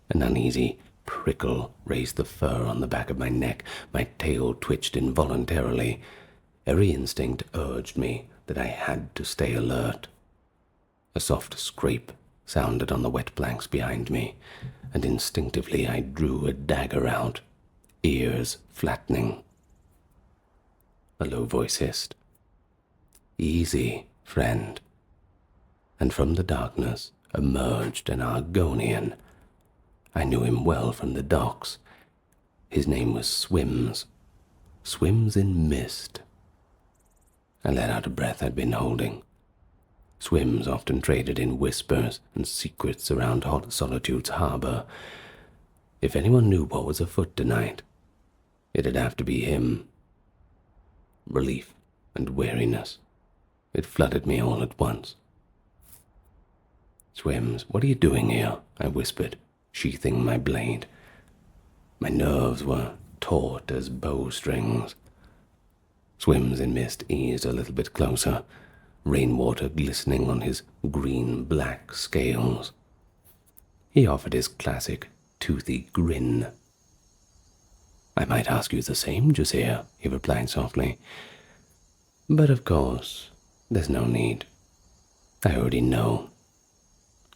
An uneasy prickle raised the fur on the back of my neck. My tail twitched involuntarily. Every instinct urged me that I had to stay alert. A soft scrape sounded on the wet planks behind me, and instinctively I drew a dagger out, ears flattening. A low voice hissed, "Easy, friend." And from the darkness emerged an Argonian. I knew him well from the docks. His name was Swims. Swims in mist. I let out a breath I'd been holding. Swims often traded in whispers and secrets around Solitude's harbor. If anyone knew what was afoot tonight, it'd have to be him. Relief and weariness. It flooded me all at once. "Swims, what are you doing here?" I whispered, sheathing my blade. My nerves were taut as bowstrings. Swims in mist eased a little bit closer, rainwater glistening on his green-black scales. He offered his classic toothy grin. "I might ask you the same, Rijiir," he replied softly. "But of course, there's no need. I already know.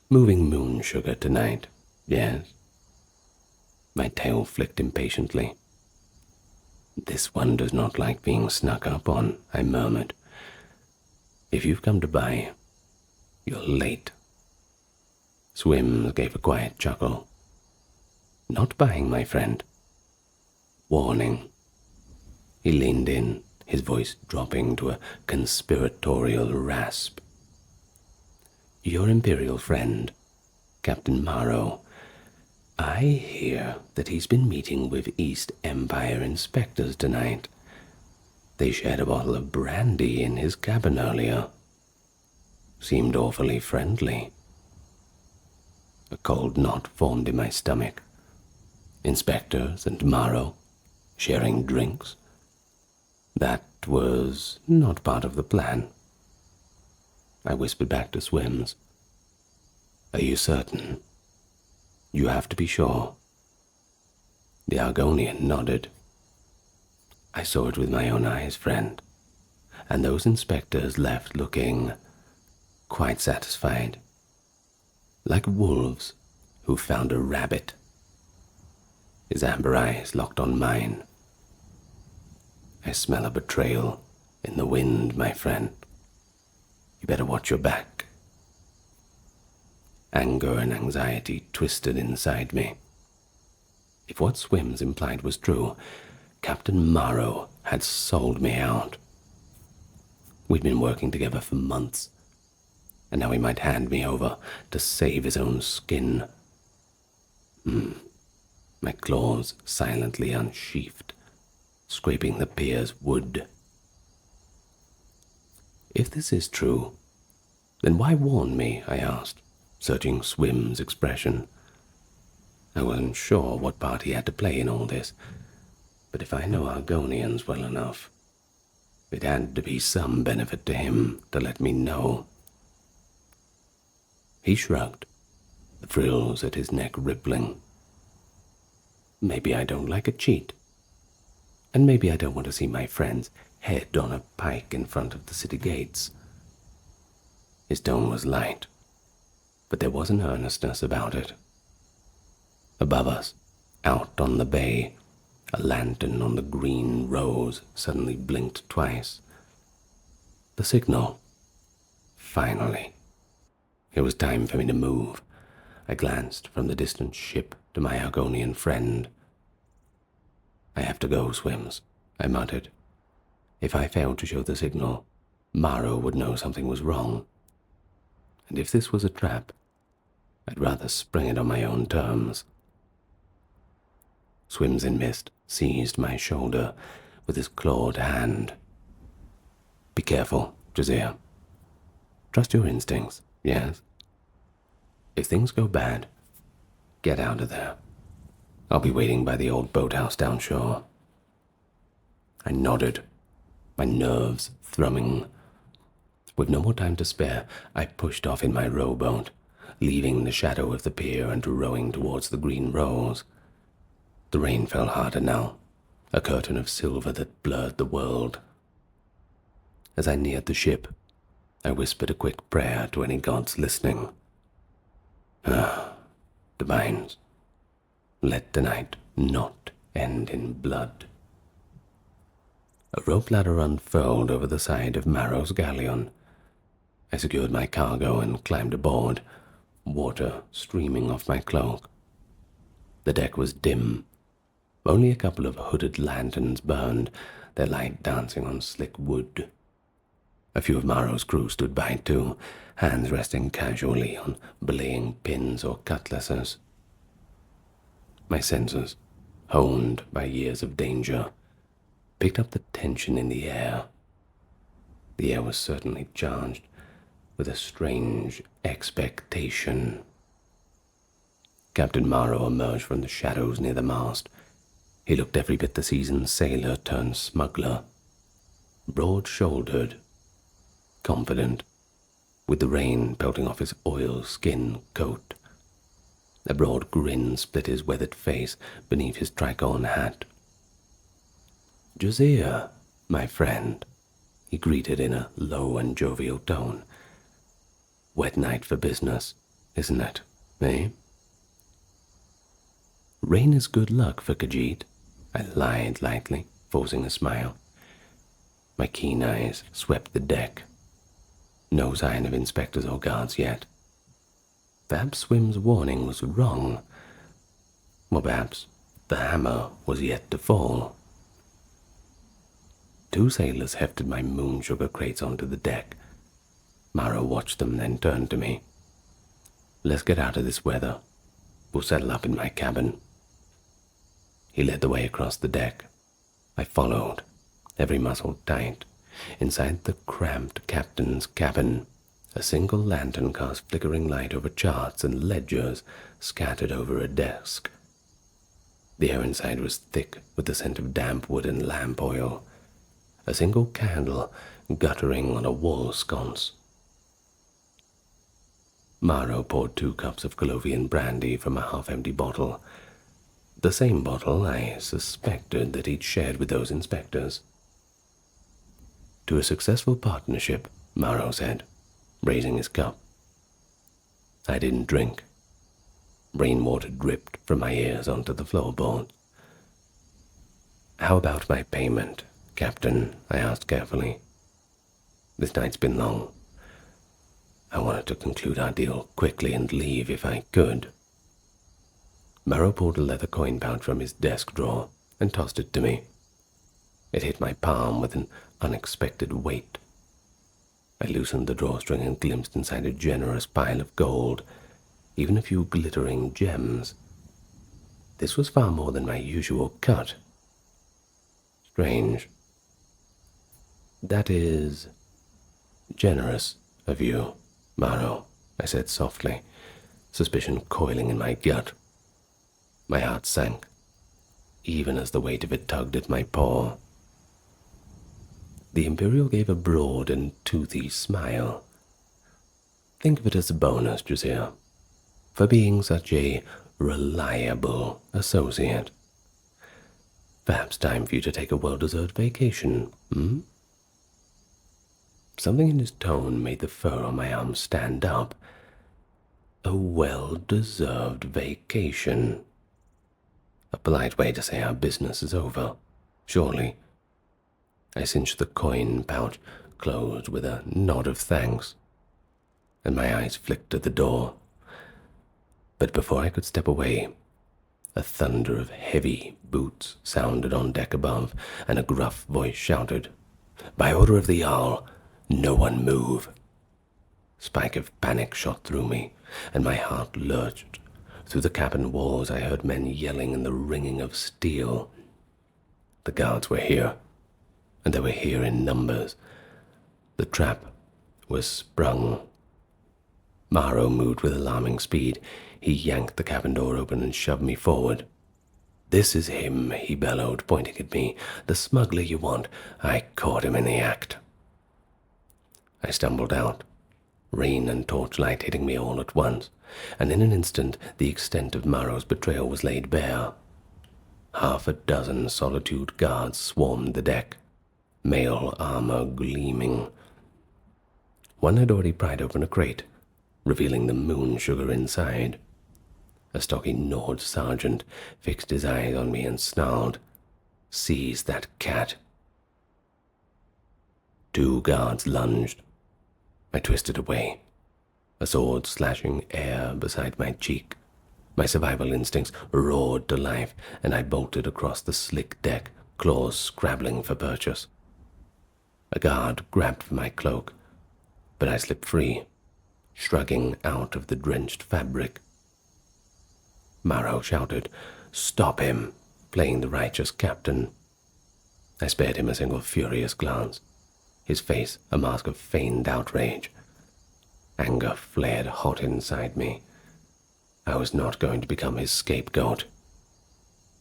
Moving moon sugar tonight, yes?" My tail flicked impatiently. "This one does not like being snuck up on," I murmured. "If you've come to buy, you're late." Swims gave a quiet chuckle. "Not buying, my friend. Warning." He leaned in, his voice dropping to a conspiratorial rasp. "Your imperial friend, Captain Morrow. I hear that he's been meeting with East Empire inspectors tonight. They shared a bottle of brandy in his cabin earlier. Seemed awfully friendly." A cold knot formed in my stomach. Inspectors and Morrow sharing drinks? That was not part of the plan. I whispered back to Swims, "Are you certain? You have to be sure." The Argonian nodded. "I saw it with my own eyes, friend, and those inspectors left looking quite satisfied, like wolves who found a rabbit." His amber eyes locked on mine. "I smell a betrayal in the wind, my friend. You better watch your back." Anger and anxiety twisted inside me. If what Swims implied was true, Captain Morrow had sold me out. We'd been working together for months, and now he might hand me over to save his own skin. My claws silently unsheathed, scraping the pier's wood. "If this is true, then why warn me?" I asked, searching Swim's expression. I wasn't sure what part he had to play in all this, but if I know Argonians well enough, it had to be some benefit to him to let me know. He shrugged, the frills at his neck rippling. "Maybe I don't like a cheat, and maybe I don't want to see my friend's head on a pike in front of the city gates." His tone was light, but there was an earnestness about it. Above us, out on the bay, a lantern on the green rose suddenly blinked twice. The signal. Finally. It was time for me to move. I glanced from the distant ship to my Argonian friend. "I have to go, Swims," I muttered. If I failed to show the signal, Morrow would know something was wrong. And if this was a trap, I'd rather spring it on my own terms. Swims in mist seized my shoulder with his clawed hand. "Be careful, Rijiir. Trust your instincts, yes? If things go bad, get out of there. I'll be waiting by the old boathouse down shore. I nodded, my nerves thrumming. With no more time to spare, I pushed off in my rowboat, leaving the shadow of the pier and rowing towards the green rolls. The rain fell harder now, a curtain of silver that blurred the world. As I neared the ship, I whispered a quick prayer to any gods listening. Divines, let tonight not end in blood. A rope ladder unfurled over the side of Marrow's galleon. I secured my cargo and climbed aboard, water streaming off my cloak. The deck was dim. Only a couple of hooded lanterns burned, their light dancing on slick wood. A few of Marrow's crew stood by too, hands resting casually on belaying pins or cutlasses. My senses, honed by years of danger, picked up the tension in the air. The air was certainly charged with a strange expectation. Captain Marrow emerged from the shadows near the mast. He looked every bit the seasoned sailor turned smuggler, broad-shouldered, confident, with the rain pelting off his oil-skin coat. A broad grin split his weathered face beneath his tricorn hat. "Rijiir, my friend," he greeted in a low and jovial tone. "Wet night for business, isn't it, eh?" "Rain is good luck for Khajiit," I lied lightly, forcing a smile. My keen eyes swept the deck. No sign of inspectors or guards yet. Perhaps Swim's warning was wrong. Or perhaps the hammer was yet to fall. 2 sailors hefted my moon sugar crates onto the deck. Marrow watched them, then turned to me. "Let's get out of this weather. We'll settle up in my cabin." He led the way across the deck. I followed, every muscle tight. Inside the cramped captain's cabin, a single lantern cast flickering light over charts and ledgers scattered over a desk. The air inside was thick with the scent of damp wood and lamp oil. A single candle guttering on a wall sconce. Marrow poured 2 cups of Colovian brandy from a half-empty bottle. The same bottle I suspected that he'd shared with those inspectors. "To a successful partnership," Marrow said, raising his cup. I didn't drink. Rainwater dripped from my ears onto the floorboards. "How about my payment, Captain?" I asked carefully. "This night's been long. I wanted to conclude our deal quickly and leave if I could." Marrow pulled a leather coin pouch from his desk drawer and tossed it to me. It hit my palm with an unexpected weight. I loosened the drawstring and glimpsed inside a generous pile of gold, even a few glittering gems. This was far more than my usual cut. Strange. "That is generous of you, Marrow," I said softly, suspicion coiling in my gut. My heart sank, even as the weight of it tugged at my paw. The Imperial gave a broad and toothy smile. "Think of it as a bonus, Rijiir, for being such a reliable associate. Perhaps time for you to take a well-deserved vacation, hmm?" Something in his tone made the fur on my arm stand up. A well-deserved vacation. A polite way to say our business is over, surely. I cinched the coin pouch closed with a nod of thanks, and my eyes flicked to the door. But before I could step away, a thunder of heavy boots sounded on deck above, and a gruff voice shouted, "By order of the Jarl, no one move." Spike of panic shot through me, and my heart lurched. Through the cabin walls I heard men yelling and the ringing of steel. The guards were here, and they were here in numbers. The trap was sprung. Marrow moved with alarming speed. He yanked the cabin door open and shoved me forward. "This is him," he bellowed, pointing at me. "The smuggler you want. I caught him in the act." I stumbled out, rain and torchlight hitting me all at once, and in an instant the extent of Maro's betrayal was laid bare. Half a dozen Solitude guards swarmed the deck, mail armor gleaming. One had already pried open a crate, revealing the moon sugar inside. A stocky Nord sergeant fixed his eyes on me and snarled, "Seize that cat." 2 guards lunged. I twisted away, a sword slashing air beside my cheek. My survival instincts roared to life, and I bolted across the slick deck, claws scrabbling for purchase. A guard grabbed for my cloak, but I slipped free, shrugging out of the drenched fabric. Maro shouted, "Stop him," playing the righteous captain. I spared him a single furious glance, his face a mask of feigned outrage. Anger flared hot inside me. I was not going to become his scapegoat.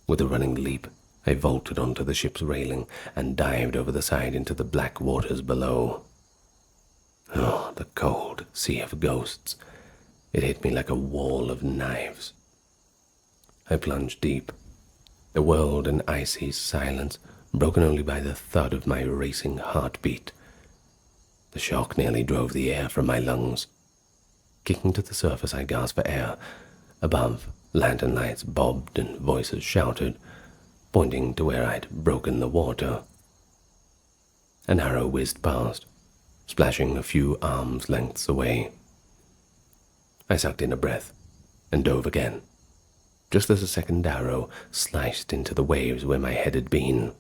With a running leap, I vaulted onto the ship's railing and dived over the side into the black waters below. Oh, the cold sea of ghosts. It hit me like a wall of knives. I plunged deep, the world an icy silence, broken only by the thud of my racing heartbeat. The shock nearly drove the air from my lungs. Kicking to the surface, I gasped for air. Above, lantern lights bobbed and voices shouted, pointing to where I'd broken the water. An arrow whizzed past, splashing a few arms' lengths away. I sucked in a breath and dove again, just as a second arrow sliced into the waves where my head had been.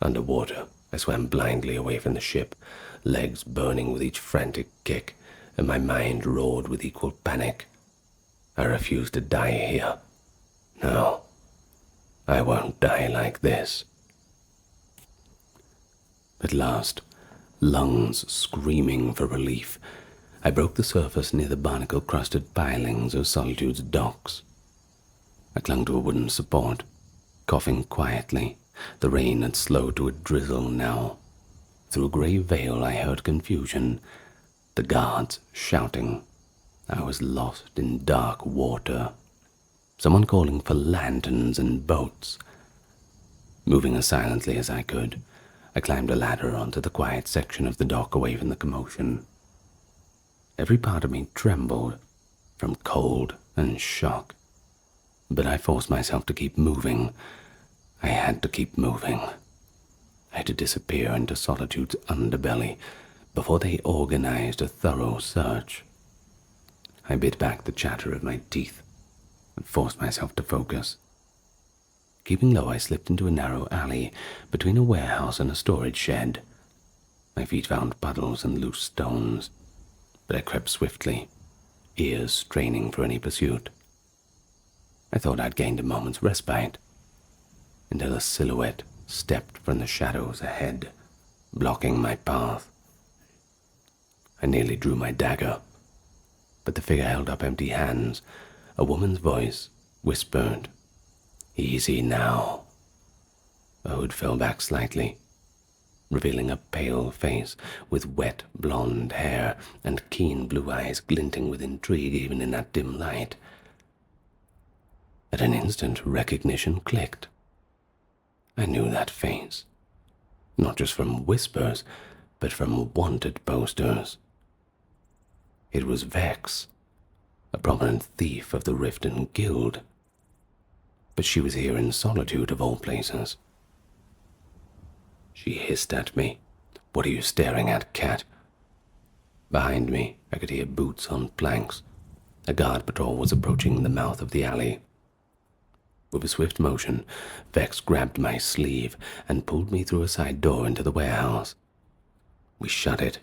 Underwater, I swam blindly away from the ship, legs burning with each frantic kick, and my mind roared with equal panic. I refused to die here. No, I won't die like this. At last, lungs screaming for relief, I broke the surface near the barnacle-crusted pilings of Solitude's docks. I clung to a wooden support, coughing quietly. The rain had slowed to a drizzle now. Through a grey veil I heard confusion, the guards shouting. I was lost in dark water. Someone calling for lanterns and boats. Moving as silently as I could, I climbed a ladder onto the quiet section of the dock away from the commotion. Every part of me trembled from cold and shock, but I forced myself to keep moving. I had to keep moving. I had to disappear into Solitude's underbelly before they organized a thorough search. I bit back the chatter of my teeth and forced myself to focus. Keeping low, I slipped into a narrow alley between a warehouse and a storage shed. My feet found puddles and loose stones, but I crept swiftly, ears straining for any pursuit. I thought I'd gained a moment's respite, until a silhouette stepped from the shadows ahead, blocking my path. I nearly drew my dagger, but the figure held up empty hands. A woman's voice whispered, "Easy now." The hood fell back slightly, revealing a pale face with wet blonde hair and keen blue eyes glinting with intrigue even in that dim light. At an instant, recognition clicked. I knew that face, not just from whispers, but from wanted posters. It was Vex, a prominent thief of the Riften Guild. But she was here in Solitude, of all places. She hissed at me. "What are you staring at, cat?" Behind me, I could hear boots on planks. A guard patrol was approaching the mouth of the alley. With a swift motion, Vex grabbed my sleeve and pulled me through a side door into the warehouse. We shut it,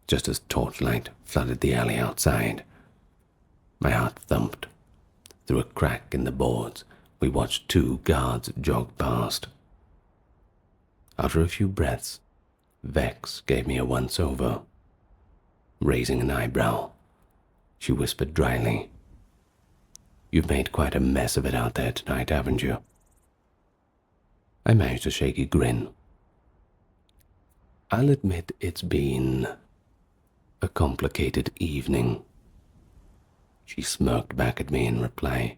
just as torchlight flooded the alley outside. My heart thumped. Through a crack in the boards, we watched 2 guards jog past. After a few breaths, Vex gave me a once-over. Raising an eyebrow, she whispered dryly, You've made quite a mess of it out there tonight, haven't you? I managed a shaky grin. I'll admit it's been a complicated evening. She smirked back at me in reply.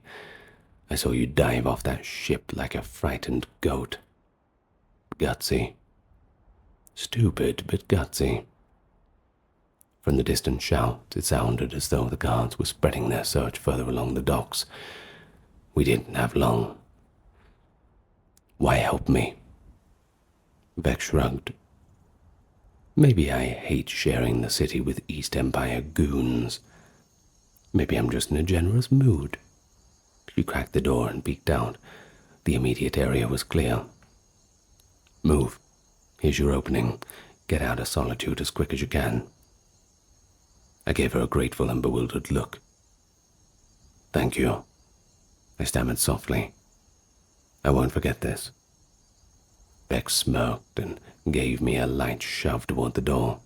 I saw you dive off that ship like a frightened goat. Gutsy. Stupid, but gutsy. From the distant shout, it sounded as though the guards were spreading their search further along the docks. We didn't have long. Why help me? Vex shrugged. Maybe I hate sharing the city with East Empire goons. Maybe I'm just in a generous mood. She cracked the door and peeked out. The immediate area was clear. Move. Here's your opening. Get out of Solitude as quick as you can. I gave her a grateful and bewildered look. Thank you, I stammered softly. I won't forget this. Beck smirked and gave me a light shove toward the door.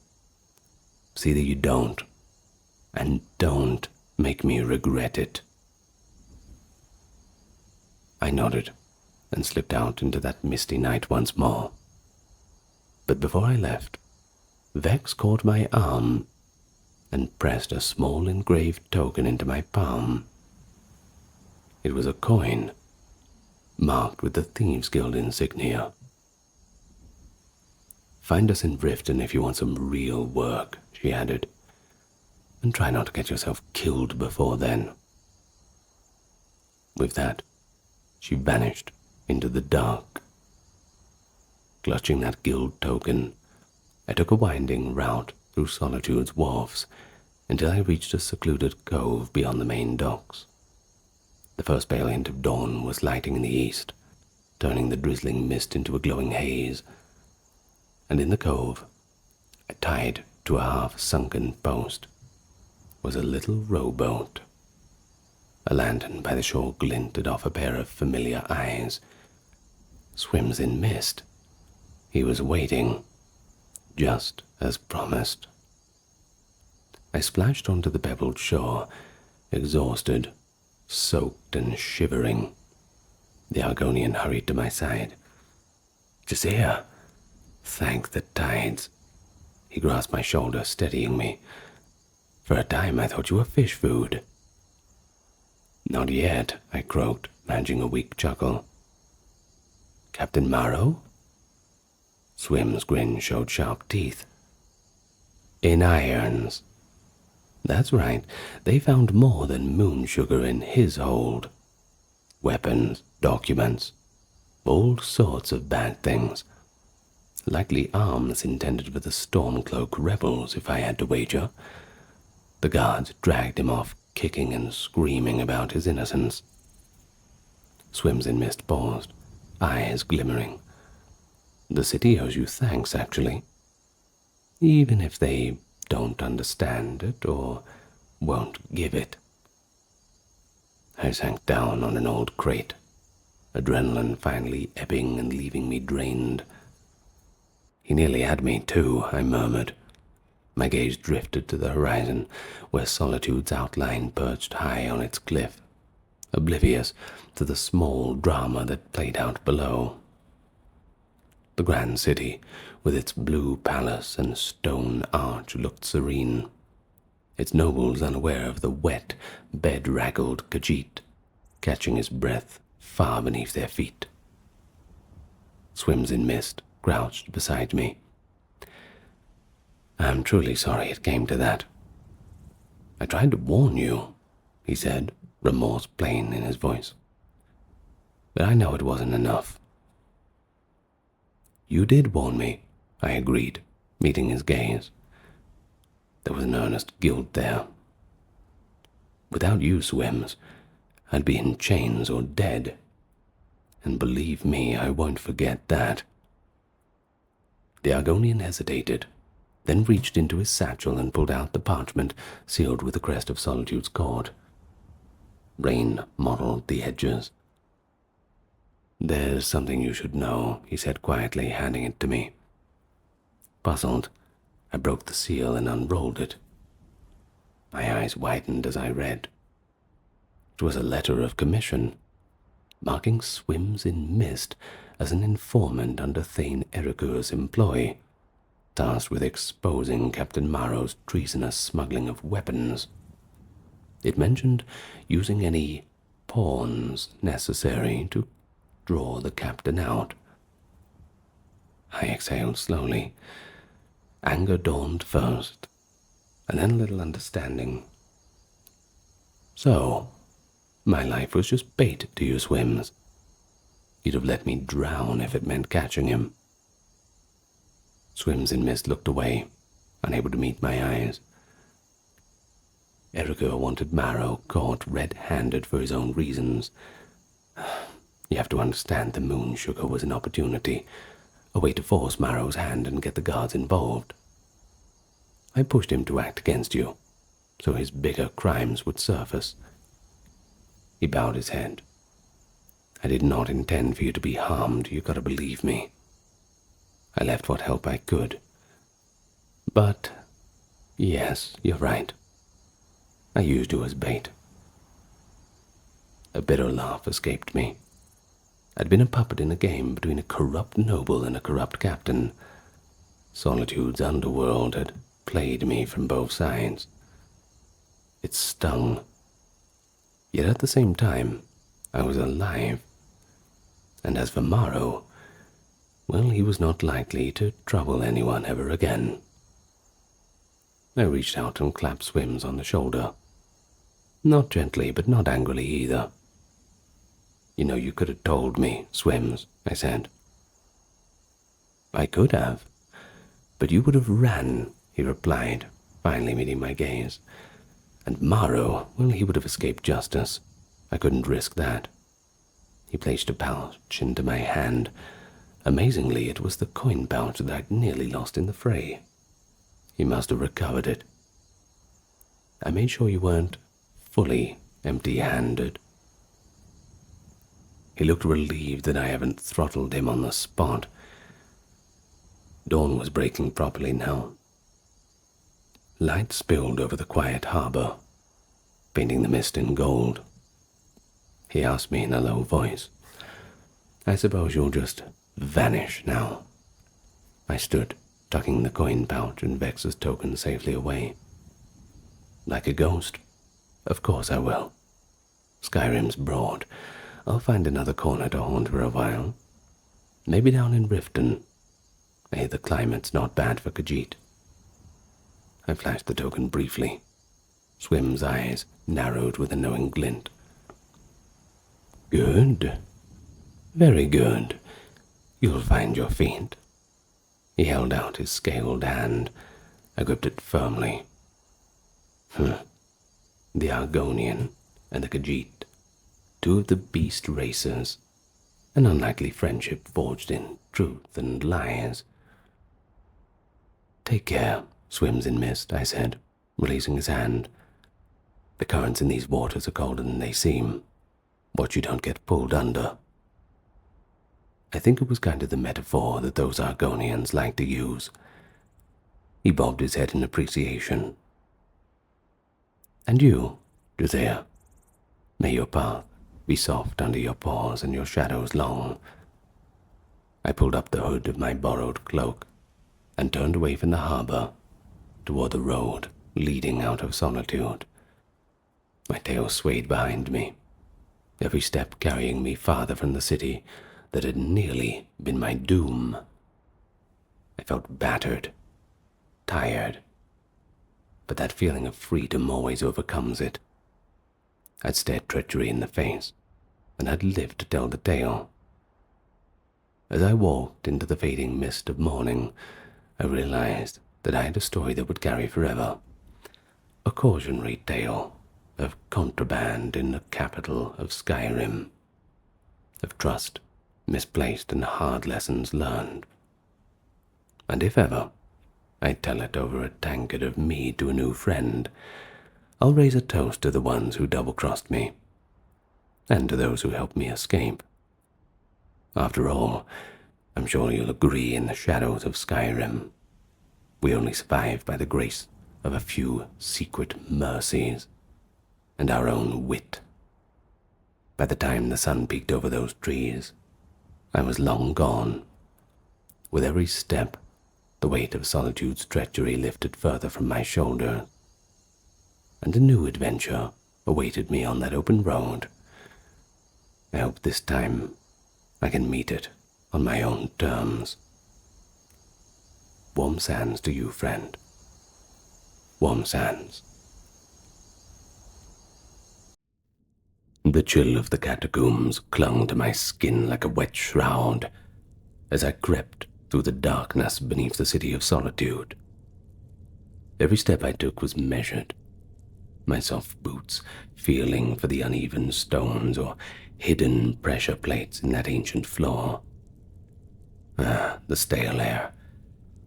See that you don't, and don't make me regret it. I nodded and slipped out into that misty night once more. But before I left, Vex caught my arm and pressed a small engraved token into my palm. It was a coin, marked with the Thieves' Guild insignia. Find us in Riften if you want some real work, she added, and try not to get yourself killed before then. With that, she vanished into the dark. Clutching that guild token, I took a winding route through Solitude's wharfs until I reached a secluded cove beyond the main docks. The first pale hint of dawn was lighting in the east, turning the drizzling mist into a glowing haze, and in the cove, tied to a half-sunken post, was a little rowboat. A lantern by the shore glinted off a pair of familiar eyes. Swims in mist. He was waiting, just as promised. I splashed onto the pebbled shore, exhausted, soaked and shivering. The Argonian hurried to my side. Jazeer, thank the tides. He grasped my shoulder, steadying me. For a time I thought you were fish food. Not yet, I croaked, managing a weak chuckle. Captain Marrow? Swim's grin showed sharp teeth. In irons. That's right, they found more than moon sugar in his hold. Weapons, documents, all sorts of bad things. Likely arms intended for the Stormcloak rebels, if I had to wager. The guards dragged him off, kicking and screaming about his innocence. Swims in Mist paused, eyes glimmering. The city owes you thanks, actually. Even if they don't understand it or won't give it. I sank down on an old crate, adrenaline finally ebbing and leaving me drained. He nearly had me too, I murmured. My gaze drifted to the horizon, where Solitude's outline perched high on its cliff, oblivious to the small drama that played out below. The grand city, with its blue palace and stone arch, looked serene, its nobles unaware of the wet, bedraggled Khajiit, catching his breath far beneath their feet. Swims in Mist crouched beside me. I'm truly sorry it came to that. I tried to warn you, he said, remorse plain in his voice. But I know it wasn't enough. You did warn me, I agreed, meeting his gaze. There was an earnest guilt there. Without you, Swims, I'd be in chains or dead. And believe me, I won't forget that. The Argonian hesitated, then reached into his satchel and pulled out the parchment sealed with the crest of Solitude's court. Rain mottled the edges. There's something you should know, he said quietly, handing it to me. Puzzled, I broke the seal and unrolled it. My eyes widened as I read. It was a letter of commission, marking Swims in Mist as an informant under Thane Ericur's employ, tasked with exposing Captain Maro's treasonous smuggling of weapons. It mentioned using any pawns necessary to draw the captain out. I exhaled slowly. Anger dawned first, and then a little understanding. So, my life was just bait to you, Swims. You'd have let me drown if it meant catching him. Swims in Mist looked away, unable to meet my eyes. Ericur wanted Maro caught red-handed for his own reasons. You have to understand the moon sugar was an opportunity, a way to force Maro's hand and get the guards involved. I pushed him to act against you, so his bigger crimes would surface. He bowed his head. I did not intend for you to be harmed, you gotta believe me. I left what help I could. But, yes, you're right. I used you as bait. A bitter laugh escaped me. I'd been a puppet in a game between a corrupt noble and a corrupt captain. Solitude's underworld had played me from both sides. It stung. Yet at the same time, I was alive. And as for Maro, well, he was not likely to trouble anyone ever again. I reached out and clapped Swims on the shoulder. Not gently, but not angrily either. You know, you could have told me, Swims, I said. I could have, but you would have ran, he replied, finally meeting my gaze. And Maro, well, he would have escaped justice. I couldn't risk that. He placed a pouch into my hand. Amazingly, it was the coin pouch that I'd nearly lost in the fray. He must have recovered it. I made sure you weren't fully empty-handed. He looked relieved that I haven't throttled him on the spot. Dawn was breaking properly now. Light spilled over the quiet harbor, painting the mist in gold. He asked me in a low voice, I suppose you'll just vanish now. I stood, tucking the coin pouch and Vex's token safely away. Like a ghost? Of course I will. Skyrim's broad. I'll find another corner to haunt for a while. Maybe down in Riften. I hear the climate's not bad for Khajiit. I flashed the token briefly. Swim's eyes narrowed with a knowing glint. Good. Very good. You'll find your feet. He held out his scaled hand. I gripped it firmly. The Argonian and the Khajiit, two of the beast races, an unlikely friendship forged in truth and lies. Take care, Swims in Mist, I said, releasing his hand. The currents in these waters are colder than they seem. Watch you don't get pulled under. I think it was kind of the metaphor that those Argonians like to use. He bobbed his head in appreciation. And you, Rijiir, may your path be soft under your paws and your shadows long. I pulled up the hood of my borrowed cloak and turned away from the harbor toward the road leading out of Solitude. My tail swayed behind me, every step carrying me farther from the city that had nearly been my doom. I felt battered, tired, but that feeling of freedom always overcomes it. I'd stared treachery in the face, and I'd lived to tell the tale. As I walked into the fading mist of morning, I realized that I had a story that would carry forever. A cautionary tale of contraband in the capital of Skyrim, of trust misplaced and hard lessons learned. And if ever I tell it over a tankard of mead to a new friend, I'll raise a toast to the ones who double-crossed me, and to those who helped me escape. After all, I'm sure you'll agree in the shadows of Skyrim, we only survive by the grace of a few secret mercies and our own wit By the time the sun peeked over those trees, I was long gone. With every step, the weight of Solitude's treachery lifted further from my shoulders, and a new adventure awaited me on that open road. I hope this time I can meet it on my own terms. Warm sands to you, friend. Warm sands. The chill of the catacombs clung to my skin like a wet shroud as I crept through the darkness beneath the city of Solitude. Every step I took was measured, my soft boots feeling for the uneven stones or hidden pressure plates in that ancient floor. The stale air.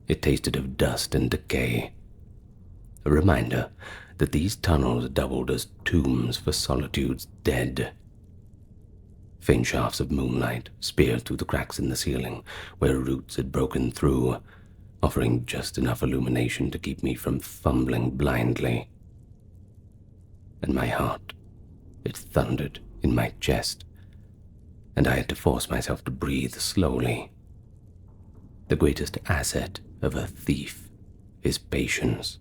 It tasted of dust and decay. A reminder that these tunnels doubled as tombs for Solitude's dead. Faint shafts of moonlight speared through the cracks in the ceiling where roots had broken through, offering just enough illumination to keep me from fumbling blindly. And my heart, it thundered in my chest, and I had to force myself to breathe slowly. The greatest asset of a thief is patience.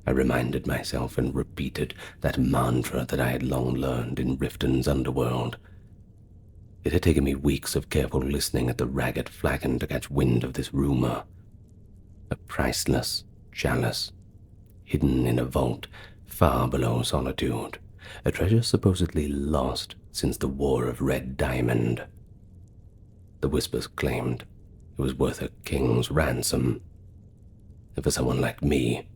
I reminded myself and repeated that mantra that I had long learned in Riften's underworld. It had taken me weeks of careful listening at the ragged flagon to catch wind of this rumor. A priceless chalice, hidden in a vault far below Solitude, a treasure supposedly lost since the War of Red Diamond. The whispers claimed it was worth a king's ransom. And for someone like me,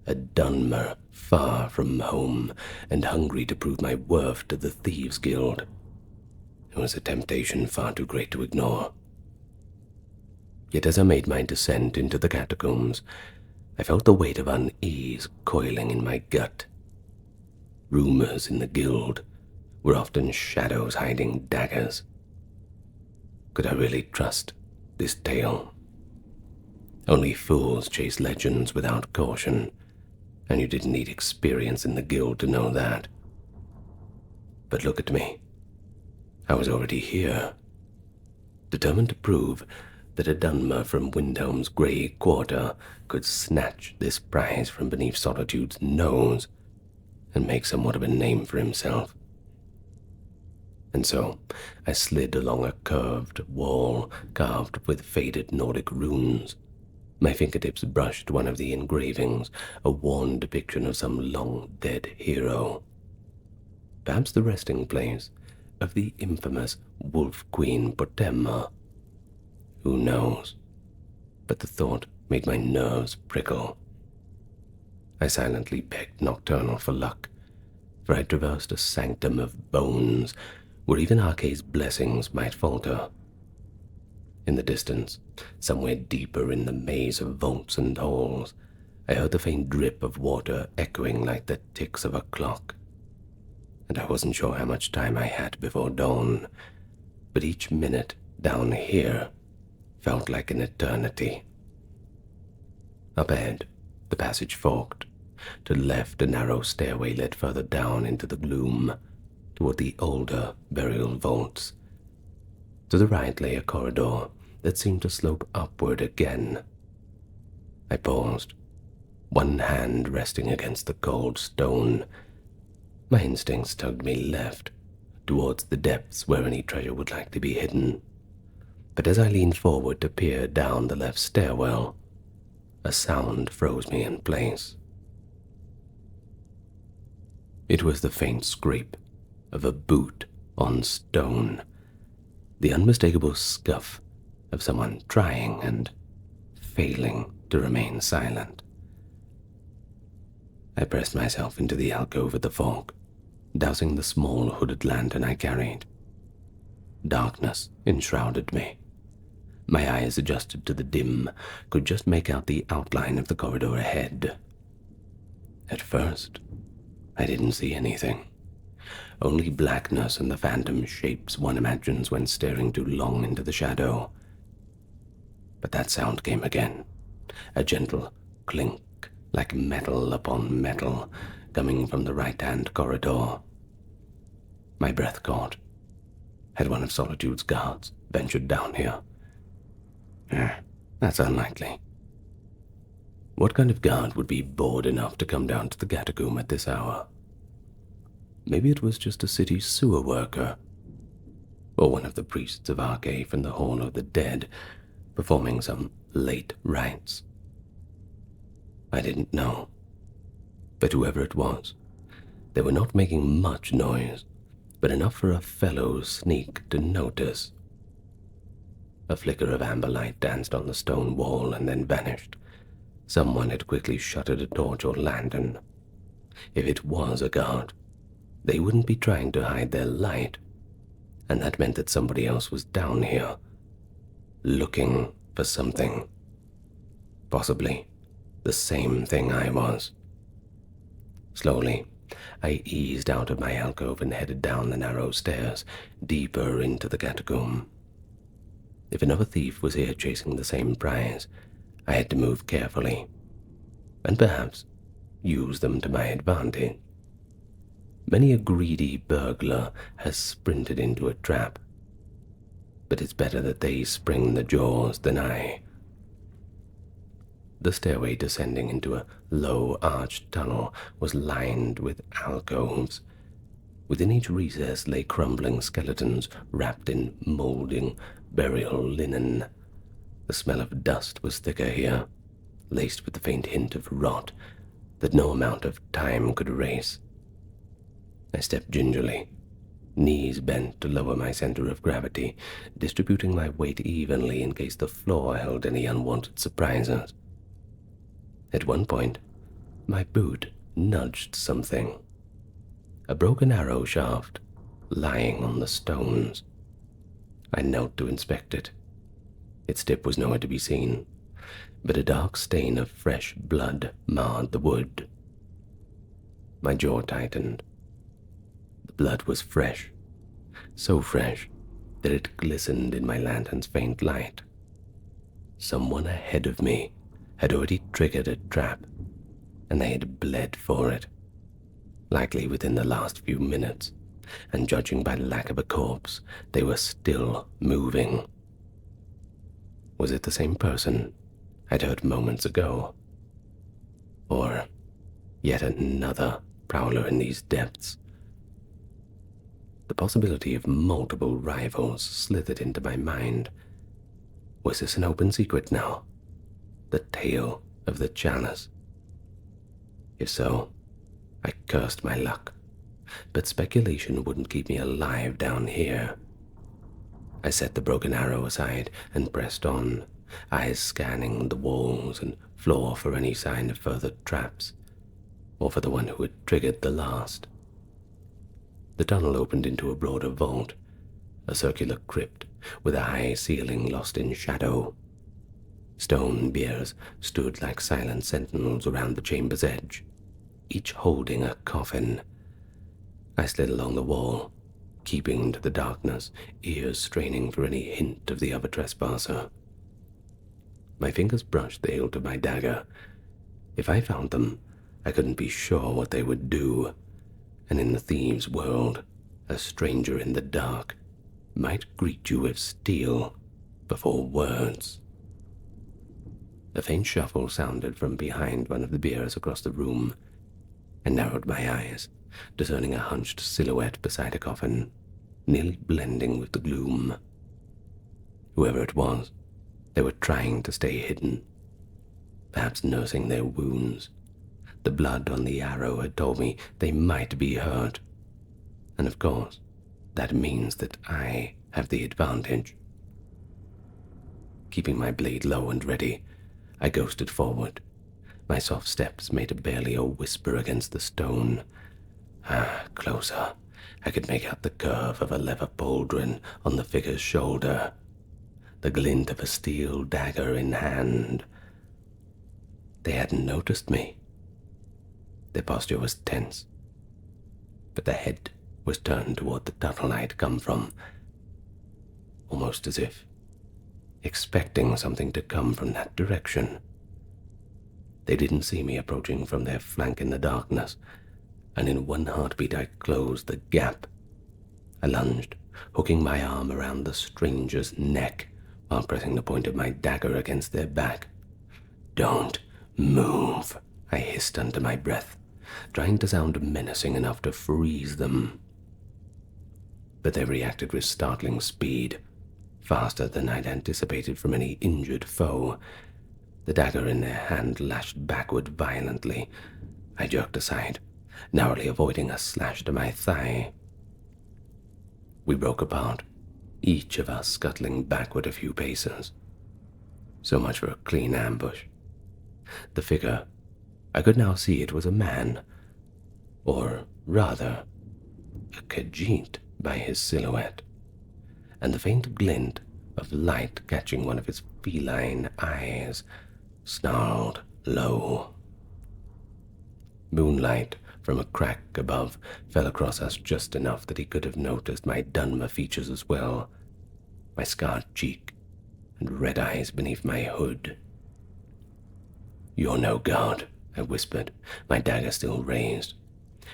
a Dunmer far from home and hungry to prove my worth to the Thieves' Guild, it was a temptation far too great to ignore. Yet as I made my descent into the catacombs, I felt the weight of unease coiling in my gut. Rumors in the guild were often shadows hiding daggers. Could I really trust this tale? Only fools chase legends without caution, and you didn't need experience in the guild to know that. But look at me. I was already here, determined to prove that a Dunmer from Windhelm's grey quarter could snatch this prize from beneath Solitude's nose and make somewhat of a name for himself. And so I slid along a curved wall carved with faded Nordic runes. My fingertips brushed one of the engravings, a worn depiction of some long-dead hero. Perhaps the resting place of the infamous Wolf Queen Potemma. Who knows? But the thought made my nerves prickle. I silently begged Nocturnal for luck, for I traversed a sanctum of bones where even Arcade's blessings might falter. In the distance, somewhere deeper in the maze of vaults and halls, I heard the faint drip of water echoing like the ticks of a clock. And I wasn't sure how much time I had before dawn, but each minute down here felt like an eternity. Up ahead, the passage forked. To the left, a narrow stairway led further down into the gloom, toward the older burial vaults. To the right lay a corridor that seemed to slope upward again. I paused, one hand resting against the cold stone. My instincts tugged me left, towards the depths where any treasure would likely be hidden. But as I leaned forward to peer down the left stairwell, a sound froze me in place. It was the faint scrape of a boot on stone, the unmistakable scuff of someone trying and failing to remain silent. I pressed myself into the alcove at the fork, dousing the small hooded lantern I carried. Darkness enshrouded me. My eyes, adjusted to the dim, could just make out the outline of the corridor ahead. At first, I didn't see anything. Only blackness and the phantom shapes one imagines when staring too long into the shadow. But that sound came again, a gentle clink like metal upon metal, coming from the right-hand corridor. My breath caught. Had one of Solitude's guards ventured down here? That's unlikely. What kind of guard would be bored enough to come down to the catacomb at this hour? Maybe it was just a city sewer worker, or one of the priests of Arcade from the Hall of the Dead, performing some late rites. I didn't know. But whoever it was, they were not making much noise, but enough for a fellow sneak to notice. A flicker of amber light danced on the stone wall and then vanished. Someone had quickly shuttered a torch or lantern. If it was a guard, they wouldn't be trying to hide their light, and that meant that somebody else was down here, looking for something. Possibly the same thing I was. Slowly, I eased out of my alcove and headed down the narrow stairs, deeper into the catacomb. If another thief was here chasing the same prize, I had to move carefully, and perhaps use them to my advantage. Many a greedy burglar has sprinted into a trap, but it's better that they spring the jaws than I. The stairway descending into a low arched tunnel was lined with alcoves. Within each recess lay crumbling skeletons wrapped in molding burial linen. The smell of dust was thicker here, laced with the faint hint of rot that no amount of time could erase. I stepped gingerly, knees bent to lower my center of gravity, distributing my weight evenly in case the floor held any unwanted surprises. At one point, my boot nudged something. A broken arrow shaft lying on the stones. I knelt to inspect it. Its tip was nowhere to be seen, but a dark stain of fresh blood marred the wood. My jaw tightened. The blood was fresh, so fresh that it glistened in my lantern's faint light. Someone ahead of me had already triggered a trap, and they had bled for it, likely within the last few minutes, and judging by the lack of a corpse, they were still moving. Was it the same person I'd heard moments ago? Or yet another prowler in these depths? The possibility of multiple rivals slithered into my mind. Was this an open secret now? The tale of the chalice? If so, I cursed my luck, but speculation wouldn't keep me alive down here. I set the broken arrow aside and pressed on, eyes scanning the walls and floor for any sign of further traps, or for the one who had triggered the last. The tunnel opened into a broader vault, a circular crypt with a high ceiling lost in shadow. Stone biers stood like silent sentinels around the chamber's edge, each holding a coffin. I slid along the wall, keeping to the darkness, ears straining for any hint of the other trespasser. My fingers brushed the hilt of my dagger. If I found them, I couldn't be sure what they would do, and in the thieves' world, a stranger in the dark might greet you with steel before words. A faint shuffle sounded from behind one of the biers across the room. I narrowed my eyes, discerning a hunched silhouette beside a coffin, nearly blending with the gloom. Whoever it was, they were trying to stay hidden, perhaps nursing their wounds. The blood on the arrow had told me they might be hurt, and of course, that means that I have the advantage. Keeping my blade low and ready, I ghosted forward. My soft steps made barely a whisper against the stone. Closer. I could make out the curve of a leather pauldron on the figure's shoulder, the glint of a steel dagger in hand. They hadn't noticed me. Their posture was tense, but the head was turned toward the tunnel I'd come from, almost as if expecting something to come from that direction. They didn't see me approaching from their flank in the darkness, and in one heartbeat I closed the gap I lunged, hooking my arm around the stranger's neck while pressing the point of my dagger against their back. "Don't move," I hissed under my breath, trying to sound menacing enough to freeze them. But they reacted with startling speed, faster than I'd anticipated from any injured foe. The dagger in their hand lashed backward violently. I jerked aside, narrowly avoiding a slash to my thigh. We broke apart, each of us scuttling backward a few paces. So much for a clean ambush. The figure, I could now see it was a man, or rather, a Khajiit by his silhouette, and the faint glint of light catching one of his feline eyes, snarled low. Moonlight from a crack above fell across us just enough that he could have noticed my Dunmer features as well, my scarred cheek and red eyes beneath my hood. "You're no guard," I whispered, my dagger still raised.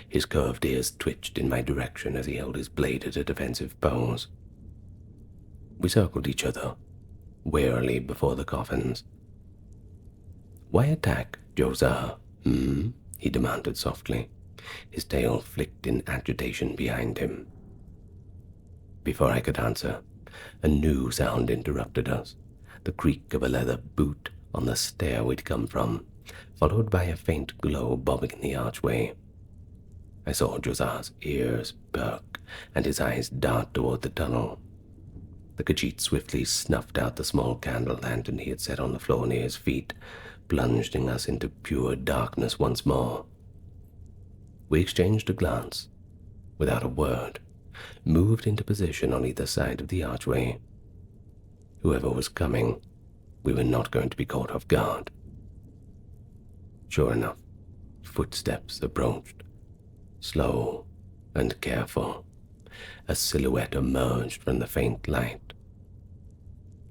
His curved ears twitched in my direction as he held his blade at a defensive pose. We circled each other, warily before the coffins. "Why attack, Josar? He demanded softly, his tail flicked in agitation behind him. Before I could answer, a new sound interrupted us, the creak of a leather boot on the stair we'd come from, followed by a faint glow bobbing in the archway. I saw Josar's ears perk and his eyes dart toward the tunnel. The Khajiit swiftly snuffed out the small candle lantern he had set on the floor near his feet, plunging us into pure darkness once more. We exchanged a glance, without a word, moved into position on either side of the archway. Whoever was coming, we were not going to be caught off guard. Sure enough, footsteps approached, slow and careful. A silhouette emerged from the faint light.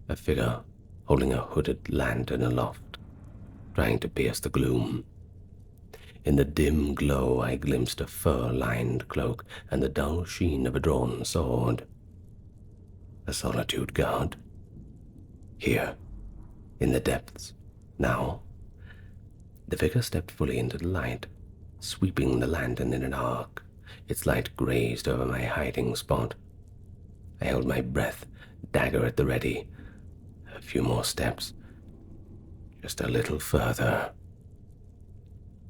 A figure holding a hooded lantern aloft, trying to pierce the gloom. In the dim glow I glimpsed a fur-lined cloak and the dull sheen of a drawn sword. A Solitude guard. Here, in the depths, now. The figure stepped fully into the light, sweeping the lantern in an arc. Its light grazed over my hiding spot. I held my breath, dagger at the ready. A few more steps. Just a little further.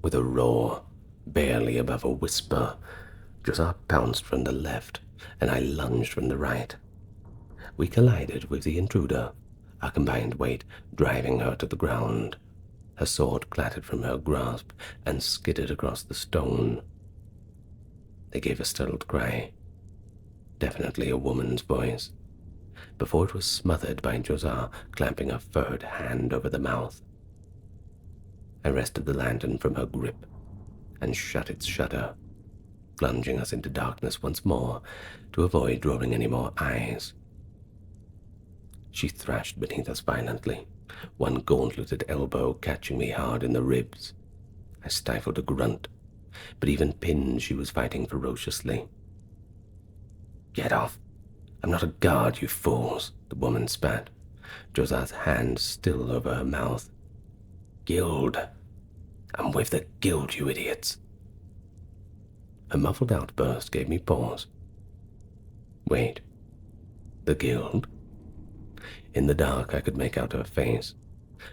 With a roar, barely above a whisper, Josar pounced from the left, and I lunged from the right. We collided with the intruder, our combined weight driving her to the ground. Her sword clattered from her grasp and skidded across the stone. They gave a startled cry, definitely a woman's voice, before it was smothered by Josar clamping a furred hand over the mouth. I wrested the lantern from her grip and shut its shutter, plunging us into darkness once more to avoid drawing any more eyes. She thrashed beneath us violently, one gauntleted elbow catching me hard in the ribs. I stifled a grunt, but even pinned she was fighting ferociously. "Get off! I'm not a guard, you fools," the woman spat, Josar's hand still over her mouth. "Guild! I'm with the guild, you idiots!" Her muffled outburst gave me pause. Wait, the guild? In the dark I could make out her face,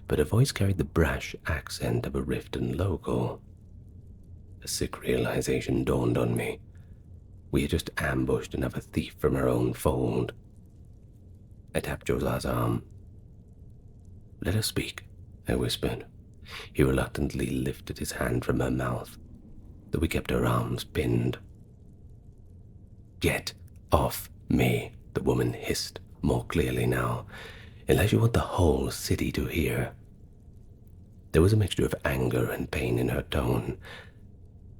but her voice carried the brash accent of a Riften local. A sick realization dawned on me. We had just ambushed another thief from her own fold. I tapped Josar's arm. "Let her speak," I whispered. He reluctantly lifted his hand from her mouth, though we kept her arms pinned. "Get off me," the woman hissed, more clearly now, "unless you want the whole city to hear." There was a mixture of anger and pain in her tone.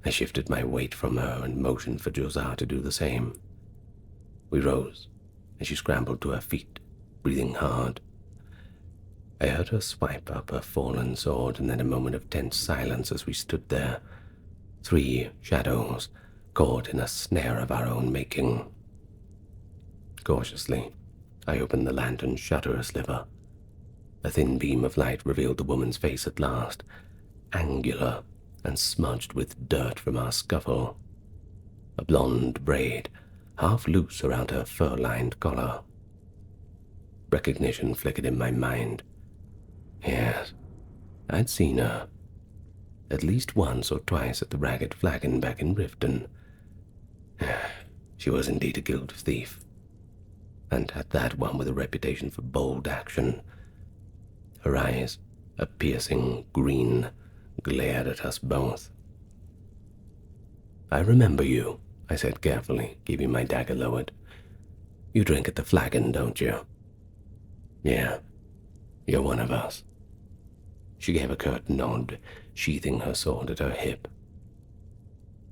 I shifted my weight from her and motioned for Josar to do the same. We rose, and she scrambled to her feet, breathing hard. I heard her swipe up her fallen sword, and then a moment of tense silence as we stood there, 3 shadows caught in a snare of our own making. Cautiously, I opened the lantern's shutter a sliver. A thin beam of light revealed the woman's face at last, angular and smudged with dirt from our scuffle. A blonde braid, half loose around her fur-lined collar. Recognition flickered in my mind. Yes, I'd seen her. At least once or twice at the Ragged Flagon back in Riften. She was indeed a guild thief, and at that one with a reputation for bold action. Her eyes, a piercing green, glared at us both. "I remember you," I said carefully, keeping my dagger lowered. "You drink at the Flagon, don't you?" "Yeah, you're one of us." She gave a curt nod, sheathing her sword at her hip.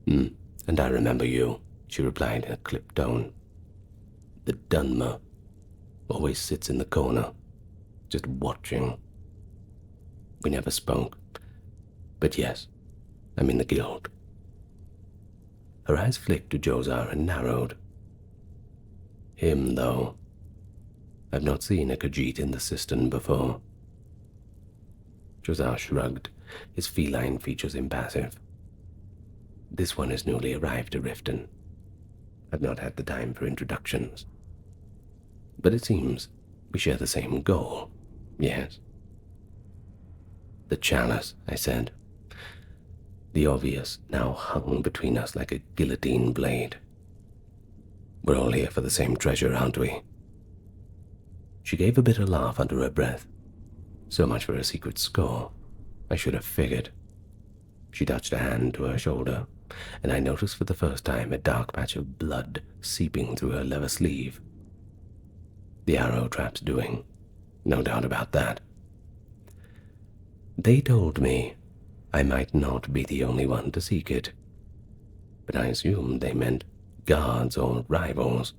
And I remember you," she replied in a clipped tone. "The Dunmer always sits in the corner, just watching." We never spoke, but yes, I'm in the guild. Her eyes flicked to Josar and narrowed. "Him, though. I've not seen a Khajiit in the cistern before." Josar shrugged, his feline features impassive. "This one is newly arrived to Riften. I've not had the time for introductions. But it seems we share the same goal, yes?" "The chalice," I said. The obvious now hung between us like a guillotine blade. "We're all here for the same treasure, aren't we?" She gave a bitter laugh under her breath. So much for a secret score. I should have figured. She touched a hand to her shoulder, and I noticed for the first time a dark patch of blood seeping through her leather sleeve. The arrow trap's doing, no doubt about that. They told me I might not be the only one to seek it, but I assumed they meant guards or rivals,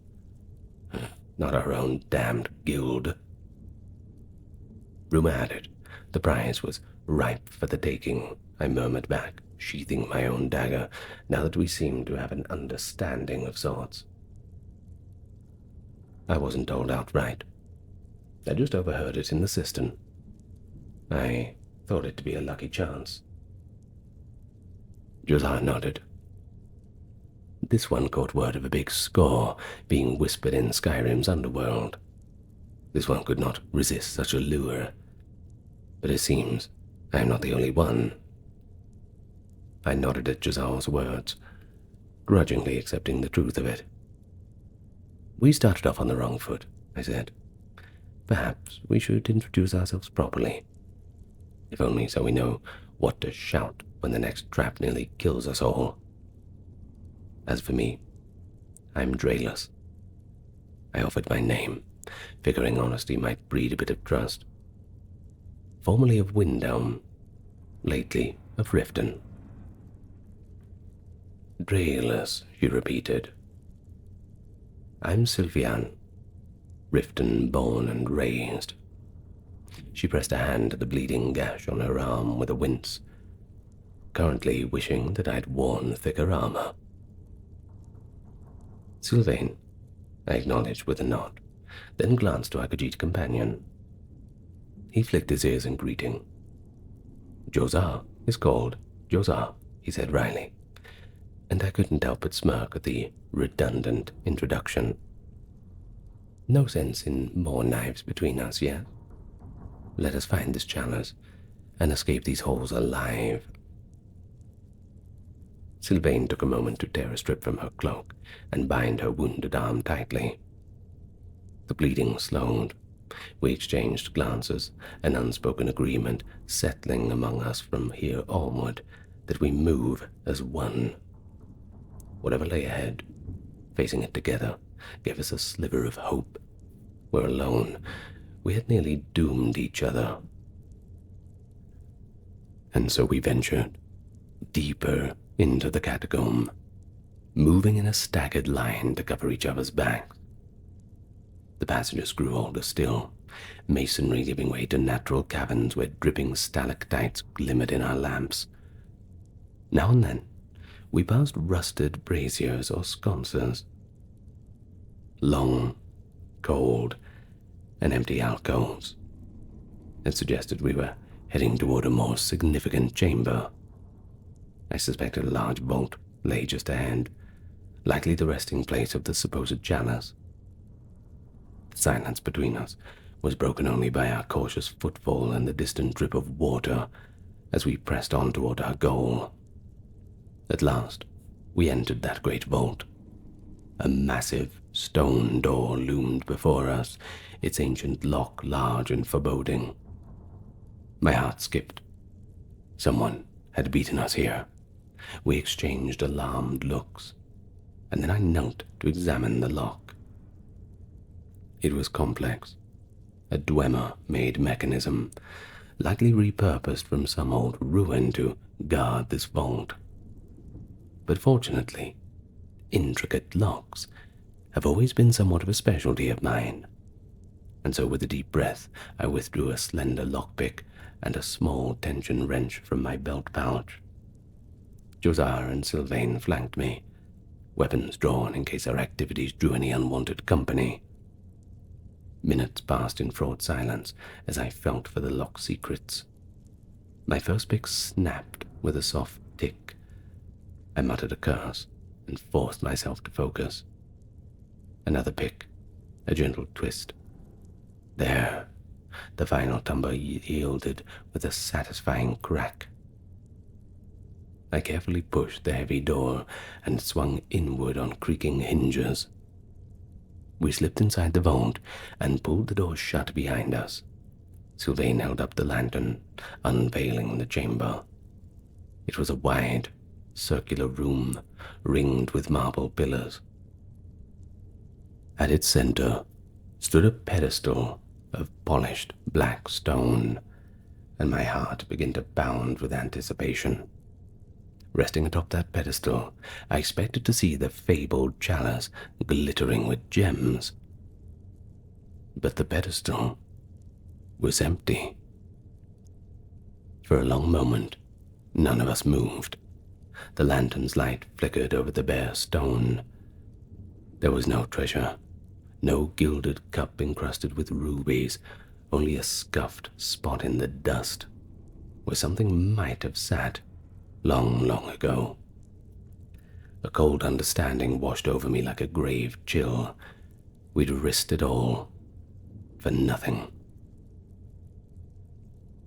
not our own damned guild. Rumor had it the prize was ripe for the taking, I murmured back, sheathing my own dagger, now that we seemed to have an understanding of sorts. I wasn't told outright. I just overheard it in the cistern. I thought it to be a lucky chance. Josiah nodded. This one caught word of a big score being whispered in Skyrim's underworld. This one could not resist such a lure. But it seems I am not the only one. I nodded at Josiah's words, grudgingly accepting the truth of it. "We started off on the wrong foot," I said. "Perhaps we should introduce ourselves properly, if only so we know what to shout when the next trap nearly kills us all. As for me, I'm Draelus." I offered my name, figuring honesty might breed a bit of trust. Formerly of Windhelm, lately of Riften. "Draelus," she repeated. "I'm Sylvian, Riften born and raised." She pressed a hand to the bleeding gash on her arm with a wince, currently wishing that I'd worn thicker armor. "Sylvain," I acknowledged with a nod, then glanced to our Khajiit companion. He flicked his ears in greeting. "Josar is called Josar," he said wryly, and I couldn't help but smirk at the redundant introduction. No sense in more knives between us yet. Let us find this chalice and escape these holes alive. Sylvain took a moment to tear a strip from her cloak and bind her wounded arm tightly. The bleeding slowed. We exchanged glances, an unspoken agreement settling among us from here onward that we move as one. Whatever lay ahead, facing it together, gave us a sliver of hope. We're alone. We had nearly doomed each other. And so we ventured deeper into the catacomb, moving in a staggered line to cover each other's backs. The passages grew older still, masonry giving way to natural caverns where dripping stalactites glimmered in our lamps. Now and then, we passed rusted braziers or sconces. Long, cold, and empty alcoves. It suggested we were heading toward a more significant chamber. I suspected a large vault lay just ahead, likely the resting place of the supposed chalice. The silence between us was broken only by our cautious footfall and the distant drip of water as we pressed on toward our goal. At last, we entered that great vault. A massive stone door loomed before us, its ancient lock large and foreboding. My heart skipped. Someone had beaten us here. We exchanged alarmed looks, and then I knelt to examine the lock. It was complex, a Dwemer-made mechanism, likely repurposed from some old ruin to guard this vault. But fortunately, intricate locks have always been somewhat of a specialty of mine, and so with a deep breath I withdrew a slender lockpick and a small tension wrench from my belt pouch. Josiah and Sylvain flanked me, weapons drawn in case our activities drew any unwanted company. Minutes passed in fraught silence as I felt for the lock secrets. My first pick snapped with a soft tick. I muttered a curse and forced myself to focus. Another pick, a gentle twist. There, the final tumber yielded with a satisfying crack. I carefully pushed the heavy door and swung inward on creaking hinges. We slipped inside the vault and pulled the door shut behind us. Sylvain held up the lantern, unveiling the chamber. It was a wide, circular room, ringed with marble pillars. At its center stood a pedestal of polished black stone, and my heart began to pound with anticipation. Resting atop that pedestal, I expected to see the fabled chalice glittering with gems. But the pedestal was empty. For a long moment, none of us moved. The lantern's light flickered over the bare stone. There was no treasure, no gilded cup encrusted with rubies, only a scuffed spot in the dust where something might have sat long, long ago. A cold understanding washed over me like a grave chill. We'd risked it all for nothing.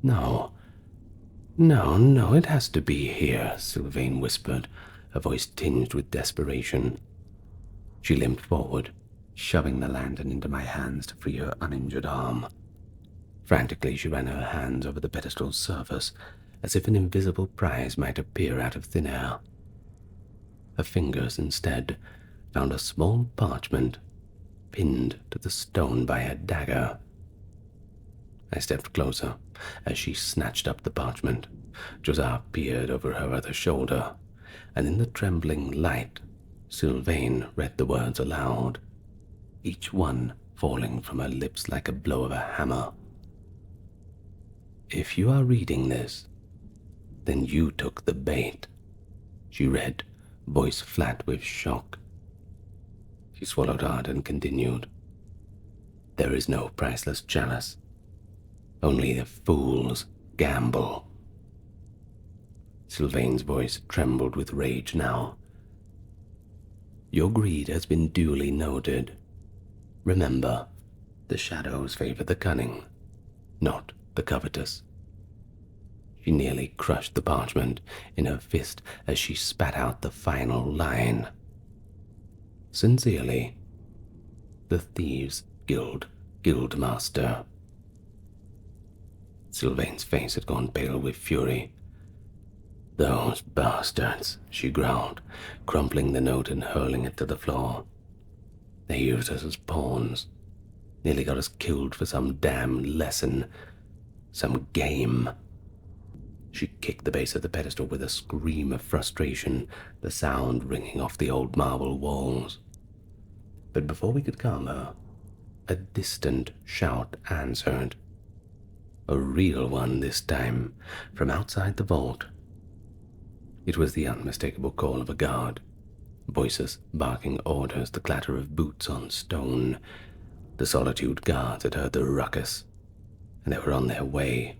No, it has to be here, Sylvain whispered, her voice tinged with desperation. She limped forward, shoving the lantern into my hands to free her uninjured arm. Frantically, she ran her hands over the pedestal's surface, as if an invisible prize might appear out of thin air. Her fingers, instead, found a small parchment pinned to the stone by a dagger. I stepped closer as she snatched up the parchment. Josiah peered over her other shoulder, and in the trembling light, Sylvain read the words aloud, each one falling from her lips like a blow of a hammer. "If you are reading this, then you took the bait," she read, voice flat with shock. She swallowed hard and continued, "There is no priceless chalice. Only the fools gamble." Sylvain's voice trembled with rage now. "Your greed has been duly noted. Remember, the shadows favor the cunning, not the covetous." She nearly crushed the parchment in her fist as she spat out the final line. "Sincerely, the Thieves' Guild Guildmaster." Sylvain's face had gone pale with fury. "Those bastards," she growled, crumpling the note and hurling it to the floor. "They used us as pawns. Nearly got us killed for some damn lesson, some game." She kicked the base of the pedestal with a scream of frustration, the sound ringing off the old marble walls. But before we could calm her, a distant shout answered. A real one this time, from outside the vault. It was the unmistakable call of a guard, voices barking orders, the clatter of boots on stone, The Solitude guards had heard the ruckus, and they were on their way.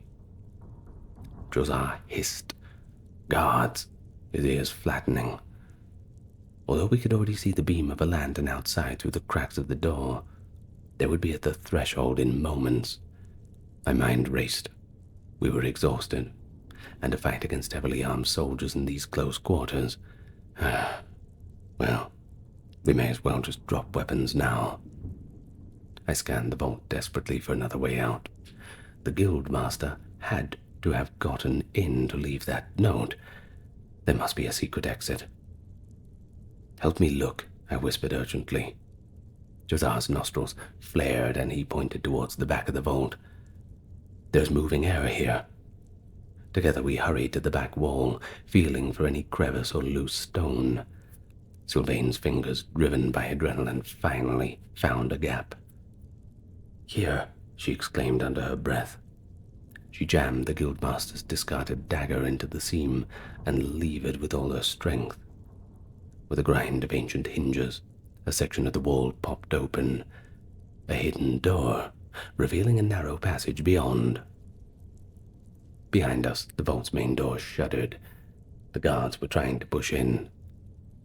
Josiah hissed, "Guards," his ears flattening. Although we could already see the beam of a lantern outside through the cracks of the door, they would be at the threshold in moments. My mind raced. We were exhausted, and to fight against heavily armed soldiers in these close quarters, well, we may as well just drop weapons now. I scanned the vault desperately for another way out. The guildmaster had to have gotten in to leave that note. There must be a secret exit. "Help me look," I whispered urgently. Josiah's nostrils flared and he pointed towards the back of the vault. "There's moving air here." Together we hurried to the back wall, feeling for any crevice or loose stone. Sylvain's fingers, driven by adrenaline, finally found a gap. "Here," she exclaimed under her breath. She jammed the guildmaster's discarded dagger into the seam and levered with all her strength. With a grind of ancient hinges, a section of the wall popped open, a hidden door, revealing a narrow passage beyond. Behind us, the vault's main door shuddered. The guards were trying to push in,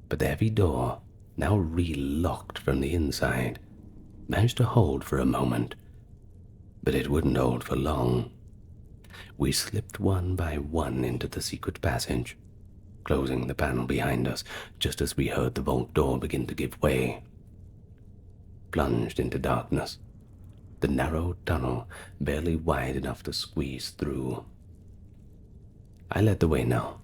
but the heavy door, now re-locked from the inside, managed to hold for a moment, but it wouldn't hold for long. We slipped one by one into the secret passage, closing the panel behind us just as we heard the vault door begin to give way. Plunged into darkness, the narrow tunnel barely wide enough to squeeze through. I led the way now,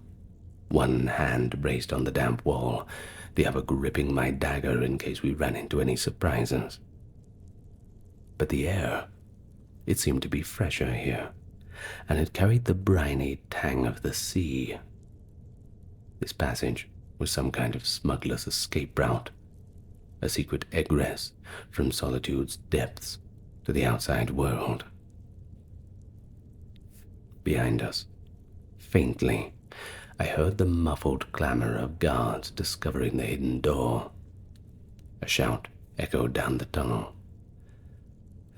one hand braced on the damp wall, the other gripping my dagger in case we ran into any surprises. But the air, it seemed to be fresher here, and it carried the briny tang of the sea. This passage was some kind of smuggler's escape route, a secret egress from Solitude's depths to the outside world. Behind us, faintly, I heard the muffled clamor of guards discovering the hidden door. A shout echoed down the tunnel.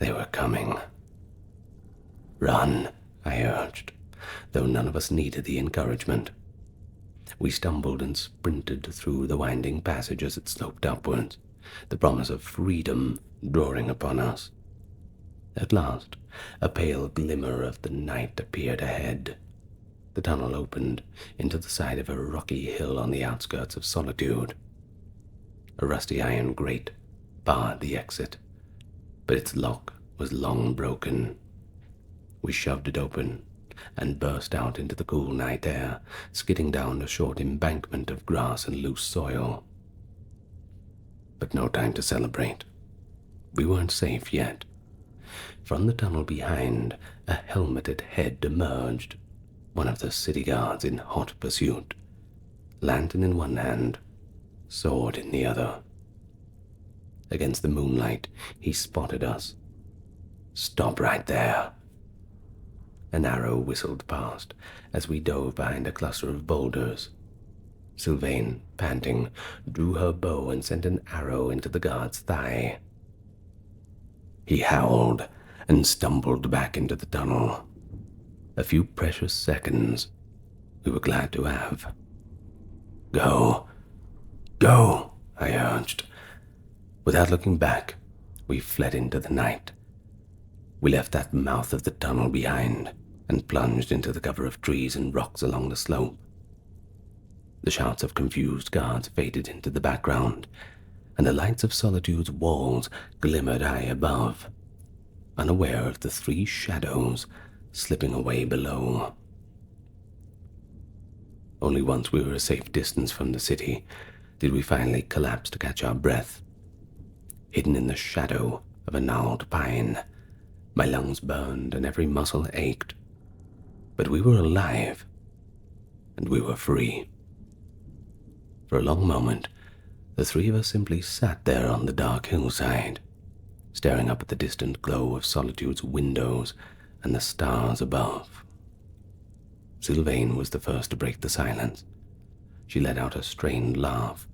They were coming. "Run," I urged, though none of us needed the encouragement. We stumbled and sprinted through the winding passage as it sloped upwards, the promise of freedom drawing upon us. At last, a pale glimmer of the night appeared ahead. The tunnel opened into the side of a rocky hill on the outskirts of Solitude. A rusty iron grate barred the exit, but its lock was long broken. We shoved it open and burst out into the cool night air, skidding down a short embankment of grass and loose soil. But no time to celebrate. We weren't safe yet. From the tunnel behind, a helmeted head emerged, one of the city guards in hot pursuit, lantern in one hand, sword in the other. Against the moonlight, he spotted us. "Stop right there." An arrow whistled past as we dove behind a cluster of boulders. Sylvain, panting, drew her bow and sent an arrow into the guard's thigh. He howled and stumbled back into the tunnel. A few precious seconds we were glad to have. "Go, go," I urged. Without looking back, we fled into the night. We left that mouth of the tunnel behind and plunged into the cover of trees and rocks along the slope. The shouts of confused guards faded into the background, and the lights of Solitude's walls glimmered high above, unaware of the three shadows slipping away below. Only once we were a safe distance from the city did we finally collapse to catch our breath. Hidden in the shadow of a gnarled pine, my lungs burned and every muscle ached. But we were alive, and we were free. For a long moment, the three of us simply sat there on the dark hillside, staring up at the distant glow of Solitude's windows and the stars above. Sylvain was the first to break the silence. She let out a strained laugh,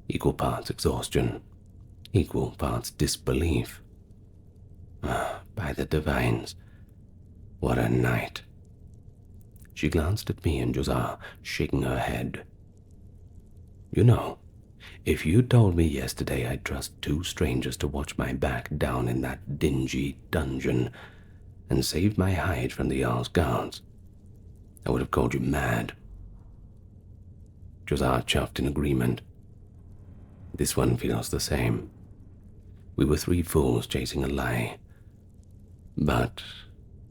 equal parts exhaustion, equal parts disbelief. By the divines, what a night. She glanced at me and Josiah, shaking her head. You know, if you told me yesterday I'd trust two strangers to watch my back down in that dingy dungeon and save my hide from the Jarl's guards, I would have called you mad. Josiah chuffed in agreement. This one feels the same. We were three fools chasing a lie. But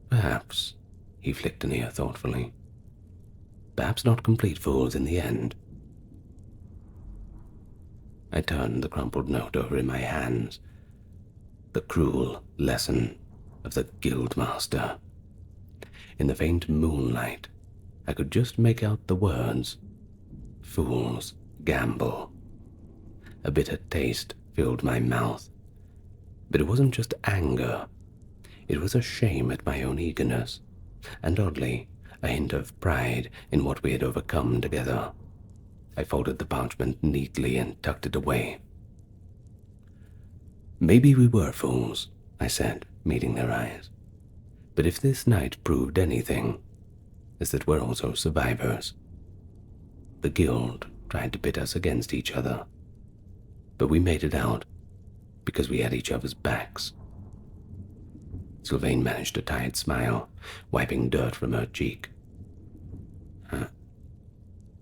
perhaps, he flicked an ear thoughtfully, perhaps not complete fools in the end. I turned the crumpled note over in my hands. The cruel lesson of the Guildmaster. In the faint moonlight, I could just make out the words, "Fools gamble." A bitter taste filled my mouth. But it wasn't just anger. It was a shame at my own eagerness, and oddly, a hint of pride in what we had overcome together. I folded the parchment neatly and tucked it away. Maybe we were fools, I said, meeting their eyes. But if this night proved anything, it's that we're also survivors. The guild tried to pit us against each other, but we made it out because we had each other's backs. Sylvain managed a tired smile, wiping dirt from her cheek.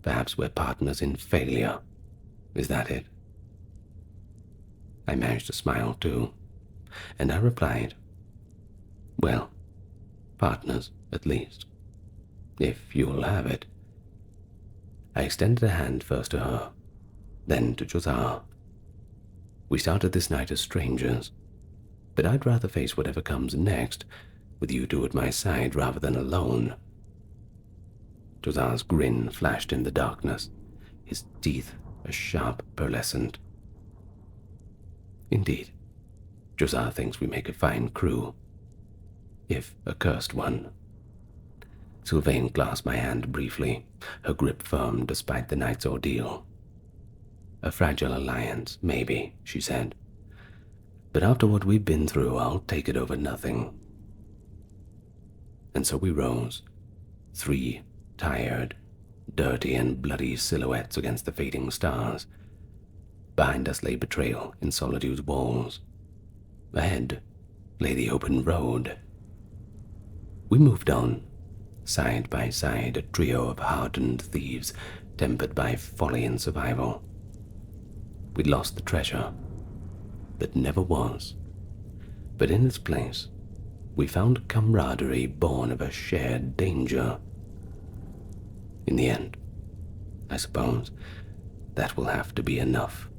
Perhaps we're partners in failure. Is that it? I managed to smile too, and I replied, well, partners at least, if you'll have it. I extended a hand first to her, then to Josiah. We started this night as strangers, but I'd rather face whatever comes next with you two at my side rather than alone. Josiah's grin flashed in the darkness, his teeth a sharp pearlescent. Indeed, Josiah thinks we make a fine crew, if a cursed one. Sylvain clasped my hand briefly, her grip firm despite the night's ordeal. A fragile alliance, maybe, she said. But after what we've been through, I'll take it over nothing. And so we rose, three tired, dirty and bloody silhouettes against the fading stars. Behind us lay betrayal in Solitude's walls. Ahead lay the open road. We moved on, side by side, a trio of hardened thieves tempered by folly and survival. We'd lost the treasure that never was, but in its place, we found camaraderie born of a shared danger. In the end, I suppose, that will have to be enough.